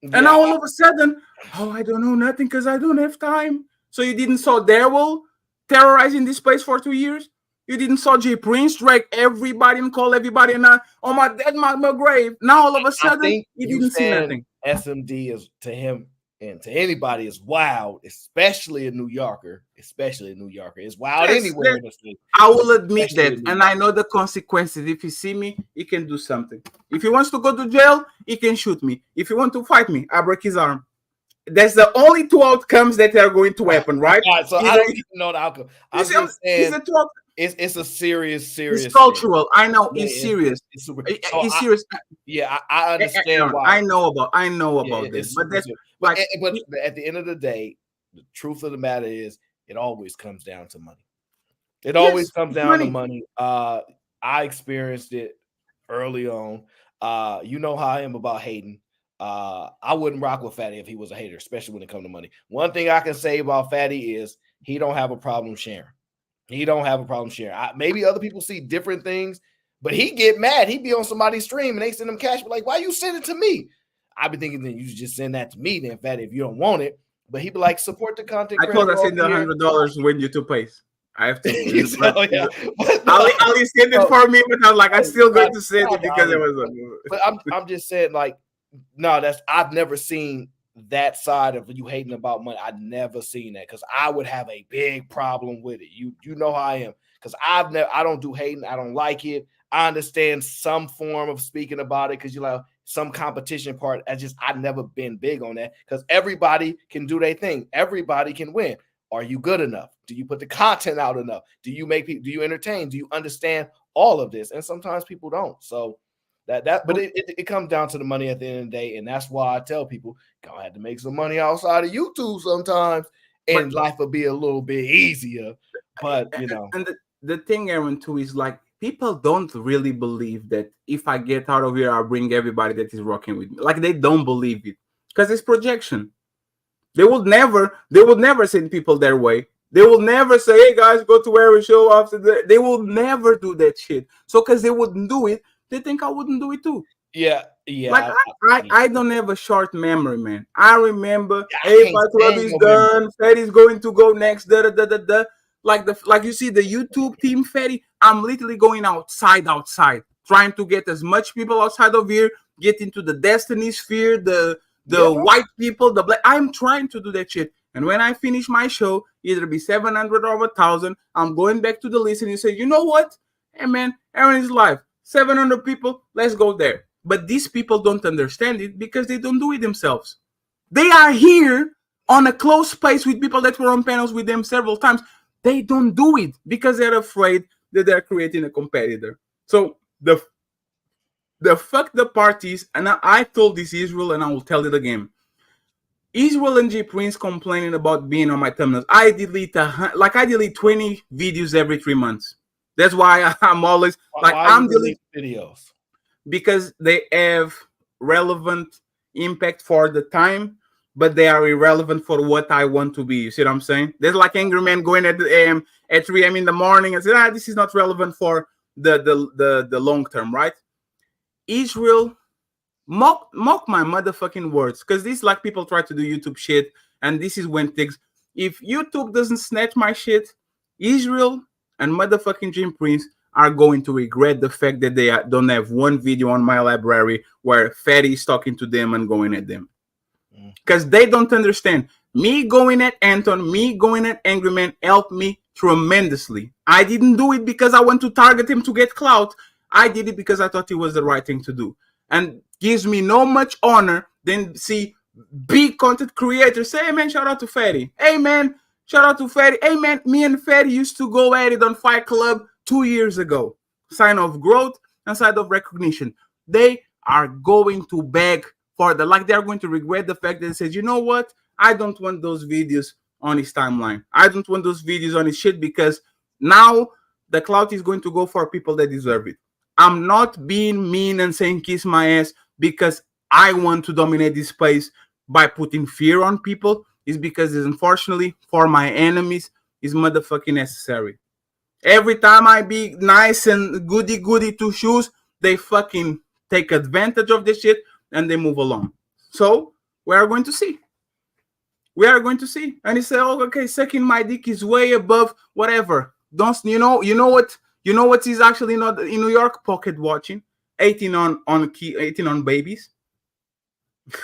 Yeah. And now all of a sudden, oh, I don't know nothing because I don't have time. So you didn't saw Daryl terrorizing this place for 2 years? You didn't saw J Prince drag everybody and call everybody and on my dead my grave. Now all of a sudden, you didn't see nothing. SMD is to him and to anybody is wild, especially a New Yorker. Especially a New Yorker. It's wild anywhere in the state. I will admit that, and I know the consequences. If he see me, he can do something. If he wants to go to jail, he can shoot me. If he want to fight me, I break his arm. That's the only two outcomes that are going to happen, right? All right, so I don't even know the outcome. I'm just saying it's a serious. It's cultural. Thing. I know it's serious. It's super. It's serious. Yeah, I understand why. I know about this, but that's but at the end of the day, the truth of the matter is, it always comes down to money. It always comes down to money. I experienced it early on. You know how I am about hating. I wouldn't rock with Fatty if he was a hater, especially when it comes to money. One thing I can say about Fatty is he don't have a problem sharing. He don't have a problem sharing. Maybe other people see different things, but he get mad. He be on somebody's stream and they send him cash. But like, why you send it to me? I be thinking then you just send that to me then, Fatty, if you don't want it. But he be like, support the content. I told I send the $100 when YouTube pays. I have to. So, yeah. Ali sent it for me, but I was like, I still going to send it because it was. But I'm just saying, like, no, I've never seen that side of you hating about money. I've never seen that because I would have a big problem with it. You know how I am because I don't do hating. I don't like it. I understand some form of speaking about it because you like some competition part. I've never been big on that because everybody can do their thing. Everybody can win. Are you good enough? Do you put the content out enough? Do you make people? Do you entertain? Do you understand all of this? And sometimes people don't. So but it comes down to the money at the end of the day, and that's why I tell people gonna have to make some money outside of YouTube sometimes, and life will be a little bit easier. But you know, and the thing, Aaron, too, is like people don't really believe that if I get out of here, I'll bring everybody that is rocking with me. Like they don't believe it because it's projection. They would never send people their way. They will never say, "Hey guys, go to every show after that." They will never do that shit. So because they wouldn't do it, they think I wouldn't do it too. Yeah. Like I don't have a short memory, man. I remember, hey, my club is done. Fatty's going to go next. Da. Like you see the YouTube team, Fatty. I'm literally going outside, trying to get as much people outside of here, get into the Destiny sphere, the white people, the black. I'm trying to do that shit. And when I finish my show, either be 700 or 1,000, I'm going back to the list and you say, you know what? Hey man, Aaron is live. 700 people, let's go there. But these people don't understand it because they don't do it themselves. They are here on a close space with people that were on panels with them several times. They don't do it because they're afraid that they're creating a competitor. So the fuck the parties, and I told this Israel and I will tell it again. Israel and G Prince complaining about being on my thumbnails. I delete 20 videos every 3 months. That's why I'm always I'm deleting videos because they have relevant impact for the time, but they are irrelevant for what I want to be. You see what I'm saying? There's like Angry Man going at 3 a.m. in the morning and say, this is not relevant for the long term, right? Israel mock my motherfucking words because this like people try to do YouTube shit, and this is when things. If YouTube doesn't snatch my shit, Israel and motherfucking Jim Prince are going to regret the fact that they don't have one video on my library where Fatty is talking to them and going at them. Because they don't understand. Me going at Anton, me going at Angry Man helped me tremendously. I didn't do it because I want to target him to get clout. I did it because I thought it was the right thing to do. And gives me no much honor than see big content creators say, hey man, shout out to Fatty. Hey man, shout out to Fatty. Hey man, me and Fatty used to go at it on Fight Club 2 years ago. Sign of growth and sign of recognition. They are going to beg for the, like they're going to regret the fact that they said, you know what? I don't want those videos on his timeline. I don't want those videos on his shit because now the clout is going to go for people that deserve it. I'm not being mean and saying kiss my ass because I want to dominate this space by putting fear on people. It's because it's unfortunately for my enemies is motherfucking necessary. Every time I be nice and goody to shoes, they fucking take advantage of this shit and they move along. So we are going to see. We are going to see. And he said, oh, okay, sucking my dick is way above whatever. Don't you know what is actually not in New York? Pocket watching. 18 on babies.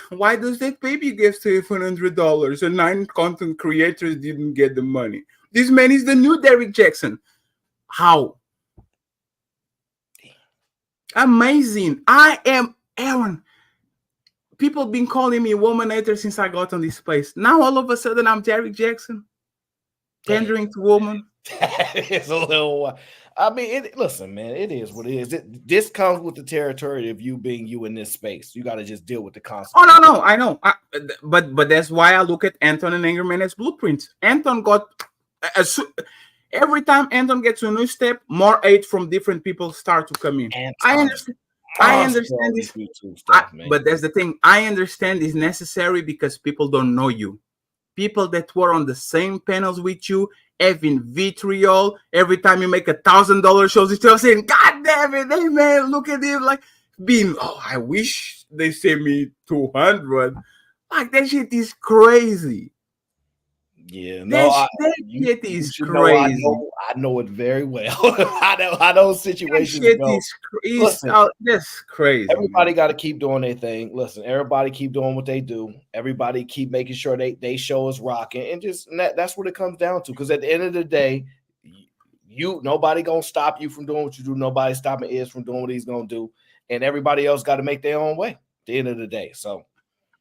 Why does that baby get $700 and 9 content creators didn't get the money? This man is the new Derrick Jackson. How? Amazing. I am Aaron. People been calling me womanator since I got on this place. Now all of a sudden I'm Derrick Jackson. Pandering to woman. That is a little. I mean, listen, man, it is what it is. This comes with the territory of you being you in this space. You got to just deal with the consequences. Oh no, I know. But that's why I look at Anton and Angerman as blueprints. Anton got every time Anton gets a new step, more aid from different people start to come in. I understand this. But that's the thing. I understand it's necessary because people don't know you. People that were on the same panels with you, having vitriol every time you make $1,000 shows, you're still saying, God damn it, hey man, look at this. Like being, oh, I wish they sent me 200. Like that shit is crazy. Yeah, no, that shit is crazy. I know it very well. I know situations go. Listen, that's crazy. Everybody got to keep doing their thing. Listen, everybody keep doing what they do. Everybody keep making sure they show us rocking, and just that's what it comes down to. Because at the end of the day, nobody gonna stop you from doing what you do. Nobody stopping Iz from doing what he's gonna do, and everybody else got to make their own way. At the end of the day, so.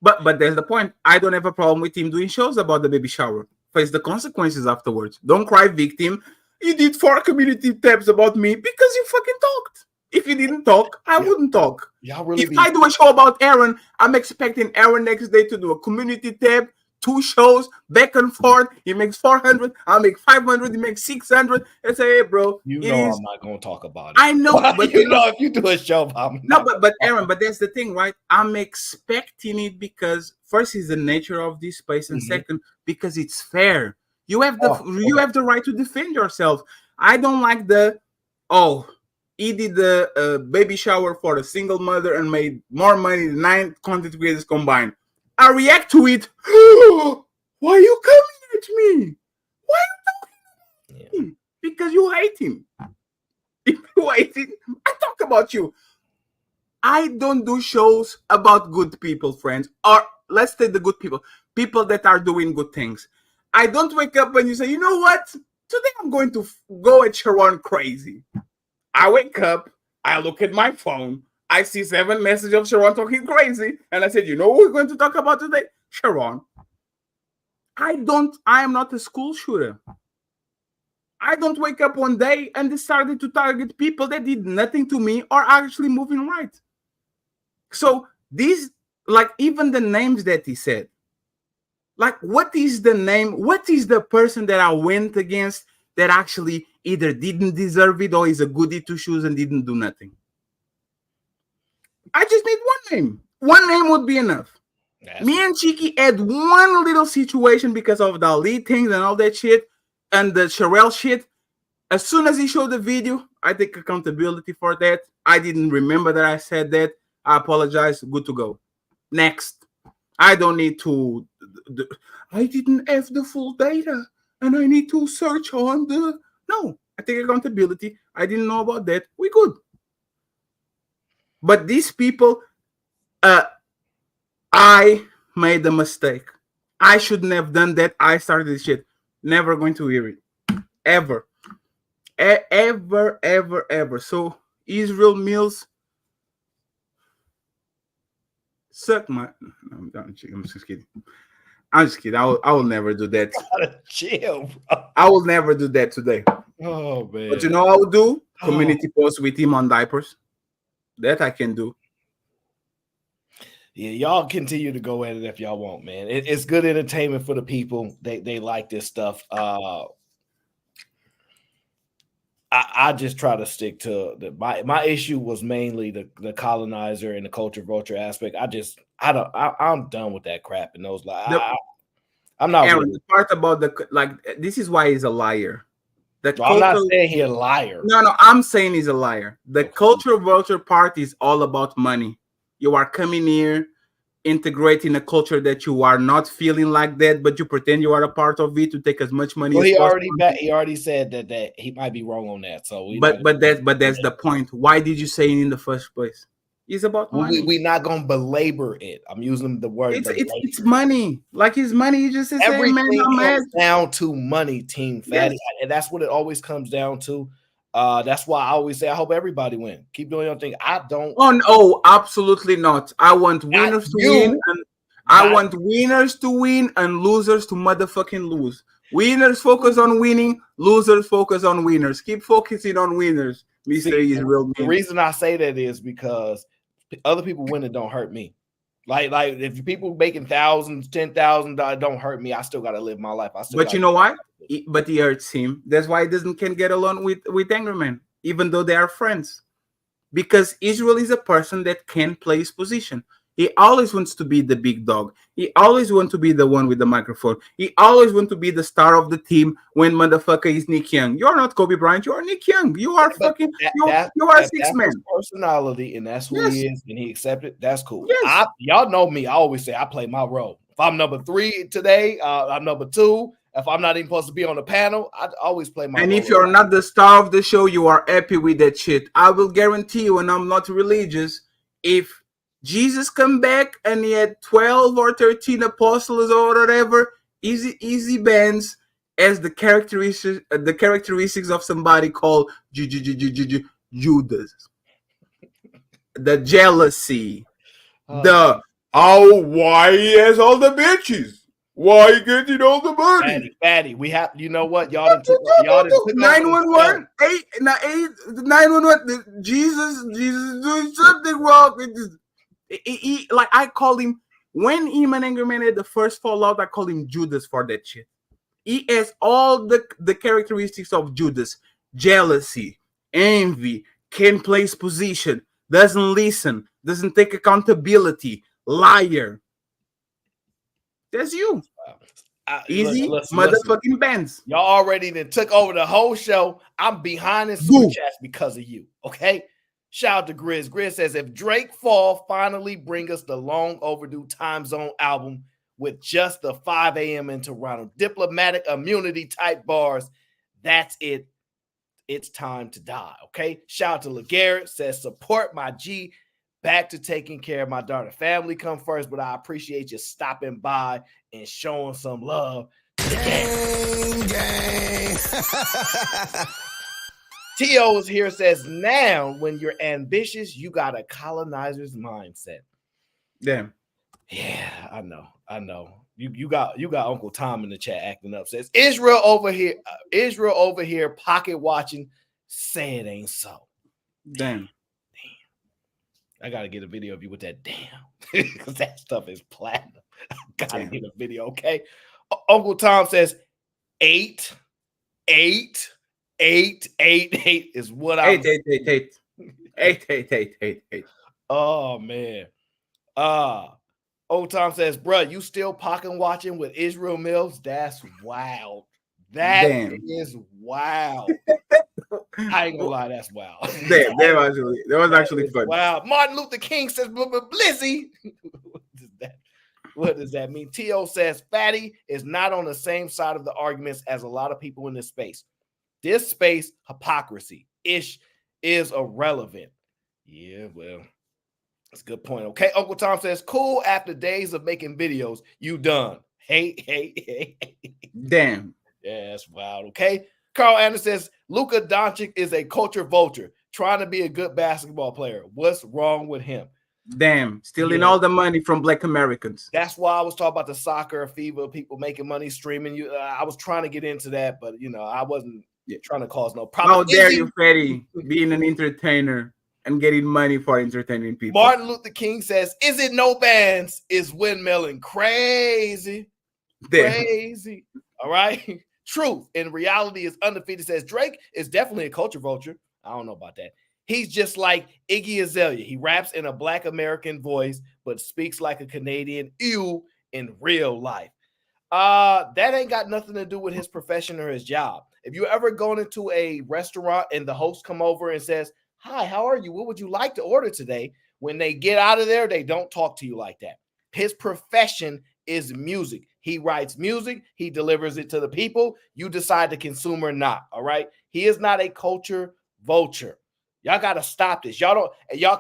But there's the point. I don't have a problem with him doing shows about the baby shower. Face the consequences afterwards. Don't cry victim. You did 4 community tabs about me because you fucking talked. If you didn't talk, I wouldn't talk. If I do a show about Aaron, I'm expecting Aaron next day to do a community tab, 2 shows, back and forth. He makes 400. I'll make 500. He makes 600. And say, hey, bro. I'm not going to talk about it. I know. But if you do a show about me. No, but Aaron, but that's the thing, right? I'm expecting it because first is the nature of this space, and second, because it's fair. You have the right to defend yourself. I don't like he did the baby shower for a single mother and made more money than 9 content creators combined. I react to it. Why are you coming at me? Why are you talking about him? Because you hate him. If you hate him, I talk about you. I don't do shows about good people, friends. Or let's say the good people. People that are doing good things. I don't wake up and you say, you know what? Today I'm going to go at Sharon crazy. I wake up, I look at my phone, I see 7 messages of Sharon talking crazy, and I said, you know what we're going to talk about today? Sharon. I am not a school shooter. I don't wake up one day and decided to target people that did nothing to me or actually moving right. So these, like even the names that he said, like what is the name? What is the person that I went against that actually either didn't deserve it or is a goody two shoes and didn't do nothing? I just need one name. One name would be enough. Me and Cheeky had one little situation because of the lead things and all that shit and the Sherelle shit. As soon as he showed the video, I take accountability for that. I didn't remember that I said that. I apologize. Good to go. Next. I don't need to. I didn't have the full data and I need to search on the. No. I take accountability. I didn't know about that. We good. But these people, I made a mistake. I shouldn't have done that. I started this shit. Never going to hear it. Ever. Ever, ever, ever. So Israel Mills, suck my. No, I'm just kidding. I'm just kidding. I will never do that. Chill, bro. I will never do that today. Oh man. But you know what I will do? Community post with him on diapers. That I can do. Yeah, y'all continue to go at it if y'all want, man. It's good entertainment for the people. They like this stuff. I just try to stick to my issue was mainly the colonizer and the culture vulture aspect. I'm done with that crap and those I'm not. Aaron, the part about this is why he's a liar. I'm not saying he's a liar. No, I'm saying he's a liar. The culture vulture part is all about money. You are coming here, integrating a culture that you are not feeling like that, but you pretend you are a part of it to take as much money as possible. He already said that he might be wrong on that. So that's the point. Why did you say it in the first place? It's about money. We're not gonna belabor it. I'm using the word. It's money. Like his money. You just say, everything man, comes down to money, Team Fatty, and that's what it always comes down to. That's why I always say I hope everybody win. Keep doing your thing. I don't. Oh no, absolutely not. I want winners to win, and I want winners to win and losers to motherfucking lose. Winners focus on winning. Losers focus on winners. Keep focusing on winners. Mr. Israel. The reason I say that is because other people winning don't hurt me. Like if people making thousands, $10,000 don't hurt me. I still gotta live my life. But you know why? But he hurts him. That's why he can't get along with Angry Man, even though they are friends. Because Israel is a person that can play his position. He always wants to be the big dog. He always wants to be the one with the microphone. He always wants to be the star of the team when motherfucker is Nick Young. You're not Kobe Bryant. You are Nick Young. You are fucking. You are a six man. Personality, and that's who he is, and he accepted. That's cool. Yes. Y'all know me. I always say I play my role. If I'm number 3 today, I'm number 2. If I'm not even supposed to be on the panel, I always play my role. And if you're not the star of the show, you are happy with that shit. I will guarantee you, and I'm not religious, if Jesus come back and he had 12 or 13 apostles or whatever, easy bands as the characteristics of somebody called Judas. The jealousy. Why he has all the bitches? Why he getting all the money? Fatty, we have, you know what? Y'all done took 911, 911. Jesus doing something wrong. Like I called him when him and Angry Man had the first fallout. I called him Judas for that shit. He has all the characteristics of Judas: jealousy, envy, can't play his position, doesn't listen, doesn't take accountability, liar. That's you. Easy motherfucking bands. Y'all already then took over the whole show. I'm behind in super chats because of you. Okay. Shout out to Grizz. Grizz says, if Drake Fall finally bring us the long overdue Time Zone album with just the 5 a.m. in Toronto, diplomatic immunity type bars, that's it. It's time to die. Okay. Shout out to LeGarrette. Says, support my G. Back to taking care of my daughter. Family come first, but I appreciate you stopping by and showing some love. Gang. T.O. is here, says, now when you're ambitious, you got a colonizer's mindset. Damn. Yeah, I know. You got Uncle Tom in the chat acting up. Says Israel over here pocket watching. Say it ain't so. Damn. I gotta get a video of you with that damn, because that stuff is platinum. I gotta get a video, okay? Uncle Tom says 8 is what I'm 8. Oh man. Old Tom says, bruh, you still pocket watching with Israel Mills? That's wild. That is wild. I ain't gonna lie, that's wild. That was actually fun. Wow. Martin Luther King says, Blizzy. What does that mean? T.O. says, Fatty is not on the same side of the arguments as a lot of people in this space. This space hypocrisy ish is irrelevant. Yeah, well, that's a good point. Okay, Uncle Tom says, cool. After days of making videos, you done. Hey. Damn. Yeah, that's wild. Okay. Carl Anderson says, Luka Doncic is a culture vulture trying to be a good basketball player. What's wrong with him? Damn, stealing all the money from Black Americans. That's why I was talking about the soccer fever, people making money streaming. I was trying to get into that, but I wasn't trying to cause no problem. How dare you, Fetty, being an entertainer and getting money for entertaining people? Martin Luther King says, is it no bands? Is windmilling crazy? Crazy. All right. Truth and reality is undefeated says Drake is definitely a culture vulture. I don't know about that. He's just like Iggy Azalea. He raps in a Black American voice, but speaks like a Canadian ew in real life. That ain't got nothing to do with his profession or his job. If you ever gone into a restaurant and the host come over and says, hi, how are you? What would you like to order today? When they get out of there, they don't talk to you like that. His profession is music. He writes music. He delivers it to the people. You decide to consume or not. All right. He is not a culture vulture. Y'all got to stop this. Y'all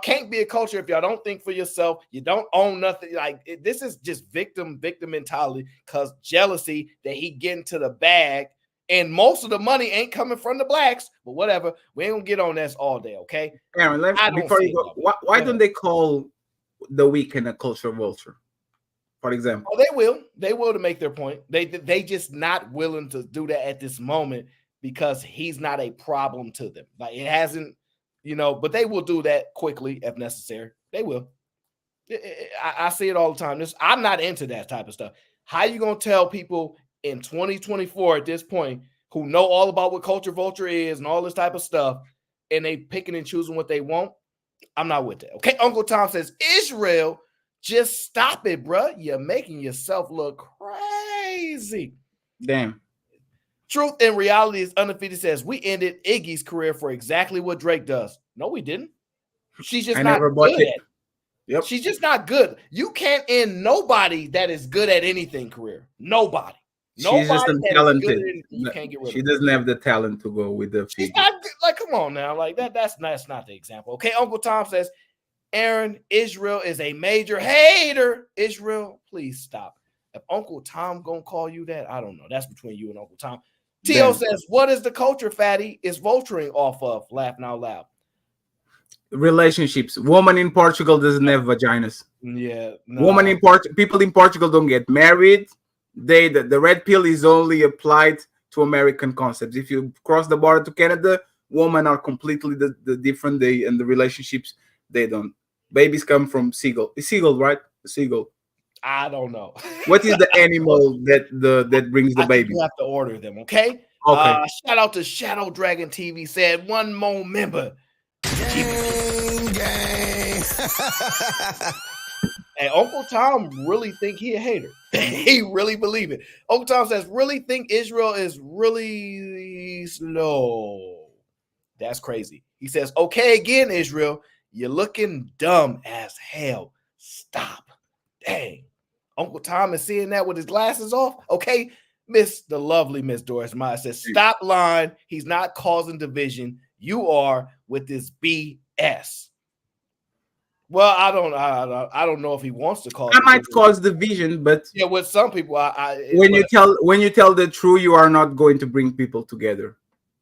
can't be a culture if y'all don't think for yourself. You don't own nothing. This is just victim mentality because jealousy that he get into the bag. And most of the money ain't coming from the blacks, but whatever. We ain't gonna get on this all day, okay? Aaron, before you go, why don't they call The Weeknd a culture vulture, for example? Oh, they will. They will to make their point. They just not willing to do that at this moment because he's not a problem to them. Like it hasn't, but they will do that quickly if necessary. They will. I see it all the time. I'm not into that type of stuff. How you gonna tell people in 2024 at this point who know all about what culture vulture is and all this type of stuff, and they picking and choosing what they want? I'm not with that. Okay, Uncle Tom says, Israel, just stop it, bro. You're making yourself look crazy. Damn. Truth and reality is undefeated says, we ended Iggy's career for exactly what Drake does. No, we didn't. She's just not good at it. Yep. She's just not good. You can't end nobody that is good at anything career. Nobody. She's just untalented. You can't get rid she of doesn't have the talent to go with the She's not good. Like, come on now. Like that's not the example. Okay, Uncle Tom says, Aaron, Israel is a major hater. Israel, please stop. If Uncle Tom gonna call you that, I don't know. That's between you and Uncle Tom. Tio says, what is the culture Fatty is vulturing off of? Laughing out loud. Relationships. Woman in Portugal doesn't have vaginas. Yeah. No. People in Portugal don't get married. The red pill is only applied to American concepts. If you cross the border to Canada, women are completely the different. And the relationships, they don't. Babies come from seagull. It's seagull, right? The seagull. I don't know. What is the animal that brings the baby? You have to order them, okay? Okay. Shout out to Shadow Dragon TV said one more member. Gang. And Uncle Tom really think he a hater. He really believe it. Uncle Tom says, really think Israel is really slow. That's crazy. He says, okay, again, Israel, you're looking dumb as hell. Stop. Dang. Uncle Tom is seeing that with his glasses off. Okay. The lovely Miss Doris Meyer says, stop lying. He's not causing division. You are with this BS. Well, I don't know if he wants to cause. I might cause division, but yeah, with some people, when you tell the truth, you are not going to bring people together.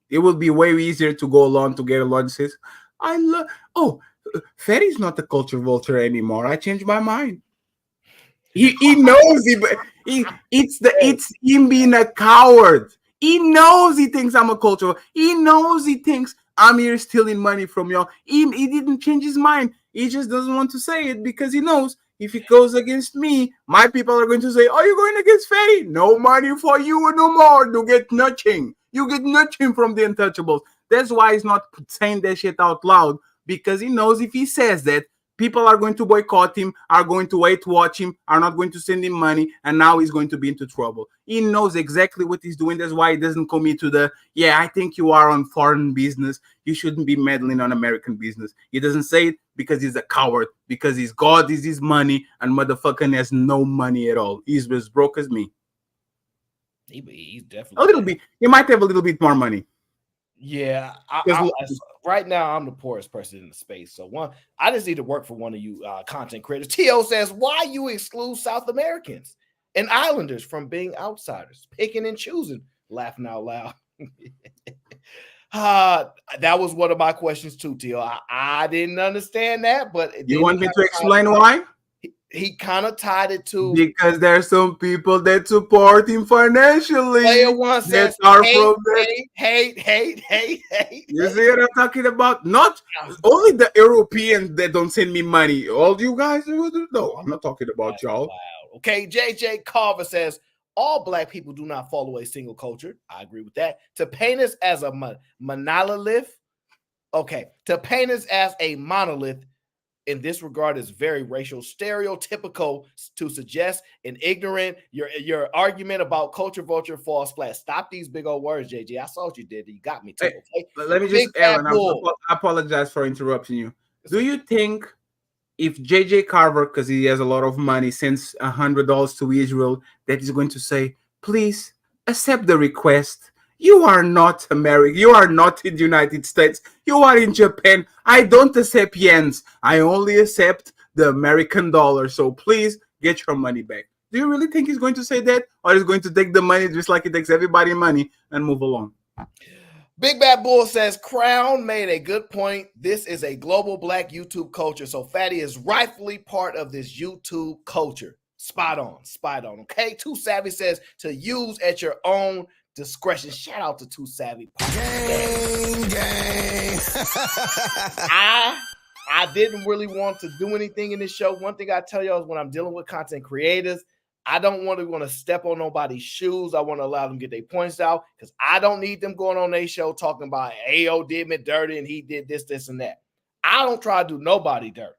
It will be way easier to go along to get along and says, Fetty's not the culture vulture anymore. I changed my mind. He knows it's him being a coward. He knows he thinks I'm a culture. He knows he thinks I'm here stealing money from y'all. He didn't change his mind. He just doesn't want to say it because he knows if he goes against me, my people are going to say, are you going against Fetty? No money for you no more. You get nothing. You get nothing from the Untouchables. That's why he's not saying that shit out loud, because he knows if he says that, people are going to boycott him, are going to wait to watch him, are not going to send him money, and now he's going to be into trouble. He knows exactly what he's doing. That's why he doesn't commit to I think you are on foreign business. You shouldn't be meddling on American business. He doesn't say it because he's a coward, because his God is his money, and motherfucking has no money at all. He's as broke as me. He's definitely a little bit. He might have a little bit more money. Yeah, Because right now I'm the poorest person in the space. So I just need to work for one of you content creators. T.O. says, why you exclude South Americans and Islanders from being outsiders, picking and choosing, laughing out loud. That was one of my questions too, T.O. I didn't understand that, but you want me to explain why? He kind of tied it to because there's some people that support him financially. Player one says hate. You see what I'm talking about? Not only the Europeans that don't send me money. All you guys, no, I'm not talking about y'all. Okay, JJ Carver says all black people do not follow a single culture. I agree with that. To paint us as a monolith, okay, to paint us as a monolith in this regard is very racial stereotypical to suggest an ignorant your argument about culture vulture falls flat. Stop these big old words, JJ. I saw what you did. You got me too. Okay? Let me just, Aaron, I apologize for interrupting you. Do you think if JJ Carver, because he has a lot of money, sends $100 to Israel, that he's going to say, please accept the request? You are not America. You are not in the United States. You are in Japan. I don't accept yens. I only accept the American dollar. So please get your money back. Do you really think he's going to say that? Or he's going to take the money just like he takes everybody money and move along? Big Bad Bull says, Crown made a good point. This is a global black YouTube culture. So Fatty is rightfully part of this YouTube culture. Spot on. Okay. Too Savvy says to use at your own discretion. Shout out to Too Savvy. Gang. I didn't really want to do anything in this show. One thing I tell y'all is when I'm dealing with content creators, I don't want to step on nobody's shoes. I want to allow them to get their points out because I don't need them going on their show talking about AO did me dirty and he did this, and that. I don't try to do nobody dirty.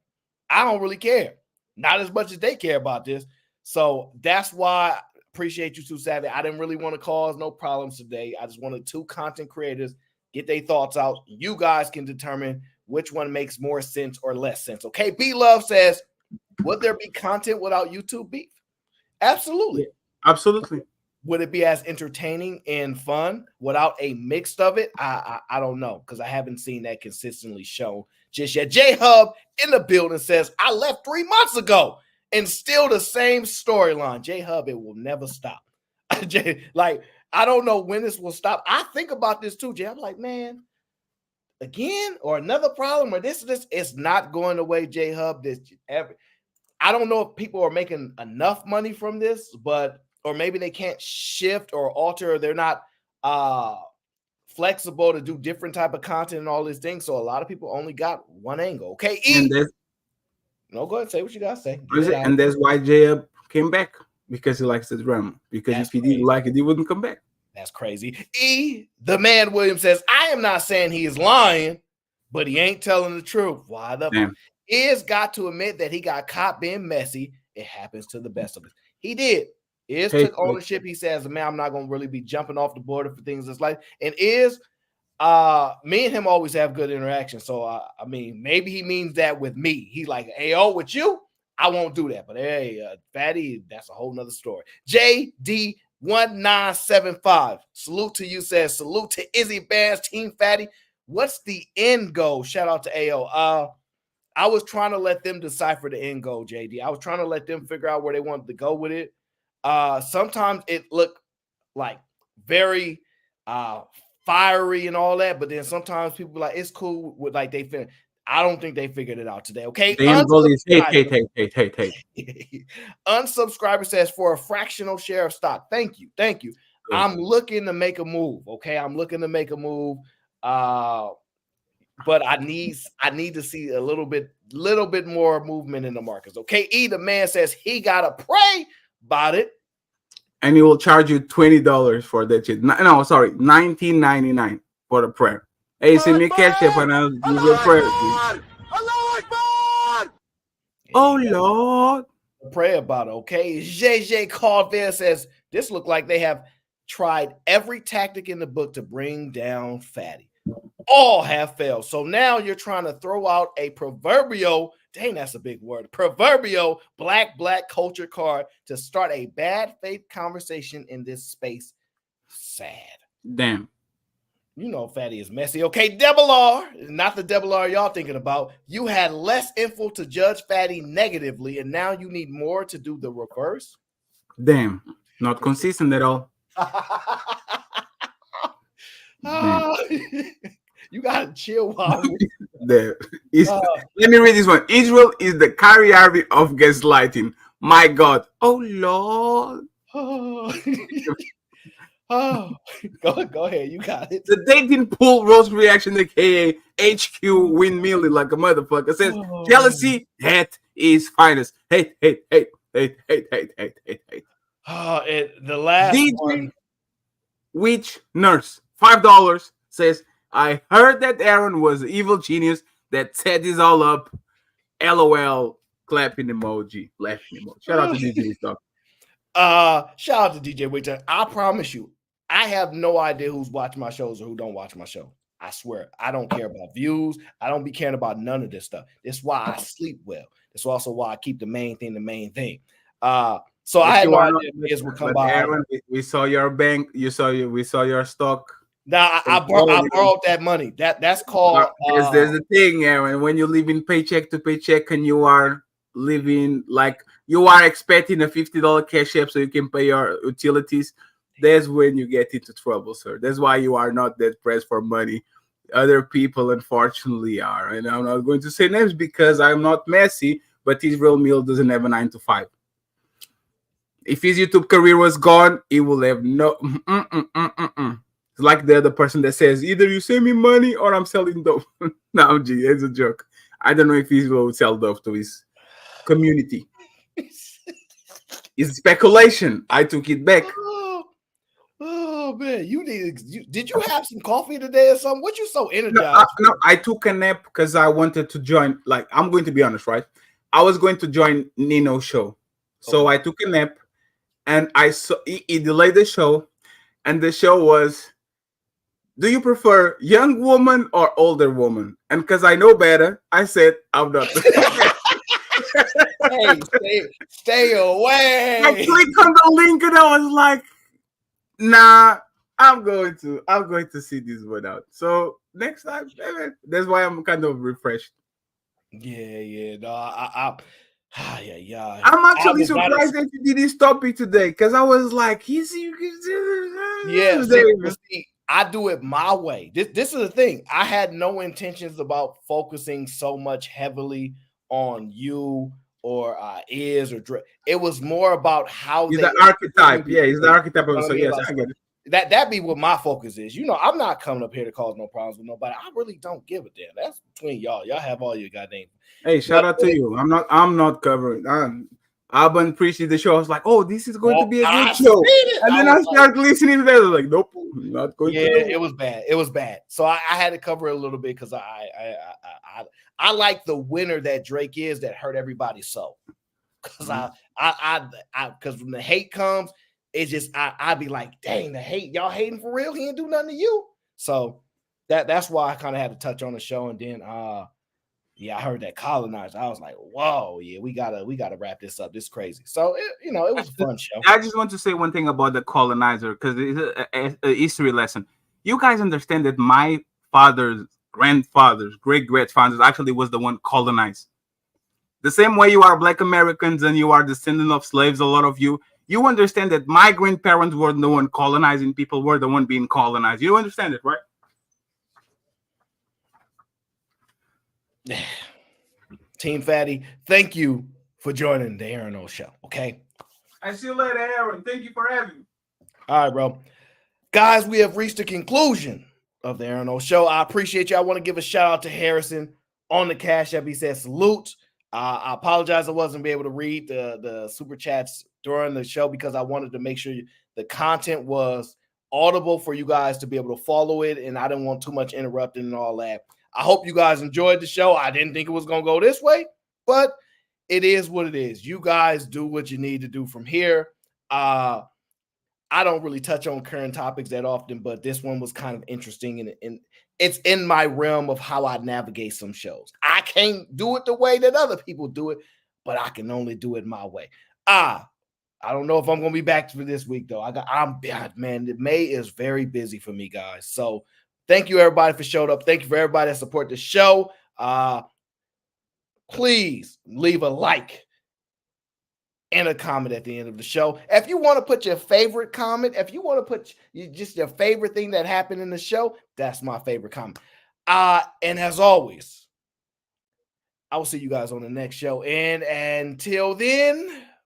I don't really care. Not as much as they care about this. So that's why I appreciate you, Too Savvy. I didn't really want to cause no problems today. I just wanted two content creators get their thoughts out. You guys can determine which one makes more sense or less sense. Okay, B-Love says, would there be content without YouTube beef? Absolutely. Yeah, absolutely. Would it be as entertaining and fun without a mix of it? I don't know because I haven't seen that consistently shown just yet. J-Hub in the building says, I left 3 months ago and still the same storyline. J-Hub, it will never stop. Like, I don't know when this will stop. I think about this too, Jay. I'm like, man, again or another problem or this, it's not going away, J-Hub. I don't know if people are making enough money from this, or maybe they can't shift or alter. They're not flexible to do different type of content and all these things. So a lot of people only got one angle. Okay, no, go ahead, say what you gotta say. And that's why J-Hub came back because he likes the drama. Because if he didn't like it, he wouldn't come back. That's crazy. The man Williams says, I am not saying he is lying, but he ain't telling the truth. Why the fuck? Is got to admit that he got caught being messy. It happens to the best of us. He did. Took ownership. He says, man, I'm not going to really be jumping off the border for things that's like, and me and him always have good interaction. So, I mean, maybe he means that with me. He like, hey, with you, I won't do that. But hey, Fatty, that's a whole nother story. JD1975. Salute to you, says, salute to Izzy Bands, Team Fatty. What's the end goal? Shout out to AO. I was trying to let them decipher the end goal, JD. I was trying to let them figure out where they wanted to go with it. Sometimes it looked like very fiery and all that, but then sometimes people like it's cool with like they I don't think they figured it out today. Okay. Hey. Unsubscriber says for a fractional share of stock. Thank you. I'm looking to make a move. Okay. I'm looking to make a move. But I need to see a little bit more movement in the markets. Okay, the man says he gotta pray about it, and he will charge you $20 for that shit. No, sorry, $19.99 for the prayer. Hey, send me a cash app and I'll do your prayer. Oh Lord, pray about it. Okay, JJ Carver says this look like they have tried every tactic in the book to bring down Fatty. All have failed. So now you're trying to throw out a proverbial, dang, that's a big word, proverbial black culture card to start a bad faith conversation in this space. Sad. Damn. You know, Fatty is messy. Okay, Double R, not the Double R y'all thinking about. You had less info to judge Fatty negatively, and now you need more to do the reverse. Damn, not consistent at all. You gotta chill while Let me read this one. Israel is the Kyrie Irving of gaslighting. My God. Oh Lord. Go ahead. You got it. The dating pool roast reaction, aka HQ windmilling like a motherfucker, says jealousy at its finest. Hate. And the last DJ one. Witch Nurse, $5 says, I heard that Aaron was an evil genius that set this all up. LOL, clapping emoji, laughing emoji. Shout out to DJ Witch. Shout out to DJ Witch. I promise you, I have no idea who's watching my shows or who don't watch my show. I swear, I don't care about views. I don't be caring about none of this stuff. That's why I sleep well. That's also why I keep the main thing. So I had no idea this would come by. Aaron, we saw your bank. We saw your stock. Now I borrowed that money. That's called. There's the thing, Aaron. When you live in paycheck to paycheck and you are living like you are expecting a $50 cash app so you can pay your utilities, that's when you get into trouble, sir. That's why you are not that pressed for money. Other people, unfortunately, are. And I'm not going to say names because I'm not messy, but Israel Mill doesn't have a 9 to 5. If his YouTube career was gone, he will have no. It's like the other person that says, either you send me money or I'm selling dope. No, gee, it's a joke. I don't know if Israel would sell dope to his community. It's speculation. I took it back. Oh man, did you have some coffee today or something? What you so energized? No, I took a nap because I wanted to join. Like, I'm going to be honest, right? I was going to join Nino's show. So I took a nap and I saw he delayed the show, and the show was, do you prefer young woman or older woman? And because I know better, I said, I'm not. Hey, stay away. I clicked on the link and I was like, nah, I'm going to see this one out. So next time, that's why I'm kind of refreshed. Yeah. No, I'm actually surprised that you did this topic today because I was like, yeah. See, I do it my way. This is the thing. I had no intentions about focusing so much heavily on you or Is or Dre. It was more about how he's the archetype. Yeah, he's the archetype of. So yes, I get it. That be what my focus is. You know, I'm not coming up here to cause no problems with nobody. I really don't give a damn. That's between y'all. Y'all have all your goddamn. Hey, shout out to you. I'm not covering. I've been preaching the show. I was like, oh, this is going to be a good show. And then I started listening to that. I was like, nope, not going to. Yeah, it was bad. It was bad. So I had to cover it a little bit because I like the winner that Drake is that hurt everybody's soul. Because because when the hate comes, it's just I be like, dang, the hate, y'all hating for real? He didn't do nothing to you. So that's why I kind of had to touch on the show. And then I heard that Colonizers. I was like, whoa, yeah, we gotta wrap this up. This is crazy. So it was a fun show. I just want to say one thing about the Colonizer because it's a history lesson. You guys understand that my father's grandfathers, great-grandfathers actually was the one colonized. The same way you are Black Americans and you are descendant of slaves, a lot of you understand that my grandparents were the one colonizing people, were the one being colonized. You understand it, right? Team Fatty, thank you for joining the Aaron O Show. Okay. I see you later, Aaron. Thank you for having me. All right, bro. Guys, we have reached the conclusion of the Aaron O Show. I appreciate you. I want to give a shout out to Harrison on the Cash App. He said salute. I apologize I wasn't able to read the super chats during the show because I wanted to make sure the content was audible for you guys to be able to follow it, and I didn't want too much interrupting and all that. I hope you guys enjoyed the show. I didn't think it was going to go this way, but it is what it is. You guys do what you need to do from here. I don't really touch on current topics that often, but this one was kind of interesting, and it's in my realm of how I navigate some shows. I can't do it the way that other people do it, but I can only do it my way. I don't know if I'm going to be back for this week, though. Man, May is very busy for me, guys. So Thank you, everybody, for showing up. Thank you for everybody that support the show. Please leave a like and a comment at the end of the show. If you want to put your favorite comment, if you want to put just your favorite thing that happened in the show, that's my favorite comment. And as always, I will see you guys on the next show. And until then,